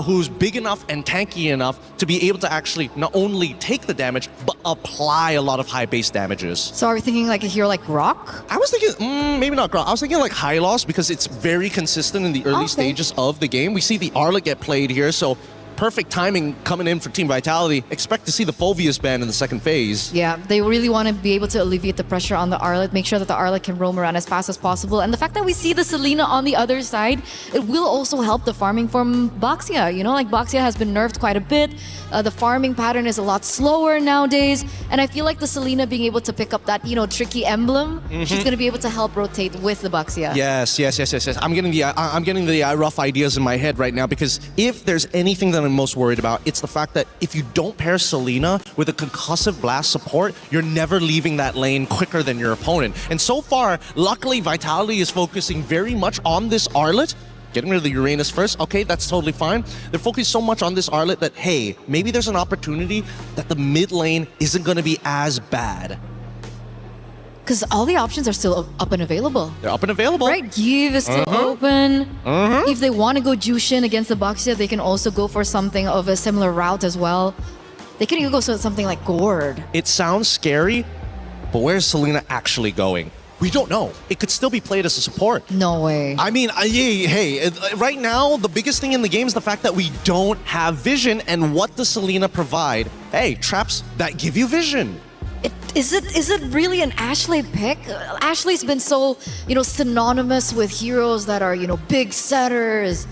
who's big enough and tanky enough to be able to actually not only take the damage, but apply a lot of high base damages. So are we thinking like a hero like Grok? I was thinking, maybe not Grok. I was thinking like Hylos because it's very consistent in the early stages of the game. We see the Arlet get played here, so perfect timing coming in for Team Vitality. Expect to see the Phoveus ban in the second phase. Yeah, they really want to be able to alleviate the pressure on the Arlet, make sure that the Arlet can roam around as fast as possible. And the fact that we see the Selena on the other side, it will also help the farming from Boxia. You know, like Boxia has been nerfed quite a bit. The farming pattern is a lot slower nowadays. And I feel like the Selena being able to pick up that, you know, tricky emblem, she's going to be able to help rotate with the Boxia. Yes. I'm getting the rough ideas in my head right now, because if there's anything that I'm most worried about, it's the fact that if you don't pair Selena with a concussive blast support, you're never leaving that lane quicker than your opponent. And so far, luckily, Vitality is focusing very much on this Arlet. Getting rid of the Uranus first, okay, that's totally fine. They're focused so much on this Arlet that, hey, maybe there's an opportunity that the mid lane isn't going to be as bad. Because all the options are still up and available. They're up and available. Right, Give is still open. If they want to go Jushin against the Boxia, they can also go for something of a similar route as well. They can even go for something like Gord. It sounds scary, but where's Selena actually going? We don't know. It could still be played as a support. No way. I mean, hey, right now, the biggest thing in the game is the fact that we don't have vision, and what does Selena provide? Hey, traps that give you vision. Is it really an Ashley pick? Ashley's been so, you know, synonymous with heroes that are, you know, big setters,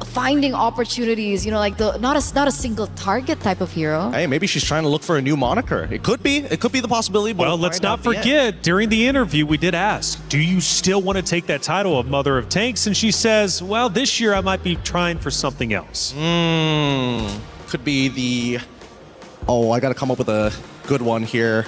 finding opportunities, you know, like not a single target type of hero. Hey, maybe she's trying to look for a new moniker. It could be the possibility. But well, let's not forget, during the interview, we did ask, do you still want to take that title of Mother of Tanks? And she says, well, this year I might be trying for something else. Could be the... Oh, I got to come up with a good one here.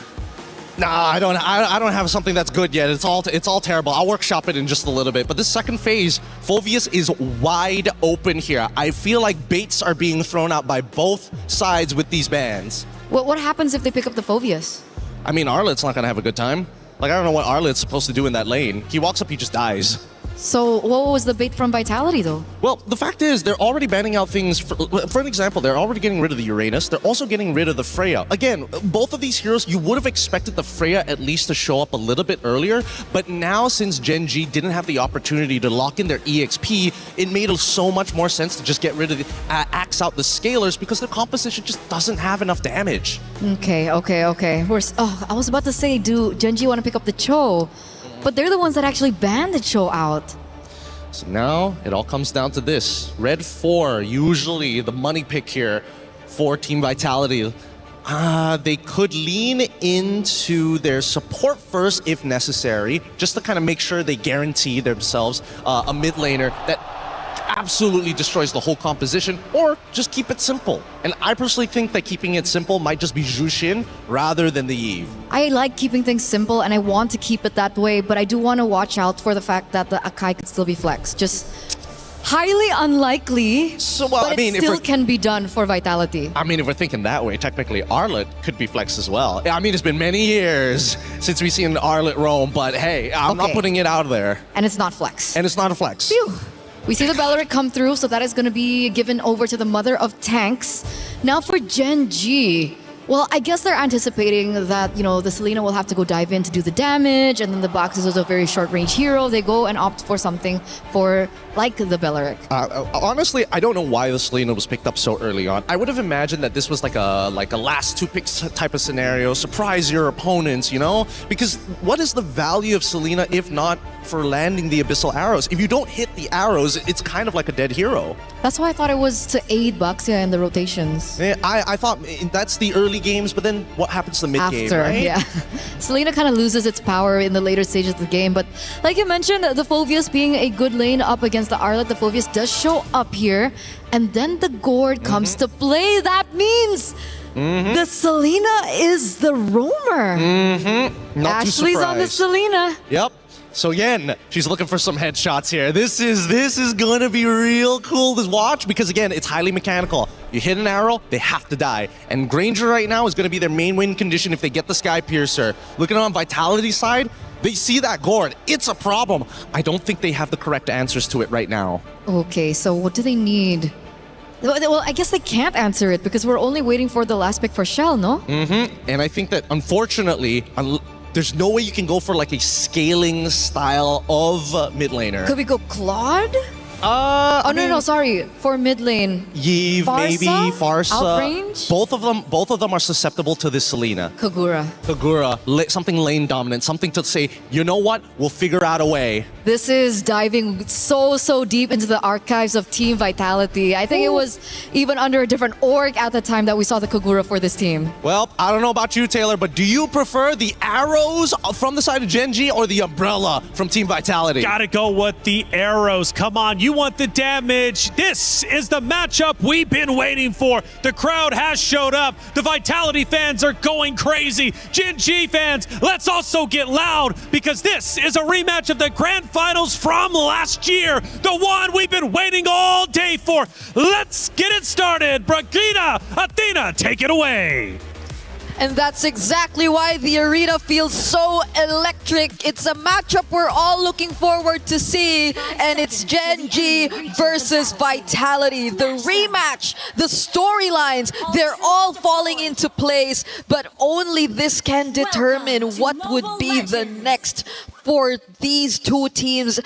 Nah, I don't have something that's good yet. It's all terrible. I'll workshop it in just a little bit. But this second phase, Phoveus is wide open here. I feel like baits are being thrown out by both sides with these bans. What happens if they pick up the Phoveus? I mean, Arlet's not gonna have a good time. Like, I don't know what Arlet's supposed to do in that lane. He walks up, he just dies. So what was the bait from Vitality, though? Well, the fact is, they're already banning out things. For an example, they're already getting rid of the Uranus. They're also getting rid of the Freya. Again, both of these heroes, you would have expected the Freya at least to show up a little bit earlier. But now, since Gen G didn't have the opportunity to lock in their EXP, it made so much more sense to just get rid of the axe out the Scalers, because their composition just doesn't have enough damage. Okay. I was about to say, do Gen G want to pick up the Cho? But they're the ones that actually banned the Cho out. So now it all comes down to this. Red 4, usually the money pick here for Team Vitality. They could lean into their support first if necessary, just to kind of make sure they guarantee themselves a mid laner that absolutely destroys the whole composition, or just keep it simple. And I personally think that keeping it simple might just be Jushin rather than the Eve. I like keeping things simple, and I want to keep it that way, but I do want to watch out for the fact that the Akai could still be flexed. Just highly unlikely, but it still can be done for Vitality. I mean, if we're thinking that way, technically Arlet could be flexed as well. I mean, it's been many years since we've seen Arlet roam, but hey, I'm not putting it out there. And it's not flex. And it's not a flex. Phew. We see the Beleric come through, so that is going to be given over to the Mother of Tanks. Now for Gen G, Well, I guess they're anticipating that, the Selena will have to go dive in to do the damage, and then the boxes is a very short-range hero. They go and opt for something like the Belleric. Honestly, I don't know why the Selena was picked up so early on. I would have imagined that this was like a last two picks type of scenario. Surprise your opponents, Because what is the value of Selena if not for landing the Abyssal Arrows? If you don't hit the arrows, it's kind of like a dead hero. That's why I thought it was to aid Baxia in the rotations. Yeah, I thought that's the early games, but then what happens to the mid game, After, right? yeah. Selena kind of loses its power in the later stages of the game, but like you mentioned, the Phoveus being a good lane up against the Arlet, the Phoveus does show up here, and then the Gourd comes to play. That means the Selena is the roamer. Not too Ashley's on the surprised. Selena. Yep. So Yen, she's looking for some headshots here. This is gonna be real cool to watch because again, it's highly mechanical. You hit an arrow, they have to die. And Granger right now is gonna be their main win condition if they get the Sky Piercer. Looking on Vitality's side, they see that Gourd. It's a problem. I don't think they have the correct answers to it right now. Okay, so what do they need? Well, I guess they can't answer it because we're only waiting for the last pick for Shell, no? And I think that unfortunately, there's no way you can go for like a scaling style of mid laner. Could we go Claude? No, sorry. For mid lane. Yeve, Farsa? maybe Farsa. Outrange? Both of them are susceptible to this Selena. Kagura. Something lane dominant, something to say, you know what? We'll figure out a way. This is diving so deep into the archives of Team Vitality. I think it was even under a different org at the time that we saw the Kagura for this team. Well, I don't know about you, Taylor, but do you prefer the arrows from the side of Genji or the umbrella from Team Vitality? Gotta go with the arrows. Come on, you want the damage. This is the matchup we've been waiting for. The crowd has showed up. The Vitality fans are going crazy. Gen G fans, let's also get loud because this is a rematch of the Grand Finals from last year. The one we've been waiting all day for. Let's get it started. Bragina, Athena, take it away. And that's exactly why the arena feels so electric. It's a matchup we're all looking forward to see. And it's Gen G versus Vitality. The rematch, the storylines, they're all falling into place. But only this can determine what would be the next for these two teams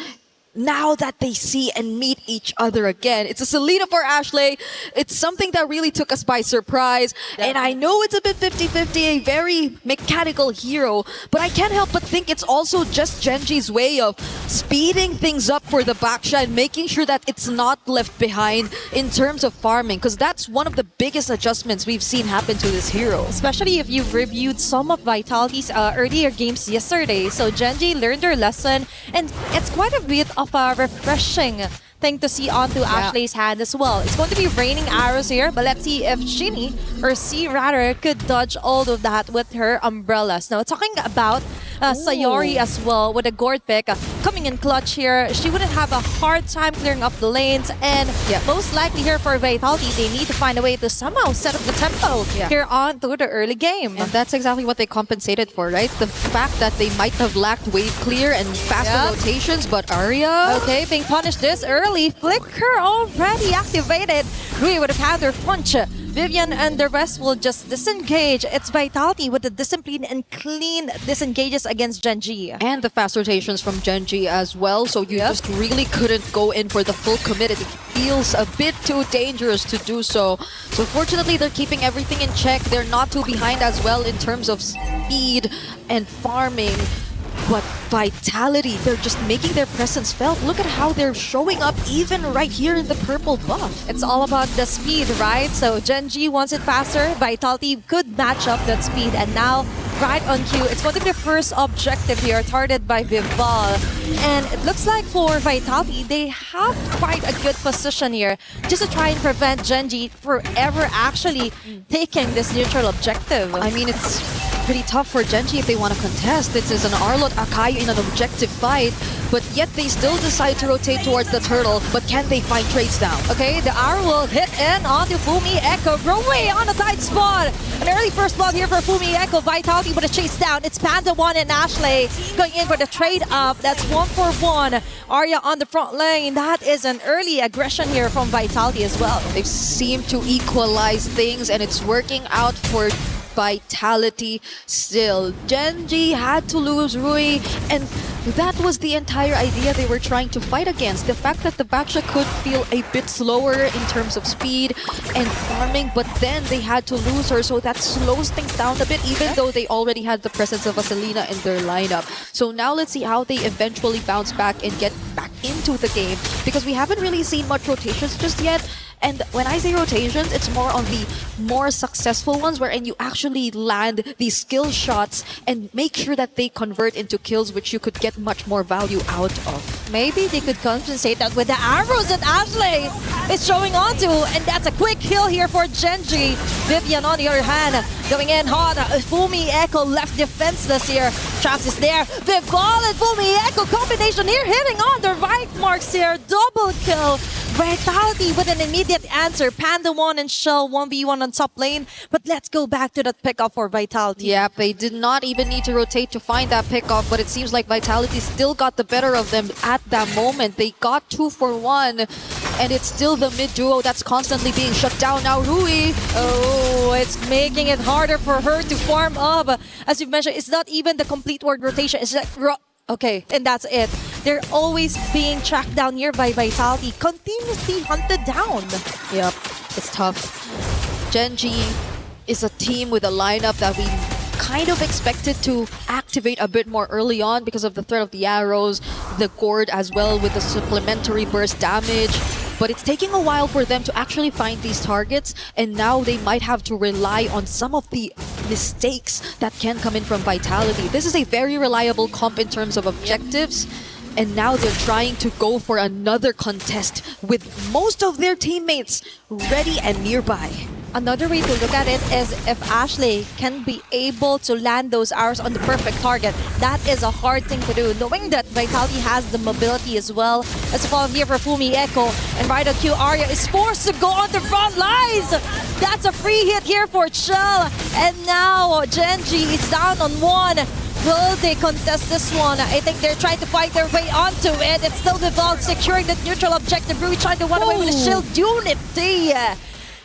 now that they see and meet each other again. It's a Selena for Ashley. It's something that really took us by surprise. And I know it's a bit 50-50, a very mechanical hero, but I can't help but think it's also just Genji's way of speeding things up for the Baksha and making sure that it's not left behind in terms of farming, because that's one of the biggest adjustments we've seen happen to this hero. Especially if you've reviewed some of Vitality's earlier games yesterday. So Genji learned their lesson, and it's quite a bit of a refreshing thing to see onto Ashley's hand as well. It's going to be raining arrows here, but let's see if Shinny, or C rather, could dodge all of that with her umbrellas. Now, talking about Sayori as well with a Gourd pick coming in clutch here, she wouldn't have a hard time clearing up the lanes, and most likely here for Vitality, they need to find a way to somehow set up the tempo here on through the early game. And that's exactly what they compensated for, right? The fact that they might have lacked wave clear and faster rotations, but Arya... Okay, being punished this early. Flicker already activated. Rui would have had their punch. Vivian and the rest will just disengage. It's Vitality with the discipline and clean disengages against Genji. And the fast rotations from Genji as well, so you just really couldn't go in for the full commit. It feels a bit too dangerous to do so. So fortunately, they're keeping everything in check. They're not too behind as well in terms of speed and farming. But Vitality, they're just making their presence felt. Look at how they're showing up even right here in the purple buff. It's all about the speed, right? So Genji wants it faster. Vitality could match up that speed. And now, right on cue, it's going to be the first objective here, targeted by Vival. And it looks like for Vitality, they have quite a good position here just to try and prevent Genji from ever actually taking this neutral objective. I mean, it's pretty tough for Genji if they want to contest. This is an Arlot Akayu in an objective fight, but yet they still decide to rotate towards the turtle. But can they find trades down? Okay, the arrow will hit in onto Fumi Echo. Rowe on a tight spot. An early first blood here for Fumi Echo. Vitality with a chase down. It's Panda 1 and Ashley going in for the trade up. That's 1-for-1. Arya on the front lane. That is an early aggression here from Vitality as well. They seem to equalize things, and it's working out for Vitality still. Genji had to lose Rui, and that was the entire idea they were trying to fight against. The fact that the Baksha could feel a bit slower in terms of speed and farming, but then they had to lose her, so that slows things down a bit, even though they already had the presence of a Selena in their lineup. So now let's see how they eventually bounce back and get back into the game, because we haven't really seen much rotations just yet. And when I say rotations, it's more on the more successful ones wherein you actually land these skill shots and make sure that they convert into kills, which you could get much more value out of. Maybe they could compensate that with the arrows that Ashley is showing onto, and that's a quick kill here for Genji. Vivian on the other hand, going in hard. Fumi Echo left defenseless here. Traps is there. Vival and Fumi Echo combination here, hitting on the right marks here. Double kill. Vitality with an immediate answer. Panda 1 and Shell 1v1 on top lane. But let's go back to that pickup for Vitality. Yeah, they did not even need to rotate to find that pickup, but it seems like Vitality still got the better of them at that moment. They got 2 for 1, and it's still the mid duo that's constantly being shut down. Now Rui. Oh, it's making it harder for her to farm up. As you've mentioned, it's not even the complete word rotation. It's like, okay, and that's it. They're always being tracked down here by Vitality, continuously hunted down. Yep, it's tough. Genji is a team with a lineup that we kind of expected to activate a bit more early on because of the threat of the arrows, the gourd as well with the supplementary burst damage. But it's taking a while for them to actually find these targets, and now they might have to rely on some of the mistakes that can come in from Vitality. This is a very reliable comp in terms of objectives, and now they're trying to go for another contest with most of their teammates ready and nearby. Another way to look at it is if Ashley can be able to land those arrows on the perfect target. That is a hard thing to do, knowing that Vitality has the mobility as well. As a follow here for Fumi Echo, and right on cue, Arya is forced to go on the front lines. That's a free hit here for Chell, and now Genji is down on 1. Will they contest this one? I think they're trying to fight their way onto it. It's still Vival securing the neutral objective. Rui trying to run away with a shield unity.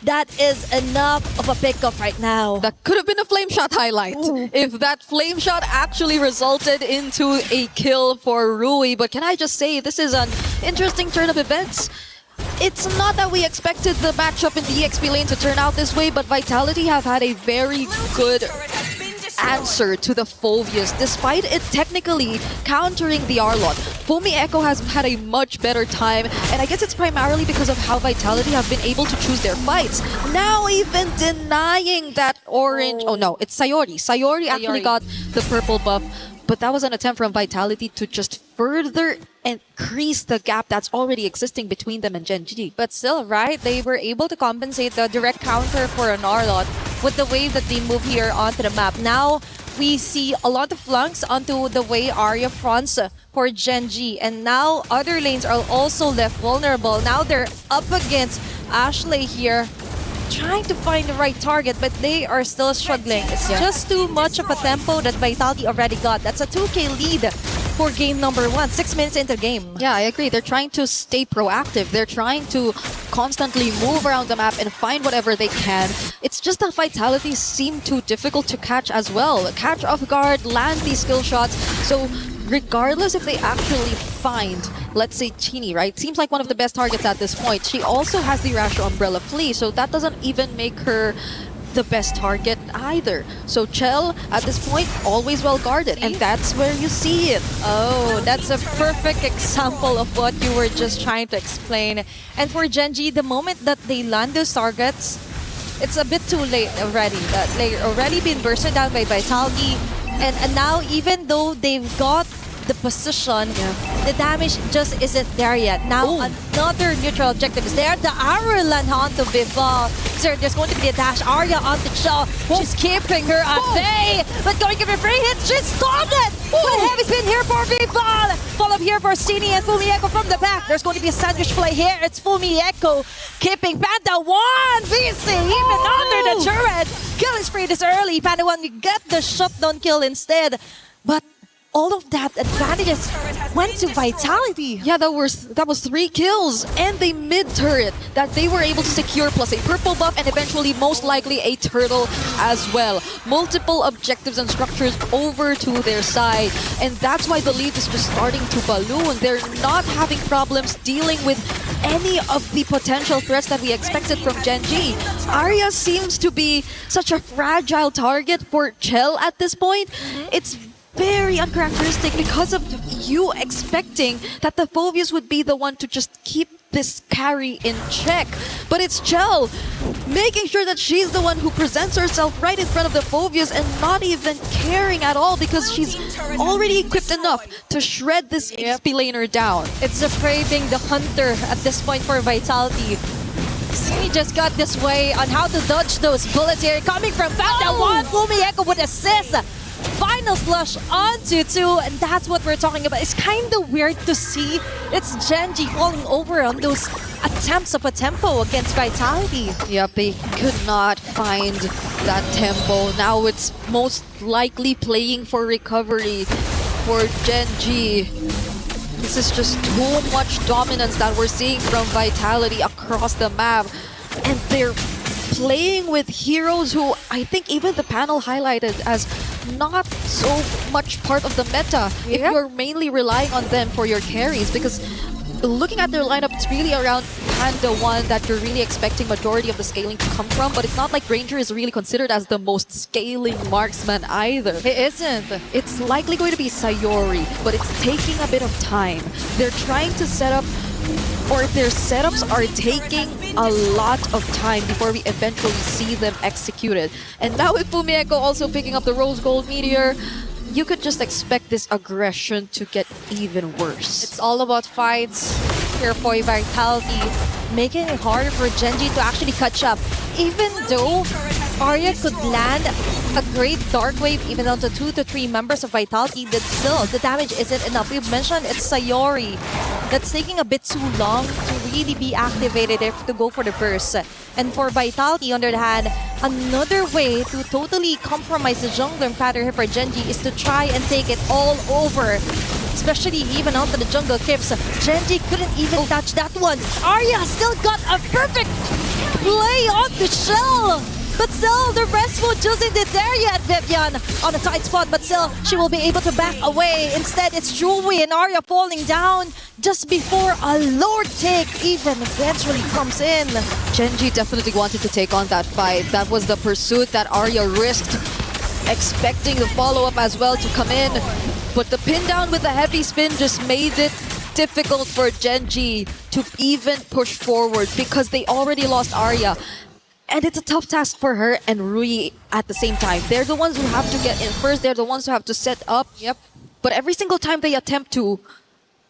That is enough of a pickup right now. That could have been a flame shot highlight. If that flame shot actually resulted into a kill for Rui. But can I just say, this is an interesting turn of events. It's not that we expected the matchup in the EXP lane to turn out this way, but Vitality have had a very good answer to the Phoveus, despite it technically countering the Arlot. Fumi Echo has had a much better time, and I guess it's primarily because of how Vitality have been able to choose their fights. Now even denying that orange... Oh no, it's Sayori. Sayori actually got the purple buff, but that was an attempt from Vitality to just further increase the gap that's already existing between them and Genji. But still, right, they were able to compensate the direct counter for an Arlot with the way that they move here onto the map. Now, we see a lot of flanks onto the way Arya fronts for Genji. And now, other lanes are also left vulnerable. Now, they're up against Ashley here, trying to find the right target, but they are still struggling. It's just too much of a tempo that Vitality already got. That's a 2K lead for game number 1, 6 minutes into the game. Yeah, I agree. They're trying to stay proactive. They're trying to constantly move around the map and find whatever they can. It's just that Vitality seem too difficult to catch as well. Catch off guard, land these skill shots. So regardless if they actually find, let's say, Chini, right? Seems like one of the best targets at this point. She also has the Rasho Umbrella Flea, so that doesn't even make her the best target either. So Chell, at this point, always well guarded, and that's where you see it. Oh, that's a perfect example of what you were just trying to explain. And for Genji, the moment that they land those targets, it's a bit too late already. That they've already been bursted down by Vitality, and now even though they've got the position, the damage just isn't there yet. Now another neutral objective is there. The arrow land onto Vival. So there's going to be a dash. Arya onto Chell. She's keeping her at bay, but going to give her free hit. She's stopped it. But a heavy spin here for Vival. Follow up here for Stini and Fumi Echo from the back. There's going to be a sandwich play here. It's Fumi Echo keeping Panda 1 VC even under the turret. Killing spree this early. Panda 1, we get the shutdown kill instead. But all of that advantages went to Vitality. Yeah, that was 3 kills and a mid turret that they were able to secure, plus a purple buff and eventually most likely a turtle as well. Multiple objectives and structures over to their side, and that's why the lead is just starting to balloon. They're not having problems dealing with any of the potential threats that we expected from Gen G. Arya seems to be such a fragile target for Chell at this point. It's very uncharacteristic because of you expecting that the Phobius would be the one to just keep this carry in check. But it's Chell making sure that she's the one who presents herself right in front of the Phobius and not even caring at all because she's already equipped enough to shred this XP laner down. It's the prey being the hunter at this point for Vitality. He just got this way on how to dodge those bullets here. Coming from Panda, one Fumieko would assist. Final flush onto 2, and that's what we're talking about. It's kind of weird to see it's Gen G falling over on those attempts of a tempo against Vitality. Yep, they could not find that tempo. Now it's most likely playing for recovery for Gen G. This is just too much dominance that we're seeing from Vitality across the map. And they're playing with heroes who I think even the panel highlighted as not so much part of the meta if you're mainly relying on them for your carries, because looking at their lineup, it's really around Panda 1 that you're really expecting majority of the scaling to come from, but it's not like Ranger is really considered as the most scaling marksman either. It isn't. It's likely going to be Sayori, but it's taking a bit of time. They're trying to set up, or their setups are taking a lot of time before we eventually see them executed. And now with Fumieko also picking up the Rose Gold Meteor, you could just expect this aggression to get even worse. It's all about fights here for Vitality, making it harder for Gen G to actually catch up. Even though Arya could land a great Dark Wave even onto 2 to 3 members of Vitality, but still, the damage isn't enough. We've mentioned it's Sayori that's taking a bit too long to really be activated if to go for the burst. And for Vitality, on the other hand, another way to totally compromise the jungler pattern here for Gen G is to try and take it all over. Especially even onto the jungle creeps. Gen G couldn't even touch that one. Arya still got a perfect play on the Shell. But still, the rest will just isn't there yet, Vivian. On a tight spot, but still, she will be able to back away. Instead, it's Jewelry and Arya falling down just before a Lord take even eventually comes in. Gen G definitely wanted to take on that fight. That was the pursuit that Arya risked, expecting the follow-up as well to come in. But the pin down with the heavy spin just made it difficult for Gen G to even push forward because they already lost Arya. And it's a tough task for her and Rui at the same time. They're the ones who have to get in first. They're the ones who have to set up. Yep. But every single time they attempt to,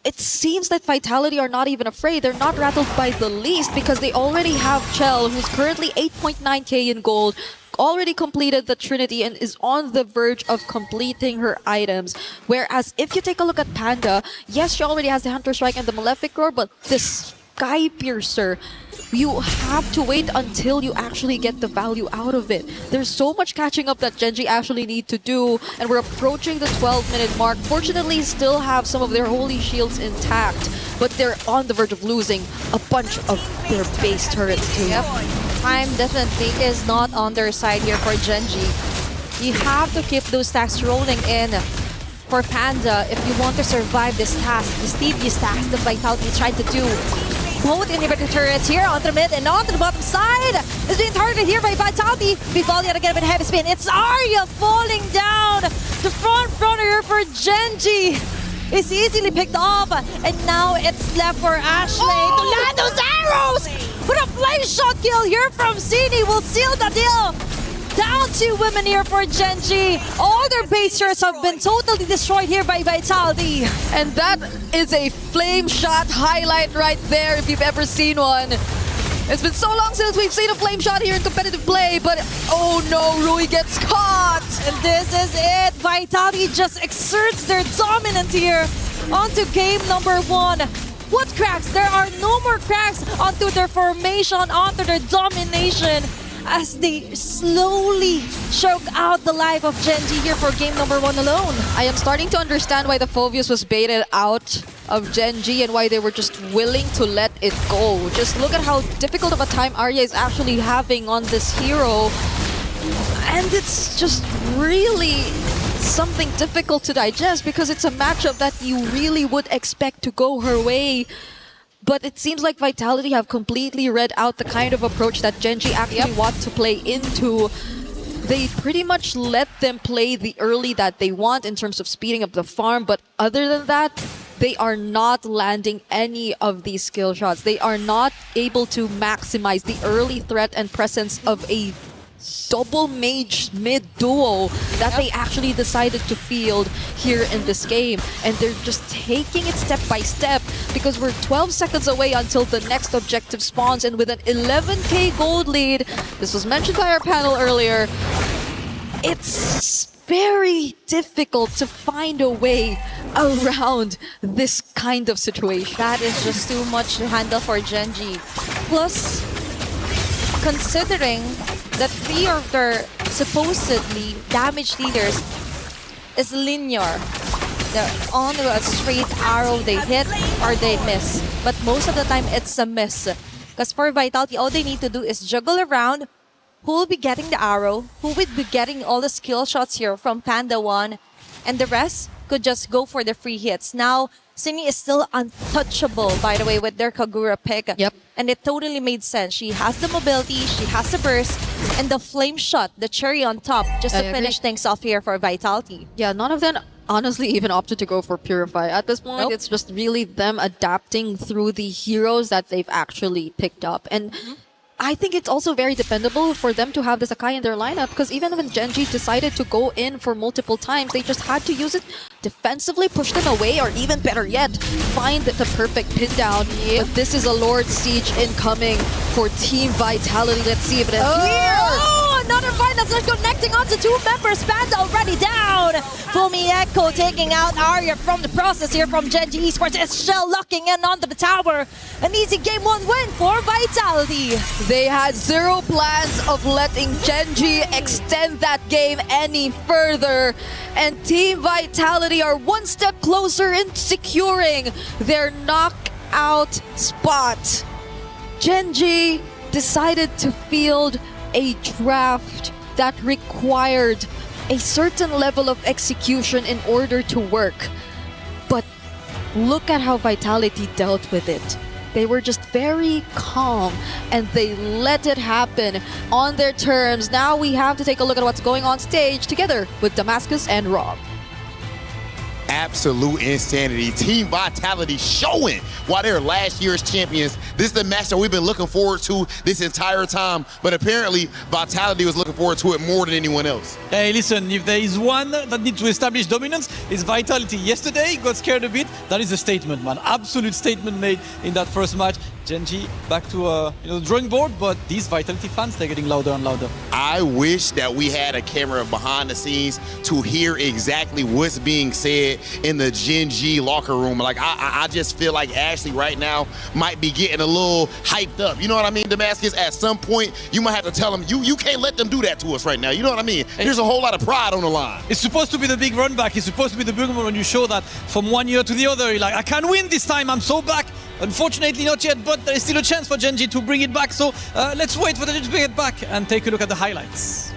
it seems that Vitality are not even afraid. They're not rattled by the least because they already have Chell, who's currently 8.9k in gold, already completed the Trinity and is on the verge of completing her items. Whereas if you take a look at Panda, yes, she already has the Hunter Strike and the Malefic Roar, but this Sky Piercer, you have to wait until you actually get the value out of it. There's so much catching up that Gen G actually need to do, and we're approaching the 12-minute mark. Fortunately, still have some of their holy shields intact, but they're on the verge of losing a bunch of their base turrets too. Yep. Time definitely is not on their side here for Gen G. You have to keep those stacks rolling in for Panda if you want to survive this task, this tedious task that Vitality is trying to do. Both inhibitor turrets here onto the mid and onto the bottom side is being targeted here by Vitality. Befall yet again with heavy spin. It's Arya falling down. The front runner for Gen G is easily picked off, and now it's left for Ashley to land those arrows. But a flame shot kill here from Zini will seal the deal. Down 2 women here for Gen G. All their base turrets have been totally destroyed here by Vitality. And that is a flame shot highlight right there if you've ever seen one. It's been so long since we've seen a flame shot here in competitive play, but oh no, Rui gets caught. And this is it. Vitality just exerts their dominance here onto game number 1. What cracks? There are no more cracks onto their formation, onto their domination. as they slowly choke out the life of Genji here for game number 1 alone. I am starting to understand why the Phobius was baited out of Genji and why they were just willing to let it go. Just look at how difficult of a time Arya is actually having on this hero. And it's just really something difficult to digest because it's a matchup that you really would expect to go her way. But it seems like Vitality have completely read out the kind of approach that Genji actually want to play into. They pretty much let them play the early that they want in terms of speeding up the farm, but other than that, they are not landing any of these skill shots. They are not able to maximize the early threat and presence of a double mage mid duo that they actually decided to field here in this game. And they're just taking it step by step because we're 12 seconds away until the next objective spawns, and with an 11k gold lead, this was mentioned by our panel earlier, it's very difficult to find a way around this kind of situation. That is just too much to handle for Genji. Plus, considering that 3 of their supposedly damage leaders is linear. They're on a straight arrow, they hit or they miss. But most of the time, it's a miss. Because for Vitality, all they need to do is juggle around who will be getting the arrow, who will be getting all the skill shots here from Panda 1, and the rest could just go for the free hits. Now, Sini is still untouchable, by the way, with their Kagura pick. And it totally made sense. She has the mobility, she has the burst, and the flame shot, the cherry on top, just to finish things off here for Vitality. Yeah, none of them honestly even opted to go for Purify. At this point, it's just really them adapting through the heroes that they've actually picked up. And I think it's also very dependable for them to have the Sakai in their lineup, because even when Genji decided to go in for multiple times, they just had to use it defensively, push them away, or even better yet, find the perfect pin down. But this is a Lord Siege incoming for Team Vitality. Let's see if it is here. Oh, another fight that's not connecting onto 2 members. Panda already down. Fumi Echo taking out Arya from the process here from Genji Esports. It's Shell locking in onto the tower. An easy game 1 win for Vitality. They had zero plans of letting Genji extend that game any further. And Team Vitality are 1 step closer in securing their knockout spot. Genji decided to field a draft that required a certain level of execution in order to work. But look at how Vitality dealt with it. They were just very calm and they let it happen on their terms. Now we have to take a look at what's going on stage together with Damascus and Rob. Absolute insanity. Team Vitality showing why they're last year's champions. This is the match that we've been looking forward to this entire time, but apparently Vitality was looking forward to it more than anyone else. Hey, listen, if there is one that needs to establish dominance, it's Vitality. Yesterday, got scared a bit. That is a statement, man. Absolute statement made in that first match. Genji back to the drawing board, but these Vitality fans, they're getting louder and louder. I wish that we had a camera behind the scenes to hear exactly what's being said in the Genji locker room. Like, I just feel like Ashley right now might be getting a little hyped up. You know what I mean, Damascus? At some point, you might have to tell them, you can't let them do that to us right now. You know what I mean? There's a whole lot of pride on the line. It's supposed to be the big run back. It's supposed to be the big moment when you show that from one year to the other. You're like, I can win this time. I'm so back. Unfortunately, not yet, but there is still a chance for Genji to bring it back. So let's wait for Genji to bring it back and take a look at the highlights.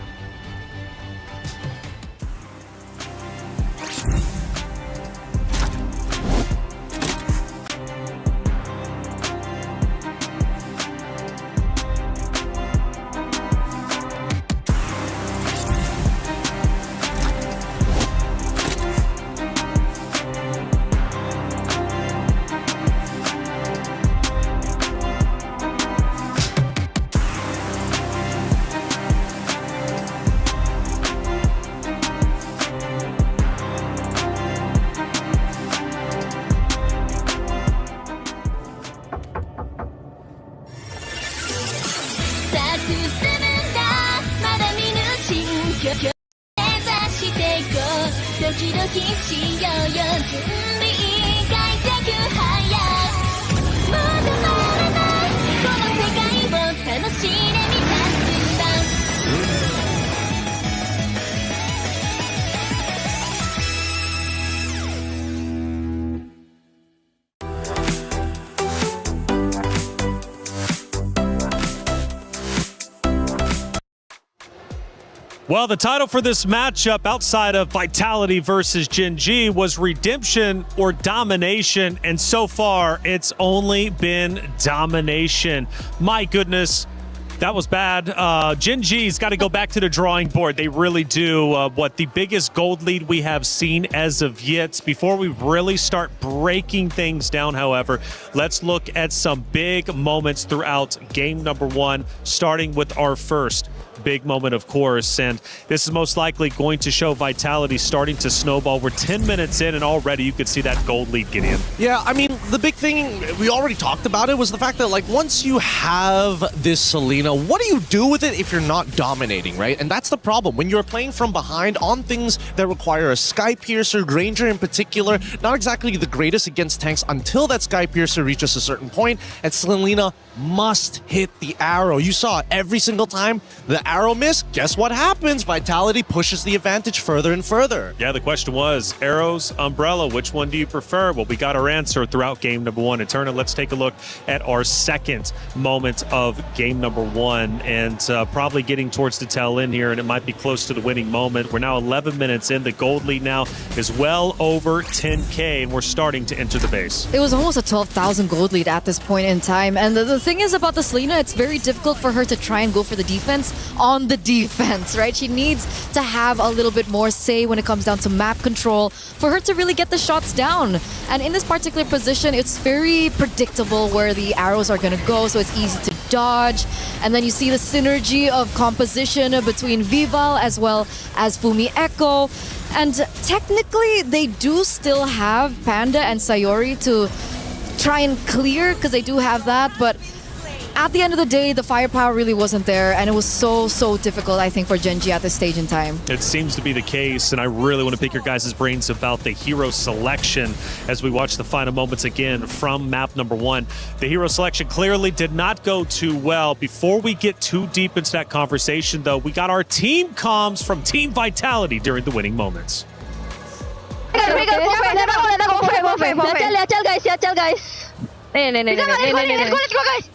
Well, the title for this matchup outside of Vitality versus Gen G was Redemption or Domination, and so far it's only been Domination. My goodness, that was bad. Gen G's got to go back to the drawing board. They really do. The biggest gold lead we have seen as of yet. Before we really start breaking things down, however, let's look at some big moments throughout game number 1, starting with our first big moment, of course, and this is most likely going to show Vitality starting to snowball. We're 10 minutes in and already you could see that gold lead get in. Yeah, I mean, the big thing, we already talked about it, was the fact that, like, once you have this Selena, what do you do with it if you're not dominating, right? And that's the problem. When you're playing from behind on things that require a Sky Piercer, Granger in particular, not exactly the greatest against tanks until that Sky Piercer reaches a certain point, and Selena must hit the arrow. You saw it every single time the arrow missed. Guess what happens? Vitality pushes the advantage further and further. Yeah, the question was arrows, umbrella, which one do you prefer? Well, we got our answer throughout game number 1. Eterna, let's take a look at our second moment of game number 1, and probably getting towards the tail end here, and it might be close to the winning moment. We're now 11 minutes in. The gold lead now is well over 10K, and we're starting to enter the base. It was almost a 12,000 gold lead at this point in time, and the thing is about the Selena, it's very difficult for her to try and go for the defense on the defense, right? She needs to have a little bit more say when it comes down to map control for her to really get the shots down. And in this particular position, it's very predictable where the arrows are going to go, so it's easy to dodge. And then you see the synergy of composition between Vival as well as Fumi Echo. And technically, they do still have Panda and Sayori to try and clear, because they do have that, but at the end of the day, the firepower really wasn't there, and it was so difficult, I think, for Gen G at this stage in time. It seems to be the case, and I really want to pick your guys' brains about the hero selection as we watch the final moments again from map number 1. The hero selection clearly did not go too well. Before we get too deep into that conversation, though, we got our team comms from Team Vitality during the winning moments. Lihat gua guys.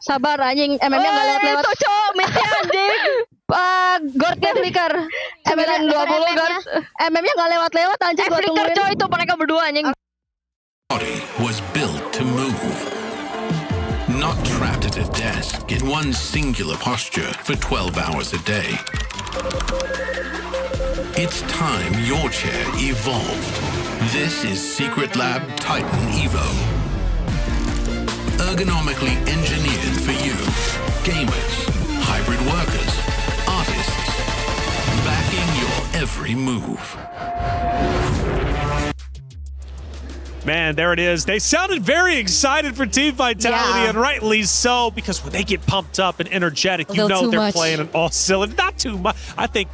Sabar anjing, MM-nya nggak lewat-lewat. Itu cowok, misi anjing. Guardnya flicker. 920 guard. MM-nya nggak lewat-lewat anjing. Flicker cowok itu mereka berdua anjing. Body was built to move. Not trapped at a desk in one singular posture for 12 hours a day. It's time your chair evolved. This is Secret Lab Titan Evo. Ergonomically engineered for you, gamers, hybrid workers, artists, backing your every move. Man, there it is. They sounded very excited for Team Vitality, and rightly so, because when they get pumped up and energetic, you know they're playing an all cylinder. Not too much. I think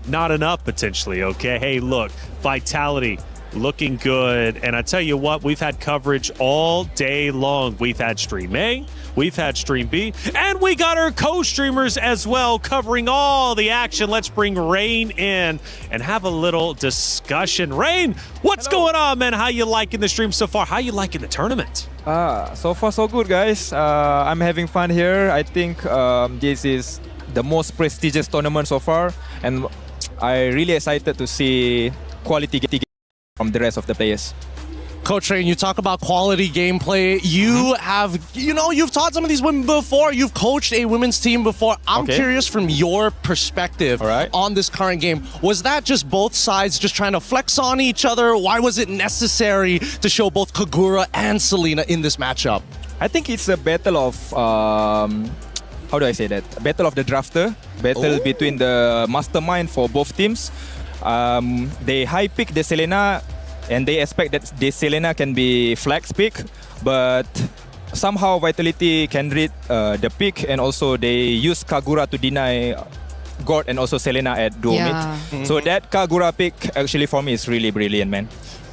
not enough potentially. Okay, hey, look, Vitality looking good, and I tell you what, we've had coverage all day long. We've had Stream A, we've had Stream B, and we got our co-streamers as well covering all the action. Let's bring Rain in and have a little discussion. Rain, what's going on, man? How you liking the stream so far? How you liking the tournament? So far so good, guys. I'm having fun here. I think this is the most prestigious tournament so far, and I'm really excited to see quality from the rest of the players. Coach Rain, you talk about quality gameplay. You have, you've taught some of these women before. You've coached a women's team before. I'm curious from your perspective on this current game. Was that just both sides just trying to flex on each other? Why was it necessary to show both Kagura and Selena in this matchup? I think it's a battle of, how do I say that? A battle of the drafter. Battle between the mastermind for both teams. They high pick the Selena, and they expect that the Selena can be flex pick, but somehow Vitality can read the pick, and also they use Kagura to deny God and also Selena at duo mid. So that Kagura pick actually for me is really brilliant, man.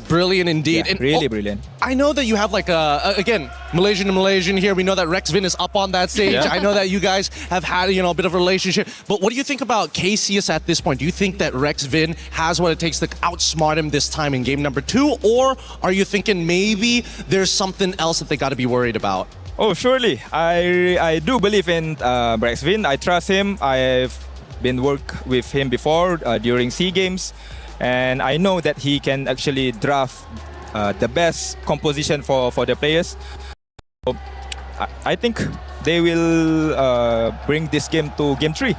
Brilliant indeed. Yeah, and really brilliant. I know that you have like again, Malaysian to Malaysian here. We know that Rexvin is up on that stage. I know that you guys have had, a bit of a relationship. But what do you think about Cassius at this point? Do you think that Rexvin has what it takes to outsmart him this time in game number 2? Or are you thinking maybe there's something else that they got to be worried about? Oh, surely. I do believe in Braxvin. I trust him. I've been work with him before during SEA Games, and I know that he can actually draft the best composition for the players. So, I think they will bring this game to Game 3.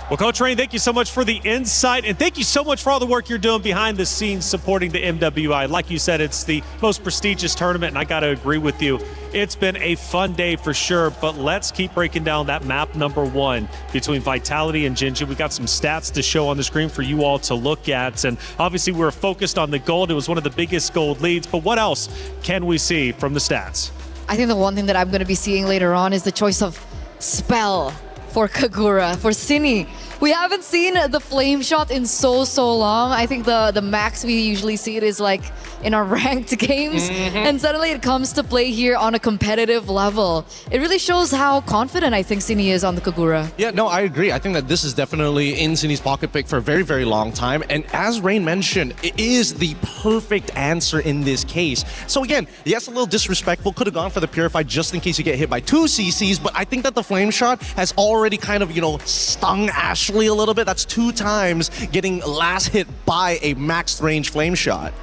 Well, Coach Rain, thank you so much for the insight, and thank you so much for all the work you're doing behind the scenes supporting the MWI. Like you said, it's the most prestigious tournament, and I got to agree with you. It's been a fun day for sure, but let's keep breaking down that map number 1 between Vitality and Genji. We got some stats to show on the screen for you all to look at, and obviously we were focused on the gold. It was one of the biggest gold leads, but what else can we see from the stats? I think the one thing that I'm going to be seeing later on is the choice of spell for Kagura, for Cine. We haven't seen the flame shot in so long. I think the max we usually see it is like in our ranked games. And suddenly it comes to play here on a competitive level. It really shows how confident I think Cine is on the Kagura. Yeah, no, I agree. I think that this is definitely in Cine's pocket pick for a very, very long time. And as Rain mentioned, it is the perfect answer in this case. So again, yes, a little disrespectful. Could have gone for the Purify just in case you get hit by 2 CCs. But I think that the flame shot has already kind of, stung Ashley a little bit. That's 2 times getting last hit by a max range flame shot.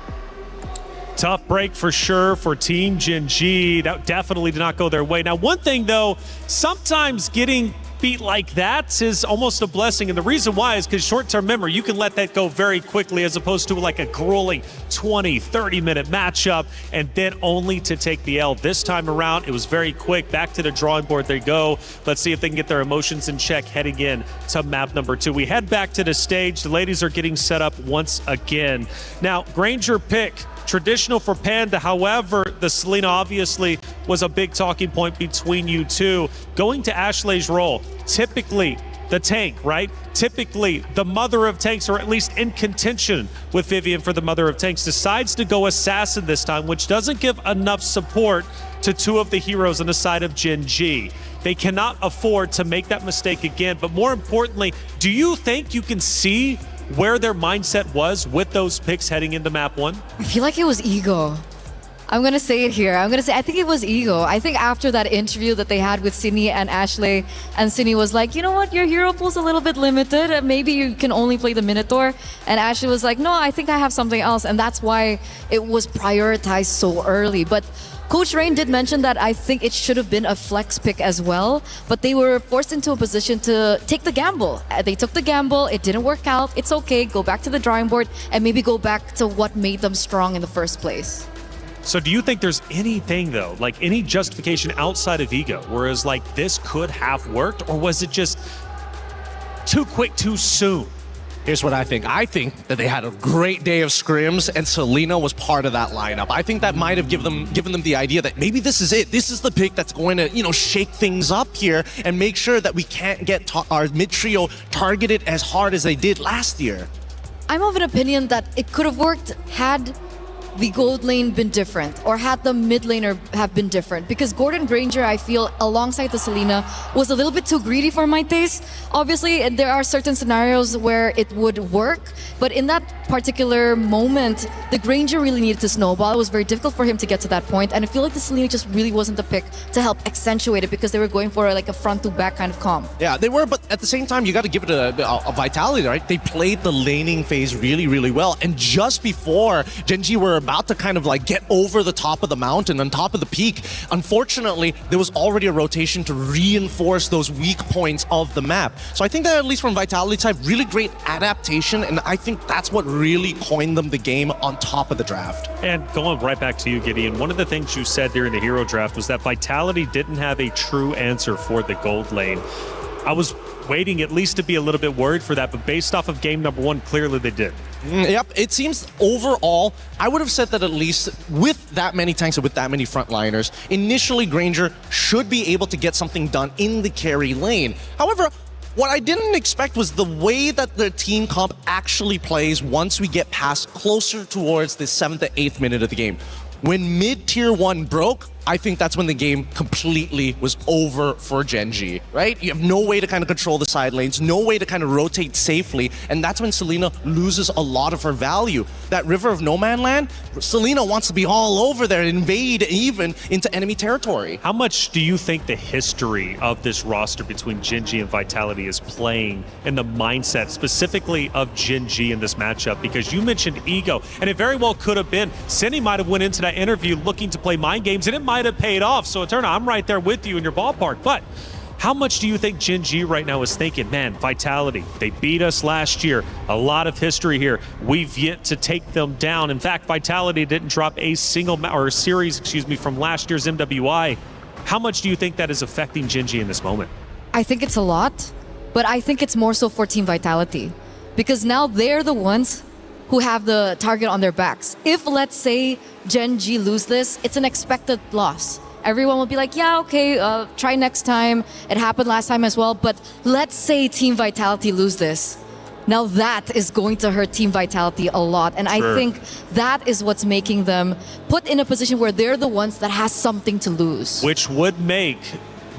Tough break for sure for Team Genji. That definitely did not go their way. Now, one thing though, sometimes getting beat like that is almost a blessing, and the reason why is because short-term memory, you can let that go very quickly as opposed to like a grueling 20-30 minute matchup and then only to take the L. This time around, it was very quick. Back to the drawing board they go. Let's see if they can get their emotions in check heading in to map number 2. We head back to the stage. The ladies are getting set up once again. Now, Granger pick, traditional for Panda. However, the Selena obviously was a big talking point between you two. Going to Ashley's role, typically the tank, right? Typically the mother of tanks, or at least in contention with Vivian for the mother of tanks, decides to go assassin this time, which doesn't give enough support to 2 of the heroes on the side of Genji. They cannot afford to make that mistake again. But more importantly, do you think you can see where their mindset was with those picks heading into map 1? I feel like it was ego. I'm going to say it here. I think it was ego. I think after that interview that they had with Cine and Ashley, and Cine was like, you know what, your hero pool's a little bit limited. Maybe you can only play the Minotaur. And Ashley was like, no, I think I have something else. And that's why it was prioritized so early. But Coach Rain did mention that I think it should have been a flex pick as well, but they were forced into a position to take the gamble. They took the gamble, it didn't work out, it's okay, go back to the drawing board and maybe go back to what made them strong in the first place. So do you think there's anything though, like any justification outside of ego, whereas like this could have worked, or was it just too quick, too soon? Here's what I think. I think that they had a great day of scrims, and Selena was part of that lineup. I think that might have given them the idea that maybe this is it. This is the pick that's going to, shake things up here and make sure that we can't get our mid-trio targeted as hard as they did last year. I'm of an opinion that it could have worked had the gold lane been different, or had the mid laner have been different, because Gordon Granger, I feel, alongside the Selena, was a little bit too greedy for my taste. Obviously, there are certain scenarios where it would work, but in that particular moment, the Granger really needed to snowball. It was very difficult for him to get to that point, and I feel like the Selena just really wasn't the pick to help accentuate it, because they were going for like a front to back kind of comp. Yeah, they were, but at the same time, you got to give it a Vitality, right? They played the laning phase really, really well, and just before Genji were about to kind of like get over the top of the mountain, on top of the peak, unfortunately, there was already a rotation to reinforce those weak points of the map. So I think that at least from Vitality side, really great adaptation, and I think that's what really coined them the game on top of the draft. And going right back to you, Gideon, one of the things you said during the hero draft was that Vitality didn't have a true answer for the gold lane. I was waiting at least to be a little bit worried for that, but based off of game number 1, clearly they did. Yep, it seems overall, I would have said that at least with that many tanks and with that many frontliners, initially Granger should be able to get something done in the carry lane. However, what I didn't expect was the way that the team comp actually plays once we get past closer towards the 7th to 8th minute of the game. When mid-tier 1 broke, I think that's when the game completely was over for Gen G, right? You have no way to kind of control the side lanes, no way to kind of rotate safely, and that's when Selena loses a lot of her value. That River of No Man Land, Selena wants to be all over there, invade even into enemy territory. How much do you think the history of this roster between Gen G and Vitality is playing in the mindset specifically of Gen G in this matchup? Because you mentioned ego, and it very well could have been. Cindy might have went into that interview looking to play mind games, and it might have paid off. So Eterna, I'm right there with you in your ballpark. But how much do you think Gen G right now is thinking, man, Vitality, they beat us last year. A lot of history here. We've yet to take them down. In fact, Vitality didn't drop a series, from last year's MWI. How much do you think that is affecting Gen G in this moment? I think it's a lot, but I think it's more so for Team Vitality. Because now they're the ones who have the target on their backs. If, let's say, Gen G lose this, it's an expected loss. Everyone will be like, yeah, okay, try next time. It happened last time as well. But let's say Team Vitality lose this. Now that is going to hurt Team Vitality a lot. And Sure. I think that is what's making them put in a position where they're the ones that has something to lose. Which would make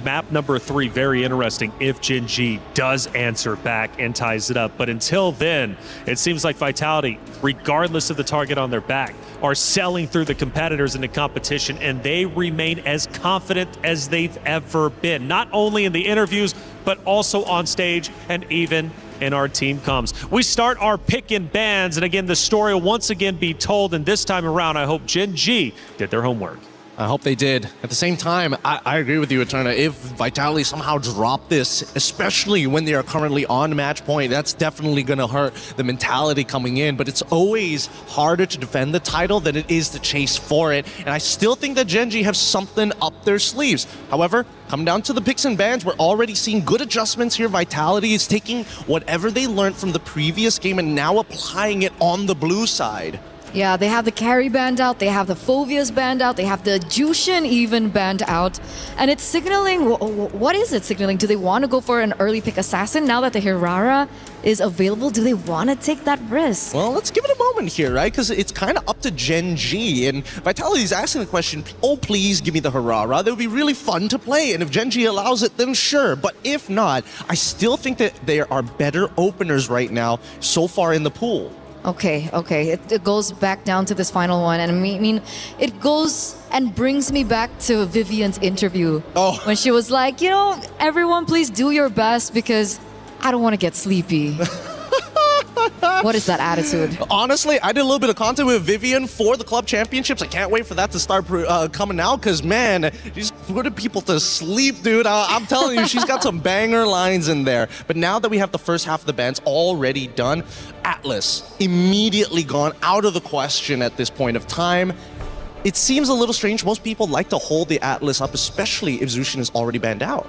map number 3 very interesting if Gen G does answer back and ties it up. But until then, it seems like Vitality, regardless of the target on their back, are selling through the competitors in the competition, and they remain as confident as they've ever been, not only in the interviews, but also on stage and even in our team comms. We start our pick and bans, and again, the story will once again be told, and this time around, I hope Gen G did their homework. I hope they did. At the same time, I agree with you, Eterna. If Vitality somehow drop this, especially when they are currently on match point, that's definitely going to hurt the mentality coming in. But it's always harder to defend the title than it is to chase for it. And I still think that Gen G have something up their sleeves. However, come down to the picks and bans, we're already seeing good adjustments here. Vitality is taking whatever they learned from the previous game and now applying it on the blue side. Yeah, they have the carry band out, they have the Phobias band out, they have the Jushin even band out. And it's signaling, what is it signaling? Do they want to go for an early pick assassin now that the Hirara is available? Do they want to take that risk? Well, let's give it a moment here, right? Because it's kind of up to Gen G. And Vitality's asking the question, oh, please give me the Hirara. That would be really fun to play. And if Gen G allows it, then sure. But if not, I still think that there are better openers right now so far in the pool. Okay. It goes back down to this final one. And I mean, it goes and brings me back to Vivian's interview. Oh. When she was like, everyone please do your best because I don't want to get sleepy. What is that attitude? Honestly, I did a little bit of content with Vivian for the club championships. I can't wait for that to start coming out because, man, she's putting people to sleep, dude. I'm telling you, she's got some banger lines in there. But now that we have the first half of the bands already done, Atlas immediately gone out of the question at this point of time. It seems a little strange. Most people like to hold the Atlas up, especially if Zushin is already banned out.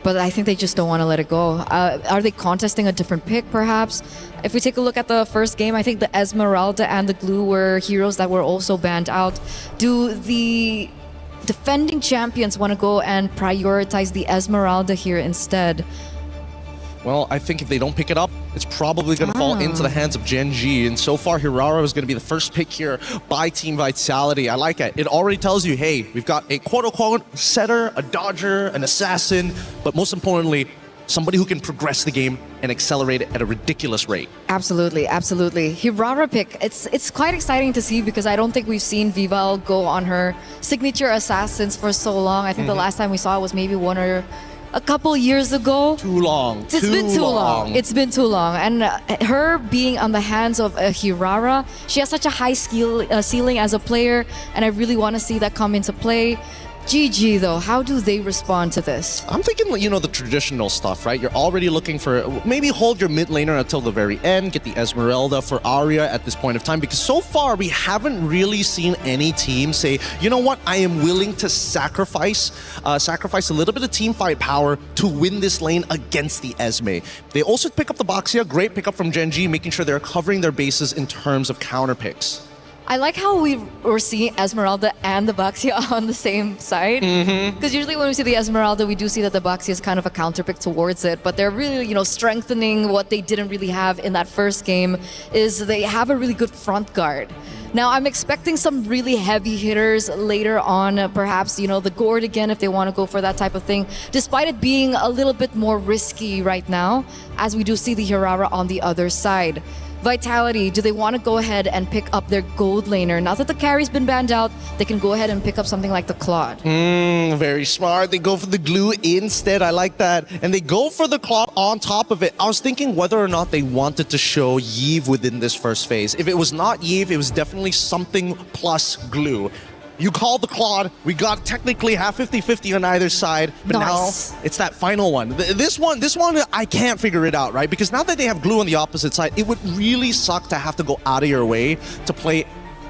But I think they just don't want to let it go. Are they contesting a different pick, perhaps? If we take a look at the first game, I think the Esmeralda and the Glue were heroes that were also banned out. Do the defending champions want to go and prioritize the Esmeralda here instead? Well, I think if they don't pick it up, it's probably going to fall into the hands of Gen G. And so far, Hirara is going to be the first pick here by Team Vitality. I like it. It already tells you, hey, we've got a quote-unquote setter, a dodger, an assassin, but most importantly, somebody who can progress the game and accelerate it at a ridiculous rate. Absolutely. Hirara pick, it's quite exciting to see because I don't think we've seen Vival go on her signature assassins for so long. I think the last time we saw it was maybe a couple years ago. Too long. It's been too long. It's been too long. And her being on the hands of a Hirara, she has such a high ceiling as a player, and I really want to see that come into play. GG though, how do they respond to this? I'm thinking, the traditional stuff, right? You're already looking for, maybe hold your mid laner until the very end, get the Esmeralda for Arya at this point of time, because so far we haven't really seen any team say, you know what, I am willing to sacrifice a little bit of team fight power to win this lane against the Esme. They also pick up the Boxia, great pickup from Gen G, making sure they're covering their bases in terms of counter picks. I like how we're seeing Esmeralda and the Baxia on the same side. Because usually when we see the Esmeralda, we do see that the Baxia is kind of a counterpick towards it. But they're really, strengthening what they didn't really have in that first game is they have a really good front guard. Now, I'm expecting some really heavy hitters later on, perhaps, the Gourd again if they want to go for that type of thing, despite it being a little bit more risky right now, as we do see the Hirara on the other side. Vitality, do they want to go ahead and pick up their gold laner? Now that the carry's been banned out, they can go ahead and pick up something like the Claude. Very smart. They go for the glue instead. I like that. And they go for the Claude on top of it. I was thinking whether or not they wanted to show Yves within this first phase. If it was not Yves, it was definitely something plus glue. You called the Claude. We got technically half 50-50 on either side, but now it's that final one. This one, I can't figure it out, right? Because now that they have glue on the opposite side, it would really suck to have to go out of your way to play,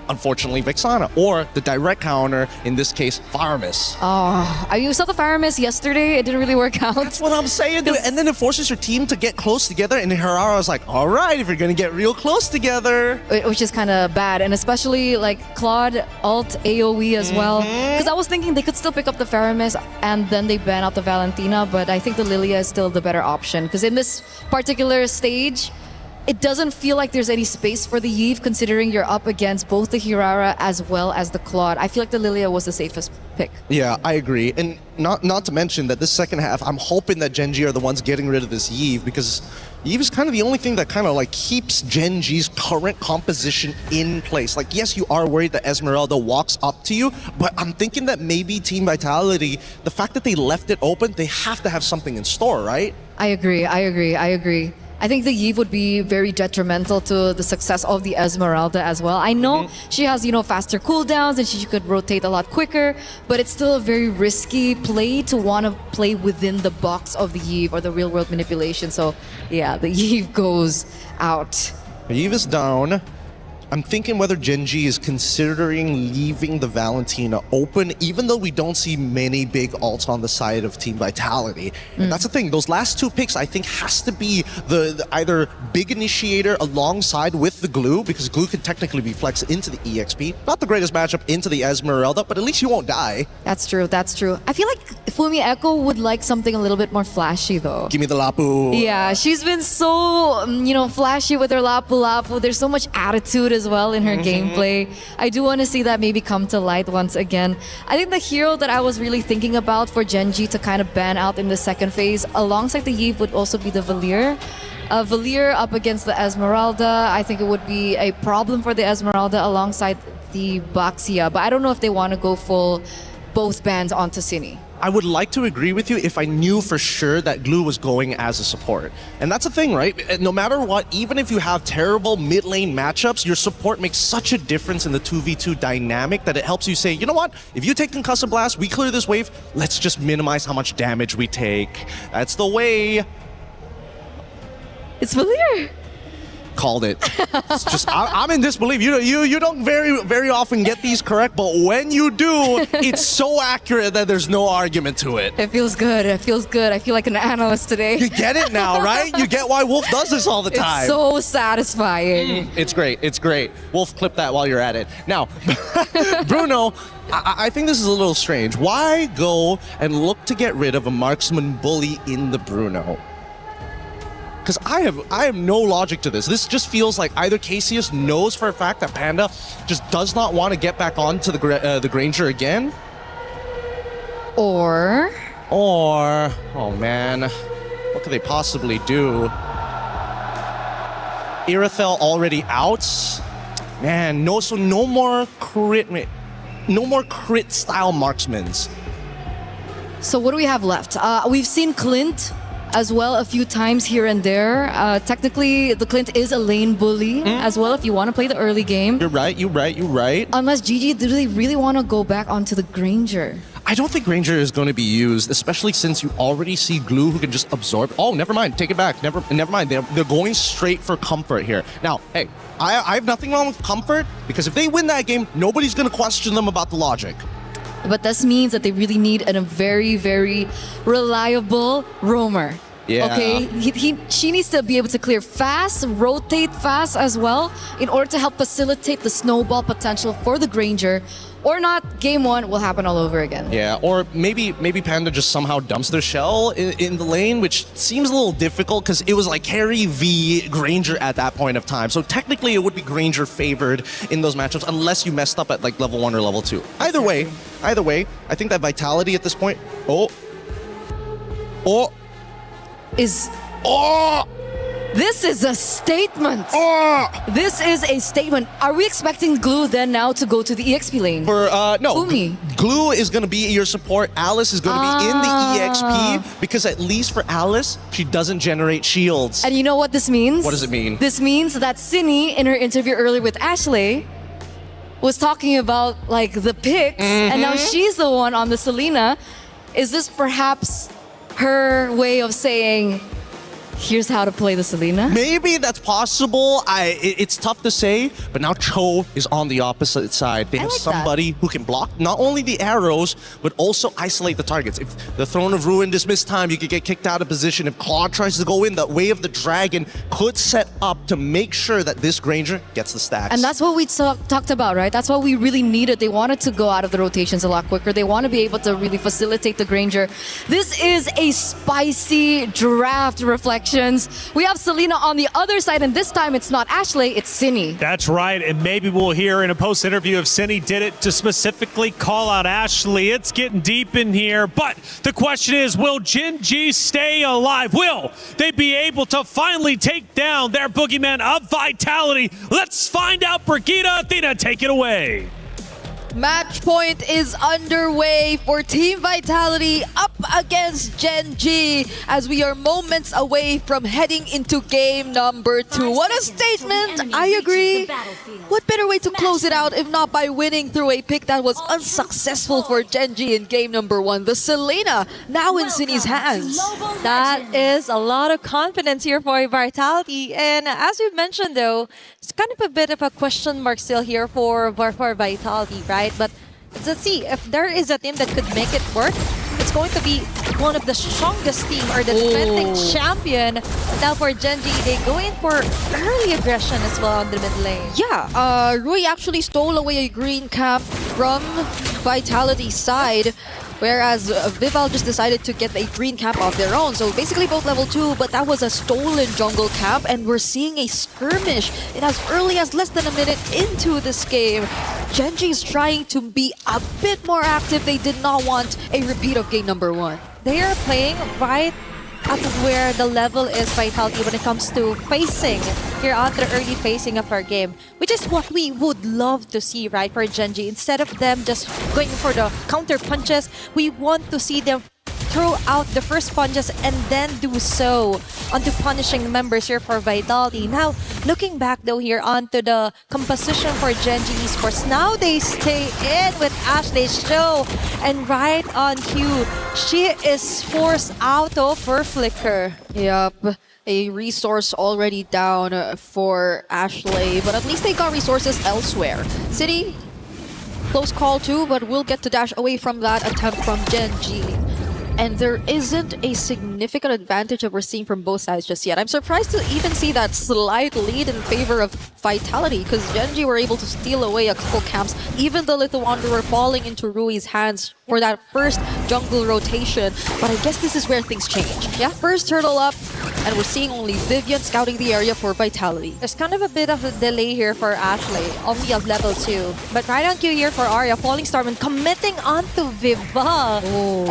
unfortunately, Vexana, or the direct counter, in this case, Faramis. Oh, you saw the Faramis yesterday. It didn't really work out. That's what I'm saying, dude. And then it forces your team to get close together, and Hirara was like, all right, if you're going to get real close together. Which is kind of bad, and especially like Claude, alt, AoE as well. Because I was thinking they could still pick up the Faramis, and then they ban out the Valentina, but I think the Lilia is still the better option. Because in this particular stage, it doesn't feel like there's any space for the Yves, considering you're up against both the Hirara as well as the Claude. I feel like the Lilia was the safest pick. Yeah, I agree. And not to mention that this second half, I'm hoping that Gen.G are the ones getting rid of this Yves, because Yves is kind of the only thing that kind of like keeps Gen.G's current composition in place. Like, yes, you are worried that Esmeralda walks up to you, but I'm thinking that maybe Team Vitality, the fact that they left it open, they have to have something in store, right? I agree. I think the Yves would be very detrimental to the success of the Esmeralda as well. I know she has, faster cooldowns and she could rotate a lot quicker, but it's still a very risky play to want to play within the box of the Yves or the real world manipulation. So yeah, the Yves goes out. Yves is down. I'm thinking whether Gen.G is considering leaving the Valentina open, even though we don't see many big ults on the side of Team Vitality. And that's the thing, those last two picks I think has to be the either big initiator alongside with the glue, because glue can technically be flexed into the EXP. Not the greatest matchup into the Esmeralda, but at least you won't die. That's true. I feel like Fumi Echo would like something a little bit more flashy though. Give me the Lapu. Yeah, she's been so, flashy with her Lapu Lapu. There's so much attitude as well in her gameplay. I do want to see that maybe come to light once again. I think the hero that I was really thinking about for Gen.G to kind of ban out in the second phase alongside the Yves would also be the Valier. Valier up against the Esmeralda. I think it would be a problem for the Esmeralda alongside the Baxia, but I don't know if they want to go full both bans onto Cine. I would like to agree with you if I knew for sure that Glue was going as a support. And that's the thing, right? No matter what, even if you have terrible mid lane matchups, your support makes such a difference in the 2v2 dynamic that it helps you say, you know what? If you take Concussive Blast, we clear this wave, let's just minimize how much damage we take. That's the way. It's Valier. Called it. It's just I'm in disbelief. You don't very often get these correct, but when you do, it's so accurate that there's no argument to it. It feels good. I feel like an analyst today. You get it now, right? You get why Wolf does this all the time. It's so satisfying. It's great. Wolf, clip that while you're at it. Now, Bruno, I think this is a little strange. Why go and look to get rid of a marksman bully in the Bruno? Because I have no logic to this. This just feels like either Cassius knows for a fact that Panda just does not want to get back onto the Granger again. Or, oh man, what could they possibly do? Irithel already out. Man, no more crit style marksmans. So what do we have left? We've seen Clint as well a few times here and there. Technically, the Clint is a lane bully as well if you want to play the early game. You're right. Unless GG really want to go back onto the Granger. I don't think Granger is going to be used, especially since you already see Glue who can just absorb. Oh, never mind. Take it back. Never mind. They're going straight for Comfort here. Now, hey, I have nothing wrong with Comfort, because if they win that game, nobody's going to question them about the logic. But this means that they really need a very, very reliable roamer. Yeah. Okay, she needs to be able to clear fast, rotate fast as well, in order to help facilitate the snowball potential for the Granger. Or not, game one will happen all over again. Yeah, or maybe Panda just somehow dumps their shell in the lane, which seems a little difficult because it was like Carry v Granger at that point of time. So technically it would be Granger favored in those matchups unless you messed up at like level 1 or level 2. Either way, I think that Vitality at this point, This is a statement. This is a statement. Are we expecting Glue then now to go to the EXP lane? No, Glue is going to be your support. Alice is going to be in the EXP because at least for Alice, she doesn't generate shields. And you know what this means? What does it mean? This means that Cindy, in her interview earlier with Ashley, was talking about like the picks, and now she's the one on the Selena. Is this perhaps her way of saying, here's how to play the Selena? Maybe that's possible. It's tough to say, but now Cho is on the opposite side. They have somebody who can block not only the arrows, but also isolate the targets. If the Throne of Ruin dismiss time, you could get kicked out of position. If Claude tries to go in, that Way of the Dragon could set up to make sure that this Granger gets the stacks. And that's what we talked about, right? That's what we really needed. They wanted to go out of the rotations a lot quicker. They want to be able to really facilitate the Granger. This is a spicy draft reflection. We have Selena on the other side, and this time it's not Ashley, it's Cindy. That's right, and maybe we'll hear in a post-interview if Cindy did it to specifically call out Ashley. It's getting deep in here, but the question is, will Gen G stay alive? Will they be able to finally take down their boogeyman of Vitality? Let's find out. Brigitte, Athena, take it away. Match point is underway for Team Vitality up against Gen G as we are moments away from heading into game number 2. What a statement! I agree. What better way to close it out if not by winning through a pick that was unsuccessful for Gen G in game number 1. The Selena now in Cindy's hands. That is a lot of confidence here for Vitality. And as you mentioned though, it's kind of a bit of a question mark still here for Vitality, right? But let's see, if there is a team that could make it work, it's going to be one of the strongest team or the defending champion. Now for Gen G, they go in for early aggression as well on the mid lane. Yeah, Rui actually stole away a green cap from Vitality's side, whereas Vival just decided to get a green cap of their own. So basically both level 2, but that was a stolen jungle cap, and we're seeing a skirmish in as early as less than a minute into this game. Gen G is trying to be a bit more active. They did not want a repeat of game number 1. They are playing right at where the level is Vitality when it comes to facing here on the early facing of our game, which is what we would love to see, right, for Gen G. Instead of them just going for the counter punches, we want to see them throw out the first punches and then do so onto punishing members here for Vitality. Now, looking back though here onto the composition for Gen G Esports, now they stay in with Ashley's show, and right on cue, she is forced out of her flicker. Yep, a resource already down for Ashley, but at least they got resources elsewhere. City, close call too, but we'll get to dash away from that attempt from Gen G. And there isn't a significant advantage that we're seeing from both sides just yet. I'm surprised to even see that slight lead in favor of Vitality, because Gen G were able to steal away a couple camps, even the Little Wanderer falling into Rui's hands for that first jungle rotation. But I guess this is where things change. Yeah, first turtle up, and we're seeing only Vivian scouting the area for Vitality. There's kind of a bit of a delay here for Ashley, only of level 2. But right on cue here for Arya, Falling Starman committing onto Viva.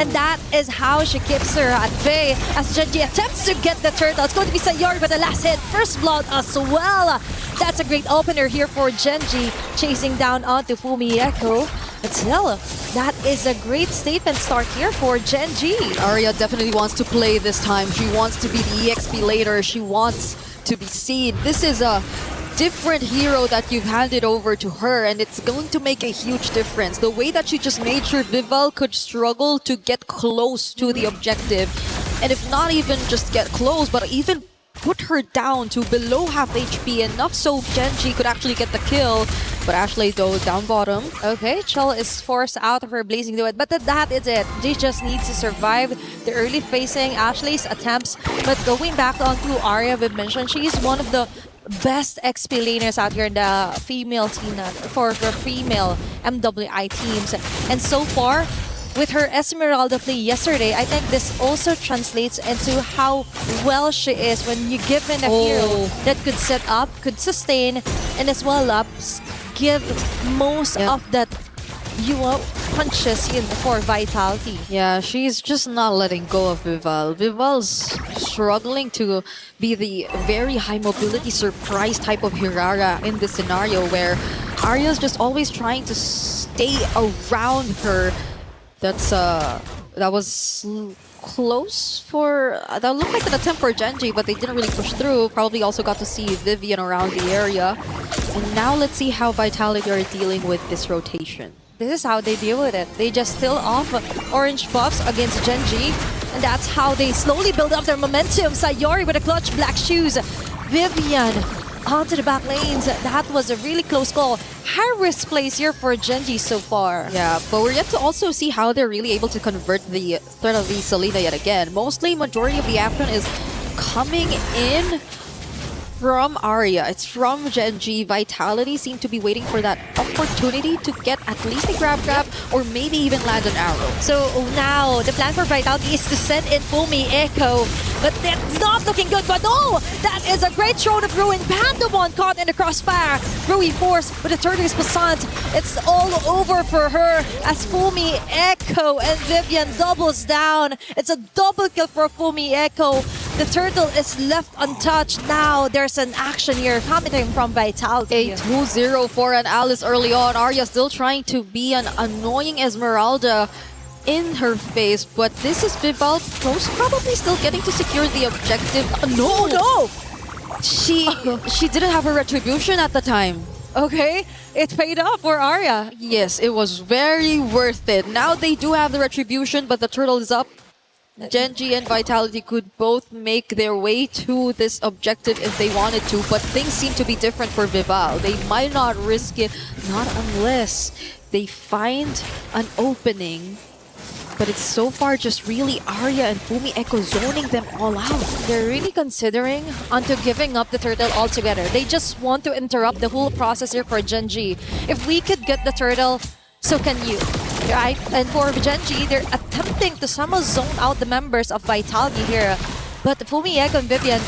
And that is how she keeps her at bay as Gen G attempts to get the turtle. It's going to be Sayori with the last hit. First blood as well. That's a great opener here for Gen G, chasing down onto Fumi Echo. But still, that is a great statement start here for Gen G. Arya definitely wants to play this time. She wants to be the EXP later. She wants to be seen. This is a different hero that you've handed over to her, and it's going to make a huge difference. The way that she just made sure Vival could struggle to get close to the objective, and if not even just get close, but even put her down to below half HP, enough so Gen G could actually get the kill. But Ashley though down bottom. Okay, Chell is forced out of her blazing duet, but that is it. She just needs to survive the early facing Ashley's attempts. But going back onto Arya, we mentioned she's one of the best XP laners out here in the female team for female MWI teams. And so far, with her Esmeralda play yesterday, I think this also translates into how well she is when you give in a hero that could set up, could sustain, and as well give most of that punches in for Vitality. Yeah, she's just not letting go of Vival. Vival's struggling to be the very high mobility surprise type of Hirara in this scenario where Arya's just always trying to stay around her. That was close for that looked like an attempt for Genji, but they didn't really push through. Probably also got to see Vivian around the area. And now let's see how Vitality are dealing with this rotation. This is how they deal with it. They just steal off orange buffs against Genji, and that's how they slowly build up their momentum. Sayori with a clutch black shoes. Vivian onto the back lanes. That was a really close call. High risk plays here for Genji so far. Yeah, but we're yet to also see how they're really able to convert the threat of the Selena yet again. Mostly, majority of the action is coming in from Arya. It's from Genji. Vitality seem to be waiting for that opportunity to get at least a grab or maybe even land an arrow. So now the plan for Vitality is to send in Fumi Echo, but that's not looking good. But no, that is a great throw of Ruin. Pandemon caught in the crossfire. Rui Force with a Turtles Passant. It's all over for her as Fumi Echo and Vivian doubles down. It's a double kill for Fumi Echo. The turtle is left untouched. Now there's an action here coming from Vitality. A 2-0 for an Alice early on. Arya still trying to be an annoying Esmeralda in her face, but this is Vival most probably still getting to secure the objective. No! She didn't have her retribution at the time. Okay, it paid off for Arya. Yes, it was very worth it. Now they do have the retribution, but the turtle is up. Genji and Vitality could both make their way to this objective if they wanted to, but things seem to be different for Vival. They might not risk it, not unless they find an opening. But it's so far just really Arya and Fumi Echo zoning them all out. They're really considering onto giving up the turtle altogether. They just want to interrupt the whole process here for Genji. If we could get the turtle, so can you. Right? And for Genji, they're attempting to somehow zone out the members of Vitality here. But Fumi Echo and Vivian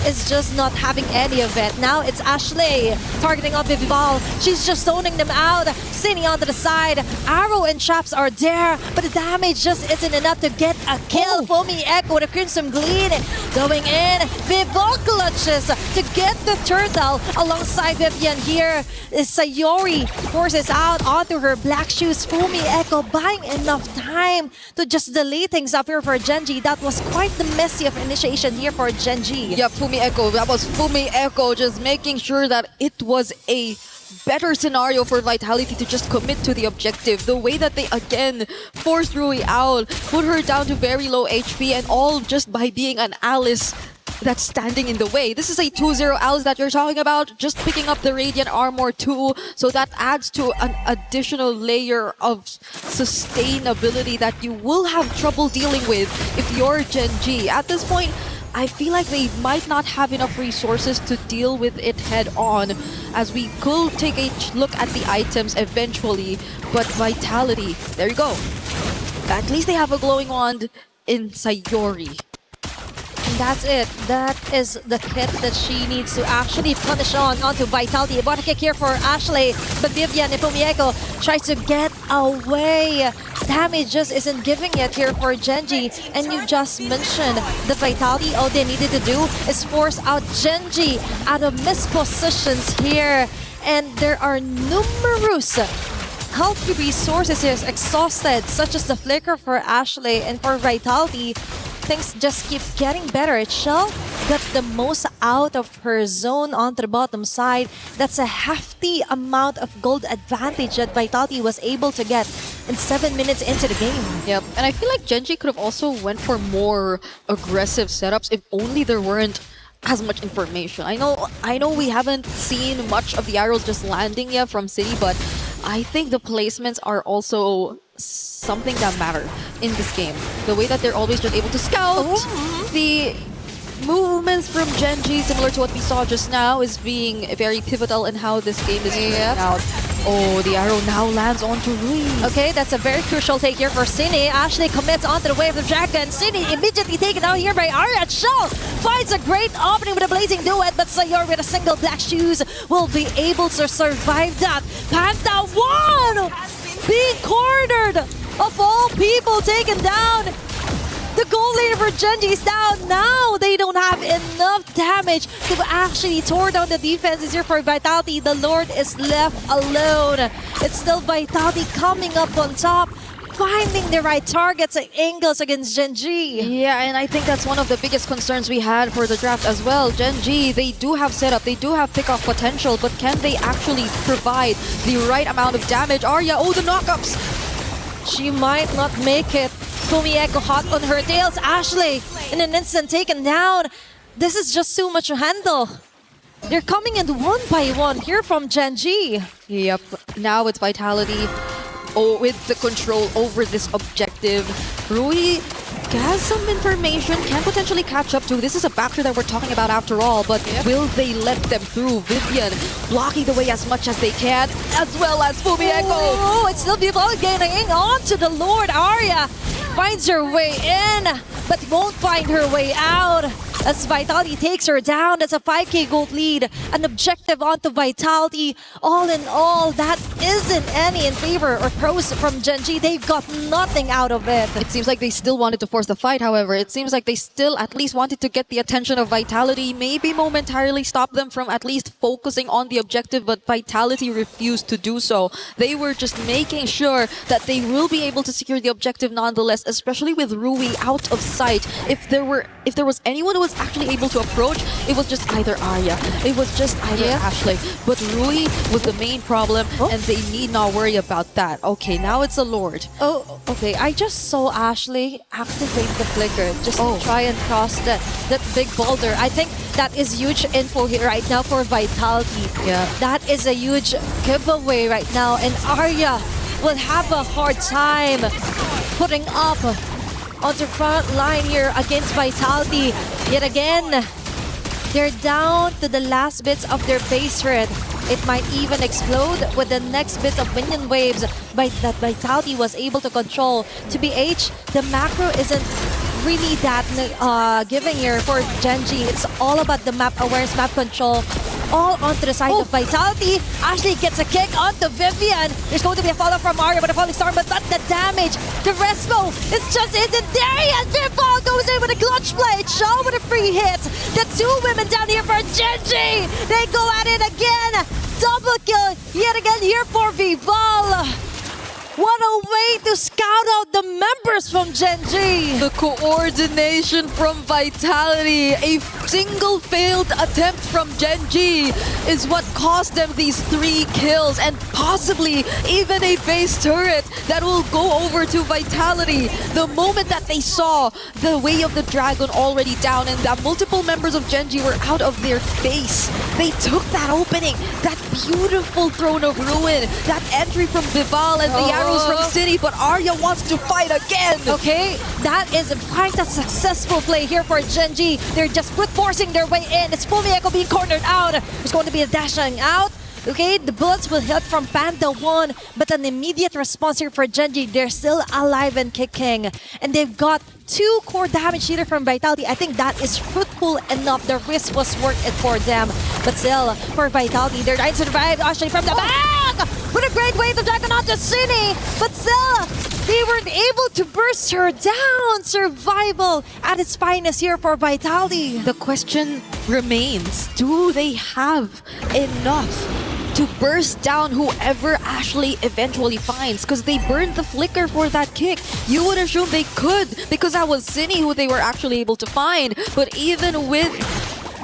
is just not having any of it. Now it's Ashley targeting up Vival. She's just zoning them out. Cine onto the side. Arrow and traps are there, but the damage just isn't enough to get a kill. Fumi Echo with a Crimson Glean going in. Vival clutches to get the turtle alongside Vivian here. Sayori forces out onto her black shoes. Fumi Echo buying enough time to just delay things up here for Genji. That was quite the messy of initiation here for Genji. Yeah, Fumi Echo. That was Fumi Echo just making sure that it was a better scenario for Vitality to just commit to the objective. The way that they again forced Rui out, put her down to very low HP, and all just by being an Alice that's standing in the way. This is a 2-0 Alice that you're talking about, just picking up the Radiant Armor too, so that adds to an additional layer of sustainability that you will have trouble dealing with if you're Genji. At this point, I feel like they might not have enough resources to deal with it head on, as we could take a look at the items eventually. But Vitality, there you go. At least they have a glowing wand in Sayori. And that's it. That is the kit that she needs to actually punish onto Vitality. Bought a kick here for Ashley, but Vivian and Fumi Echo tries to get away. Damage just isn't giving it here for Genji. And you just mentioned the Vitality. All they needed to do is force out Genji out of mispositions here. And there are numerous health resources here exhausted, such as the Flicker for Ashley and for Vitality. Things just keep getting better. Shell got the most out of her zone onto the bottom side. That's a hefty amount of gold advantage that Vitality was able to get in 7 minutes into the game. Yep, and I feel like Genji could have also went for more aggressive setups if only there weren't as much information. I know we haven't seen much of the arrows just landing yet from City, but I think the placements are also something that matter in this game. The way that they're always just able to scout, the movements from Genji, similar to what we saw just now, is being very pivotal in how this game is playing out. Oh, the arrow now lands onto Rui. Okay, that's a very crucial take here for Cine. Ashley commits onto the wave of Dragon. Cine immediately taken out here by Arya. Shell finds a great opening with a blazing duet, but Sayor with a single black shoes will be able to survive that. Panda 1 being cornered, of all people, taken down. The goal laner for Genji is down. Now they don't have enough damage to actually tore down the defenses here for Vitality. The Lord is left alone. It's still Vitality coming up on top, finding the right targets and angles against Genji. Yeah, and I think that's one of the biggest concerns we had for the draft as well. Genji, they do have setup, they do have pick-off potential, but can they actually provide the right amount of damage? Arya, oh, the knockups! She might not make it. Fumieko hot on her tails. Ashley in an instant taken down. This is just too much to handle. They're coming in one by one here from Genji. Yep, now it's Vitality. Oh, with the control over this objective. Rui has some information, can potentially catch up to. This is a factor that we're talking about after all, but will they let them through? Vivian blocking the way as much as they can, as well as Fumieko. Oh, it's still people getting on to the Lord. Arya finds her way in, but won't find her way out. As Vitality takes her down, that's a 5k gold lead. An objective onto Vitality. All in all, that isn't any in favor or pros from Genji. They've got nothing out of it. It seems like they still wanted to force the fight, however. It seems like they still at least wanted to get the attention of Vitality, maybe momentarily stop them from at least focusing on the objective, but Vitality refused to do so. They were just making sure that they will be able to secure the objective nonetheless, especially with Rui out of sight. If there was anyone who was actually able to approach, it was just either Arya, it was just either Ashley, but Rui was the main problem, and they need not worry about that. Okay, now it's a Lord. Oh, okay. I just saw Ashley activate the flicker just to try and cross that big boulder. I think that is huge info here right now for Vitality. Yeah, that is a huge giveaway right now, and Arya will have a hard time putting up on the front line here against Vitality. Yet again, they're down to the last bits of their base turret. It might even explode with the next bit of minion waves that Vitality was able to control. To BH, the macro isn't really that giving here for Genji. It's all about the map awareness, map control, all onto the side of Vitality. Ashley gets a kick onto Vivian. There's going to be a follow from Arya with a falling star, but not the damage. The Respo, it's just isn't there yet. Vivol goes in with a clutch play. Shaw with a free hit. The two women down here for Genji. They go at it again. Double kill yet again here for Vivol. What a way to scout out the members from Genji! The coordination from Vitality, a single failed attempt from Genji is what cost them these 3 kills and possibly even a base turret that will go over to Vitality. The moment that they saw the Way of the Dragon already down and that multiple members of Genji were out of their base, they took that opening, that beautiful Throne of Ruin, that entry from Vivol and the arrows from City, but Arya wants to fight again. Okay, that is quite a successful play here for Genji. They're just forcing their way in. It's Fumieko being cornered out. There's going to be a dashing out. Okay, the bullets will hit from Panda 1, but an immediate response here for Genji. They're still alive and kicking. And they've got 2 core damage here from Vitality. I think that is fruitful enough. The risk was worth it for them. But still, for Vitality, they're trying to survive. Ashley from the back! With a great way to dragon onto Cine. But still, they weren't able to burst her down. Survival at its finest here for Vitality. The question remains, do they have enough to burst down whoever Ashley eventually finds? Because they burned the flicker for that kick. You would assume they could, because that was Cine who they were actually able to find. But even with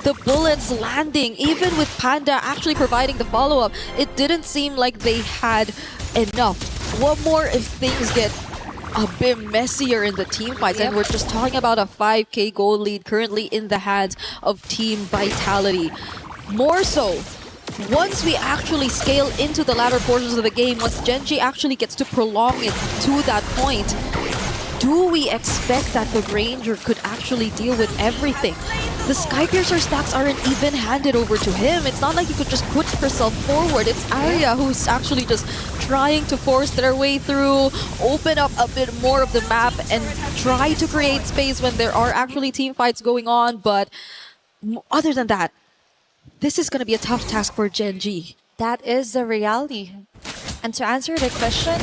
the bullets landing, even with Panda actually providing the follow-up, it didn't seem like they had enough. What more if things get a bit messier in the team fights. And we're just talking about a 5k gold lead currently in the hands of Team Vitality. More so, once we actually scale into the latter portions of the game, once Gen.G actually gets to prolong it to that point, do we expect that the Granger could actually deal with everything? The Skypiercer stacks aren't even handed over to him. It's not like he could just put herself forward. It's Arya who's actually just trying to force their way through, open up a bit more of the map, and try to create space when there are actually team fights going on. But other than that, this is going to be a tough task for Gen.G. That is the reality. And to answer the question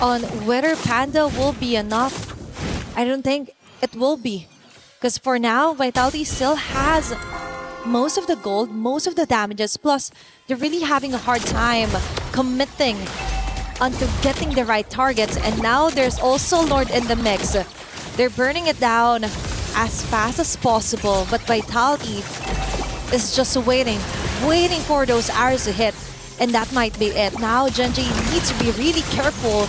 on whether Panda will be enough, I don't think it will be. Because for now, Vitality still has most of the gold, most of the damages, plus they're really having a hard time committing onto getting the right targets. And now there's also Lord in the mix. They're burning it down as fast as possible, but Vitality is just waiting for those arrows to hit. And that might be it. Now Gen.G needs to be really careful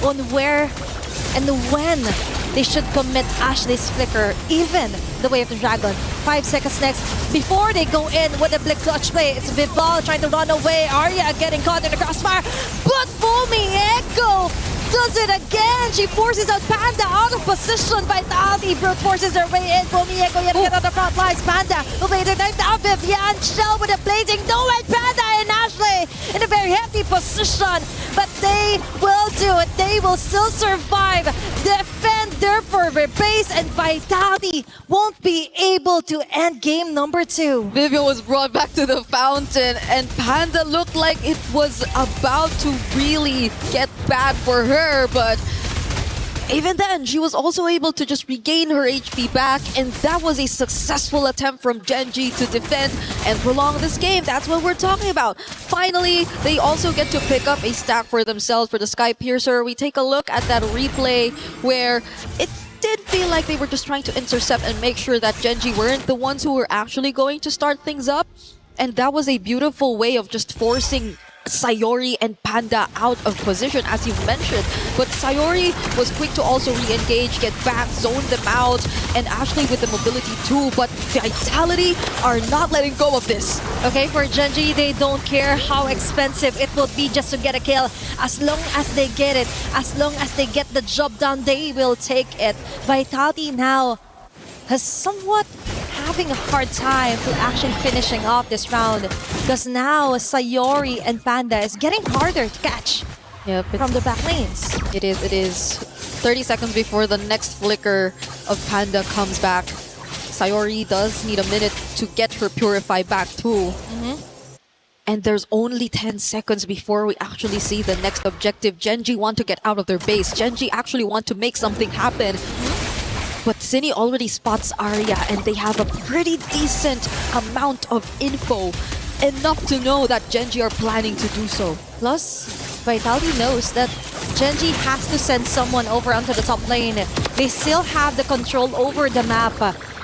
on where and when they should commit Ashley's flicker, even the Way of the Dragon. 5 seconds next before they go in with a Blink Clutch play. It's Vival trying to run away. Arya getting caught in the crossfire. But Fumi Echo does it again. She forces out Panda out of position. Vitality brute forces their way in. Fumi Echo yet again on the front lines. Panda will be the knife down. Vivian Shell with a blazing no way. Panda and Ashley in a very hefty position. But they will do it. They will still survive. Defend their fervor base, and Vitality won't be able to end game number 2. Vivian was brought back to the fountain, and Panda looked like it was about to really get bad for her, but even then, she was also able to just regain her HP back, and that was a successful attempt from Gen.G to defend and prolong this game. That's what we're talking about. Finally, they also get to pick up a stack for themselves for the Skypiercer. We take a look at that replay where it did feel like they were just trying to intercept and make sure that Gen.G weren't the ones who were actually going to start things up. And that was a beautiful way of just forcing Sayori and Panda out of position, as you mentioned. But Sayori was quick to also re-engage, get back, zone them out, and Ashley with the mobility too. But Vitality are not letting go of this. Okay, for Gen.G, they don't care how expensive it will be just to get a kill. As long as they get it, as long as they get the job done, they will take it. Vitality now has somewhat having a hard time to actually finishing off this round, because now Sayori and Panda is getting harder to catch from the back lanes. It is 30 seconds before the next flicker of Panda comes back. Sayori does need a minute to get her Purify back too. And there's only 10 seconds before we actually see the next objective. Gen.G want to get out of their base. Gen.G actually want to make something happen. But Cine already spots Arya, and they have a pretty decent amount of info. Enough to know that Gen.G are planning to do so. Plus, Vitality knows that Gen.G has to send someone over onto the top lane. They still have the control over the map.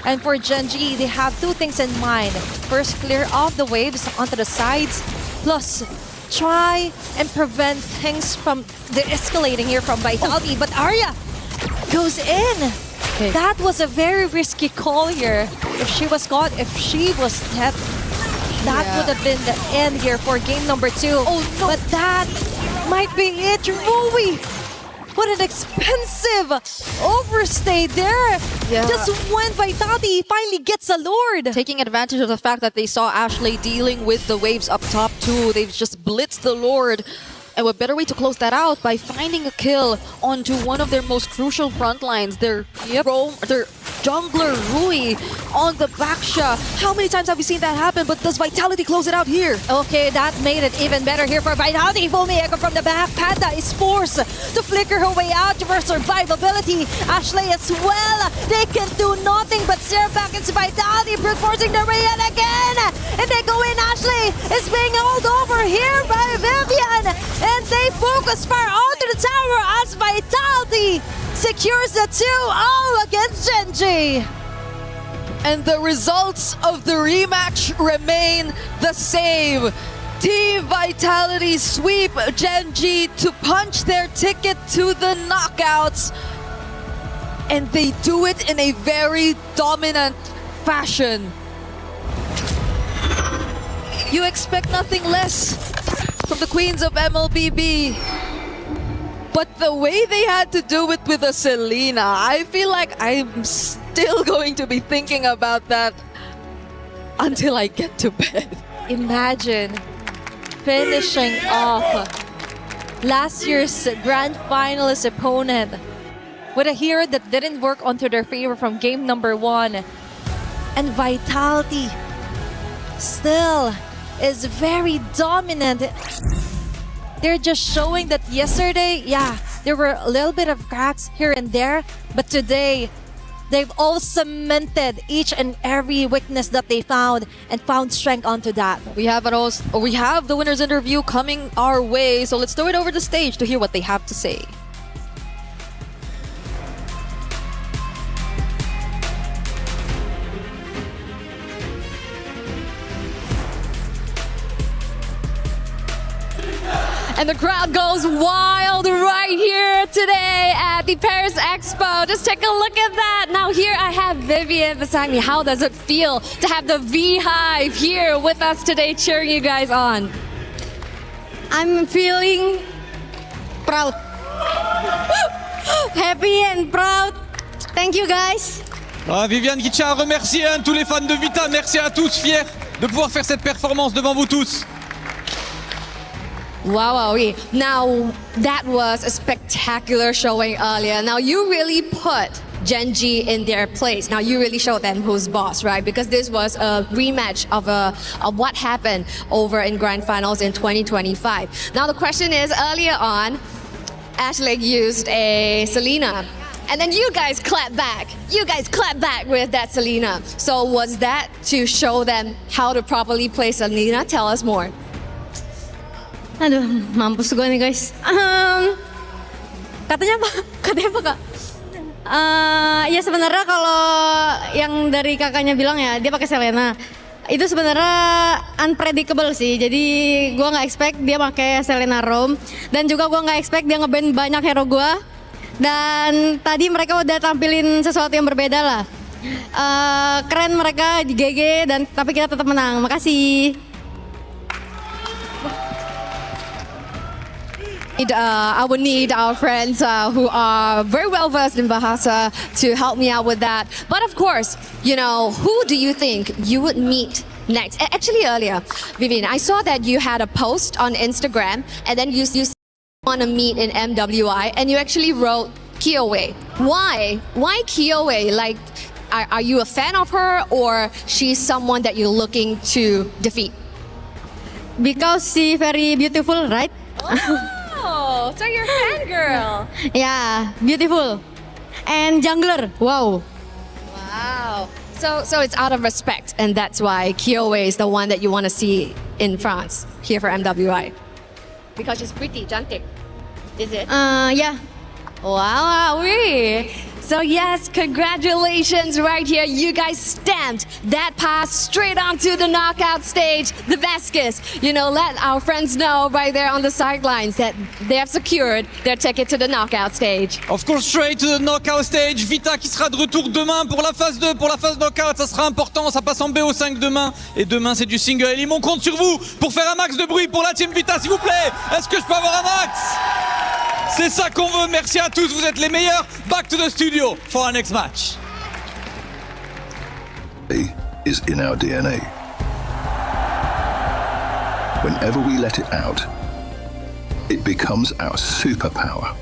And for Gen.G, they have two things in mind. First, clear off the waves onto the sides. Plus, try and prevent things from de-escalating here from Vitality. But Arya goes in. Okay. That was a very risky call here. If she was caught, if she was dead, that would have been the end here for game number 2. Oh no. But that might be it. Rui! What an expensive overstay there. Just when Vitality finally gets a Lord. Taking advantage of the fact that they saw Ashley dealing with the waves up top too. They've just blitzed the Lord. And what better way to close that out by finding a kill onto one of their most crucial front lines, their jungler Rui on the backsha. How many times have we seen that happen? But does Vitality close it out here? Okay, that made it even better here for Vitality. Fumi Echo from the back. Panda is forced to flicker her way out for survivability. Ashley as well. They can do nothing but stare back into Vitality, brute forcing their way in again. And they go in. Ashley is being held over here by Vivian. And they focus fire onto the tower as Vitality secures the 2-0 against Gen.G. And the results of the rematch remain the same. Team Vitality sweep Gen G to punch their ticket to the knockouts. And they do it in a very dominant fashion. You expect nothing less from the Queens of MLBB. But the way they had to do it with a Selena, I feel like I'm still going to be thinking about that until I get to bed. Imagine finishing off last year's grand finalist opponent with a hero that didn't work onto their favor from game number 1. And Vitality still is very dominant. They're just showing that yesterday, yeah, there were a little bit of cracks here and there, but today, they've all cemented each and every weakness that they found and found strength onto that. We have the winner's interview coming our way, so let's throw it over the stage to hear what they have to say. And the crowd goes wild right here today at the Paris Expo. Just take a look at that. Now here I have Vivian beside me. How does it feel to have the V-Hive here with us today cheering you guys on? I'm feeling proud. Happy and proud. Thank you guys. Viviane qui tient à remercier tous les fans de Vita. Merci à tous, fiers de pouvoir faire cette performance devant vous tous. Wow. Now, that was a spectacular showing earlier. Now, you really put Gen G in their place. Now, you really showed them who's boss, right? Because this was a rematch of what happened over in Grand Finals in 2025. Now, the question is, earlier on, Ashley used a Selena. And then you guys clap back. You guys clap back with that Selena. So was that to show them how to properly play Selena? Tell us more. Aduh, mampus gue nih guys. Katanya apa? Katanya apa kak? Ya sebenarnya kalau yang dari kakaknya bilang ya dia pakai Selena. Itu sebenarnya unpredictable sih. Jadi gue nggak expect dia pakai Selena Rome. Dan juga gue nggak expect dia ngeband banyak hero gue. Dan tadi mereka udah tampilin sesuatu yang berbeda lah. Keren mereka di GG dan tapi kita tetap menang. Makasih. I would need our friends who are very well versed in Bahasa to help me out with that. But of course, who do you think you would meet next? Actually, earlier, Vivian, I saw that you had a post on Instagram and then you want to meet in MWI and you actually wrote Kiowe. Why? Why Kiowe? Like, are you a fan of her or she's someone that you're looking to defeat? Because she very beautiful, right? Oh, so you're a fangirl. Yeah, beautiful. And jungler, wow. Wow. So it's out of respect, and that's why Kiowe is the one that you want to see in France, here for MWI. Because she's pretty, cantik. Is it? Yeah. Wow, oui. So yes, congratulations right here. You guys stamped that pass straight onto the knockout stage. The Vasquez, let our friends know right there on the sidelines that they have secured their ticket to the knockout stage. Of course, straight to the knockout stage. Vita qui sera de retour demain pour la phase 2, pour la phase knockout. Ça sera important, ça passe en BO5 demain. Et demain, c'est du single. Et on compte sur vous pour faire un max de bruit pour la team Vita, s'il vous plaît. Est-ce que je peux avoir un max? C'est ça qu'on veut. Merci à tous, vous êtes les meilleurs. Back to the studio for our next match. Is in our DNA. Whenever we let it out, it becomes our superpower.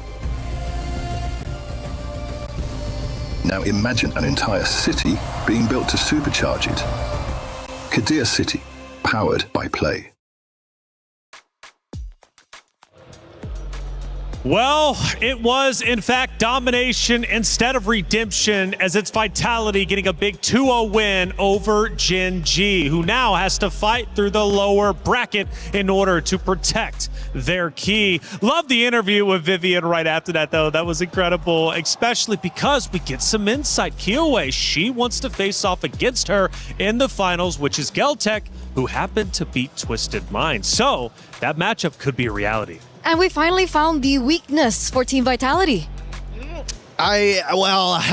Now imagine an entire city being built to supercharge it. Kadir City, powered by play. Well, it was, in fact, domination instead of redemption, as it's Vitality getting a big 2-0 win over Gen G, who now has to fight through the lower bracket in order to protect their key. Love the interview with Vivian right after that, though. That was incredible, especially because we get some insight. Kyoe, she wants to face off against her in the finals, which is Geltec, who happened to beat Twisted Mind. So that matchup could be a reality. And we finally found the weakness for Team Vitality. I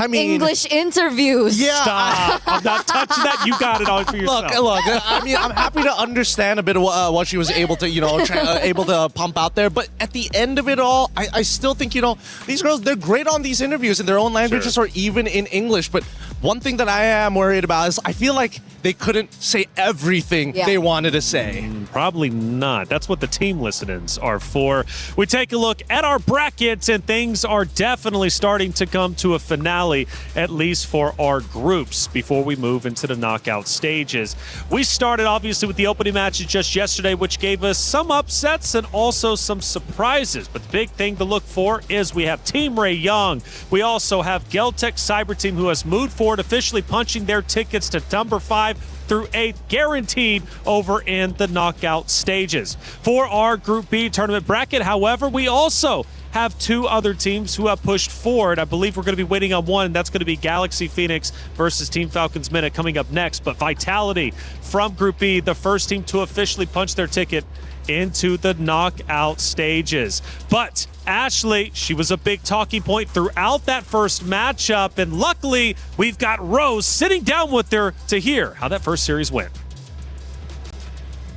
mean, English interviews. Yeah. Stop. I'm not touching that. You got it all for yourself. Look. I mean, I'm happy to understand a bit of what she was able to, able to pump out there. But at the end of it all, I still think, these girls, they're great on these interviews in their own languages or even in English. But one thing that I am worried about is I feel like they couldn't say everything they wanted to say. Probably not. That's what the team listen-ins are for. We take a look at our brackets, and things are definitely starting to come to a finale, at least for our groups, before we move into the knockout stages. We started, obviously, with the opening matches just yesterday, which gave us some upsets and also some surprises. But the big thing to look for is we have Team Ray Young. We also have Geltec Cyber Team, who has moved forward, officially punching their tickets to number 5 through 8, guaranteed over in the knockout stages. For our Group B tournament bracket, however, we also have 2 other teams who have pushed forward. I believe we're going to be waiting on one, and that's going to be Galaxy Phoenix versus Team Falcons Minute coming up next. But Vitality from Group B, the first team to officially punch their ticket into the knockout stages. But Ashley, she was a big talking point throughout that first matchup, and luckily we've got Rose sitting down with her to hear how that first series went.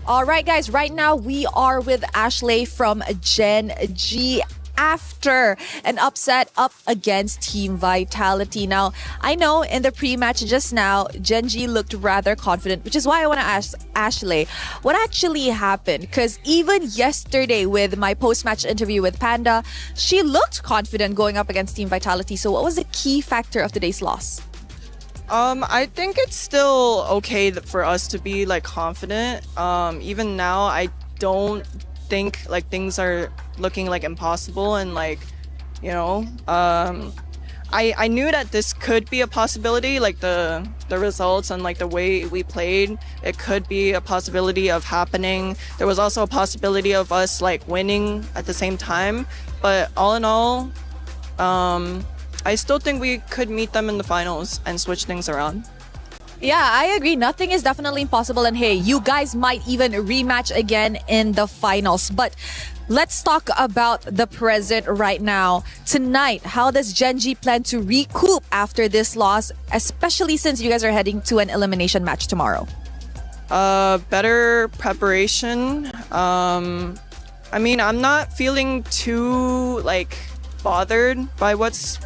All right, guys, right now we are with Ashley from Gen G after an upset up against Team Vitality. Now, I know in the pre-match just now, Gen G looked rather confident, which is why I want to ask Ashley, what actually happened? Because even yesterday with my post-match interview with Panda, she looked confident going up against Team Vitality. So what was the key factor of today's loss? I think it's still okay for us to be confident. Even now, I don't think things are looking impossible, and I knew that this could be a possibility, the results and the way we played, it could be a possibility of happening. There was also a possibility of us winning at the same time, but all in all, I still think we could meet them in the finals and switch things around. Yeah, I agree. Nothing is definitely impossible. And hey, you guys might even rematch again in the finals. But let's talk about the present right now. Tonight, how does Gen G plan to recoup after this loss, especially since you guys are heading to an elimination match tomorrow? Better preparation. I mean, I'm not feeling too bothered by what's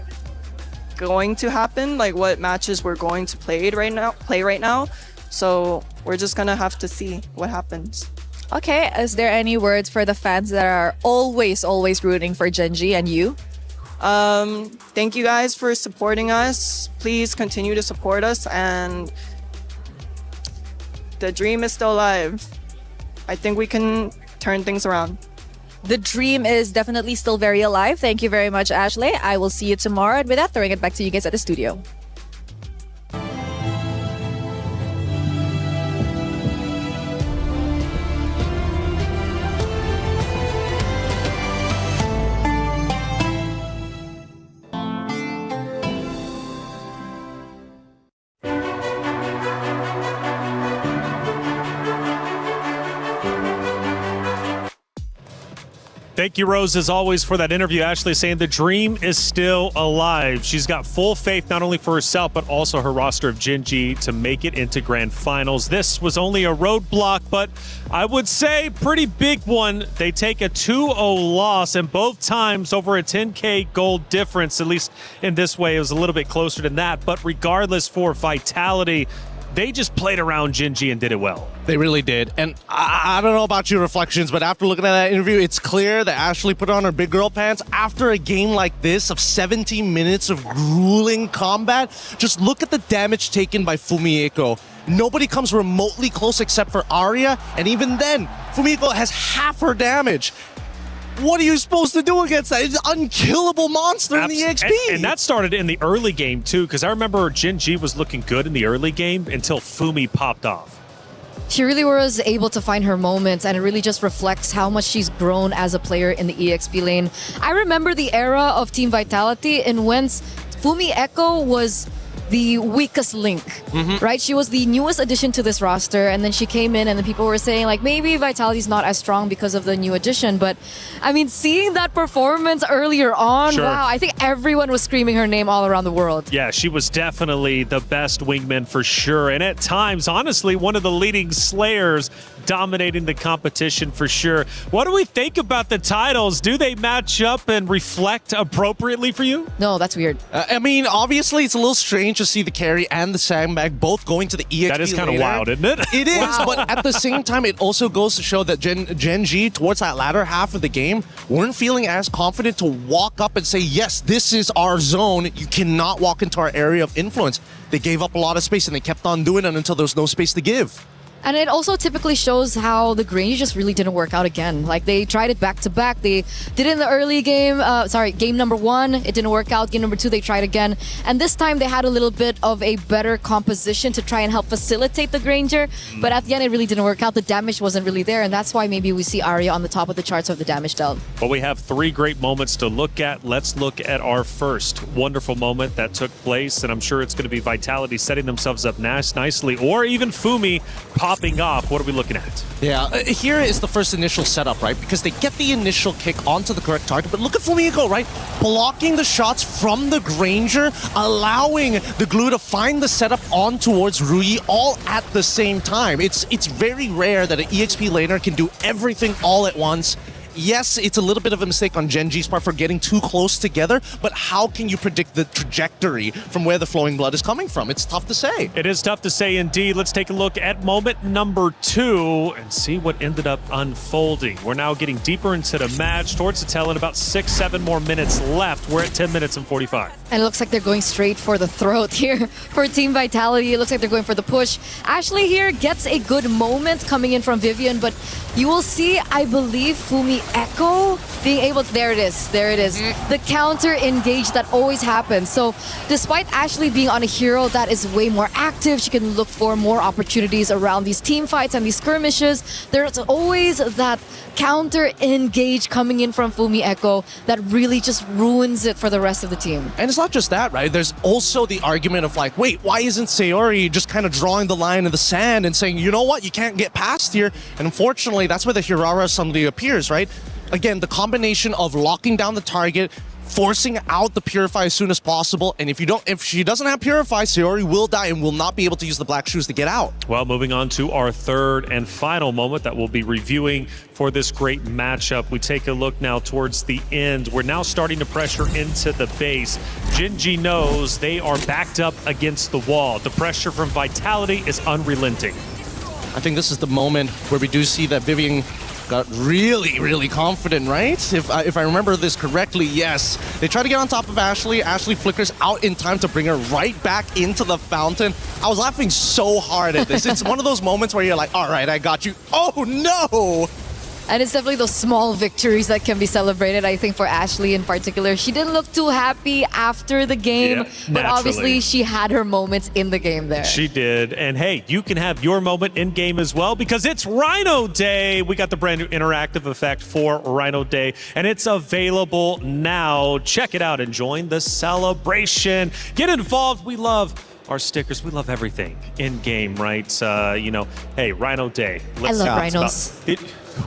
going to happen, what matches we're going to play right now. So we're just gonna have to see what happens. Okay, is there any words for the fans that are always rooting for Gen G and you? Thank you guys for supporting us. Please continue to support us, and the dream is still alive. I think we can turn things around. The dream is definitely still very alive. Thank you very much, Ashley. I will see you tomorrow. And with that, throwing it back to you guys at the studio. Thank you, Rose, as always, for that interview. Ashley saying the dream is still alive. She's got full faith not only for herself, but also her roster of Gen G to make it into grand finals. This was only a roadblock, but I would say pretty big one. They take a 2-0 loss, and both times over a 10K gold difference. At least in this way, it was a little bit closer than that. But regardless, for Vitality, they just played around Gen G and did it well. They really did. And I don't know about your reflections, but after looking at that interview, it's clear that Ashley put on her big girl pants after a game like this of 17 minutes of grueling combat. Just look at the damage taken by Fumieko. Nobody comes remotely close except for Arya, and even then, Fumieko has half her damage. what are you supposed to do against that? It's an unkillable monster in the EXP. And that started in the early game, too, because I remember Gen.G was looking good in the early game until Fumi popped off. She really was able to find her moments, and it really just reflects how much she's grown as a player in the EXP lane. I remember the era of Team Vitality in whence Fumi Echo was the weakest link, right? She was the newest addition to this roster, and then she came in and the people were saying like maybe Vitality's not as strong because of the new addition. But I mean, seeing that performance earlier on, wow, I think everyone was screaming her name all around the world. Yeah, she was definitely the best wingman for sure. And at times, honestly, one of the leading slayers dominating the competition for sure. What do we think about the titles? Do they match up and reflect appropriately for you? No, that's weird. I mean, obviously, it's a little strange to see the carry and the sandbag both going to the EXP. That is kind of wild, isn't it? It is, but at the same time, it also goes to show that Gen.G, towards that latter half of the game, weren't feeling as confident to walk up and say, yes, this is our zone. You cannot walk into our area of influence. They gave up a lot of space and they kept on doing it until there was no space to give. And it also typically shows how the Grange just really didn't work out again. Like, they tried it back to back. They did it in the early game. Game number 1, it didn't work out. Game number 2, they tried again. And this time, they had a little bit of a better composition to try and help facilitate the Granger. But at the end, it really didn't work out. The damage wasn't really there. And that's why maybe we see Arya on the top of the charts of the damage dealt. Well, we have 3 great moments to look at. Let's look at our first wonderful moment that took place. And I'm sure it's going to be Vitality setting themselves up nicely, or even Fumi popping off. What are we looking at? Yeah, here is the first initial setup, right? Because they get the initial kick onto the correct target, but look at Fumi go, right? Blocking the shots from the Granger, allowing the glue to find the setup on towards Rui all at the same time. It's very rare that an EXP laner can do everything all at once. Yes, it's a little bit of a mistake on Gen.G's part for getting too close together, but how can you predict the trajectory from where the flowing blood is coming from? It's tough to say. It is tough to say indeed. Let's take a look at moment number 2 and see what ended up unfolding. We're now getting deeper into the match, towards the tail end, about 6-7 more minutes left. We're at 10 minutes and 45. And it looks like they're going straight for the throat here for Team Vitality. It looks like they're going for the push. Ashley here gets a good moment coming in from Vivian, but you will see, I believe, Fumi Echo being able to, there it is, the counter engage that always happens. So despite Ashley being on a hero that is way more active, she can look for more opportunities around these team fights and these skirmishes. There's always that counter engage coming in from Fumi Echo that really just ruins it for the rest of the team. And it's not just that, right? There's also the argument of like, wait, why isn't Sayori just kind of drawing the line in the sand and saying, you know what, you can't get past here? And unfortunately, that's where the Hirara suddenly appears, right? Again, the combination of locking down the target, forcing out the Purify as soon as possible, and if she doesn't have Purify, Sayori will die and will not be able to use the Black Shoes to get out. Well, moving on to our third and final moment that we'll be reviewing for this great matchup. We take a look now towards the end. We're now starting to pressure into the base. Gen.G knows they are backed up against the wall. The pressure from Vitality is unrelenting. I think this is the moment where we do see that Vivian got really confident, right? If I remember this correctly, yes. They try to get on top of Ashley. Ashley flickers out in time to bring her right back into the fountain. I was laughing so hard at this. It's one of those moments where you're like, all right, I got you. Oh, no! And it's definitely those small victories that can be celebrated, I think, for Ashley in particular. She didn't look too happy after the game, but obviously she had her moments in the game there. She did. And hey, you can have your moment in game as well because it's Rhino Day. We got the brand new interactive effect for Rhino Day, and it's available now. Check it out and join the celebration. Get involved. We love our stickers. We love everything in game, right? Hey, Rhino Day. I love rhinos.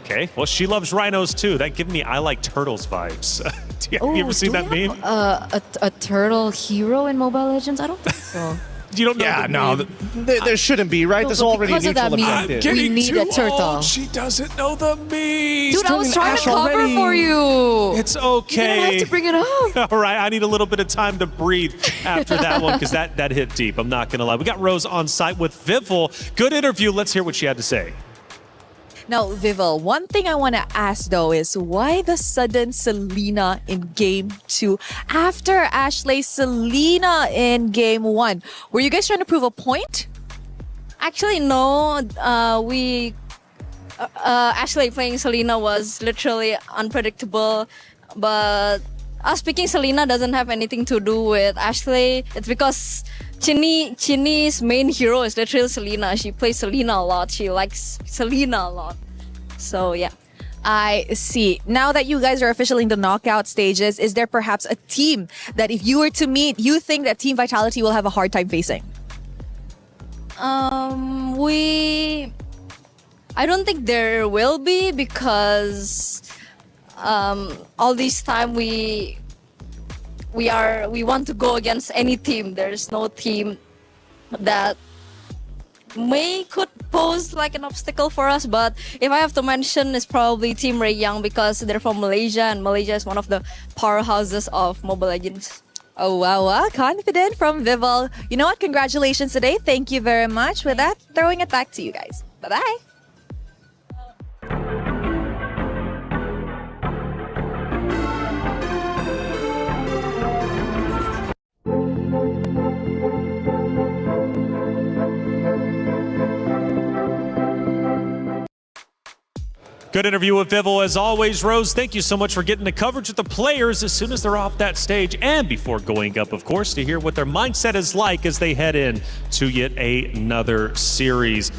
Okay, well, she loves rhinos too. That gives me I like turtles vibes. Have you ever seen that meme? A turtle hero in Mobile Legends? I don't think so. You don't know? Yeah, no, there shouldn't be, right? No, There's already a neutral objective. We need a turtle. Old. She doesn't know the meme. Dude, I was trying to cover for you. It's okay. You don't have to bring it up. All right, I need a little bit of time to breathe after that one because that hit deep. I'm not going to lie. We got Rose on site with Vivel. Good interview. Let's hear what she had to say. Now, Vivel, one thing I want to ask though is why the sudden Selena in game 2 after Ashley Selena in game 1? Were you guys trying to prove a point? Actually, no. We Ashley playing Selena was literally unpredictable, but us picking Selena doesn't have anything to do with Ashley. It's because Chinny's main hero is literally Selena. She plays Selena a lot. She likes Selena a lot. So yeah. I see. Now that you guys are officially in the knockout stages, is there perhaps a team that if you were to meet, you think that Team Vitality will have a hard time facing? I don't think there will be, because all this time we want to go against any team. There's no team that could pose like an obstacle for us. But if I have to mention, it's probably Team Ray Young, because they're from Malaysia, and Malaysia is one of the powerhouses of Mobile Legends. Oh, wow. Confident from Vival. You know what? Congratulations today. Thank you very much. With that, throwing it back to you guys. Bye-bye. Good interview with Vival as always, Rose. Thank you so much for getting the coverage with the players as soon as they're off that stage, and before going up, of course, to hear what their mindset is like as they head in to yet another series.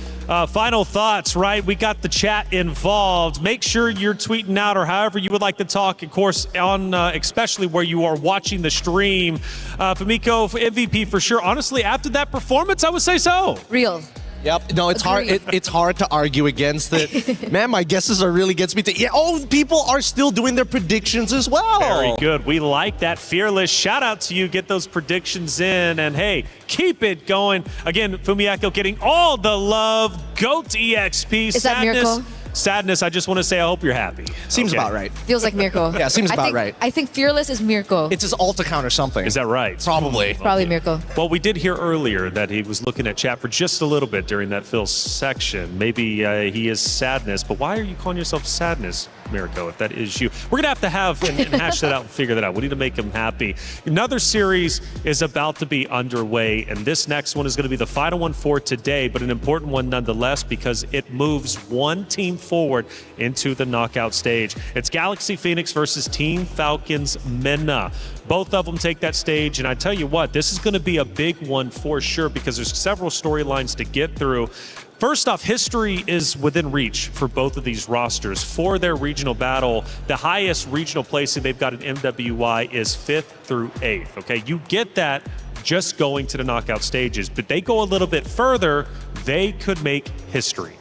Final thoughts, right? We got the chat involved. Make sure you're tweeting out, or however you would like to talk, of course, on especially where you are watching the stream. Famiko, MVP for sure. Honestly, after that performance, I would say so. Real. Yep. No, it's hard. It's hard to argue against it. Man, my guesses are really gets me to. Yeah. Oh, people are still doing their predictions as well. Very good. We like that. Fearless. Shout out to you. Get those predictions in, and hey, keep it going. Again, Fumiako getting all the love. GOAT EXP. Is that Miracle? Sadness, I just want to say I hope you're happy. Seems about right. Feels like Mirko. Yeah, seems about right. I think Fearless is Mirko. It's his alt account or something. Is that right? Probably. Probably Mirko. Well, we did hear earlier that he was looking at chat for just a little bit during that Phil section. Maybe he is Sadness, but why are you calling yourself Sadness, Mirko, if that is you? We're going to have and hash that out and figure that out. We need to make him happy. Another series is about to be underway, and this next one is going to be the final one for today, but an important one nonetheless, because it moves one team forward into the knockout stage. It's Galaxy Phoenix versus Team Falcons MENA. Both of them take that stage, and I tell you what, this is going to be a big one for sure, because there's several storylines to get through. First off, history is within reach for both of these rosters. For their regional battle, the highest regional placing they've got in MWI is 5th through 8th. Okay, you get that just going to the knockout stages, but they go a little bit further, they could make history.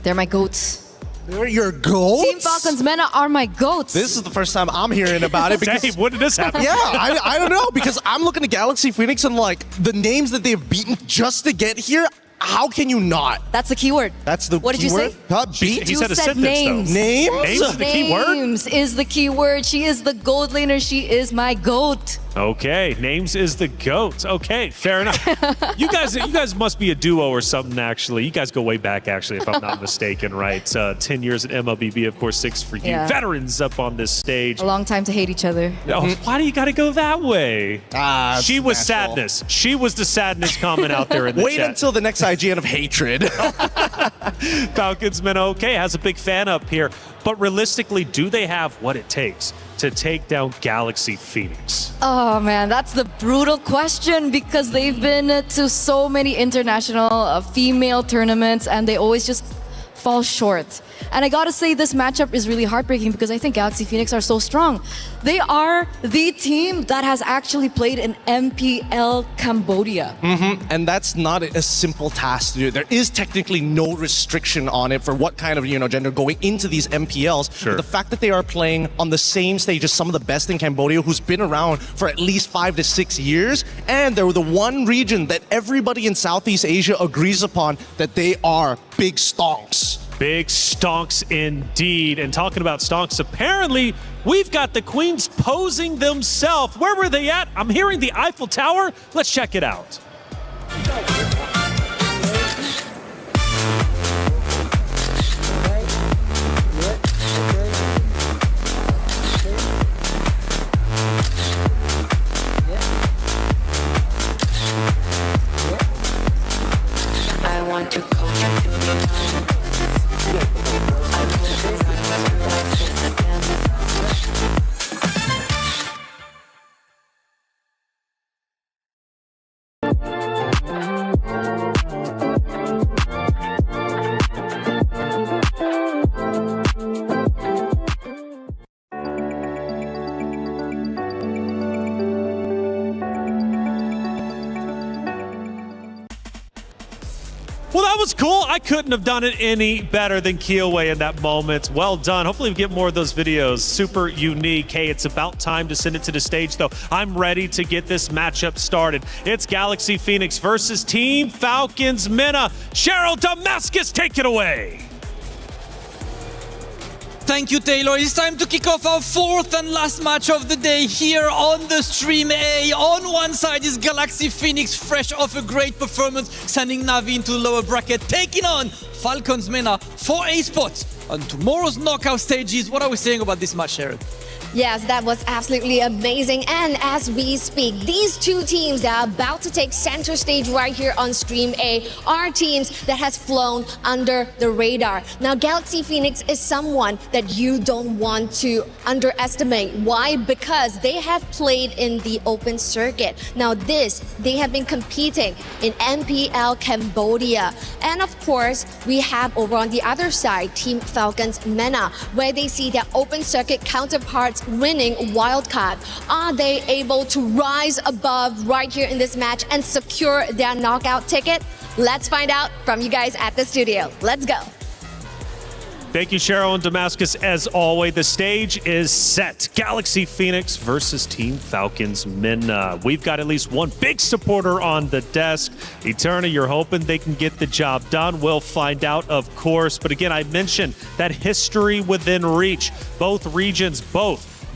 They're my GOATs. They're your GOATs? Team Falcons MENA are my GOATs. This is the first time I'm hearing about it. Because, Dave, when did this happen? Yeah, I don't know, because I'm looking at Galaxy Phoenix and like the names that they've beaten just to get here. How can you not? That's the keyword. That's the What did keyword? you say? Beat? He said a said sentence, names. though. Names? Names is the key word? Names is the key word. She is the gold laner. She is my GOAT. Okay, Names is the GOAT. Okay, fair enough. You guys must be a duo or something, actually. You guys go way back, actually, if I'm not mistaken, right? 10 years at MLBB, of course, 6 for you. Yeah. Veterans up on this stage. A long time to hate each other. Oh, why do you got to go that way? She was natural. Sadness. She was the Sadness comment out there in the Wait chat. until the next IGN of hatred. Falcons MENA, okay, has a big fan up here. But realistically, do they have what it takes to take down Galaxy Phoenix? Oh man, that's the brutal question, because they've been to so many international female tournaments and they always just fall short. And I gotta say, this matchup is really heartbreaking, because I think Galaxy Phoenix are so strong. They are the team that has actually played in MPL Cambodia. And that's not a simple task to do. There is technically no restriction on it for what kind of gender going into these MPLs. Sure. But the fact that they are playing on the same stage as some of the best in Cambodia, who's been around for at least 5 to 6 years, and they're the one region that everybody in Southeast Asia agrees upon that they are big stonks. Big stonks indeed. And talking about stonks, apparently we've got the Queens posing themselves. Where were they at? I'm hearing the Eiffel Tower. Let's check it out. I want to go I couldn't have done it any better than Kiyoe in that moment. Well done. Hopefully we get more of those videos. Super unique. Hey, it's about time to send it to the stage, though. I'm ready to get this matchup started. It's Galaxy Phoenix versus Team Falcons Mena. Cheryl Damascus, take it away. Thank you, Taylor. It's time to kick off our fourth and last match of the day here on the Stream A. On one side is Galaxy Phoenix, fresh off a great performance, sending Navi into the lower bracket, taking on Falcons Mena for a spot on tomorrow's knockout stages. What are we saying about this match, Sharon? Yes, that was absolutely amazing. And as we speak, these two teams that are about to take center stage right here on Stream A are teams that has flown under the radar. Now, Galaxy Phoenix is someone that you don't want to underestimate. Why? Because they have played in the open circuit. Now, they have been competing in MPL Cambodia. And of course, we have over on the other side, Team Falcons Mena, where they see their open circuit counterparts winning wildcard. Are they able to rise above right here in this match and secure their knockout ticket? Let's find out from you guys at the studio. Let's go. Thank you, Cheryl and Damascus. As always, the stage is set. Galaxy Phoenix versus Team Falcons Mena. We've got at least one big supporter on the desk. Eterna, you're hoping they can get the job done. We'll find out, of course. But again, I mentioned that history within reach. Both regions,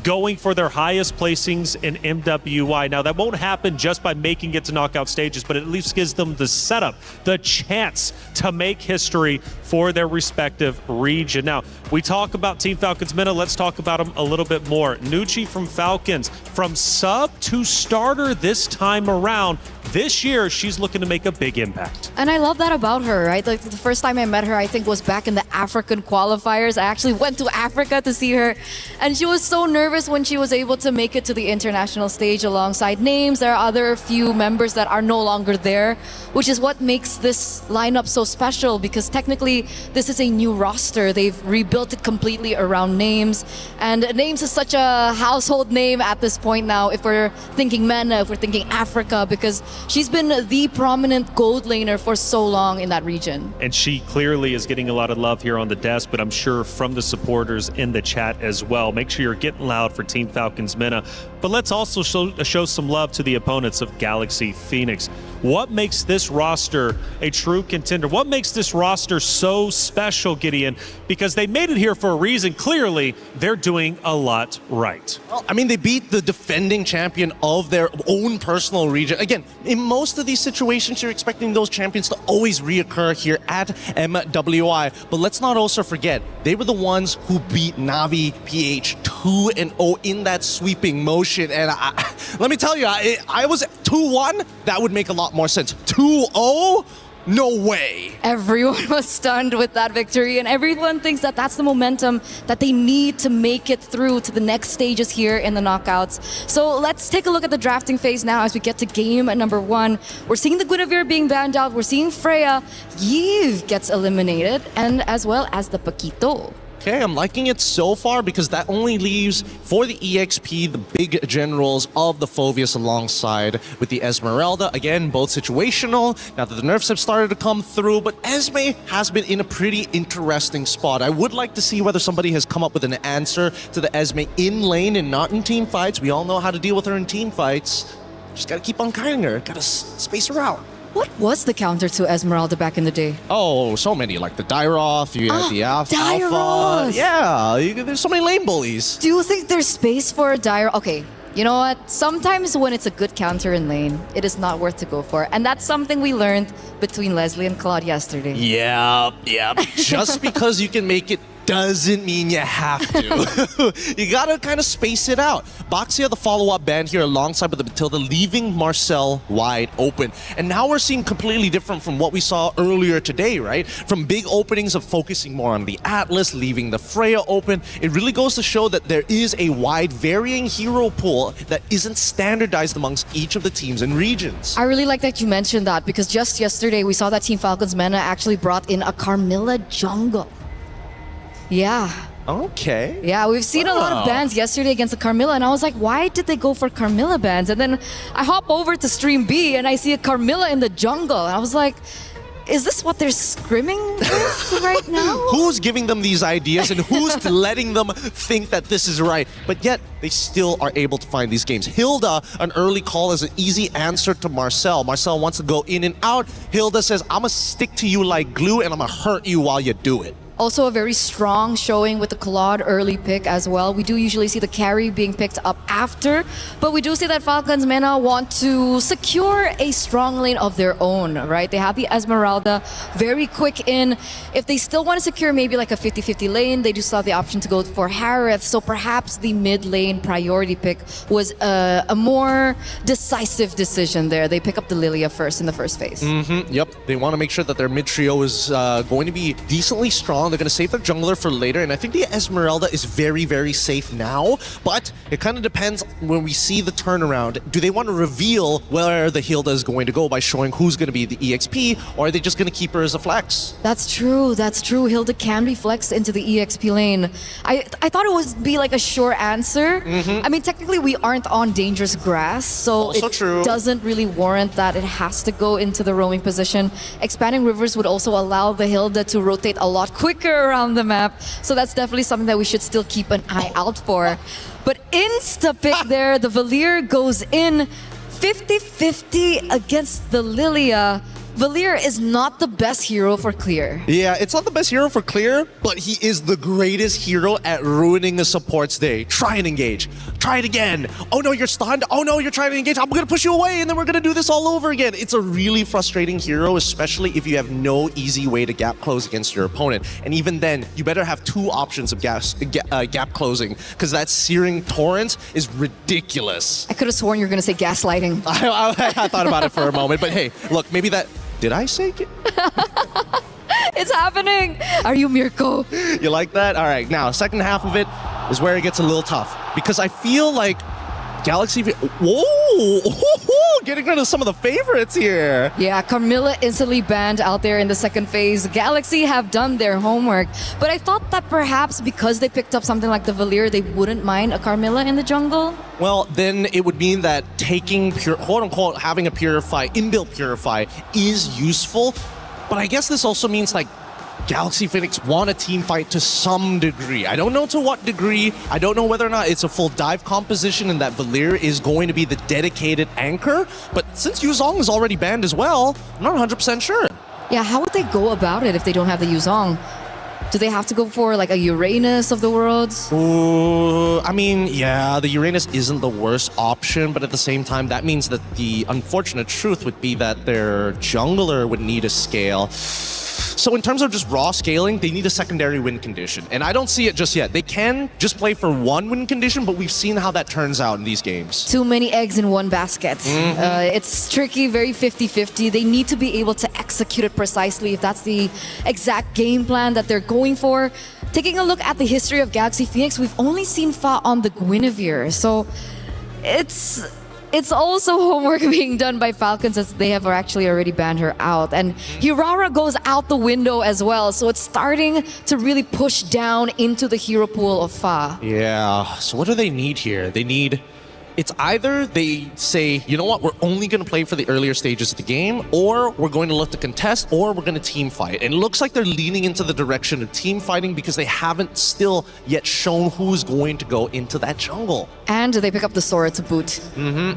going for their highest placings in MWI. Now, that won't happen just by making it to knockout stages, but it at least gives them the setup, the chance to make history for their respective region. Now, we talk about Team Falcons Mena. Let's talk about them a little bit more. Nucci from Falcons, from sub to starter this time around. This year, she's looking to make a big impact. And I love that about her, right? Like the first time I met her, I think was back in the African qualifiers. I actually went to Africa to see her, and she was so nervous when she was able to make it to the international stage alongside names. There are other few members that are no longer there, which is what makes this lineup so special, because technically this is a new roster. They've rebuilt it completely around names, and names is such a household name at this point now if we're thinking Mena, if we're thinking Africa, because she's been the prominent gold laner for so long in that region. And she clearly is getting a lot of love here on the desk, but I'm sure from the supporters in the chat as well. Make sure you're getting loud for Team Falcons Mena. But let's also show some love to the opponents of Galaxy Phoenix. What makes this roster a true contender? What makes this roster so special, Gideon? Because they made it here for a reason. Clearly, they're doing a lot right. Well, I mean, they beat the defending champion of their own personal region. Again, in most of these situations, you're expecting those champions to always reoccur here at MWI. But let's not also forget, they were the ones who beat Navi PH 2-0 in that sweeping motion. And let me tell you, I was 2-1. That would make a lot more sense. 2-0? No way. Everyone was stunned with that victory, and everyone thinks that that's the momentum that they need to make it through to the next stages here in the knockouts. So let's take a look at the drafting phase now as we get to game number 1. We're seeing the Guinevere being banned out. We're seeing Freya. Yves gets eliminated, and as well as the Paquito. Okay, I'm liking it so far because that only leaves for the EXP the big generals of the Phoveus alongside with the Esmeralda. Again, both situational. Now that the nerfs have started to come through, but Esme has been in a pretty interesting spot. I would like to see whether somebody has come up with an answer to the Esme in lane and not in team fights. We all know how to deal with her in team fights. Just gotta keep on kiting her, gotta space her out. What was the counter to Esmeralda back in the day? Oh, so many, like the Dyroth, you had the Alpha. Dyroth! Yeah, there's so many lane bullies. Do you think there's space for a Dyroth? Okay, you know what? Sometimes when it's a good counter in lane, it is not worth to go for. And that's something we learned between Leslie and Claude yesterday. Yeah. Just because you can make it doesn't mean you have to. You gotta kind of space it out. Boxia, the follow-up band here alongside with the Matilda, leaving Marcel wide open. And now we're seeing completely different from what we saw earlier today, right? From big openings of focusing more on the Atlas, leaving the Freya open. It really goes to show that there is a wide varying hero pool that isn't standardized amongst each of the teams and regions. I really like that you mentioned that, because just yesterday we saw that Team Falcons Mena actually brought in a Carmilla jungle. Yeah. Okay. Yeah, we've seen a lot of bans yesterday against the Carmilla, and I was like, why did they go for Carmilla bans? And then I hop over to Stream B and I see a Carmilla in the jungle, and I was like, is this what they're scrimming with right now? Who's giving them these ideas and who's letting them think that this is right? But yet, they still are able to find these games. Hilda, an early call is an easy answer to Marcel. Marcel wants to go in and out. Hilda says, I'm gonna stick to you like glue and I'm gonna hurt you while you do it. Also a very strong showing with the Claude early pick as well. We do usually see the carry being picked up after, but we do see that Falcons MENA want to secure a strong lane of their own, right? They have the Esmeralda, very quick in. If they still want to secure maybe like a 50-50 lane, they do still have the option to go for Harith. So perhaps the mid lane priority pick was a more decisive decision there. They pick up the Lilia first in the first phase. Yep, they want to make sure that their mid trio is going to be decently strong. They're going to save their jungler for later, and I think the Esmeralda is very, very safe now, but it kind of depends when we see the turnaround. Do they want to reveal where the Hilda is going to go by showing who's going to be the EXP, or are they just going to keep her as a flex? That's true. Hilda can be flexed into the EXP lane. I thought it would be like a sure answer. I mean, technically we aren't on dangerous grass, so also it true. Doesn't really warrant that it has to go into the roaming position. Expanding rivers would also allow the Hilda to rotate a lot quicker around the map, so that's definitely something that we should still keep an eye out for. But insta-pick there, the Valier goes in 50-50 against the Lilia. Valier is not the best hero for clear. Yeah, it's not the best hero for clear, but he is the greatest hero at ruining a support's day. Try and engage. Try it again. Oh no, you're stunned. Oh no, you're trying to engage. I'm gonna push you away and then we're gonna do this all over again. It's a really frustrating hero, especially if you have no easy way to gap close against your opponent. And even then, you better have two options of gap closing, because that searing torrent is ridiculous. I could have sworn you were gonna say gaslighting. I thought about it for a moment, but hey, look, maybe that... Did I say it? It's happening! Are you Mirko? You like that? All right, now, second half of it is where it gets a little tough, because I feel like Galaxy... Whoa! Getting rid of some of the favorites here. Yeah, Carmilla instantly banned out there in the second phase. Galaxy have done their homework, but I thought that perhaps because they picked up something like the Valier, they wouldn't mind a Carmilla in the jungle. Well, then it would mean that taking quote-unquote having a Purify, inbuilt Purify, is useful, but I guess this also means like Galaxy Phoenix want a team fight to some degree. I don't know to what degree. I don't know whether or not it's a full dive composition and that Valier is going to be the dedicated anchor. But since Yuzong is already banned as well, I'm not 100% sure. Yeah, how would they go about it if they don't have the Yuzong? Do they have to go for like a Uranus of the worlds? Ooh, I mean, yeah, the Uranus isn't the worst option, but at the same time, that means that the unfortunate truth would be that their jungler would need a scale. So in terms of just raw scaling, they need a secondary win condition. And I don't see it just yet. They can just play for one win condition, but we've seen how that turns out in these games. Too many eggs in one basket. It's tricky, very 50-50. They need to be able to execute it precisely if that's the exact game plan that they're going for. Taking a look at the history of Galaxy Phoenix, we've only seen Fa on the Guinevere. So it's also homework being done by Falcons, as they have actually already banned her out. And Hirara goes out the window as well, so it's starting to really push down into the hero pool of Fa. Yeah, so what do they need here? They need... It's either they say, you know what, we're only going to play for the earlier stages of the game, or we're going to look to contest, or we're going to team fight. And it looks like they're leaning into the direction of team fighting because they haven't still yet shown who's going to go into that jungle. And they pick up the Sora to boot.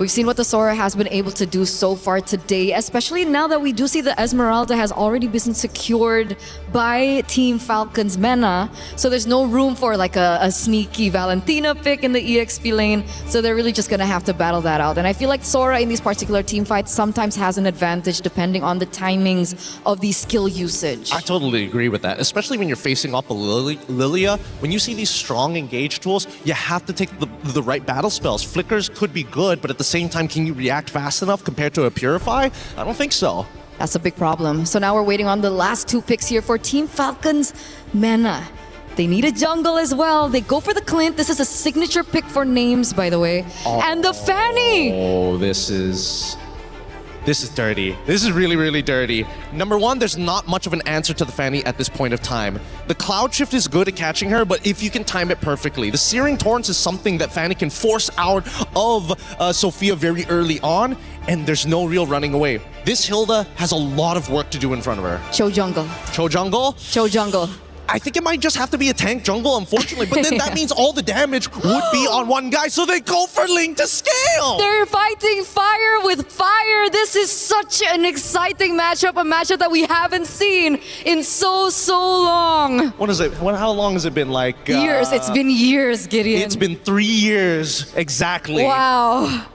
We've seen what the Sora has been able to do so far today, especially now that we do see the Esmeralda has already been secured by Team Falcons MENA. So there's no room for like a sneaky Valentina pick in the EXP lane. So they're really just going to have to battle that out. And I feel like Sora in these particular team fights sometimes has an advantage depending on the timings of the skill usage. I totally agree with that, especially when you're facing off a Lilia. When you see these strong engage tools, you have to take the right battle spells. Flickers could be good, but at the same time, can you react fast enough compared to a Purify? I don't think so. That's a big problem. So now we're waiting on the last two picks here for Team Falcons MENA. They need a jungle as well. They go for the Clint. This is a signature pick for names, by the way. And the Fanny! Oh, this is... This is dirty. This is really, really dirty. Number one, there's not much of an answer to the Fanny at this point of time. The Cloud Shift is good at catching her, but if you can time it perfectly. The Searing Torrents is something that Fanny can force out of Sophia very early on, and there's no real running away. This Hilda has a lot of work to do in front of her. Show jungle. Show jungle? Show jungle. I think it might just have to be a tank jungle, unfortunately, but then that means all the damage would be on one guy, so they go for Ling to scale! They're fighting fire with fire. This is such an exciting matchup, a matchup that we haven't seen in so long. What is it? How long has it been? Like years. It's been years, Gideon. It's been 3 years, exactly. Wow.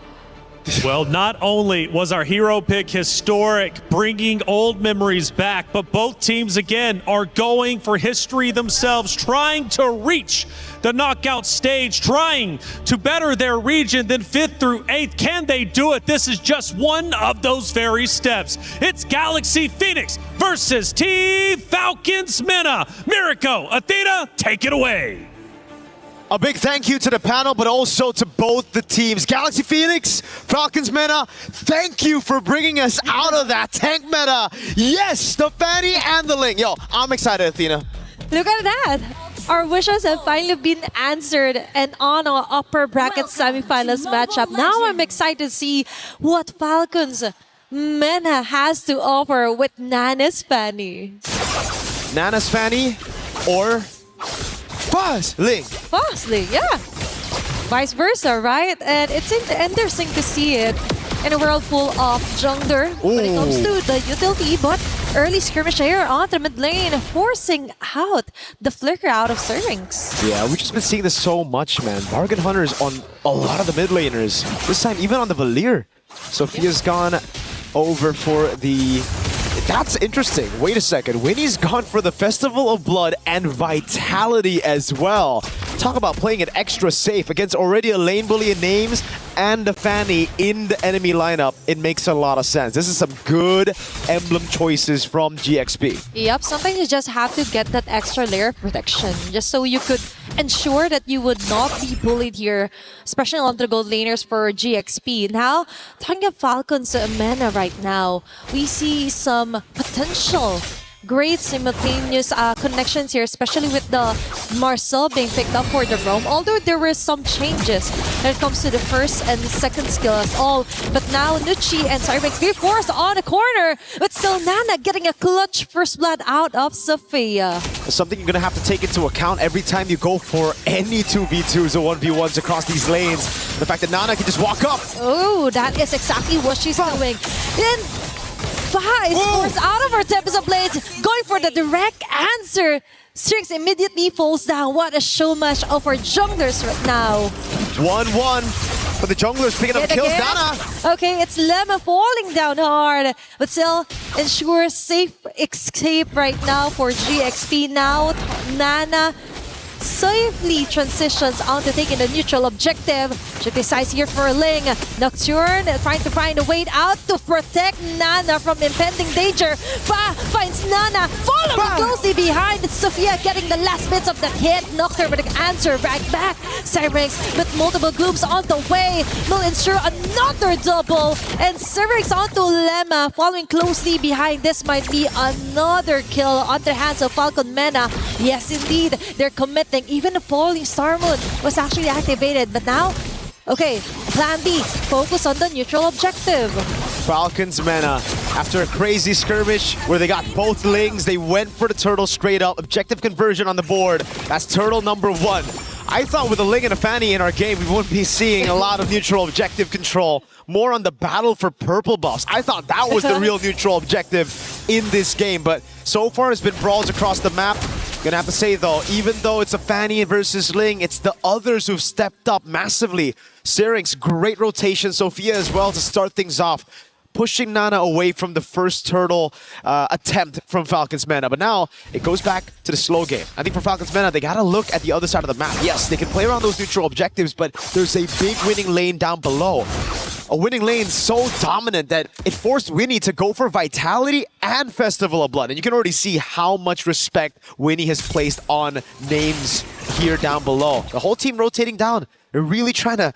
Well, not only was our hero pick historic, bringing old memories back, but both teams again are going for history themselves, trying to reach the knockout stage, trying to better their region than 5th through 8th. Can they do it? This is just one of those very steps. It's Galaxy Phoenix versus Team Falcons Mena. Mirko, Athena, take it away. A big thank you to the panel, but also to both the teams. Galaxy Phoenix, Falcons Mena, thank you for bringing us out of that tank meta. Yes, the Fanny and the Ling. Yo, I'm excited, Athena. Look at that. Our wishes have finally been answered and on our upper bracket semifinals matchup. Now I'm excited to see what Falcons Mena has to offer with Nana's Fanny. Nana's Fanny or Fuzz Ling. Fuzz Ling, yeah. Vice versa, right? And it's interesting to see it in a world full of jungler when it comes to the utility, but early skirmish here on the mid lane, forcing out the flicker out of Syrinx. Yeah, we've just been seeing this so much, man. Bargain Hunters on a lot of the mid laners. This time, even on the Valir. Sophia's gone over for the... That's interesting. Wait a second. Winnie's gone for the Festival of Blood and Vitality as well. Talk about playing it extra safe against already a lane bully in names and the Fanny in the enemy lineup. It makes a lot of sense. This is some good emblem choices from GXP. Yep, sometimes you just have to get that extra layer of protection just so you could ensure that you would not be bullied here, especially on the gold laners for GXP. Now, talking of Falcons Mena right now, we see some potential great simultaneous connections here, especially with the Marcel being picked up for the roam. Although there were some changes when it comes to the first and second skill as all. But now Nucci and Cyrex being forced on a corner, but still Nana getting a clutch first blood out of Sophia. Something you're going to have to take into account every time you go for any 2v2s or 1v1s across these lanes. The fact that Nana can just walk up. Oh, that is exactly what she's doing. Then Vice forced out of her Tempest of Blades, going for the direct answer. Strix immediately falls down. What a show match of our junglers right now. 1-1, but the junglers picking up kills. Nana. Okay, it's Lemma falling down hard, but still ensures safe escape right now for GXP. Now Nana safely transitions on to taking the neutral objective. She decides here for Ling. Nocturne trying to find a way out to protect Nana from impending danger. Fa finds Nana following closely behind. It's Sophia getting the last bits of that hit. Nocturne with an answer right back. Syrinx with multiple gloops on the way will ensure another double. And Syrinx onto Lemma following closely behind. This might be another kill on the hands of Falcon Mena. Yes, indeed, they're committing. Even the Falling Star Moon was actually activated, but now, okay, plan B, focus on the neutral objective. Falcons Mena, after a crazy skirmish where they got both Lings, they went for the turtle straight up. Objective conversion on the board. That's turtle number 1. I thought with a Ling and a Fanny in our game, we wouldn't be seeing a lot of neutral objective control. More on the battle for purple buffs. I thought that was the real neutral objective in this game, but so far it's been brawls across the map. Gonna have to say though, even though it's a Fanny versus Ling, it's the others who've stepped up massively. Syrinx, great rotation. Sophia as well to start things off, pushing Nana away from the first turtle attempt from Falcons Mena. But now it goes back to the slow game. I think for Falcons Mena, they gotta look at the other side of the map. Yes, they can play around those neutral objectives, but there's a big winning lane down below. A winning lane so dominant that it forced Winnie to go for Vitality and Festival of Blood. And you can already see how much respect Winnie has placed on names here down below. The whole team rotating down. They're really trying to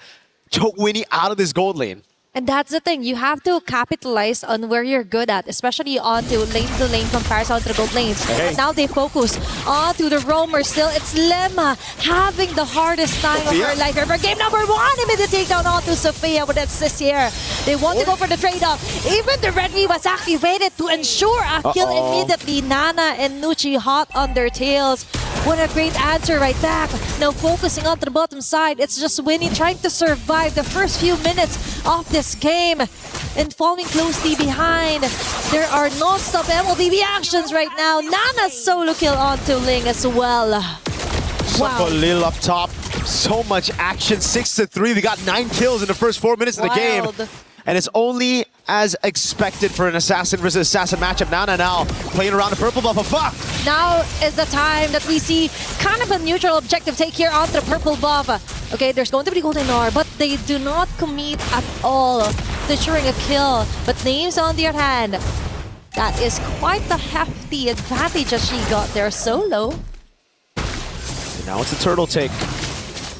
choke Winnie out of this gold lane. And that's the thing, you have to capitalize on where you're good at, especially onto lane-to-lane comparison to the gold lanes. Hey. But now they focus onto the roamer still. It's Lemma having the hardest time of her life ever. Game number 1, immediate takedown onto Sophia with that assist here. They want to go for the trade-off. Even the red V was activated to ensure a kill immediately. Nana and Nucci hot on their tails. What a great answer right back. Now focusing onto the bottom side. It's just Winnie trying to survive the first few minutes of this game and falling closely behind. There are non-stop MLBB actions right now. Nana's solo kill onto Ling as well. Wow. Lil up top. So much action. 6-3. We got 9 kills in the first 4 minutes of the game. And it's only as expected for an assassin versus assassin matchup. Nana now playing around the purple buff. Fuck! Now is the time that we see kind of a neutral objective take here onto the purple buff. Okay, there's going to be golden R, but they do not commit at all to ensuring a kill. But Names on the other hand, that is quite the hefty advantage that she got there solo. And now it's a turtle take.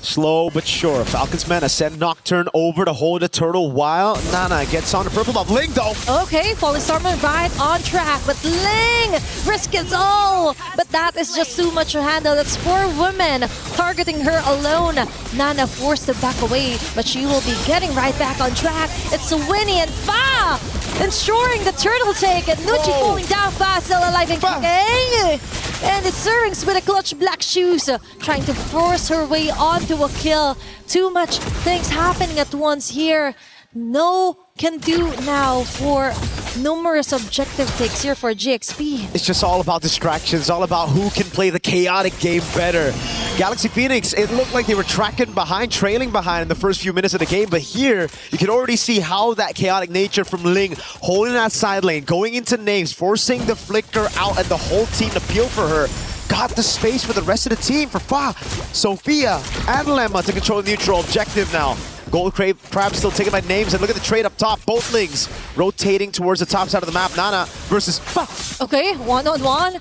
Slow but sure. Falcons Mana send Nocturne over to hold the turtle while Nana gets on the purple buff. Ling though. Okay, Fallen Stormer right on track, but Ling risk it all. But that is just too much to handle. It's 4 women targeting her alone. Nana forced to back away, but she will be getting right back on track. It's Winnie and Fa ensuring the turtle take, and Nucci falling down fast, still alive and kicking. And it's Syrinx with a clutch black shoes, trying to force her way onto a kill. Too much things happening at once here. No can do now for numerous objective takes here for GXP. It's just all about distractions, all about who can play the chaotic game better. Galaxy Phoenix, it looked like they were tracking behind, trailing behind in the first few minutes of the game, but here you can already see how that chaotic nature from Ling, holding that side lane, going into Names, forcing the flicker out and the whole team to peel for her. Got the space for the rest of the team for Fa, Sophia, and Lemma to control the neutral objective now. Gold Crab still taken by Names, and look at the trade up top. Both Lings rotating towards the top side of the map. Nana versus Fa. Okay, one-on-one.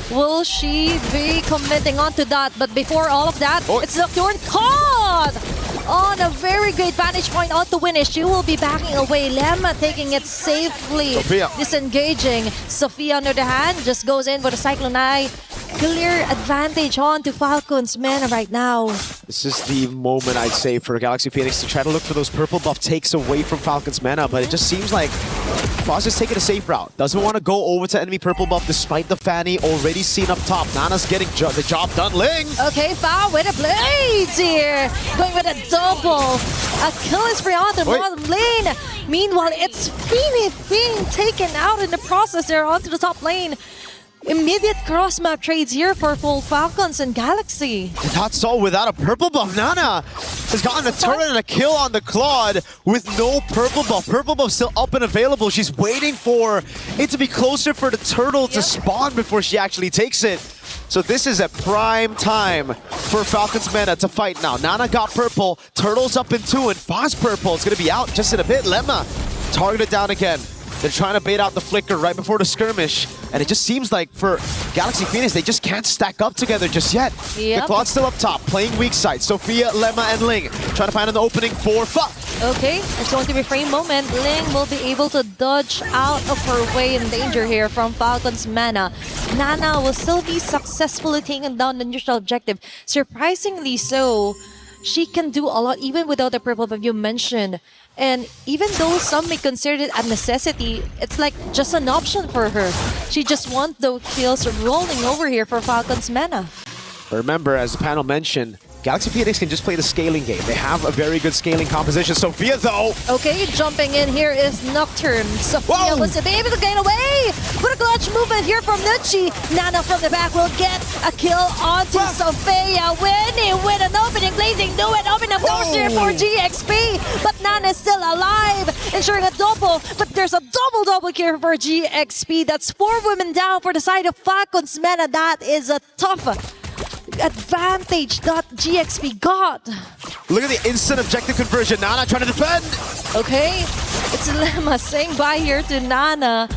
Will she be committing onto that? But before all of that, it's Nocturne caught on a very great vantage point on to win it. She will be backing away. Lemma taking it safely. Sophia. Disengaging. Sophia, on the other hand, just goes in with a Cyclone Eye. Clear advantage on to Falcons Mana right now. This is the moment, I'd say, for Galaxy Phoenix to try to look for those purple buff takes away from Falcons Mana, but it just seems like Foz is taking a safe route. Doesn't want to go over to enemy purple buff despite the Fanny already seen up top. Nana's getting the job done. Ling! Okay, Fa with a blades here. Going with a double. A kill is free on the bottom lane. Meanwhile, it's Phoenix being taken out in the process there onto the top lane. Immediate cross-map trades here for full Falcons and Galaxy. That's all without a purple buff. Nana has gotten a turret and a kill on the Claude with no purple buff. Purple buff still up and available. She's waiting for it to be closer for the turtle to spawn before she actually takes it. So this is a prime time for Falcons Mana to fight now. Nana got purple, Turtle's up in 2, and Foz purple is going to be out just in a bit. Lemma targeted down again. They're trying to bait out the flicker right before the skirmish, and it just seems like for Galaxy Phoenix, they just can't stack up together just yet. The Claude's still up top, playing weak side. Sophia, Lemma, and Ling trying to find an opening for Fa. Okay, it's going to be frame moment. Ling will be able to dodge out of her way in danger here from Falcons Mana. Nana will still be successfully taking down the neutral objective. Surprisingly so, she can do a lot even without the purple that you mentioned. And even though some may consider it a necessity, it's like just an option for her. She just wants those kills rolling over here for Falcons Mana. Remember, as the panel mentioned, Galaxy Phoenix can just play the scaling game. They have a very good scaling composition. Sophia, though. Okay, jumping in here is Nocturne. Sophia was able to get away. But a clutch movement here from Nucci. Nana from the back will get a kill onto Sophia. Winnie with an opening, blazing, do it, open up doors here for GXP. But Nana is still alive, ensuring a double. But there's a double here for GXP. That's 4 women down for the side of Falcons Mana. That is a tough advantage that GXP got. Look at the instant objective conversion. Nana trying to defend. Okay, it's Lemma saying bye here to Nana.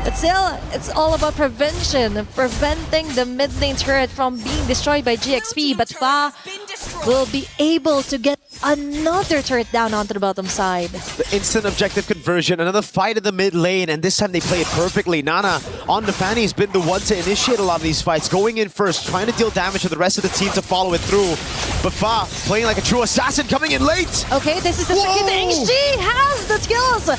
But still, it's all about prevention, preventing the mid lane turret from being destroyed by GXP. But Fa will be able to get another turret down onto the bottom side. The instant objective conversion, another fight in the mid lane, and this time they play it perfectly. Nana on the Fanny has been the one to initiate a lot of these fights, going in first, trying to deal damage to the rest of the team to follow it through. But Fa playing like a true assassin, coming in late. Okay, this is the tricky thing. She has the skills to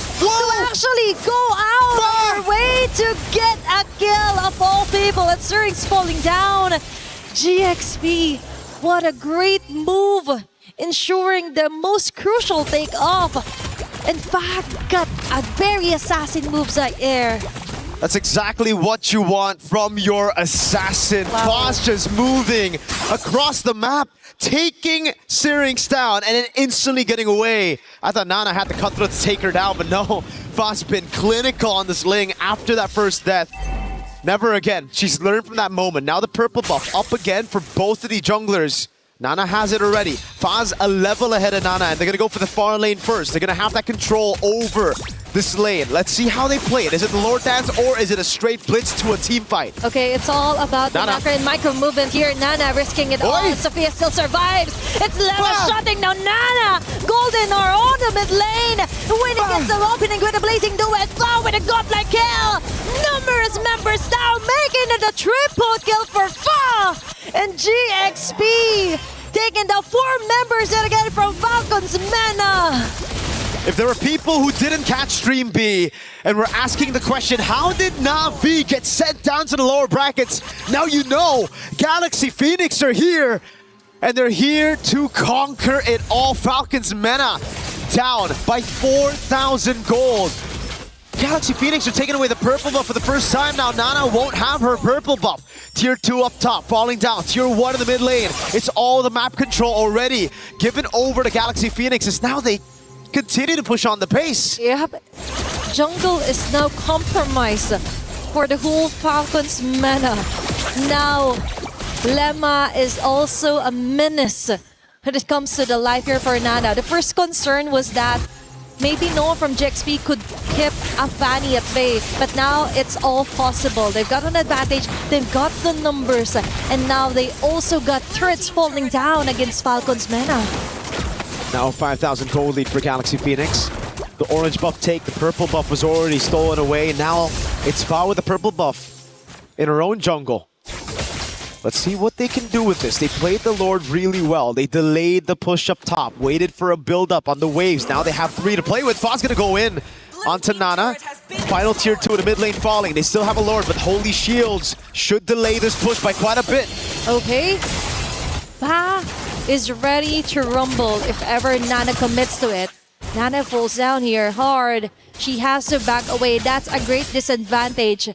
actually go out of her way to get a kill of all people. And Suring's falling down. GXP, what a great move, ensuring the most crucial take-off. In fact, got a very assassin moves right there. That's exactly what you want from your assassin. Foss just moving across the map, taking Syrinx down, and then instantly getting away. I thought Nana had the cutthroat to take her down, but no. Foss been clinical on this Ling after that first death. Never again. She's learned from that moment. Now the purple buff up again for both of the junglers. Nana has it already. Faz a level ahead of Nana, and they're gonna go for the far lane first. They're gonna have that control over this lane. Let's see how they play it. Is it the Lord Dance or is it a straight blitz to a team fight? Okay, it's all about the macro and micro movement here. Nana risking it all. Sophia still survives. It's Leva shutting down Nana. Golden are on the mid lane. Winning gets the opening with a blazing duet. Fa with a godlike kill. Numerous members down, making it a triple kill for Fa. And GXP taking the 4 members yet again from Falcons Mena. If there were people who didn't catch Stream B and were asking the question, how did Na'Vi get sent down to the lower brackets? Now you know, Galaxy Phoenix are here, and they're here to conquer it all. Falcons Mena down by 4,000 gold. Galaxy Phoenix are taking away the purple buff for the first time now. Nana won't have her purple buff. Tier 2 up top, falling down. Tier 1 in the mid lane. It's all the map control already given over to Galaxy Phoenix as now they continue to push on the pace. Yep. Jungle is now compromised for the whole Falcons Mena. Now, Lemma is also a menace when it comes to the life here for Nana. The first concern was that maybe no one from GXP could keep a Fanny at bay, but now it's all possible. They've got an advantage, they've got the numbers, and now they also got turrets falling down against Falcons Mena. Now 5,000 gold lead for Galaxy Phoenix. The orange buff take, the purple buff was already stolen away, and now it's Fa with the purple buff in her own jungle. Let's see what they can do with this. They played the Lord really well. They delayed the push up top, waited for a build-up on the waves. Now they have 3 to play with. Fa's gonna go in onto Nana. Final tier 2 in the mid lane falling. They still have a Lord, but Holy Shields should delay this push by quite a bit. Okay. Fa is ready to rumble if ever Nana commits to it. Nana falls down here hard. She has to back away. That's a great disadvantage.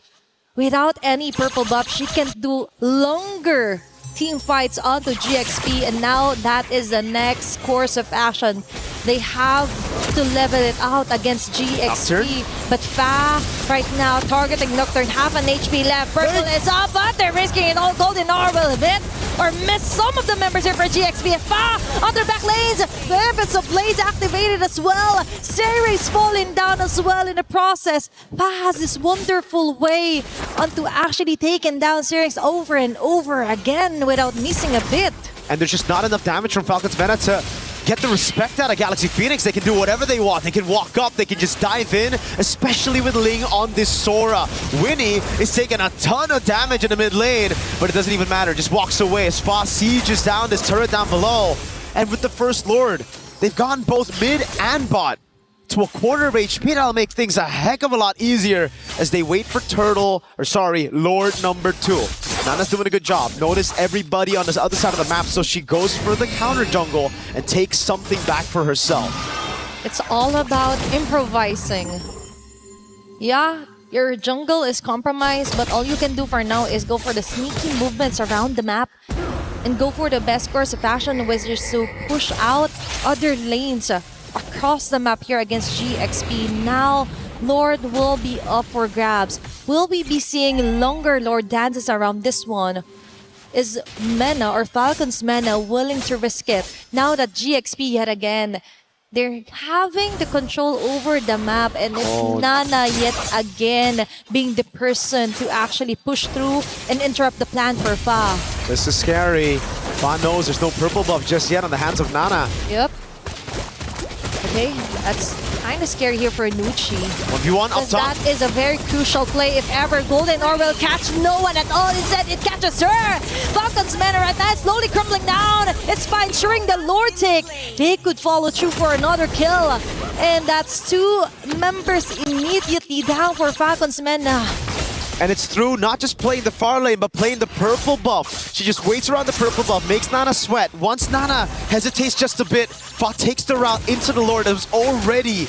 Without any purple buff, she can do longer team fights onto GXP, and now that is the next course of action. They have to level it out against GXP. But Fa right now targeting Nocturne, half an HP left. Purple is up, but they're risking it all. Golden R will hit or miss some of the members here for GXP. Fa on their back lanes. The Impulse of Blaze activated as well. Series falling down as well in the process. Fa has this wonderful way onto actually taking down Series over and over again without missing a bit. And there's just not enough damage from Falcons Mena to get the respect out of Galaxy Phoenix. They can do whatever they want. They can walk up, they can just dive in, especially with Ling on this Sora. Winnie is taking a ton of damage in the mid lane, but it doesn't even matter. Just walks away as Fa sieges down this turret down below. And with the first Lord, they've gone both mid and bot to a quarter of HP. That'll make things a heck of a lot easier as they wait for Lord number 2. Nana's doing a good job. Notice everybody on this other side of the map, so she goes for the counter jungle and takes something back for herself. It's all about improvising. Yeah, your jungle is compromised, but all you can do for now is go for the sneaky movements around the map and go for the best course of action, which is to push out other lanes across the map here against GXP. Now, Lord will be up for grabs. Will we be seeing longer Lord dances around this one? Is Mena or Falcons Mena willing to risk it now that GXP yet again they're having the control over the map, and it's Nana yet again being the person to actually push through and interrupt the plan for Fa. This is scary. Fa knows there's no purple buff just yet on the hands of Nana. Yep. Okay, that's kind of scary here for Nucci. 1v1 up top. That is a very crucial play. If ever Golden Ore will catch no one at all, instead it catches her. Falcon's mana right now is slowly crumbling down. It's fine, ensuring the Lord take. They could follow through for another kill. And that's 2 members immediately down for Falcon's mana. And it's through not just playing the far lane, but playing the purple buff. She just waits around the purple buff, makes Nana sweat. Once Nana hesitates just a bit, Fa takes the route into the Lord. It was already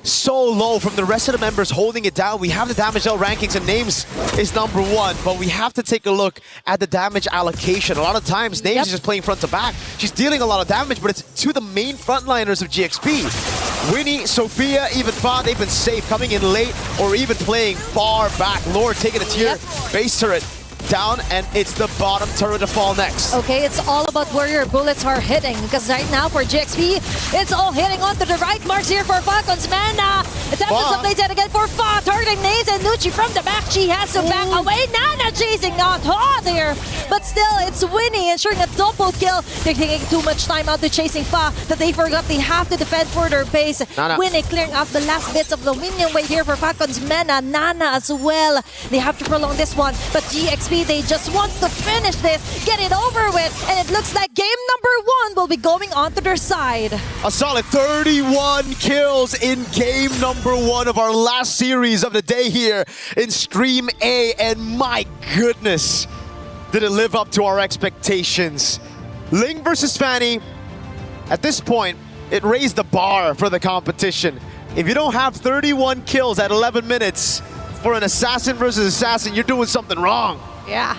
so low from the rest of the members holding it down. We have the damage L rankings and Names is number 1, but we have to take a look at the damage allocation. A lot of times, Names is just playing front to back. She's dealing a lot of damage, but it's to the main frontliners of GXP. Winnie, Sophia, even Fa, they've been safe, coming in late or even playing far back. Lord taking a tier, base turret down, and it's the bottom turret to fall next. Okay, it's all about where your bullets are hitting, because right now for GXP, it's all hitting onto the right marks here for Falcon's mana. Attempts to place it again for Fa, targeting Naze and Nucci from the back. She has to back away. Nana chasing out there, but still it's Winnie ensuring a double kill. They're taking too much time out to chasing Fa that they forgot they have to defend for their base. Winnie clearing out the last bits of the minion wave here for Falcon's mana. Nana as well. They have to prolong this one, but GXP, they just want to finish this, get it over with, and it looks like game number 1 will be going onto their side. A solid 31 kills in game number 1 of our last series of the day here in Stream A, and my goodness, did it live up to our expectations. Ling versus Fanny, at this point, it raised the bar for the competition. If you don't have 31 kills at 11 minutes for an assassin versus assassin, you're doing something wrong. Yeah,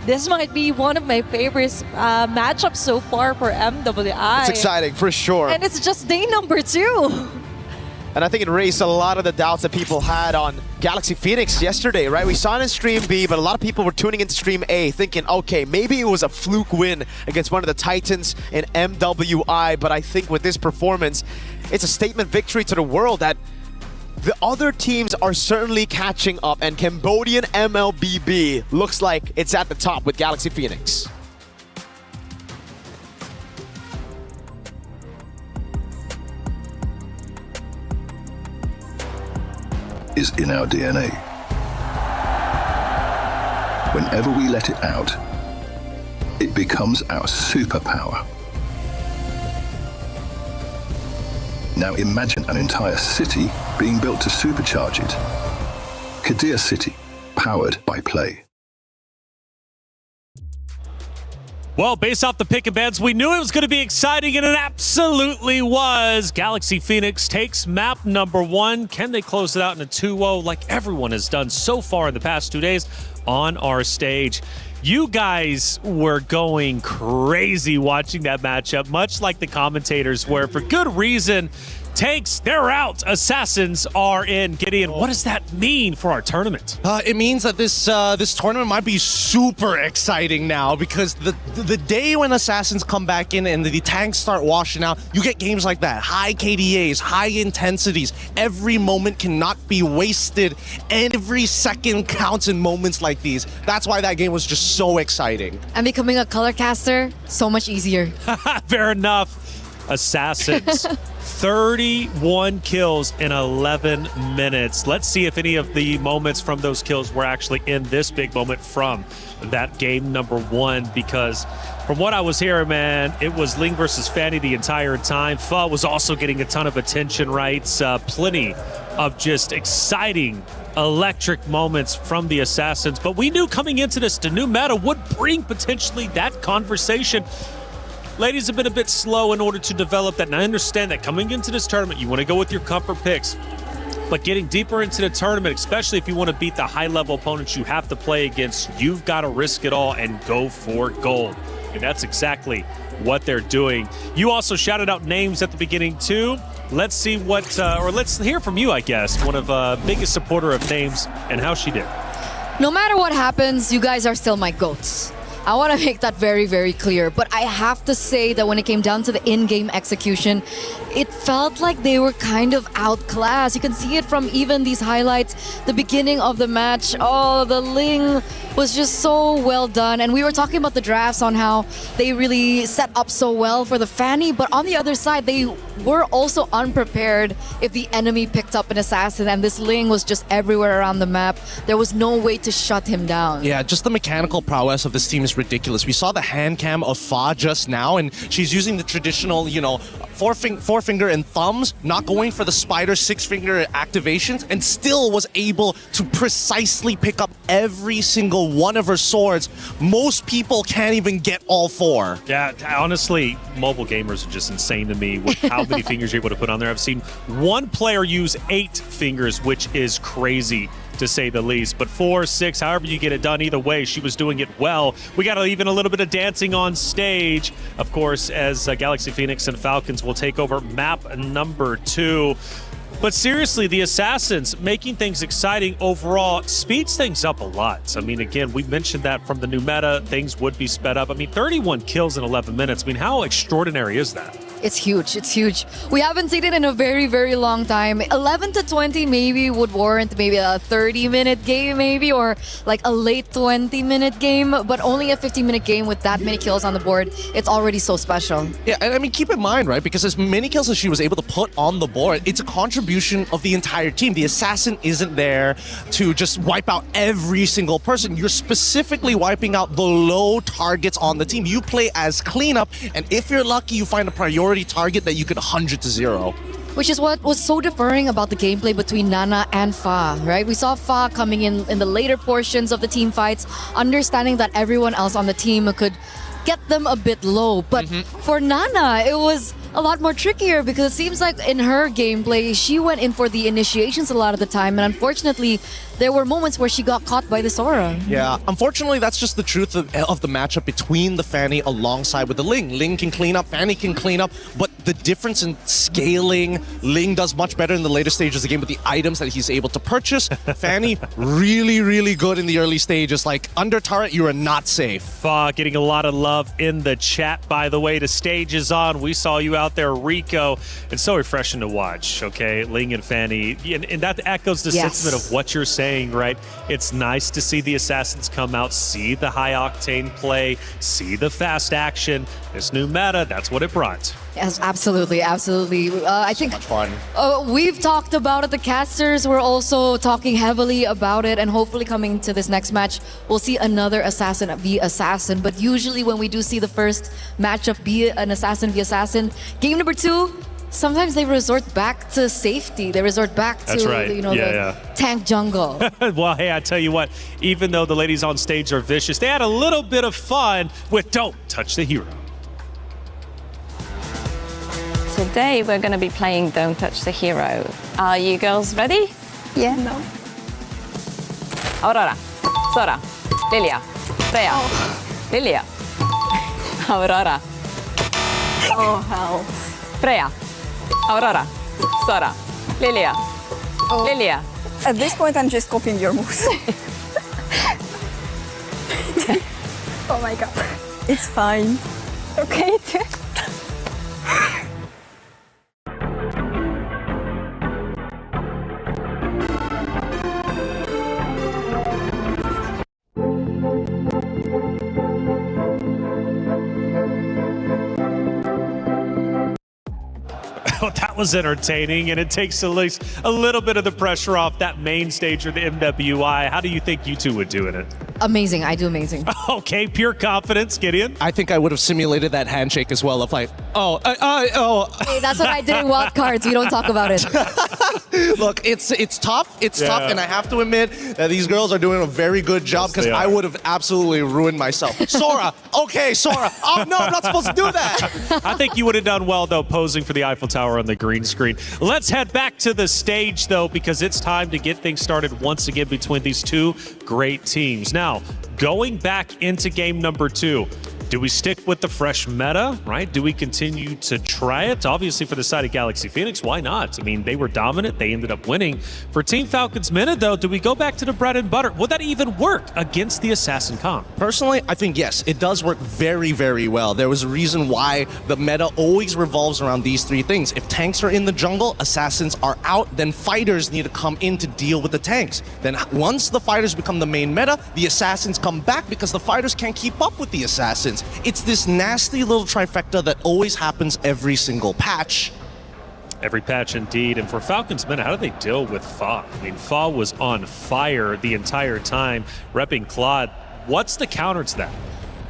this might be one of my favorite matchups so far for MWI. It's exciting, for sure. And it's just day number 2. And I think it raised a lot of the doubts that people had on Galaxy Phoenix yesterday, right? We saw it in Stream B, but a lot of people were tuning into Stream A thinking, okay, maybe it was a fluke win against one of the Titans in MWI, but I think with this performance, it's a statement victory to the world that the other teams are certainly catching up, and Cambodian MLBB looks like it's at the top with Galaxy Phoenix. Is in our DNA. Whenever we let it out, it becomes our superpower. Now imagine an entire city being built to supercharge it. Kadir City, powered by Play. Well, based off the pick and bans, we knew it was going to be exciting, and it absolutely was. Galaxy Phoenix takes map number 1. Can they close it out in a 2-0 like everyone has done so far in the past 2 days on our stage? You guys were going crazy watching that matchup, much like the commentators were, for good reason. Tanks, they're out. Assassins are in. Gideon, what does that mean for our tournament? It means that this tournament might be super exciting now, because the day when Assassins come back in and the tanks start washing out, you get games like that. High KDAs, high intensities. Every moment cannot be wasted. Every second counts in moments like these. That's why that game was just so exciting. And becoming a color caster, so much easier. Fair enough. Assassins. 31 kills in 11 minutes. Let's see if any of the moments from those kills were actually in this big moment from that game number 1, because from what I was hearing, man, it was Ling versus Fanny the entire time. Fa was also getting a ton of attention, right? Plenty of just exciting, electric moments from the Assassins. But we knew coming into this, the new meta would bring potentially that conversation. Ladies have been a bit slow in order to develop that, and I understand that coming into this tournament, you want to go with your comfort picks. But getting deeper into the tournament, especially if you want to beat the high-level opponents you have to play against, you've got to risk it all and go for gold. And that's exactly what they're doing. You also shouted out names at the beginning, too. Let's see what, or let's hear from you, I guess, one of biggest supporter of names and how she did. No matter what happens, you guys are still my GOATs. I want to make that very, very clear. But I have to say that when it came down to the in-game execution, it felt like they were kind of outclassed. You can see it from even these highlights. The beginning of the match, oh, the Ling was just so well done. And we were talking about the drafts on how they really set up so well for the Fanny. But on the other side, they were also unprepared if the enemy picked up an assassin. And this Ling was just everywhere around the map. There was no way to shut him down. Yeah, just the mechanical prowess of this team is ridiculous. We saw the hand cam of Fa just now, and she's using the traditional, you know, forefinger and thumbs, not going for the spider 6-finger activations, and still was able to precisely pick up every single one of her swords. Most people can't even get all 4. Yeah, honestly, mobile gamers are just insane to me with how many fingers you're able to put on there. I've seen one player use 8 fingers, which is crazy to say the least. But 4, 6, however you get it done, either way, she was doing it well. We got even a little bit of dancing on stage, of course, as Galaxy Phoenix and Falcons will take over map number 2. But seriously, the Assassins making things exciting overall speeds things up a lot. I mean, again, we mentioned that from the new meta, things would be sped up. I mean, 31 kills in 11 minutes. I mean, how extraordinary is that? It's huge. It's huge. We haven't seen it in a very, very long time. 11 to 20 maybe would warrant maybe a 30-minute game maybe, or like a late 20-minute game, but only a 15-minute game with that many kills on the board. It's already so special. Yeah, and I mean, keep in mind, right, because as many kills as she was able to put on the board, it's a contribution of the entire team. The assassin isn't there to just wipe out every single person. You're specifically wiping out the low targets on the team. You play as cleanup, and if you're lucky, you find a priority target that you could 100-0. Which is what was so differing about the gameplay between Nana and Fa, right? We saw Fa coming in the later portions of the team fights, understanding that everyone else on the team could get them a bit low. But for Nana, it was a lot more trickier because it seems like in her gameplay, she went in for the initiations a lot of the time. And unfortunately, there were moments where she got caught by the Sora. Yeah, unfortunately, that's just the truth of the matchup between the Fanny alongside with the Ling. Ling can clean up, Fanny can clean up, but the difference in scaling, Ling does much better in the later stages of the game with the items that he's able to purchase. Fanny, really, really good in the early stages. Like, under turret, you are not safe. Getting a lot of love in the chat, by the way. The stage is on. We saw you out there, Rico. It's so refreshing to watch, okay? Ling and Fanny. And that echoes the sentiment of what you're saying, right? It's nice to see the Assassins come out, see the high-octane play, see the fast action. This new meta, that's what it brought. Yes, absolutely, absolutely. I think much fun. We've talked about it. The casters were also talking heavily about it, and hopefully coming to this next match, we'll see another assassin be assassin. But usually when we do see the first matchup be an assassin be assassin, game number 2, sometimes they resort back to safety. They resort back to the tank jungle. Well, hey, I tell you what, even though the ladies on stage are vicious, they had a little bit of fun with Don't Touch the Hero. Today we're going to be playing Don't Touch the Hero. Are you girls ready? Yeah. No. Aurora, Sora, Lilia, Freya, Lilia, Aurora. Oh, hell. Freya, Aurora, Sora, Lilia, Lilia. At this point, I'm just copying your moves. Oh my god. It's fine. Okay. That was entertaining, and it takes at least a little bit of the pressure off that main stage or the MWI. How do you think you two would do in it? Amazing. I do amazing. Okay, pure confidence. Gideon? I think I would have simulated that handshake as well of like, Hey, that's what I did in Wild Cards. We don't talk about it. Look, it's tough. It's tough, and I have to admit that these girls are doing a very good job because I would have absolutely ruined myself. Sora, okay, Sora. Oh, no, I'm not supposed to do that. I think you would have done well, though, posing for the Eiffel Tower on the green screen. Let's head back to the stage, though, because it's time to get things started once again between these two great teams. Now, going back into game number 2, Do we stick with the fresh meta, right? Do we continue to try it? Obviously, for the side of Galaxy Phoenix, why not? I mean, they were dominant. They ended up winning. For Team Falcon's meta, though, do we go back to the bread and butter? Would that even work against the Assassin comp? Personally, I think yes, it does work very, very well. There was a reason why the meta always revolves around these three things. If tanks are in the jungle, assassins are out, then fighters need to come in to deal with the tanks. Then once the fighters become the main meta, the assassins come back because the fighters can't keep up with the assassins. It's this nasty little trifecta that always happens every single patch. Every patch indeed. And for Falcons meta, how do they deal with Fa? I mean, Fa was on fire the entire time, repping Claude. What's the counter to that?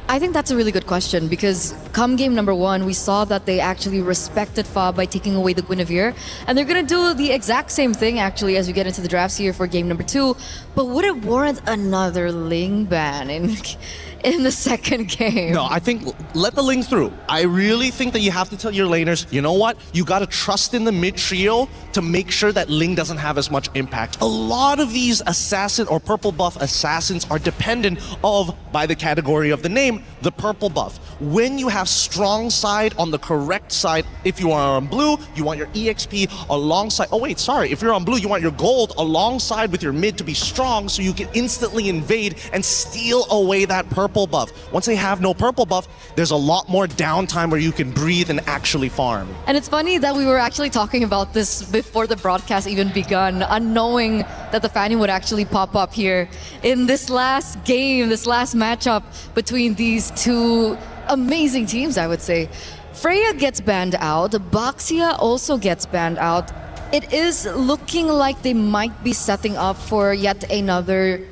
I think that's a really good question because come game number 1, we saw that they actually respected Fa by taking away the Guinevere. And they're going to do the exact same thing actually as we get into the drafts here for game number 2. But would it warrant another Ling ban in the second game? No, I think let the Ling through. I really think that you have to tell your laners, you know what? You got to trust in the mid trio to make sure that Ling doesn't have as much impact. A lot of these assassin or purple buff assassins are dependent of, by the category of the name, the purple buff. When you have strong side on the correct side, if you are on blue, you want your EXP alongside, oh wait, sorry, if you're on blue, you want your gold alongside with your mid to be strong so you can instantly invade and steal away that purple buff. Once they have no purple buff, there's a lot more downtime where you can breathe and actually farm. And it's funny that we were actually talking about this before the broadcast even begun, unknowing that the Fanny would actually pop up here in this last game, this last matchup between these two amazing teams, I would say. Freya gets banned out, Baxia also gets banned out. It is looking like they might be setting up for yet another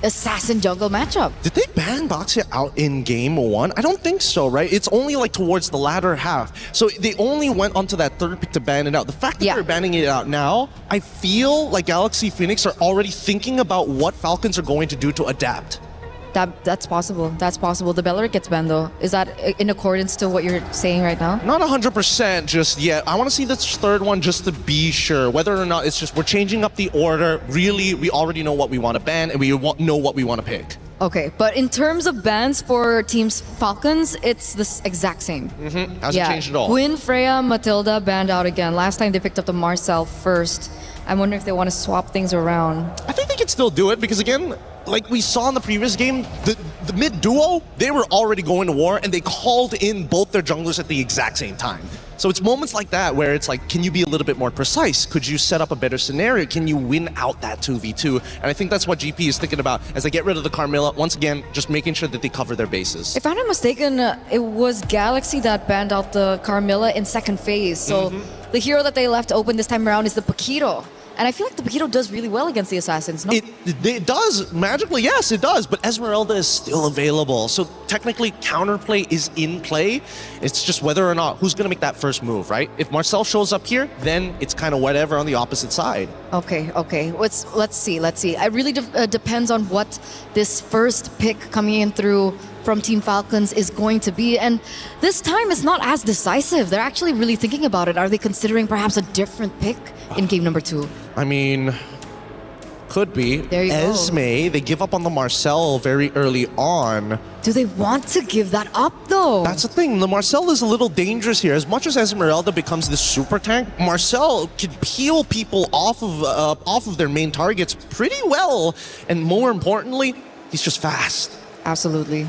assassin jungle matchup. Did they ban Baxia out in game 1? I don't think so, right? It's only like towards the latter half. So they only went onto that third pick to ban it out. The fact that they're banning it out now, I feel like Galaxy Phoenix are already thinking about what Falcons are going to do to adapt. That's possible. That's possible. The Beleric gets banned though. Is that in accordance to what you're saying right now? Not 100% just yet. I want to see this third one just to be sure. Whether or not it's just we're changing up the order. Really, we already know what we want to ban and we know what we want to pick. Okay, but in terms of bans for Teams Falcons, it's the exact same. Hasn't changed at all. Gwyn, Freya, Matilda banned out again. Last time they picked up the Marcel first. I'm wondering if they want to swap things around. I think they can still do it because again, like we saw in the previous game, the mid duo, they were already going to war and they called in both their junglers at the exact same time. So it's moments like that where it's like, can you be a little bit more precise? Could you set up a better scenario? Can you win out that 2v2? And I think that's what GP is thinking about as they get rid of the Carmilla. Once again, just making sure that they cover their bases. If I'm not mistaken, it was Galaxy that banned out the Carmilla in second phase. So the hero that they left open this time around is the Paquito. And I feel like the Paquito does really well against the Assassins, no? It does. Magically, yes, it does. But Esmeralda is still available. So technically, counterplay is in play. It's just whether or not who's going to make that first move, right? If Marcel shows up here, then it's kind of whatever on the opposite side. Okay. Let's see. It really depends on what this first pick coming in through from Team Falcons is going to be. And this time it's not as decisive. They're actually really thinking about it. Are they considering perhaps a different pick in game number 2? I mean, could be. There you Esme, go. they give up on the Marcel very early on. Do they want to give that up though? That's the thing. The Marcel is a little dangerous here. As much as Esmeralda becomes this super tank, Marcel can peel people off of their main targets pretty well. And more importantly, he's just fast. Absolutely.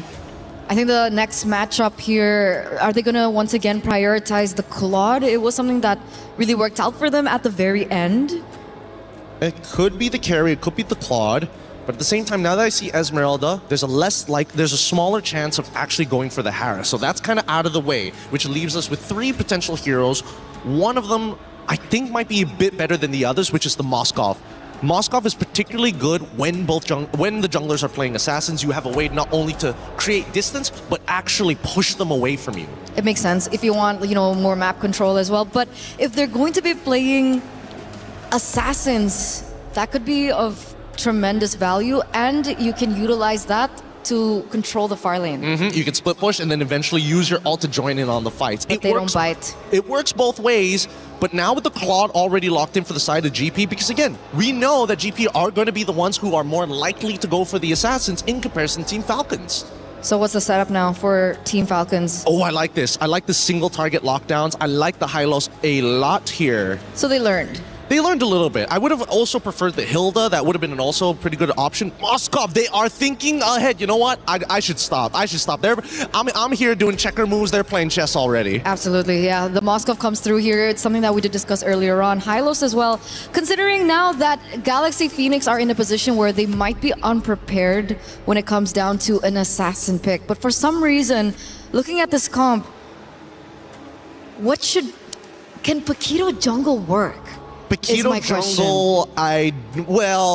I think the next matchup here, are they going to once again prioritize the Claude? It was something that really worked out for them at the very end. It could be the carry, it could be the Claude, but at the same time, now that I see Esmeralda, there's a smaller chance of actually going for the Hera. So that's kind of out of the way, which leaves us with 3 potential heroes. One of them, I think, might be a bit better than the others, which is the Moskov. Moskov is particularly good when the junglers are playing assassins. You have a way not only to create distance, but actually push them away from you. It makes sense if you want, more map control as well. But if they're going to be playing assassins, that could be of tremendous value, and you can utilize that to control the far lane. You can split push and then eventually use your ult to join in on the fights. But they don't bite. It works both ways, but now with the Claude already locked in for the side of GP, because again, we know that GP are going to be the ones who are more likely to go for the assassins in comparison to Team Falcons. So what's the setup now for Team Falcons? Oh, I like this. I like the single target lockdowns. I like the high-lows a lot here. So they learned. They learned a little bit. I would have also preferred the Hilda. That would have been an also pretty good option. Moskov, they are thinking ahead. You know what? I should stop. I should stop. I'm here doing checker moves. They're playing chess already. Absolutely, yeah. The Moskov comes through here. It's something that we did discuss earlier on. Hylos as well. Considering now that Galaxy Phoenix are in a position where they might be unprepared when it comes down to an assassin pick. But for some reason, looking at this comp, can Paquito jungle work? Paquito jungle,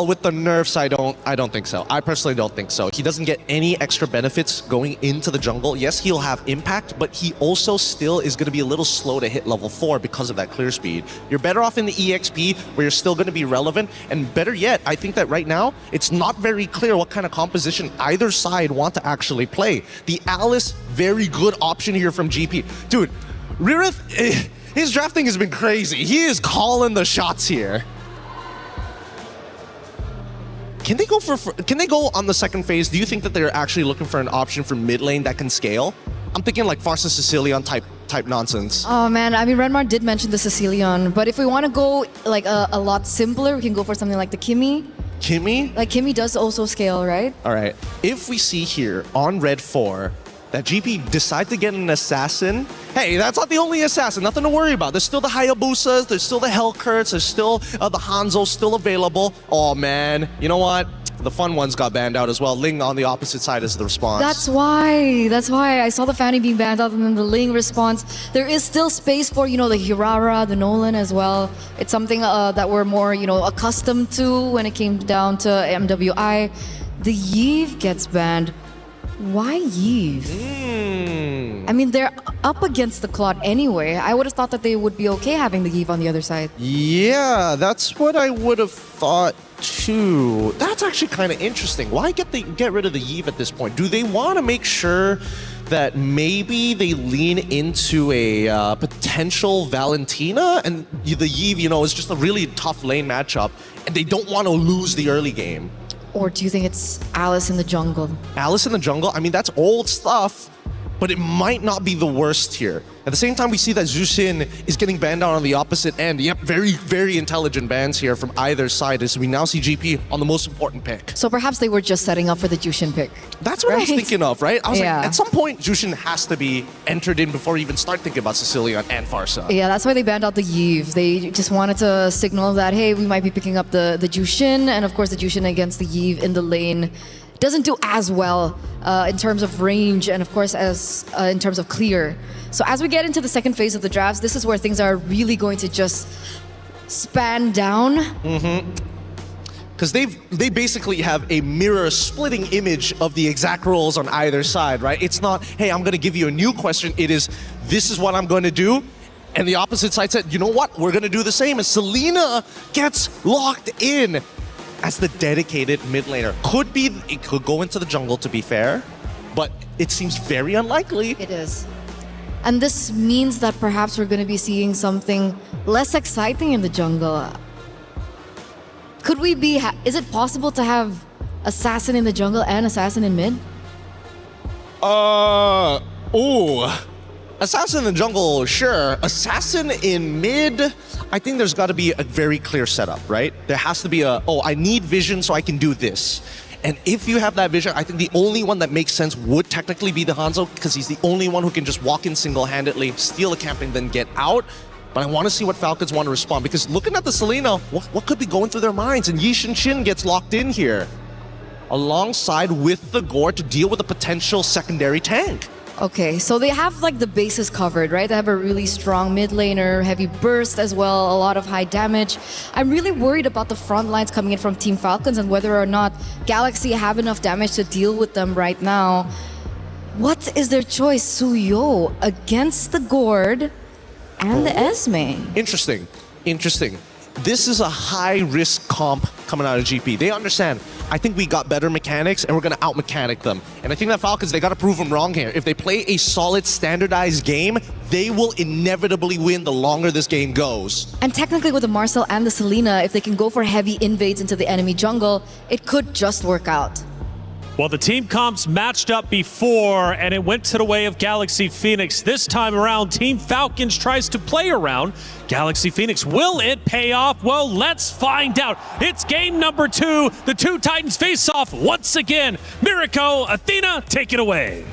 with the nerfs, I don't think so. I personally don't think so. He doesn't get any extra benefits going into the jungle. Yes, he'll have impact, but he also still is going to be a little slow to hit level 4 because of that clear speed. You're better off in the EXP where you're still going to be relevant, and better yet, I think that right now, it's not very clear what kind of composition either side want to actually play. The Alice, very good option here from GP. Dude, Ririth... His drafting has been crazy. He is calling the shots here. Can they go on the second phase? Do you think that they're actually looking for an option for mid lane that can scale? I'm thinking like Farsa Sicilian type nonsense. Oh man, I mean Renmar did mention the Sicilian, but if we want to go like a lot simpler, we can go for something like the Kimmy. Kimmy? Like Kimmy does also scale, right? All right. If we see here on Red 4 that GP decide to get an assassin, hey, that's not the only assassin, nothing to worry about. There's still the Hayabusas, there's still the Hellcurts, there's still the Hanzos still available. Oh man, you know what? The fun ones got banned out as well. Ling on the opposite side is the response. That's why I saw the Fanny being banned out and then the Ling response. There is still space for, the Hirara, the Nolan as well. It's something that we're more, accustomed to when it came down to MWI. The Yve gets banned. Why Yve? I mean, they're up against the Claude anyway. I would have thought that they would be okay having the Yve on the other side. Yeah, that's what I would have thought too. That's actually kind of interesting. Why get rid of the Yve at this point? Do they want to make sure that maybe they lean into a potential Valentina? And the Yve, is just a really tough lane matchup, and they don't want to lose the early game. Or do you think it's Alice in the jungle? Alice in the jungle? I mean, that's old stuff, but it might not be the worst here. At the same time, we see that Zushin is getting banned out on the opposite end. Yep, very, very intelligent bans here from either side as we now see GP on the most important pick. So perhaps they were just setting up for the Jushin pick. That's what I was thinking of, right? I was like, at some point, Jushin has to be entered in before you even start thinking about Sicilian and Farsa. Yeah, that's why they banned out the Yve. They just wanted to signal that, hey, we might be picking up the Jushin, and of course the Jushin against the Yve in the lane doesn't do as well in terms of range and of course as in terms of clear. So as we get into the second phase of the drafts, this is where things are really going to just span down. Because they basically have a mirror splitting image of the exact roles on either side, right? It's not, hey, I'm going to give you a new question. It is, this is what I'm going to do. And the opposite side said, you know what? We're going to do the same. And Selena gets locked in as the dedicated mid laner. It could go into the jungle, to be fair, but it seems very unlikely. It is. And this means that perhaps we're going to be seeing something less exciting in the jungle. Could we be... is it possible to have Assassin in the jungle and Assassin in mid? Assassin in the jungle, sure. Assassin in mid, I think there's got to be a very clear setup, right? There has to be I need vision so I can do this. And if you have that vision, I think the only one that makes sense would technically be the Hanzo, because he's the only one who can just walk in single-handedly, steal a camp, and then get out. But I want to see what Falcons want to respond, because looking at the Selena, what could be going through their minds? And Yi Shin gets locked in here, alongside with the Gore to deal with a potential secondary tank. Okay, so they have like the bases covered, right? They have a really strong mid laner, heavy burst as well, a lot of high damage. I'm really worried about the front lines coming in from Team Falcons and whether or not Galaxy have enough damage to deal with them right now. What is their choice? Suyo against the Gord and the Esme. Interesting. This is a high-risk comp coming out of GP. They understand, I think we got better mechanics and we're going to out-mechanic them. And I think that Falcons, they got to prove them wrong here. If they play a solid, standardized game, they will inevitably win the longer this game goes. And technically with the Marcel and the Selena, if they can go for heavy invades into the enemy jungle, it could just work out. Well, the team comps matched up before, and it went to the way of Galaxy Phoenix. This time around, Team Falcons tries to play around Galaxy Phoenix. Will it pay off? Well, let's find out. It's game number 2. The two Titans face off once again. Mirko, Athena, take it away.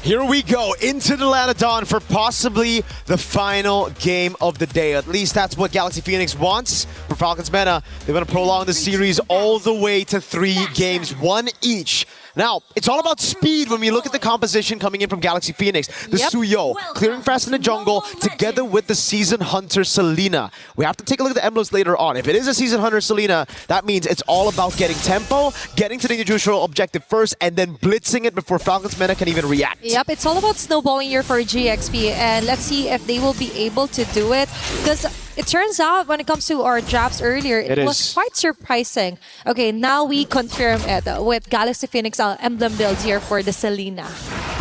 Here we go into the Atlanta Dawn for possibly the final game of the day. At least that's what Galaxy Phoenix wants. For Falcons Mena, they're going to prolong the series all the way to 3 games, 1 each. Now, it's all about speed when we look at the composition coming in from Galaxy Phoenix. The Suyo, clearing fast in the jungle, together with the Season Hunter Selena. We have to take a look at the emblems later on. If it is a Season Hunter Selena, that means it's all about getting tempo, getting to the individual objective first, and then blitzing it before Falcons Mena can even react. Yep, it's all about snowballing here for GXP, and let's see if they will be able to do it. Because it turns out when it comes to our drafts earlier, it was quite surprising. Okay, now we confirm it with Galaxy Phoenix emblem builds here for the Selena.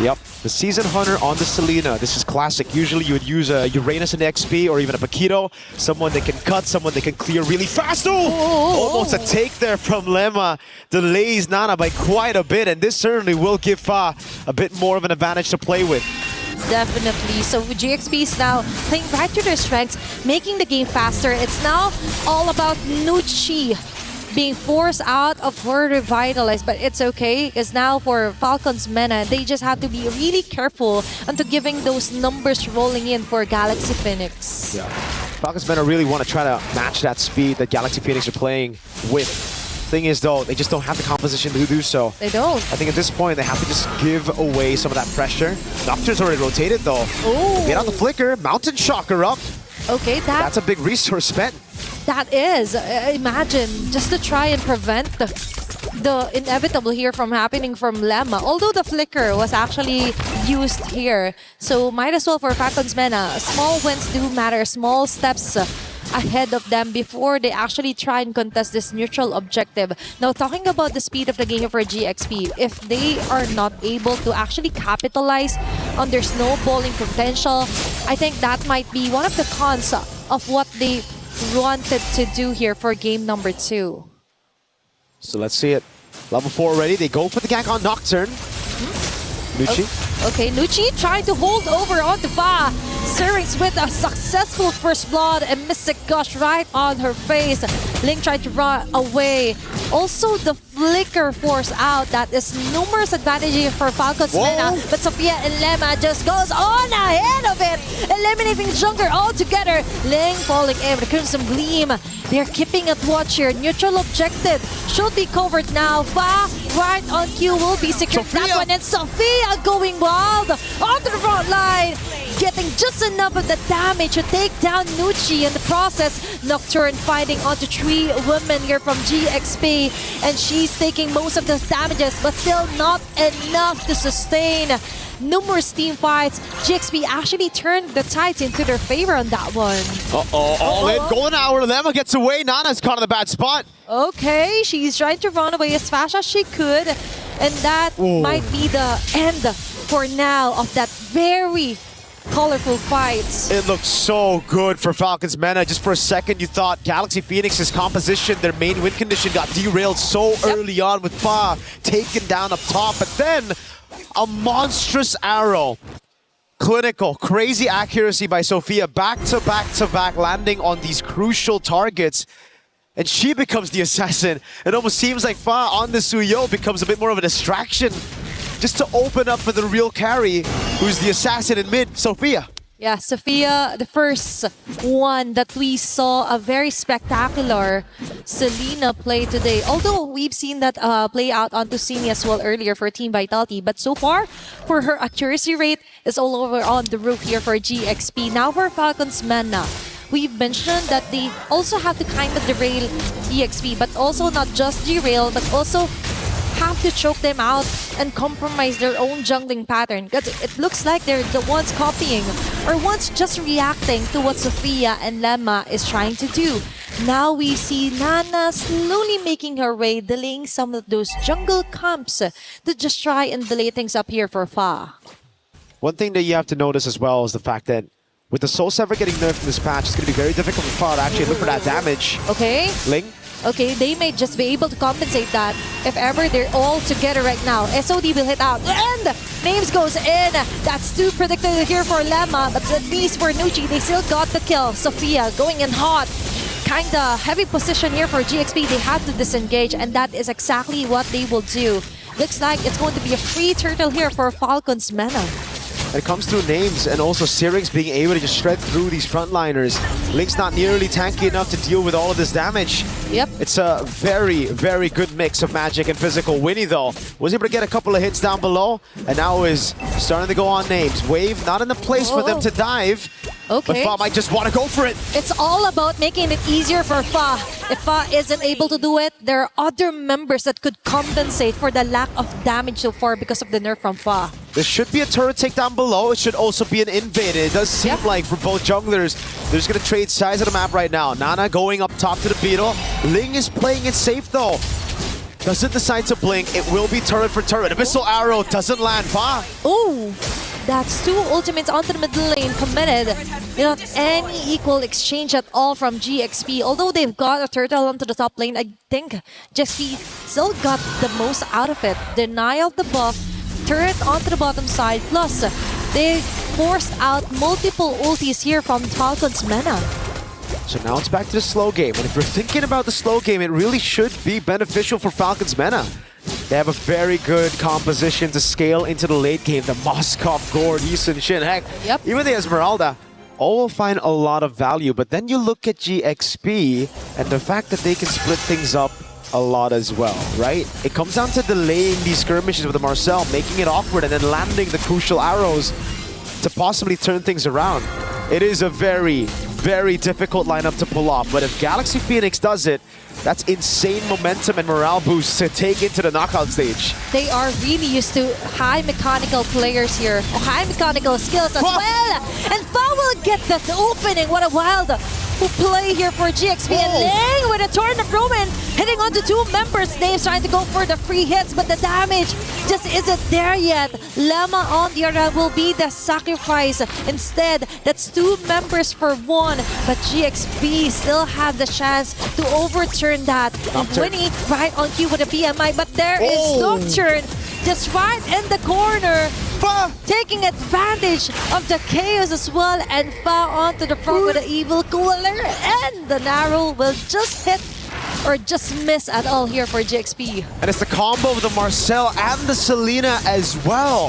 Yep, the Season Hunter on the Selena. This is classic. Usually you would use a Uranus in the XP or even a Paquito. Someone that can cut, someone that can clear really fast. Almost a take there from Lemma. Delays Nana by quite a bit, and this certainly will give Fa a bit more of an advantage to play with. Definitely. So GXP is now playing right to their strengths, making the game faster. It's now all about Nucci being forced out of her Revitalize, but it's okay because now for Falcons Mena, they just have to be really careful into giving those numbers rolling in for Galaxy Phoenix. Yeah. Falcons Mena really want to try to match that speed that Galaxy Phoenix are playing with. Thing is though, they just don't have the composition to do so. They don't. I think at this point they have to just give away some of that pressure. Nocturne's already rotated though. Get out the flicker, Mountain Shocker up. Okay, that's a big resource spent. That is, imagine, just to try and prevent the inevitable here from happening from Lemma. Although the flicker was actually used here. So might as well for Falcons Mena. Small wins do matter, small steps ahead of them before they actually try and contest this neutral objective. Now, talking about the speed of the game for GXP, if they are not able to actually capitalize on their snowballing potential, I think that might be one of the cons of what they wanted to do here for game number 2. So let's see it. Level 4 already. They go for the gank on Nocturne. Nucci. Okay, Nucci trying to hold over onto Fa. Syrinx with a successful first blood and Mystic Gush right on her face. Ling tried to run away. Also, the flicker force out. That is numerous advantages for Falcons Mena. But Sophia and Lemma just goes on ahead of it, eliminating Jungler altogether. Ling falling in with Crimson Gleam. They're keeping it watch here. Neutral objective should be covered now. Fa right on cue will be secured. That one, and Sophia going wild onto the front line, getting just enough of the damage to take down Nucci in the process. Nocturne fighting onto 3 women here from GXP, and she's taking most of the damages, but still not enough to sustain numerous team fights. GXP actually turned the tides into their favor on that one. All in. Golden Hour. Lemma gets away. Nana's caught in the bad spot. Okay, she's trying to run away as fast as she could, and that might be the end for now of that very colorful fights. It looks so good for Falcons Mena. Just for a second, you thought Galaxy Phoenix's composition, their main win condition, got derailed so early on with Fa taken down up top. But then, a monstrous arrow. Clinical, crazy accuracy by Sophia. Back to back to back, landing on these crucial targets. And she becomes the assassin. It almost seems like Fa on the Suyo becomes a bit more of a distraction, just to open up for the real carry, who's the assassin in mid, Sophia. Yeah, Sophia, the first one that we saw a very spectacular Selena play today. Although we've seen that play out onto Simi as well earlier for Team Vitality. But so far, for her accuracy rate, is all over on the roof here for GXP. Now for Falcons Mena, we've mentioned that they also have to kind of derail EXP, but also not just derail, but also have to choke them out and compromise their own jungling pattern, because it looks like they're the ones copying or ones just reacting to what Sophia and Lemma is trying to do. Now we see Nana slowly making her way, delaying some of those jungle camps to just try and delay things up here for Fa. One thing that you have to notice as well is the fact that with the Soul Sever getting nerfed in this patch, it's going to be very difficult for Fa to actually look for that damage. Okay. Ling Okay, they may just be able to compensate that if ever they're all together right now. SOD will hit out and Names goes in. That's too predictable here for Lemma, but at least for Nucci, they still got the kill. Sophia going in hot. Kinda heavy position here for GXP. They have to disengage, and that is exactly what they will do. Looks like it's going to be a free turtle here for Falcons Mena. It comes through Names and also Syrinx being able to just shred through these frontliners. Link's not nearly tanky enough to deal with all of this damage. Yep. It's a very, very good mix of magic and physical. Winnie, though, was able to get a couple of hits down below and now is starting to go on Names. Wave not in the place for them to dive. Okay. But Fa might just want to go for it. It's all about making it easier for Fa. If Fa isn't able to do it, there are other members that could compensate for the lack of damage so far because of the nerf from Fa. There should be a turret takedown below. It should also be an invade. It does seem like for both junglers, they're just going to trade size of the map right now. Nana going up top to the Beetle. Ling is playing it safe though. Doesn't decide to blink. It will be turret for turret. Abyssal Arrow doesn't land. Fa. Ooh. That's two ultimates onto the middle lane committed without any equal exchange at all from GXP. Although they've got a turtle onto the top lane, I think GXP still got the most out of it. Denial of the buff, turret onto the bottom side, plus they forced out multiple ultis here from Falcons Mena. So now it's back to the slow game. And if you're thinking about the slow game, it really should be beneficial for Falcons Mena. They have a very good composition to scale into the late game. The Moskov, Gord, Yisun, Shin, heck, even the Esmeralda, all will find a lot of value. But then you look at GXP and the fact that they can split things up a lot as well, right? It comes down to delaying these skirmishes with the Marcel, making it awkward, and then landing the crucial arrows to possibly turn things around. It is a very, very difficult lineup to pull off. But if Galaxy Phoenix does it, that's insane momentum and morale boost to take into the knockout stage. They are really used to high mechanical players here, or high mechanical skills as well. And Fa will get that opening. What a wild play here for GXP. And Ling with a Torrent Roman hitting onto two members. Names trying to go for the free hits, but the damage just isn't there yet. Lemma on the other hand will be the sacrifice. Instead, that's two members for one, but GXP still have the chance to overturn that. Winnie right on cue with a PMI, but there is Nocturne just right in the corner, taking advantage of the chaos as well, and Fa onto the front with the evil cooler, and the narrow will just hit or just miss at all here for GXP. And it's the combo of the Marcel and the Selena as well.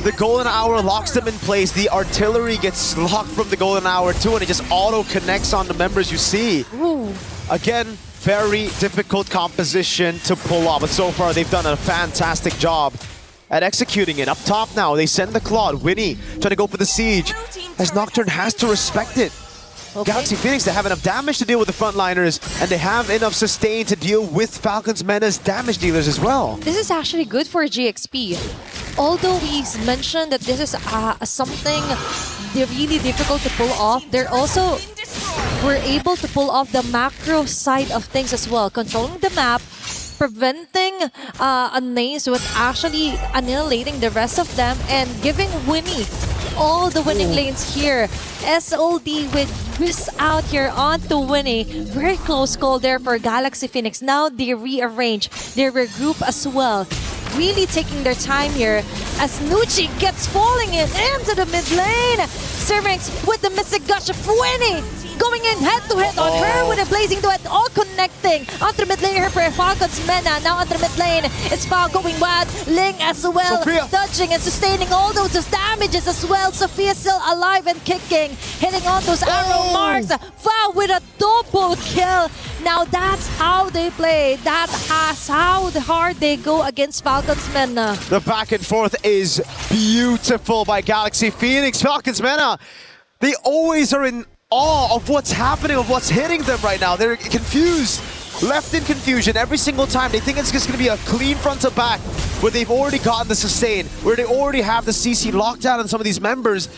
The Golden Hour locks them in place. The artillery gets locked from the Golden Hour too, and it just auto-connects on the members you see. Ooh. Again, very difficult composition to pull off, but so far they've done a fantastic job at executing it. Up top now, they send the Claude. Winnie trying to go for the siege, as Nocturne has to respect it. Galaxy Phoenix, they have enough damage to deal with the frontliners, and they have enough sustain to deal with Falcons Mena's damage dealers as well. This is actually good for GXP. Although we mentioned that this is something they're really difficult to pull off, they're also were able to pull off the macro side of things as well. Controlling the map, preventing Names with actually annihilating the rest of them, and giving Winnie all the winning lanes here. SOD with miss out here onto Winnie. Very close call there for Galaxy Phoenix. Now they rearrange, they regroup as well. Really taking their time here as Nucci gets falling into the mid lane. Syrinx with the missing gush of Winnie. Going in head-to-head on her with a blazing duet, all connecting. Onto the mid lane here for Falcons Mena. Now onto the mid lane, it's Fa going wild. Ling as well, dodging and sustaining all those damages as well. Sophia still alive and kicking, hitting on those arrow marks. Fa with a double kill. Now that's how they play. That's how hard they go against Falcons Mena. The back and forth is beautiful by Galaxy Phoenix. Falcons Mena, they always are in awe of what's happening, of what's hitting them right now. They're confused, left in confusion every single time. They think it's just going to be a clean front to back, where they've already gotten the sustain, where they already have the CC locked down on some of these members.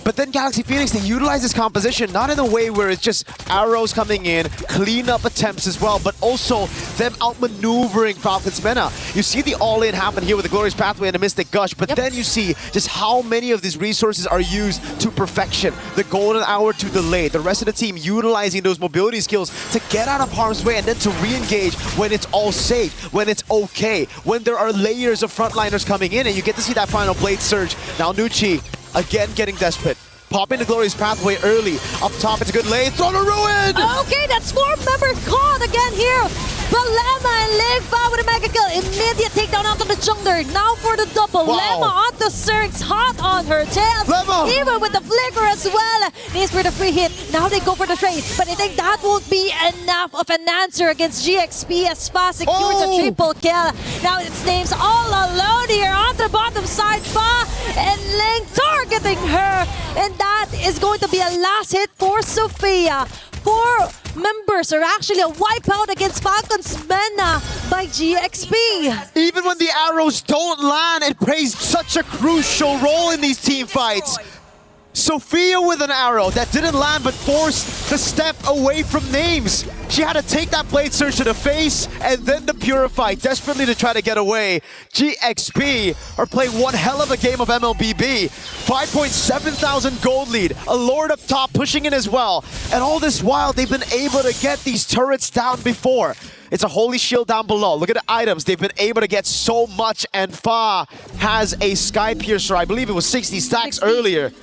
But then Galaxy Phoenix, they utilize this composition not in a way where it's just arrows coming in, cleanup attempts as well, but also them outmaneuvering Falcon's Mena. You see the all-in happen here with the Glorious Pathway and the Mystic Gush, but then you see just how many of these resources are used to perfection. The Golden Hour to delay, the rest of the team utilizing those mobility skills to get out of harm's way and then to re-engage when it's all safe, when it's okay, when there are layers of frontliners coming in, and you get to see that final Blade Surge. Now Nucci, again getting desperate. Popping the Glorious Pathway early. Up top, it's a good lane. Throw to Ruin! Okay, that's 4 members caught again here. But Lemma and Ling found with a mega kill. Immediate takedown onto the jungler. Now for the double. Wow. Lemma onto Zerx, hot on her tail. Lemma! Even with the flicker as well. Needs for the free hit. Now they go for the trade. But I think that won't be enough of an answer against GXP as Fa secures a triple kill. Now it's Names all alone here on the bottom side. Fa and Ling targeting her. And that is going to be a last hit for Sophia. 4 members are actually a wipeout against Falcon's Mena by GXP. Even when the arrows don't land, it plays such a crucial role in these team fights. Sophia with an arrow that didn't land but forced the step away from Names. She had to take that Blade Surge to the face and then the Purify desperately to try to get away. GXP are playing one hell of a game of MLBB. 5.7 thousand gold lead. A Lord up top pushing in as well. And all this while, they've been able to get these turrets down before. It's a Holy Shield down below. Look at the items. They've been able to get so much, and Fa has a Sky Piercer. I believe it was 60 stacks earlier.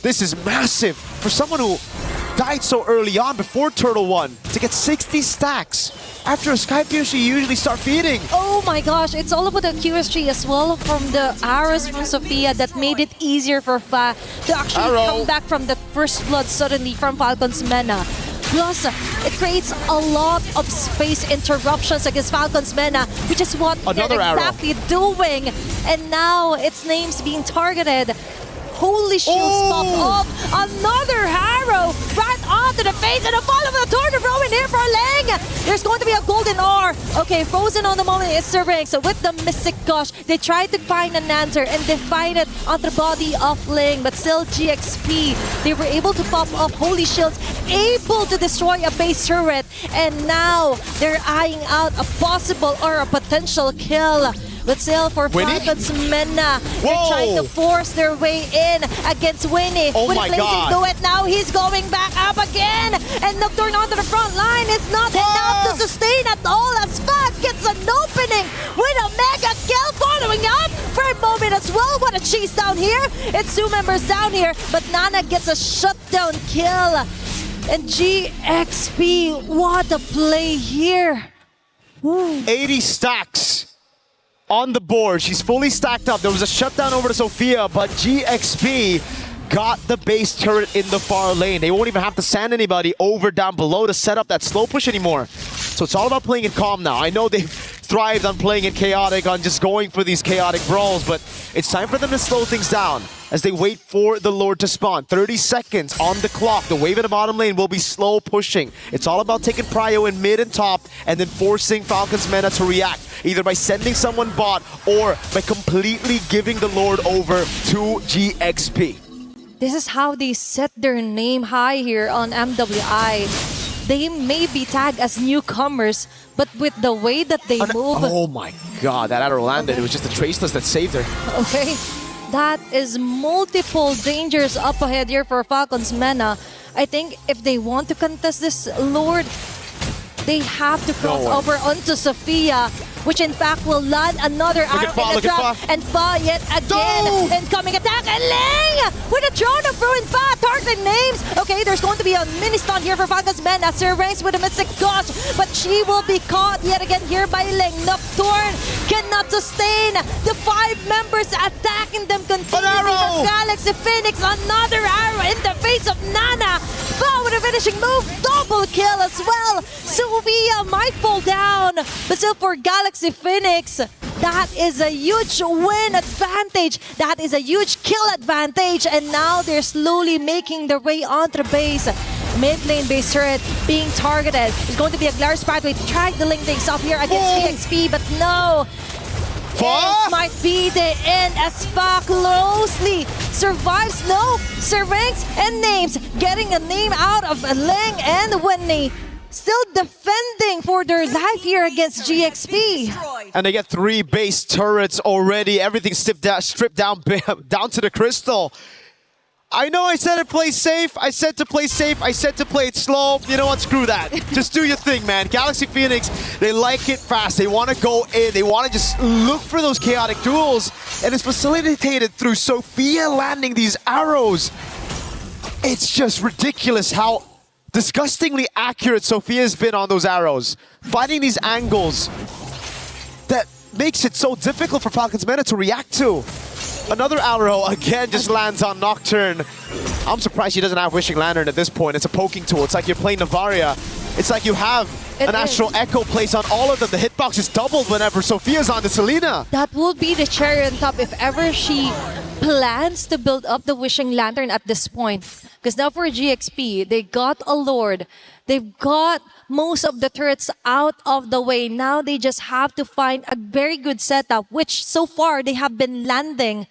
This is massive for someone who died so early on before Turtle 1 to get 60 stacks. After a Sky Piercer, you usually start feeding. Oh my gosh, it's all about the accuracy as well from the arrows from Sophia that made it easier for Fa to actually come back from the first blood suddenly from Falcon's Mena. Plus, it creates a lot of space interruptions against Falcon's Mena, which is what they're exactly doing. And now its Name's being targeted. Holy shields pop up. Another arrow right onto the face and a follow of the Torn of Rowan here for Ling. There's going to be a golden R. Okay, frozen on the moment is Zerx. So with the Mystic Gush, they tried to find an answer and they find it on the body of Ling. But still GXP, they were able to pop up Holy Shields, able to destroy a base turret. And now they're eyeing out a possible or a potential kill. But still for Falcon's Mena, they're trying to force their way in against Winnie. Oh my God. Into it now, he's going back up again. And Nocturne onto the front line is not enough to sustain at all as Fat gets an opening with a mega kill following up for a moment as well. What a chase down here. It's 2 members down here, but Nana gets a shutdown kill. And GXP, what a play here. Woo. 80 stacks on the board. She's fully stacked up. There was a shutdown over to Sophia, but GXP got the base turret in the far lane. They won't even have to send anybody over down below to set up that slow push anymore. So it's all about playing it calm now. I know they've thrived on playing it chaotic, on just going for these chaotic brawls, but it's time for them to slow things down as they wait for the Lord to spawn. 30 seconds on the clock. The wave in the bottom lane will be slow pushing. It's all about taking prio in mid and top and then forcing Falcon's Mena to react, either by sending someone bot or by completely giving the Lord over to GXP. This is how they set their name high here on MWI. They may be tagged as newcomers, but with the way that they move... Oh my God, that arrow landed. It was just the Traceless that saved her. Okay, that is multiple dangers up ahead here for Falcon's Mena. I think if they want to contest this Lord, they have to cross over onto Sophia, which in fact will land another arrow in the trap. And Fa yet again. Incoming attack. And Ling with a drone of ruin Fa targeting Names. Okay, there's going to be a mini stun here for Falcon's Mena. Zerx with a Mystic Gush, but she will be caught yet again here by Ling. Nocturne cannot sustain the 5 members attacking them continuously from Galaxy Phoenix. Another arrow in the face of Nana. Fa with a finishing move. Double kill as well. Sophia might fall down, but still for Galaxy Phoenix, that is a huge win advantage. That is a huge kill advantage. And now they're slowly making their way onto the base. Mid lane base turret being targeted. It's going to be a Glorious Pathway to try to link things up here against GXP, but no. This might be the end as Fa closely survives. No, Syrinx and Names getting a name out of Ling and Winnie. Still defending for their life here against GXP. And they get 3 base turrets already. Everything stripped down to the crystal. I know I said to play safe. I said to play safe. I said to play it slow. You know what? Screw that. Just do your thing, man. Galaxy Phoenix, they like it fast. They want to go in. They want to just look for those chaotic duels. And it's facilitated through Sophia landing these arrows. It's just ridiculous how disgustingly accurate Sophia's been on those arrows. Finding these angles that makes it so difficult for Falcons Meta to react to. Another arrow again just lands on Nocturne. I'm surprised she doesn't have Wishing Lantern at this point. It's a poking tool. It's like you're playing Navaria. It's like you have an Astral Echo placed on all of them. The hitbox is doubled whenever Sophia's on the Selena. That will be the cherry on top if ever she plans to build up the Wishing Lantern at this point. Because now for GXP, they got a Lord. They've got most of the turrets out of the way. Now they just have to find a very good setup, which so far they have been landing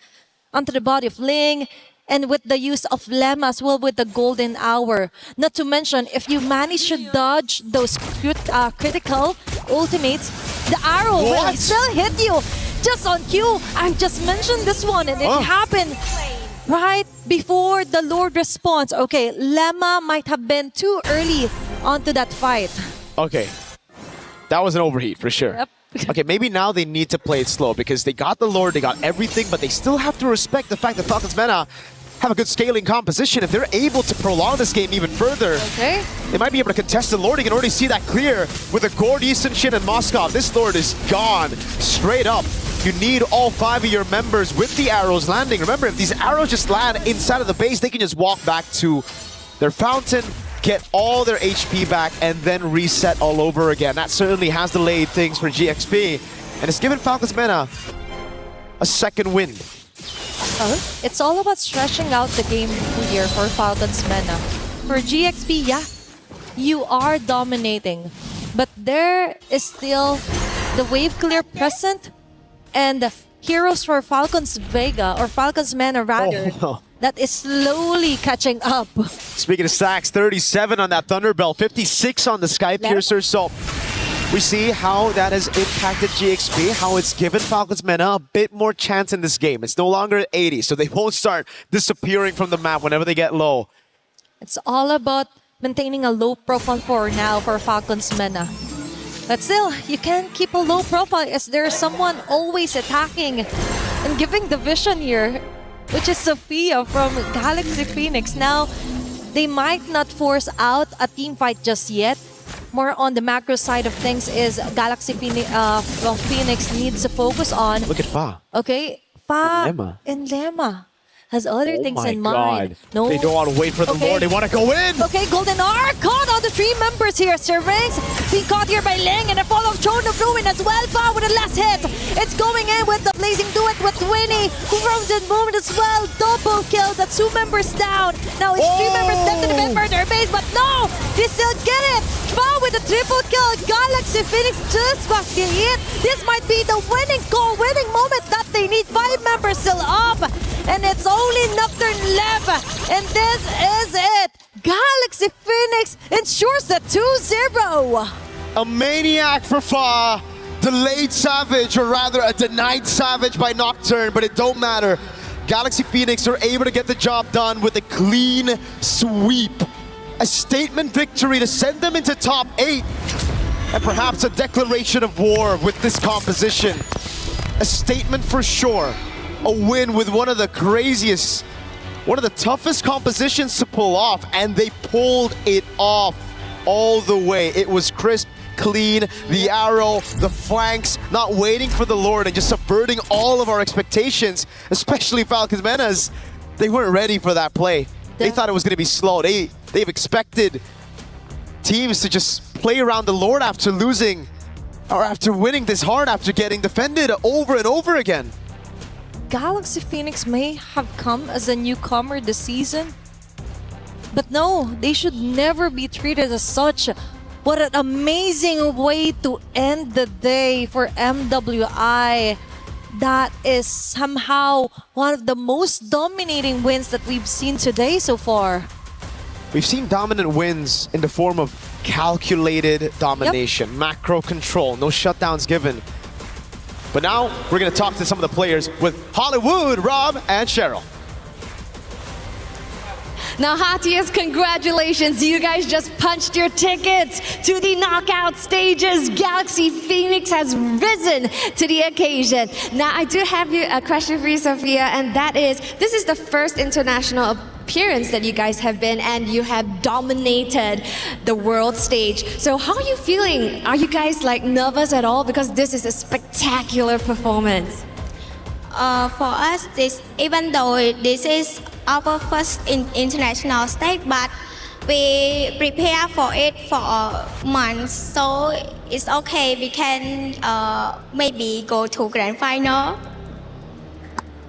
onto the body of Ling, and with the use of Lemma as well with the golden hour. Not to mention, if you manage to dodge those critical ultimates, the arrow will still hit you just on cue. I just mentioned this one, and it happened right before the Lord responds. Okay, Lemma might have been too early onto that fight. Okay, that was an overheat for sure. Yep. Okay, maybe now they need to play it slow because they got the Lord, they got everything, but they still have to respect the fact that Falcons Meta have a good scaling composition. If they're able to prolong this game even further, they might be able to contest the Lord. You can already see that clear with the Gord, Easton, Shin, and Moskov. This Lord is gone straight up. You need all 5 of your members with the arrows landing. Remember, if these arrows just land inside of the base, they can just walk back to their fountain, get all their HP back, and then reset all over again. That certainly has delayed things for GXP, and it's given Falcons Meta a second win. It's all about stretching out the game here for Falcons Meta. For GXP, yeah, you are dominating, but there is still the wave clear present, and heroes for Falcons Vega, or Falcons Meta rather, that is slowly catching up. Speaking of stacks, 37 on that Thunderbell, 56 on the Sky Piercer, so we see how that has impacted GXP, how it's given Falcons Meta a bit more chance in this game. It's no longer at 80, so they won't start disappearing from the map whenever they get low. It's all about maintaining a low profile for now for Falcons Meta. But still, you can't keep a low profile as there's someone always attacking and giving the vision here, which is Sophia from Galaxy Phoenix. Now, they might not force out a team fight just yet. More on the macro side of things is Galaxy Phoenix, Phoenix needs to focus on. Look at Fa. Okay, Fa and Lemma has other things in mind. No, they don't want to wait for the Lord. They want to go in. Okay, Golden R caught all the 3 members here. Syrinx being caught here by Ling, and a follow of Throne of Ruin as well. Fa with the last hit. It's going in with the blazing duet with Winnie, who roams in movement as well. Double kill. That's 2 members down. Now it's 3 members left to defend for their base, but no, they still get it. Fa with a triple kill. Galaxy Phoenix just fucking hit. This might be the winning goal, winning moment that they need. 5 members still up, and it's only Nocturne left, and this is it. Galaxy Phoenix ensures the 2-0. A maniac for Fa, delayed Savage, or rather a denied Savage by Nocturne, but it don't matter. Galaxy Phoenix are able to get the job done with a clean sweep. A statement victory to send them into top 8, and perhaps a declaration of war with this composition. A statement for sure. A win with one of the craziest, one of the toughest compositions to pull off, and they pulled it off all the way. It was crisp, clean, the arrow, the flanks, not waiting for the Lord and just subverting all of our expectations, especially Falcons Meta's. They weren't ready for that play. They thought it was going to be slow. They've expected teams to just play around the Lord after losing, or after winning this hard, after getting defended over and over again. Galaxy Phoenix may have come as a newcomer this season, but no, they should never be treated as such. What an amazing way to end the day for MWI. that is somehow one of the most dominating wins that we've seen today so far. We've seen dominant wins in the form of calculated domination, macro control, no shutdowns given. But now we're going to talk to some of the players with Hollywood, Rob, and Cheryl. Now, heartiest congratulations. You guys just punched your tickets to the knockout stages. Galaxy Phoenix has risen to the occasion. Now, I do have a question for you, Sophia, and that is, this is the first international appearance that you guys have been, and you have dominated the world stage. So how are you feeling? Are you guys like nervous at all? Because this is a spectacular performance. For us, even though this is our first international stage, but we prepare for it for months, so it's okay. We can maybe go to grand final.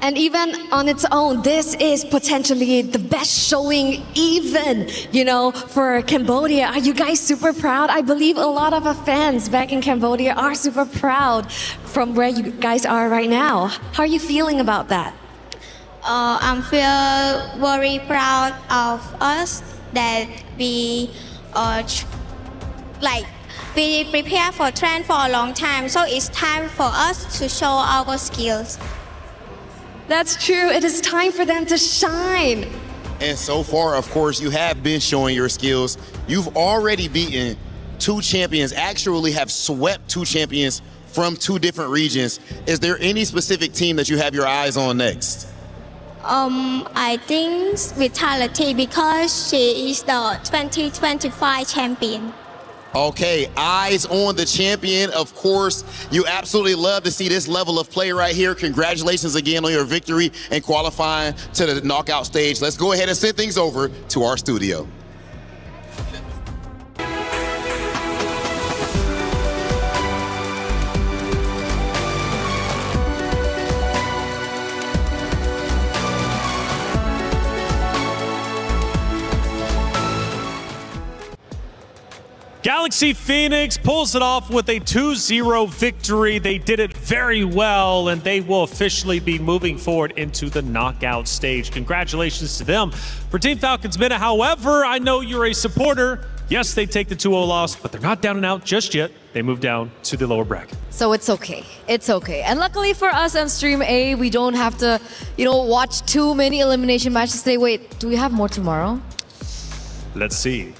And even on its own, this is potentially the best showing even, for Cambodia. Are you guys super proud? I believe a lot of our fans back in Cambodia are super proud from where you guys are right now. How are you feeling about that? I feel very proud of us that we we prepare for train for a long time, so it's time for us to show our skills. That's true. It is time for them to shine. And so far, of course, you have been showing your skills. You've already beaten 2 champions, actually have swept 2 champions from 2 different regions. Is there any specific team that you have your eyes on next? I think Vitality, because she is the 2025 champion. Okay, eyes on the champion. Of course, you absolutely love to see this level of play right here. Congratulations again on your victory and qualifying to the knockout stage. Let's go ahead and send things over to our studio. Galaxy Phoenix pulls it off with a 2-0 victory. They did it very well, and they will officially be moving forward into the knockout stage. Congratulations to them. For Team Falcons Minute, however, I know you're a supporter. Yes, they take the 2-0 loss, but they're not down and out just yet. They move down to the lower bracket. So it's okay. It's okay. And luckily for us on Stream A, we don't have to, watch too many elimination matches today. Wait, do we have more tomorrow? Let's see.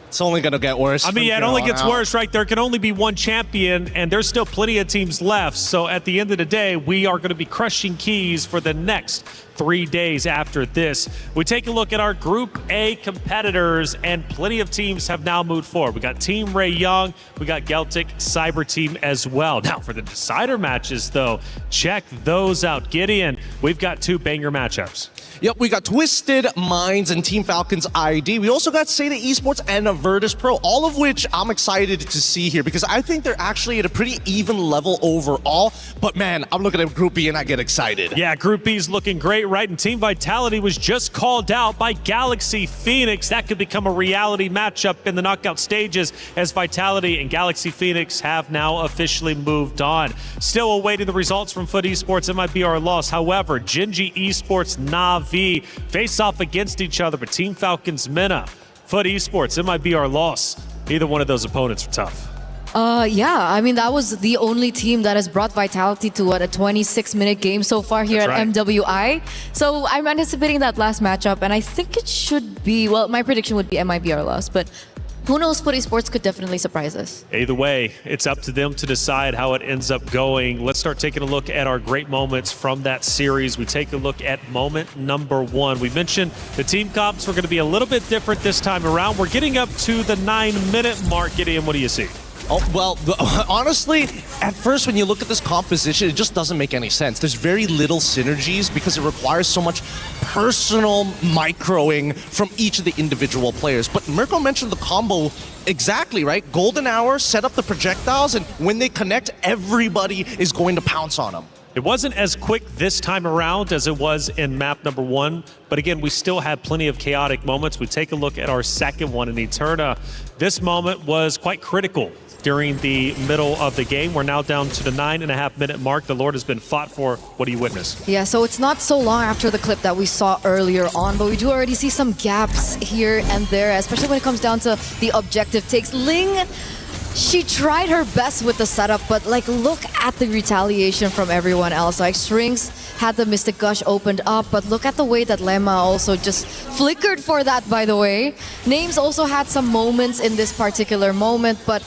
It's only going to get worse. I mean, yeah, it only gets worse, right? There can only be one champion, and there's still plenty of teams left. So at the end of the day, we are going to be crushing keys for the next 3 days after this. We take a look at our Group A competitors, and plenty of teams have now moved forward. We got Team Ray Young, we got Celtic Cyber Team as well. Now, for the decider matches, though, check those out. Gideon, we've got 2 banger matchups. Yep, we got Twisted Minds and Team Falcons ID. We also got Seda Esports and Virtus Pro, all of which I'm excited to see here because I think they're actually at a pretty even level overall. But man, I'm looking at Group B and I get excited. Yeah, Group B's looking great, right? And Team Vitality was just called out by Galaxy Phoenix. That could become a reality matchup in the knockout stages as Vitality and Galaxy Phoenix have now officially moved on. Still awaiting the results from Foot Esports. It might be our loss. However, Genji Esports, Navi face off against each other, but Team Falcons Minna, Foot Esports, it might be our loss. Either one of those opponents are tough. Yeah, I mean, that was the only team that has brought Vitality to a 26-minute game so far here at MWI. So I'm anticipating that last matchup, and I think it should be, well, my prediction would be it might be our loss, but who knows, Foot Esports could definitely surprise us. Either way, it's up to them to decide how it ends up going. Let's start taking a look at our great moments from that series. We take a look at moment number 1. We mentioned the team comps were going to be a little bit different this time around. We're getting up to the 9-minute mark. Gideon, what do you see? Oh, well, honestly, at first when you look at this composition, it just doesn't make any sense. There's very little synergies because it requires so much personal microing from each of the individual players. But Mirko mentioned the combo exactly, right? Golden Hour, set up the projectiles, and when they connect, everybody is going to pounce on them. It wasn't as quick this time around as it was in map number 1, but again, we still had plenty of chaotic moments. We take a look at our second one in Eterna. This moment was quite critical during the middle of the game. We're now down to the 9.5-minute mark. The Lord has been fought for. What do you witness? Yeah, so it's not so long after the clip that we saw earlier on, but we do already see some gaps here and there, especially when it comes down to the objective takes. Ling, she tried her best with the setup, but like look at the retaliation from everyone else. Like Strings had the Mystic Gush opened up, but look at the way that Lemma also just flickered for that, by the way. Names also had some moments in this particular moment, but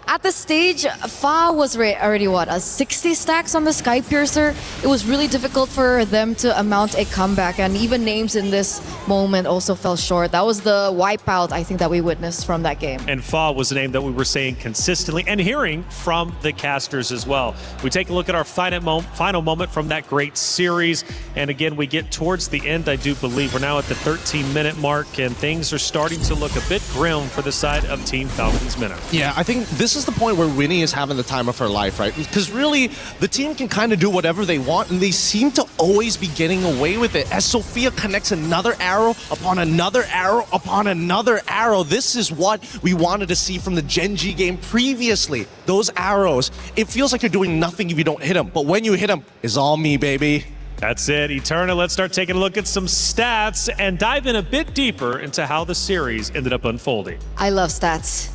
at the stage, Fa was already, what, 60 stacks on the Sky Piercer? It was really difficult for them to mount a comeback, and even Names in this moment also fell short. That was the wipeout, I think, that we witnessed from that game. And Fa was a name that we were saying consistently and hearing from the casters as well. We take a look at our final moment from that great series, and again, we get towards the end, I do believe. We're now at the 13-minute mark, and things are starting to look a bit grim for the side of Team Falcons Minnow. Yeah, I think this is the point where Winnie is having the time of her life, right? Because really, the team can kind of do whatever they want, and they seem to always be getting away with it. As Sophia connects another arrow upon another arrow upon another arrow, this is what we wanted to see from the Genji game previously. Those arrows, it feels like you're doing nothing if you don't hit them, but when you hit them, it's all me, baby. That's it, Eterna. Let's start taking a look at some stats and dive in a bit deeper into how the series ended up unfolding. I love stats.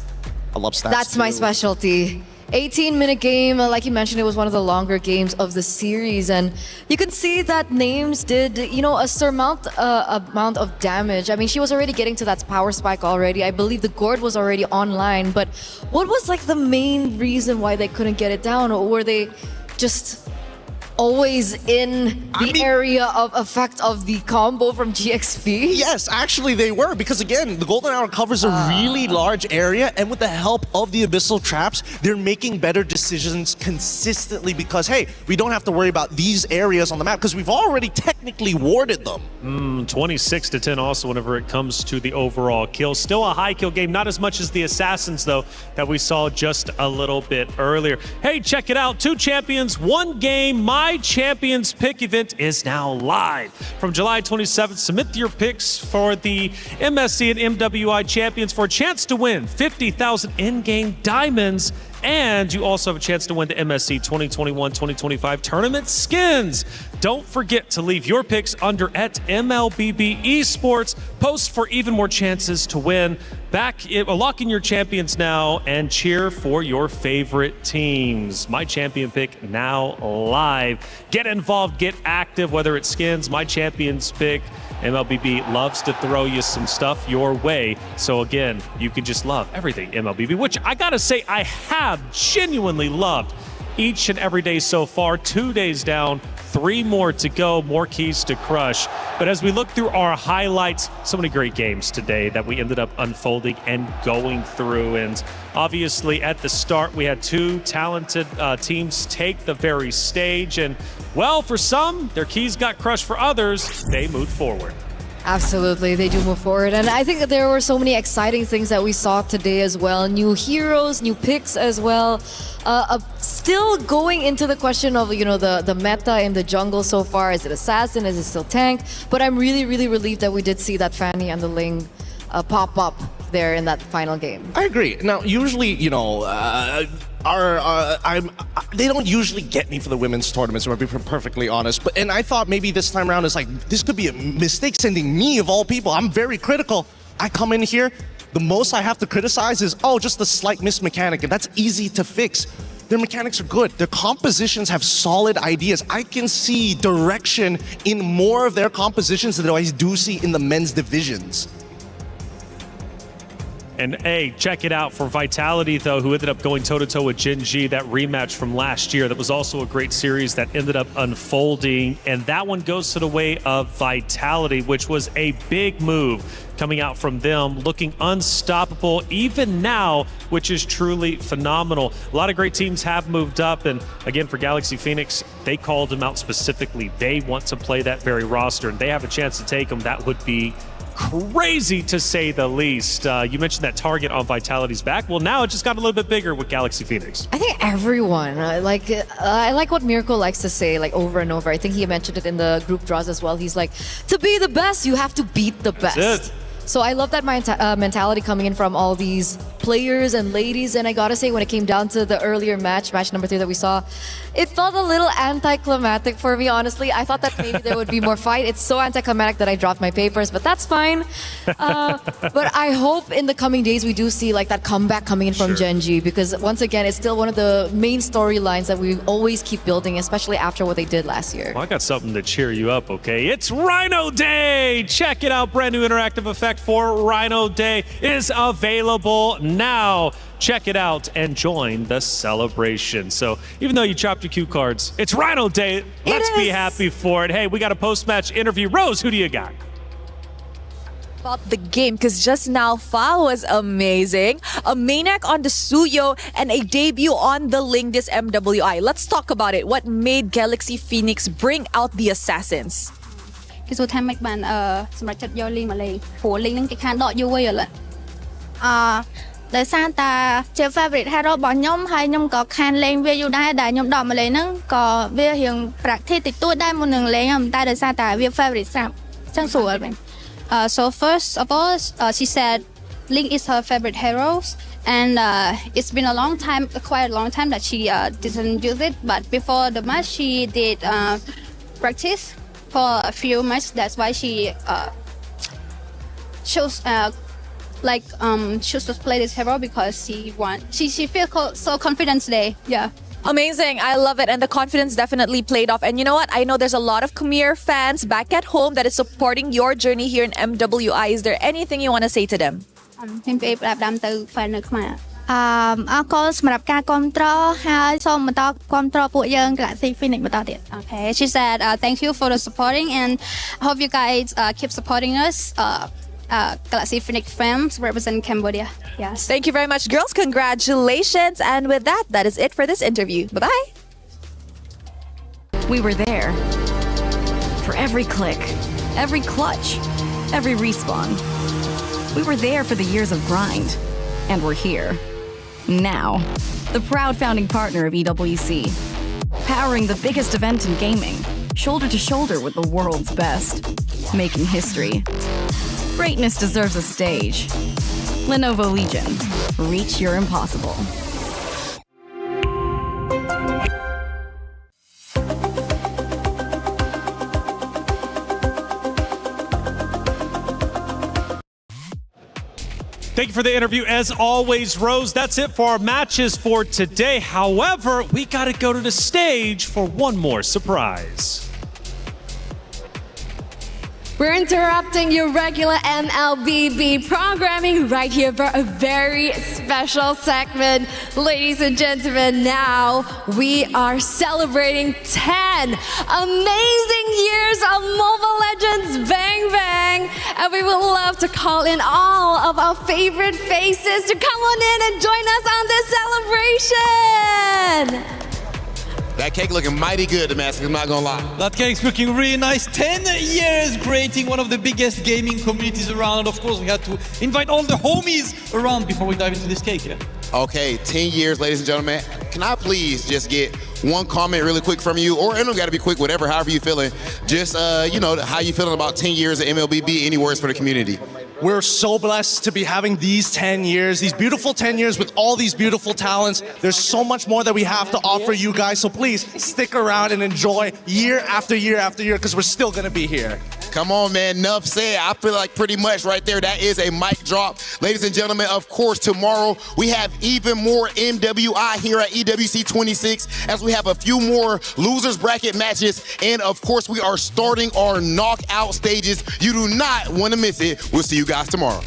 I love stats. That's my specialty. 18-minute game, like you mentioned, it was one of the longer games of the series, and you can see that Names did, you know, a surmount amount of damage. I mean, she was already getting to that power spike already. I believe the gourd was already online, but what was like the main reason why they couldn't get it down, or were they just always in the area of effect of the combo from GXP? Yes, actually they were, because again, the Golden Hour covers a really large area, and with the help of the Abyssal Traps, they're making better decisions consistently because, hey, we don't have to worry about these areas on the map because we've already technically warded them. 26-10 also whenever it comes to the overall kills. Still a high kill game, not as much as the Assassins, though, that we saw just a little bit earlier. Hey, check it out. 2 champions, 1 game. My Champions Pick event is now live. From July 27th, submit your picks for the MSC and MWI champions for a chance to win 50,000 in-game diamonds. And you also have a chance to win the MSC 2021-2025 tournament skins. Don't forget to leave your picks under at MLBB Esports. Post for even more chances to win. Lock in your champions now and cheer for your favorite teams. My champion pick now live. Get involved, get active, whether it's skins, my champions pick. MLBB loves to throw you some stuff your way. So again, you can just love everything MLBB, which I gotta say I have genuinely loved each and every day so far. 2 days down, 3 more to go, more keys to crush. But as we look through our highlights, so many great games today that we ended up unfolding and going through. And obviously at the start, we had 2 talented teams take the very stage. And well, for some, their keys got crushed. For others, they moved forward. Absolutely, they do move forward. And I think that there were so many exciting things that we saw today as well. New heroes, new picks as well. Still going into the question of, you know, the meta in the jungle so far. Is it assassin? Is it still tank? But I'm really, really relieved that we did see that Fanny and the Ling pop up there in that final game. I agree. Now, usually, you know, they don't usually get me for the women's tournaments, to be perfectly honest. And I thought maybe this time around it's like, this could be a mistake sending me of all people. I'm very critical. I come in here, the most I have to criticize is, oh, just a slight missed mechanic, and that's easy to fix. Their mechanics are good. Their compositions have solid ideas. I can see direction in more of their compositions than I do see in the men's divisions. And hey, check it out for Vitality, though, who ended up going toe-to-toe with Genji, that rematch from last year. That was also a great series that ended up unfolding. And that one goes to the way of Vitality, which was a big move coming out from them, looking unstoppable even now, which is truly phenomenal. A lot of great teams have moved up. And again, for Galaxy Phoenix, they called them out specifically. They want to play that very roster, and they have a chance to take them. That would be crazy to say the least. You mentioned that target on Vitality's back. Well, now it just got a little bit bigger with Galaxy Phoenix. I think everyone, I like what Miracle likes to say, like over and over. I think he mentioned it in the group draws as well. He's like, to be the best, you have to beat the best. That's it. So I love that mentality coming in from all these players and ladies. And I gotta say, when it came down to the earlier match number 3 that we saw, it felt a little anticlimactic for me, honestly. I thought that maybe there would be more fight. It's so anticlimactic that I dropped my papers, but that's fine. But I hope in the coming days we do see like that comeback coming in from Genji, because once again, it's still one of the main storylines that we always keep building, especially after what they did last year. Well, I got something to cheer you up, okay? It's Rhino Day! Check it out. Brand new interactive effect for Rhino Day is available now. Check it out and join the celebration. So even though you chopped your cue cards, it's Rhino Day. Let's be happy for it. Hey, we got a post-match interview. Rose, who do you got? About the game, because just now Fa was amazing, a maniac on the Suyo and a debut on the Ling this MWI. Let's talk about it. What made Galaxy Phoenix bring out the assassins? គេសួរថាមិនបានសម្រាប់ចិត្តយកលីងមកលេងព្រោះលីងហ្នឹងគេខានដកយូរហើយឥឡូវដោយសារតាជា favorite hero របស់ខ្ញុំហើយខ្ញុំក៏ខានលេងវាយូរដែរដែលខ្ញុំដកមកលេងហ្នឹងក៏វារៀង practice តិចតួចដែរមុននឹងលេងតែដោយសារតាវា favorite ស្រាប់អញ្ចឹងស្រួលវិញ so first of all she said Link is her favorite heroes and it's been a long time quite a long time that she didn't use it, but before the match she did practice for a few months. That's why she chose choose to play this hero because she feels so confident today. Yeah. Amazing. I love it. And the confidence definitely played off. And you know what? I know there's a lot of Khmer fans back at home that is supporting your journey here in MWI. Is there anything you want to say to them? ខ្ញុំពេលប្រាប់ដាំទៅ fan នៅខ្មែរអរគុណសម្រាប់ការគាំទ្រហើយសូមបន្តគាំទ្រពួកយើង Galaxy Phoenix បន្តទៀត Okay, she said thank you for the supporting and I hope you guys keep supporting us. Galaxy Phoenix fans represent Cambodia. Yes. Thank you very much, girls. Congratulations. And with that, that is it for this interview. Bye-bye. We were there for every click, every clutch, every respawn. We were there for the years of grind, and we're here. Now, the proud founding partner of EWC, powering the biggest event in gaming, shoulder to shoulder with the world's best, making history. Greatness deserves a stage. Lenovo Legion, reach your impossible. Thank you for the interview, as always, Rose. That's it for our matches for today. However, we got to go to the stage for one more surprise. We're interrupting your regular MLBB programming right here for a very special segment. Ladies and gentlemen, now we are celebrating 10 amazing years of Mobile Legends Bang Bang. And we would love to call in all of our favorite faces to come on in and join us on this celebration. That cake looking mighty good, Damascus, I'm not gonna lie. That cake's looking really nice. 10 years creating one of the biggest gaming communities around. And of course, we had to invite all the homies around before we dive into this cake, yeah? Okay, 10 years, ladies and gentlemen. Can I please just get one comment really quick from you? Or it don't gotta be quick, whatever, however you feeling. Just, how you feeling about 10 years of MLBB? Any words for the community? We're so blessed to be having these 10 years, these beautiful 10 years with all these beautiful talents. There's so much more that we have to offer you guys, so please stick around and enjoy year after year after year, because we're still gonna be here. Come on, man, enough said. I feel like pretty much right there, that is a mic drop. Ladies and gentlemen, of course, tomorrow we have even more MWI here at EWC26, as we have a few more losers bracket matches, and of course we are starting our knockout stages. You do not want to miss it. We'll see you guys tomorrow.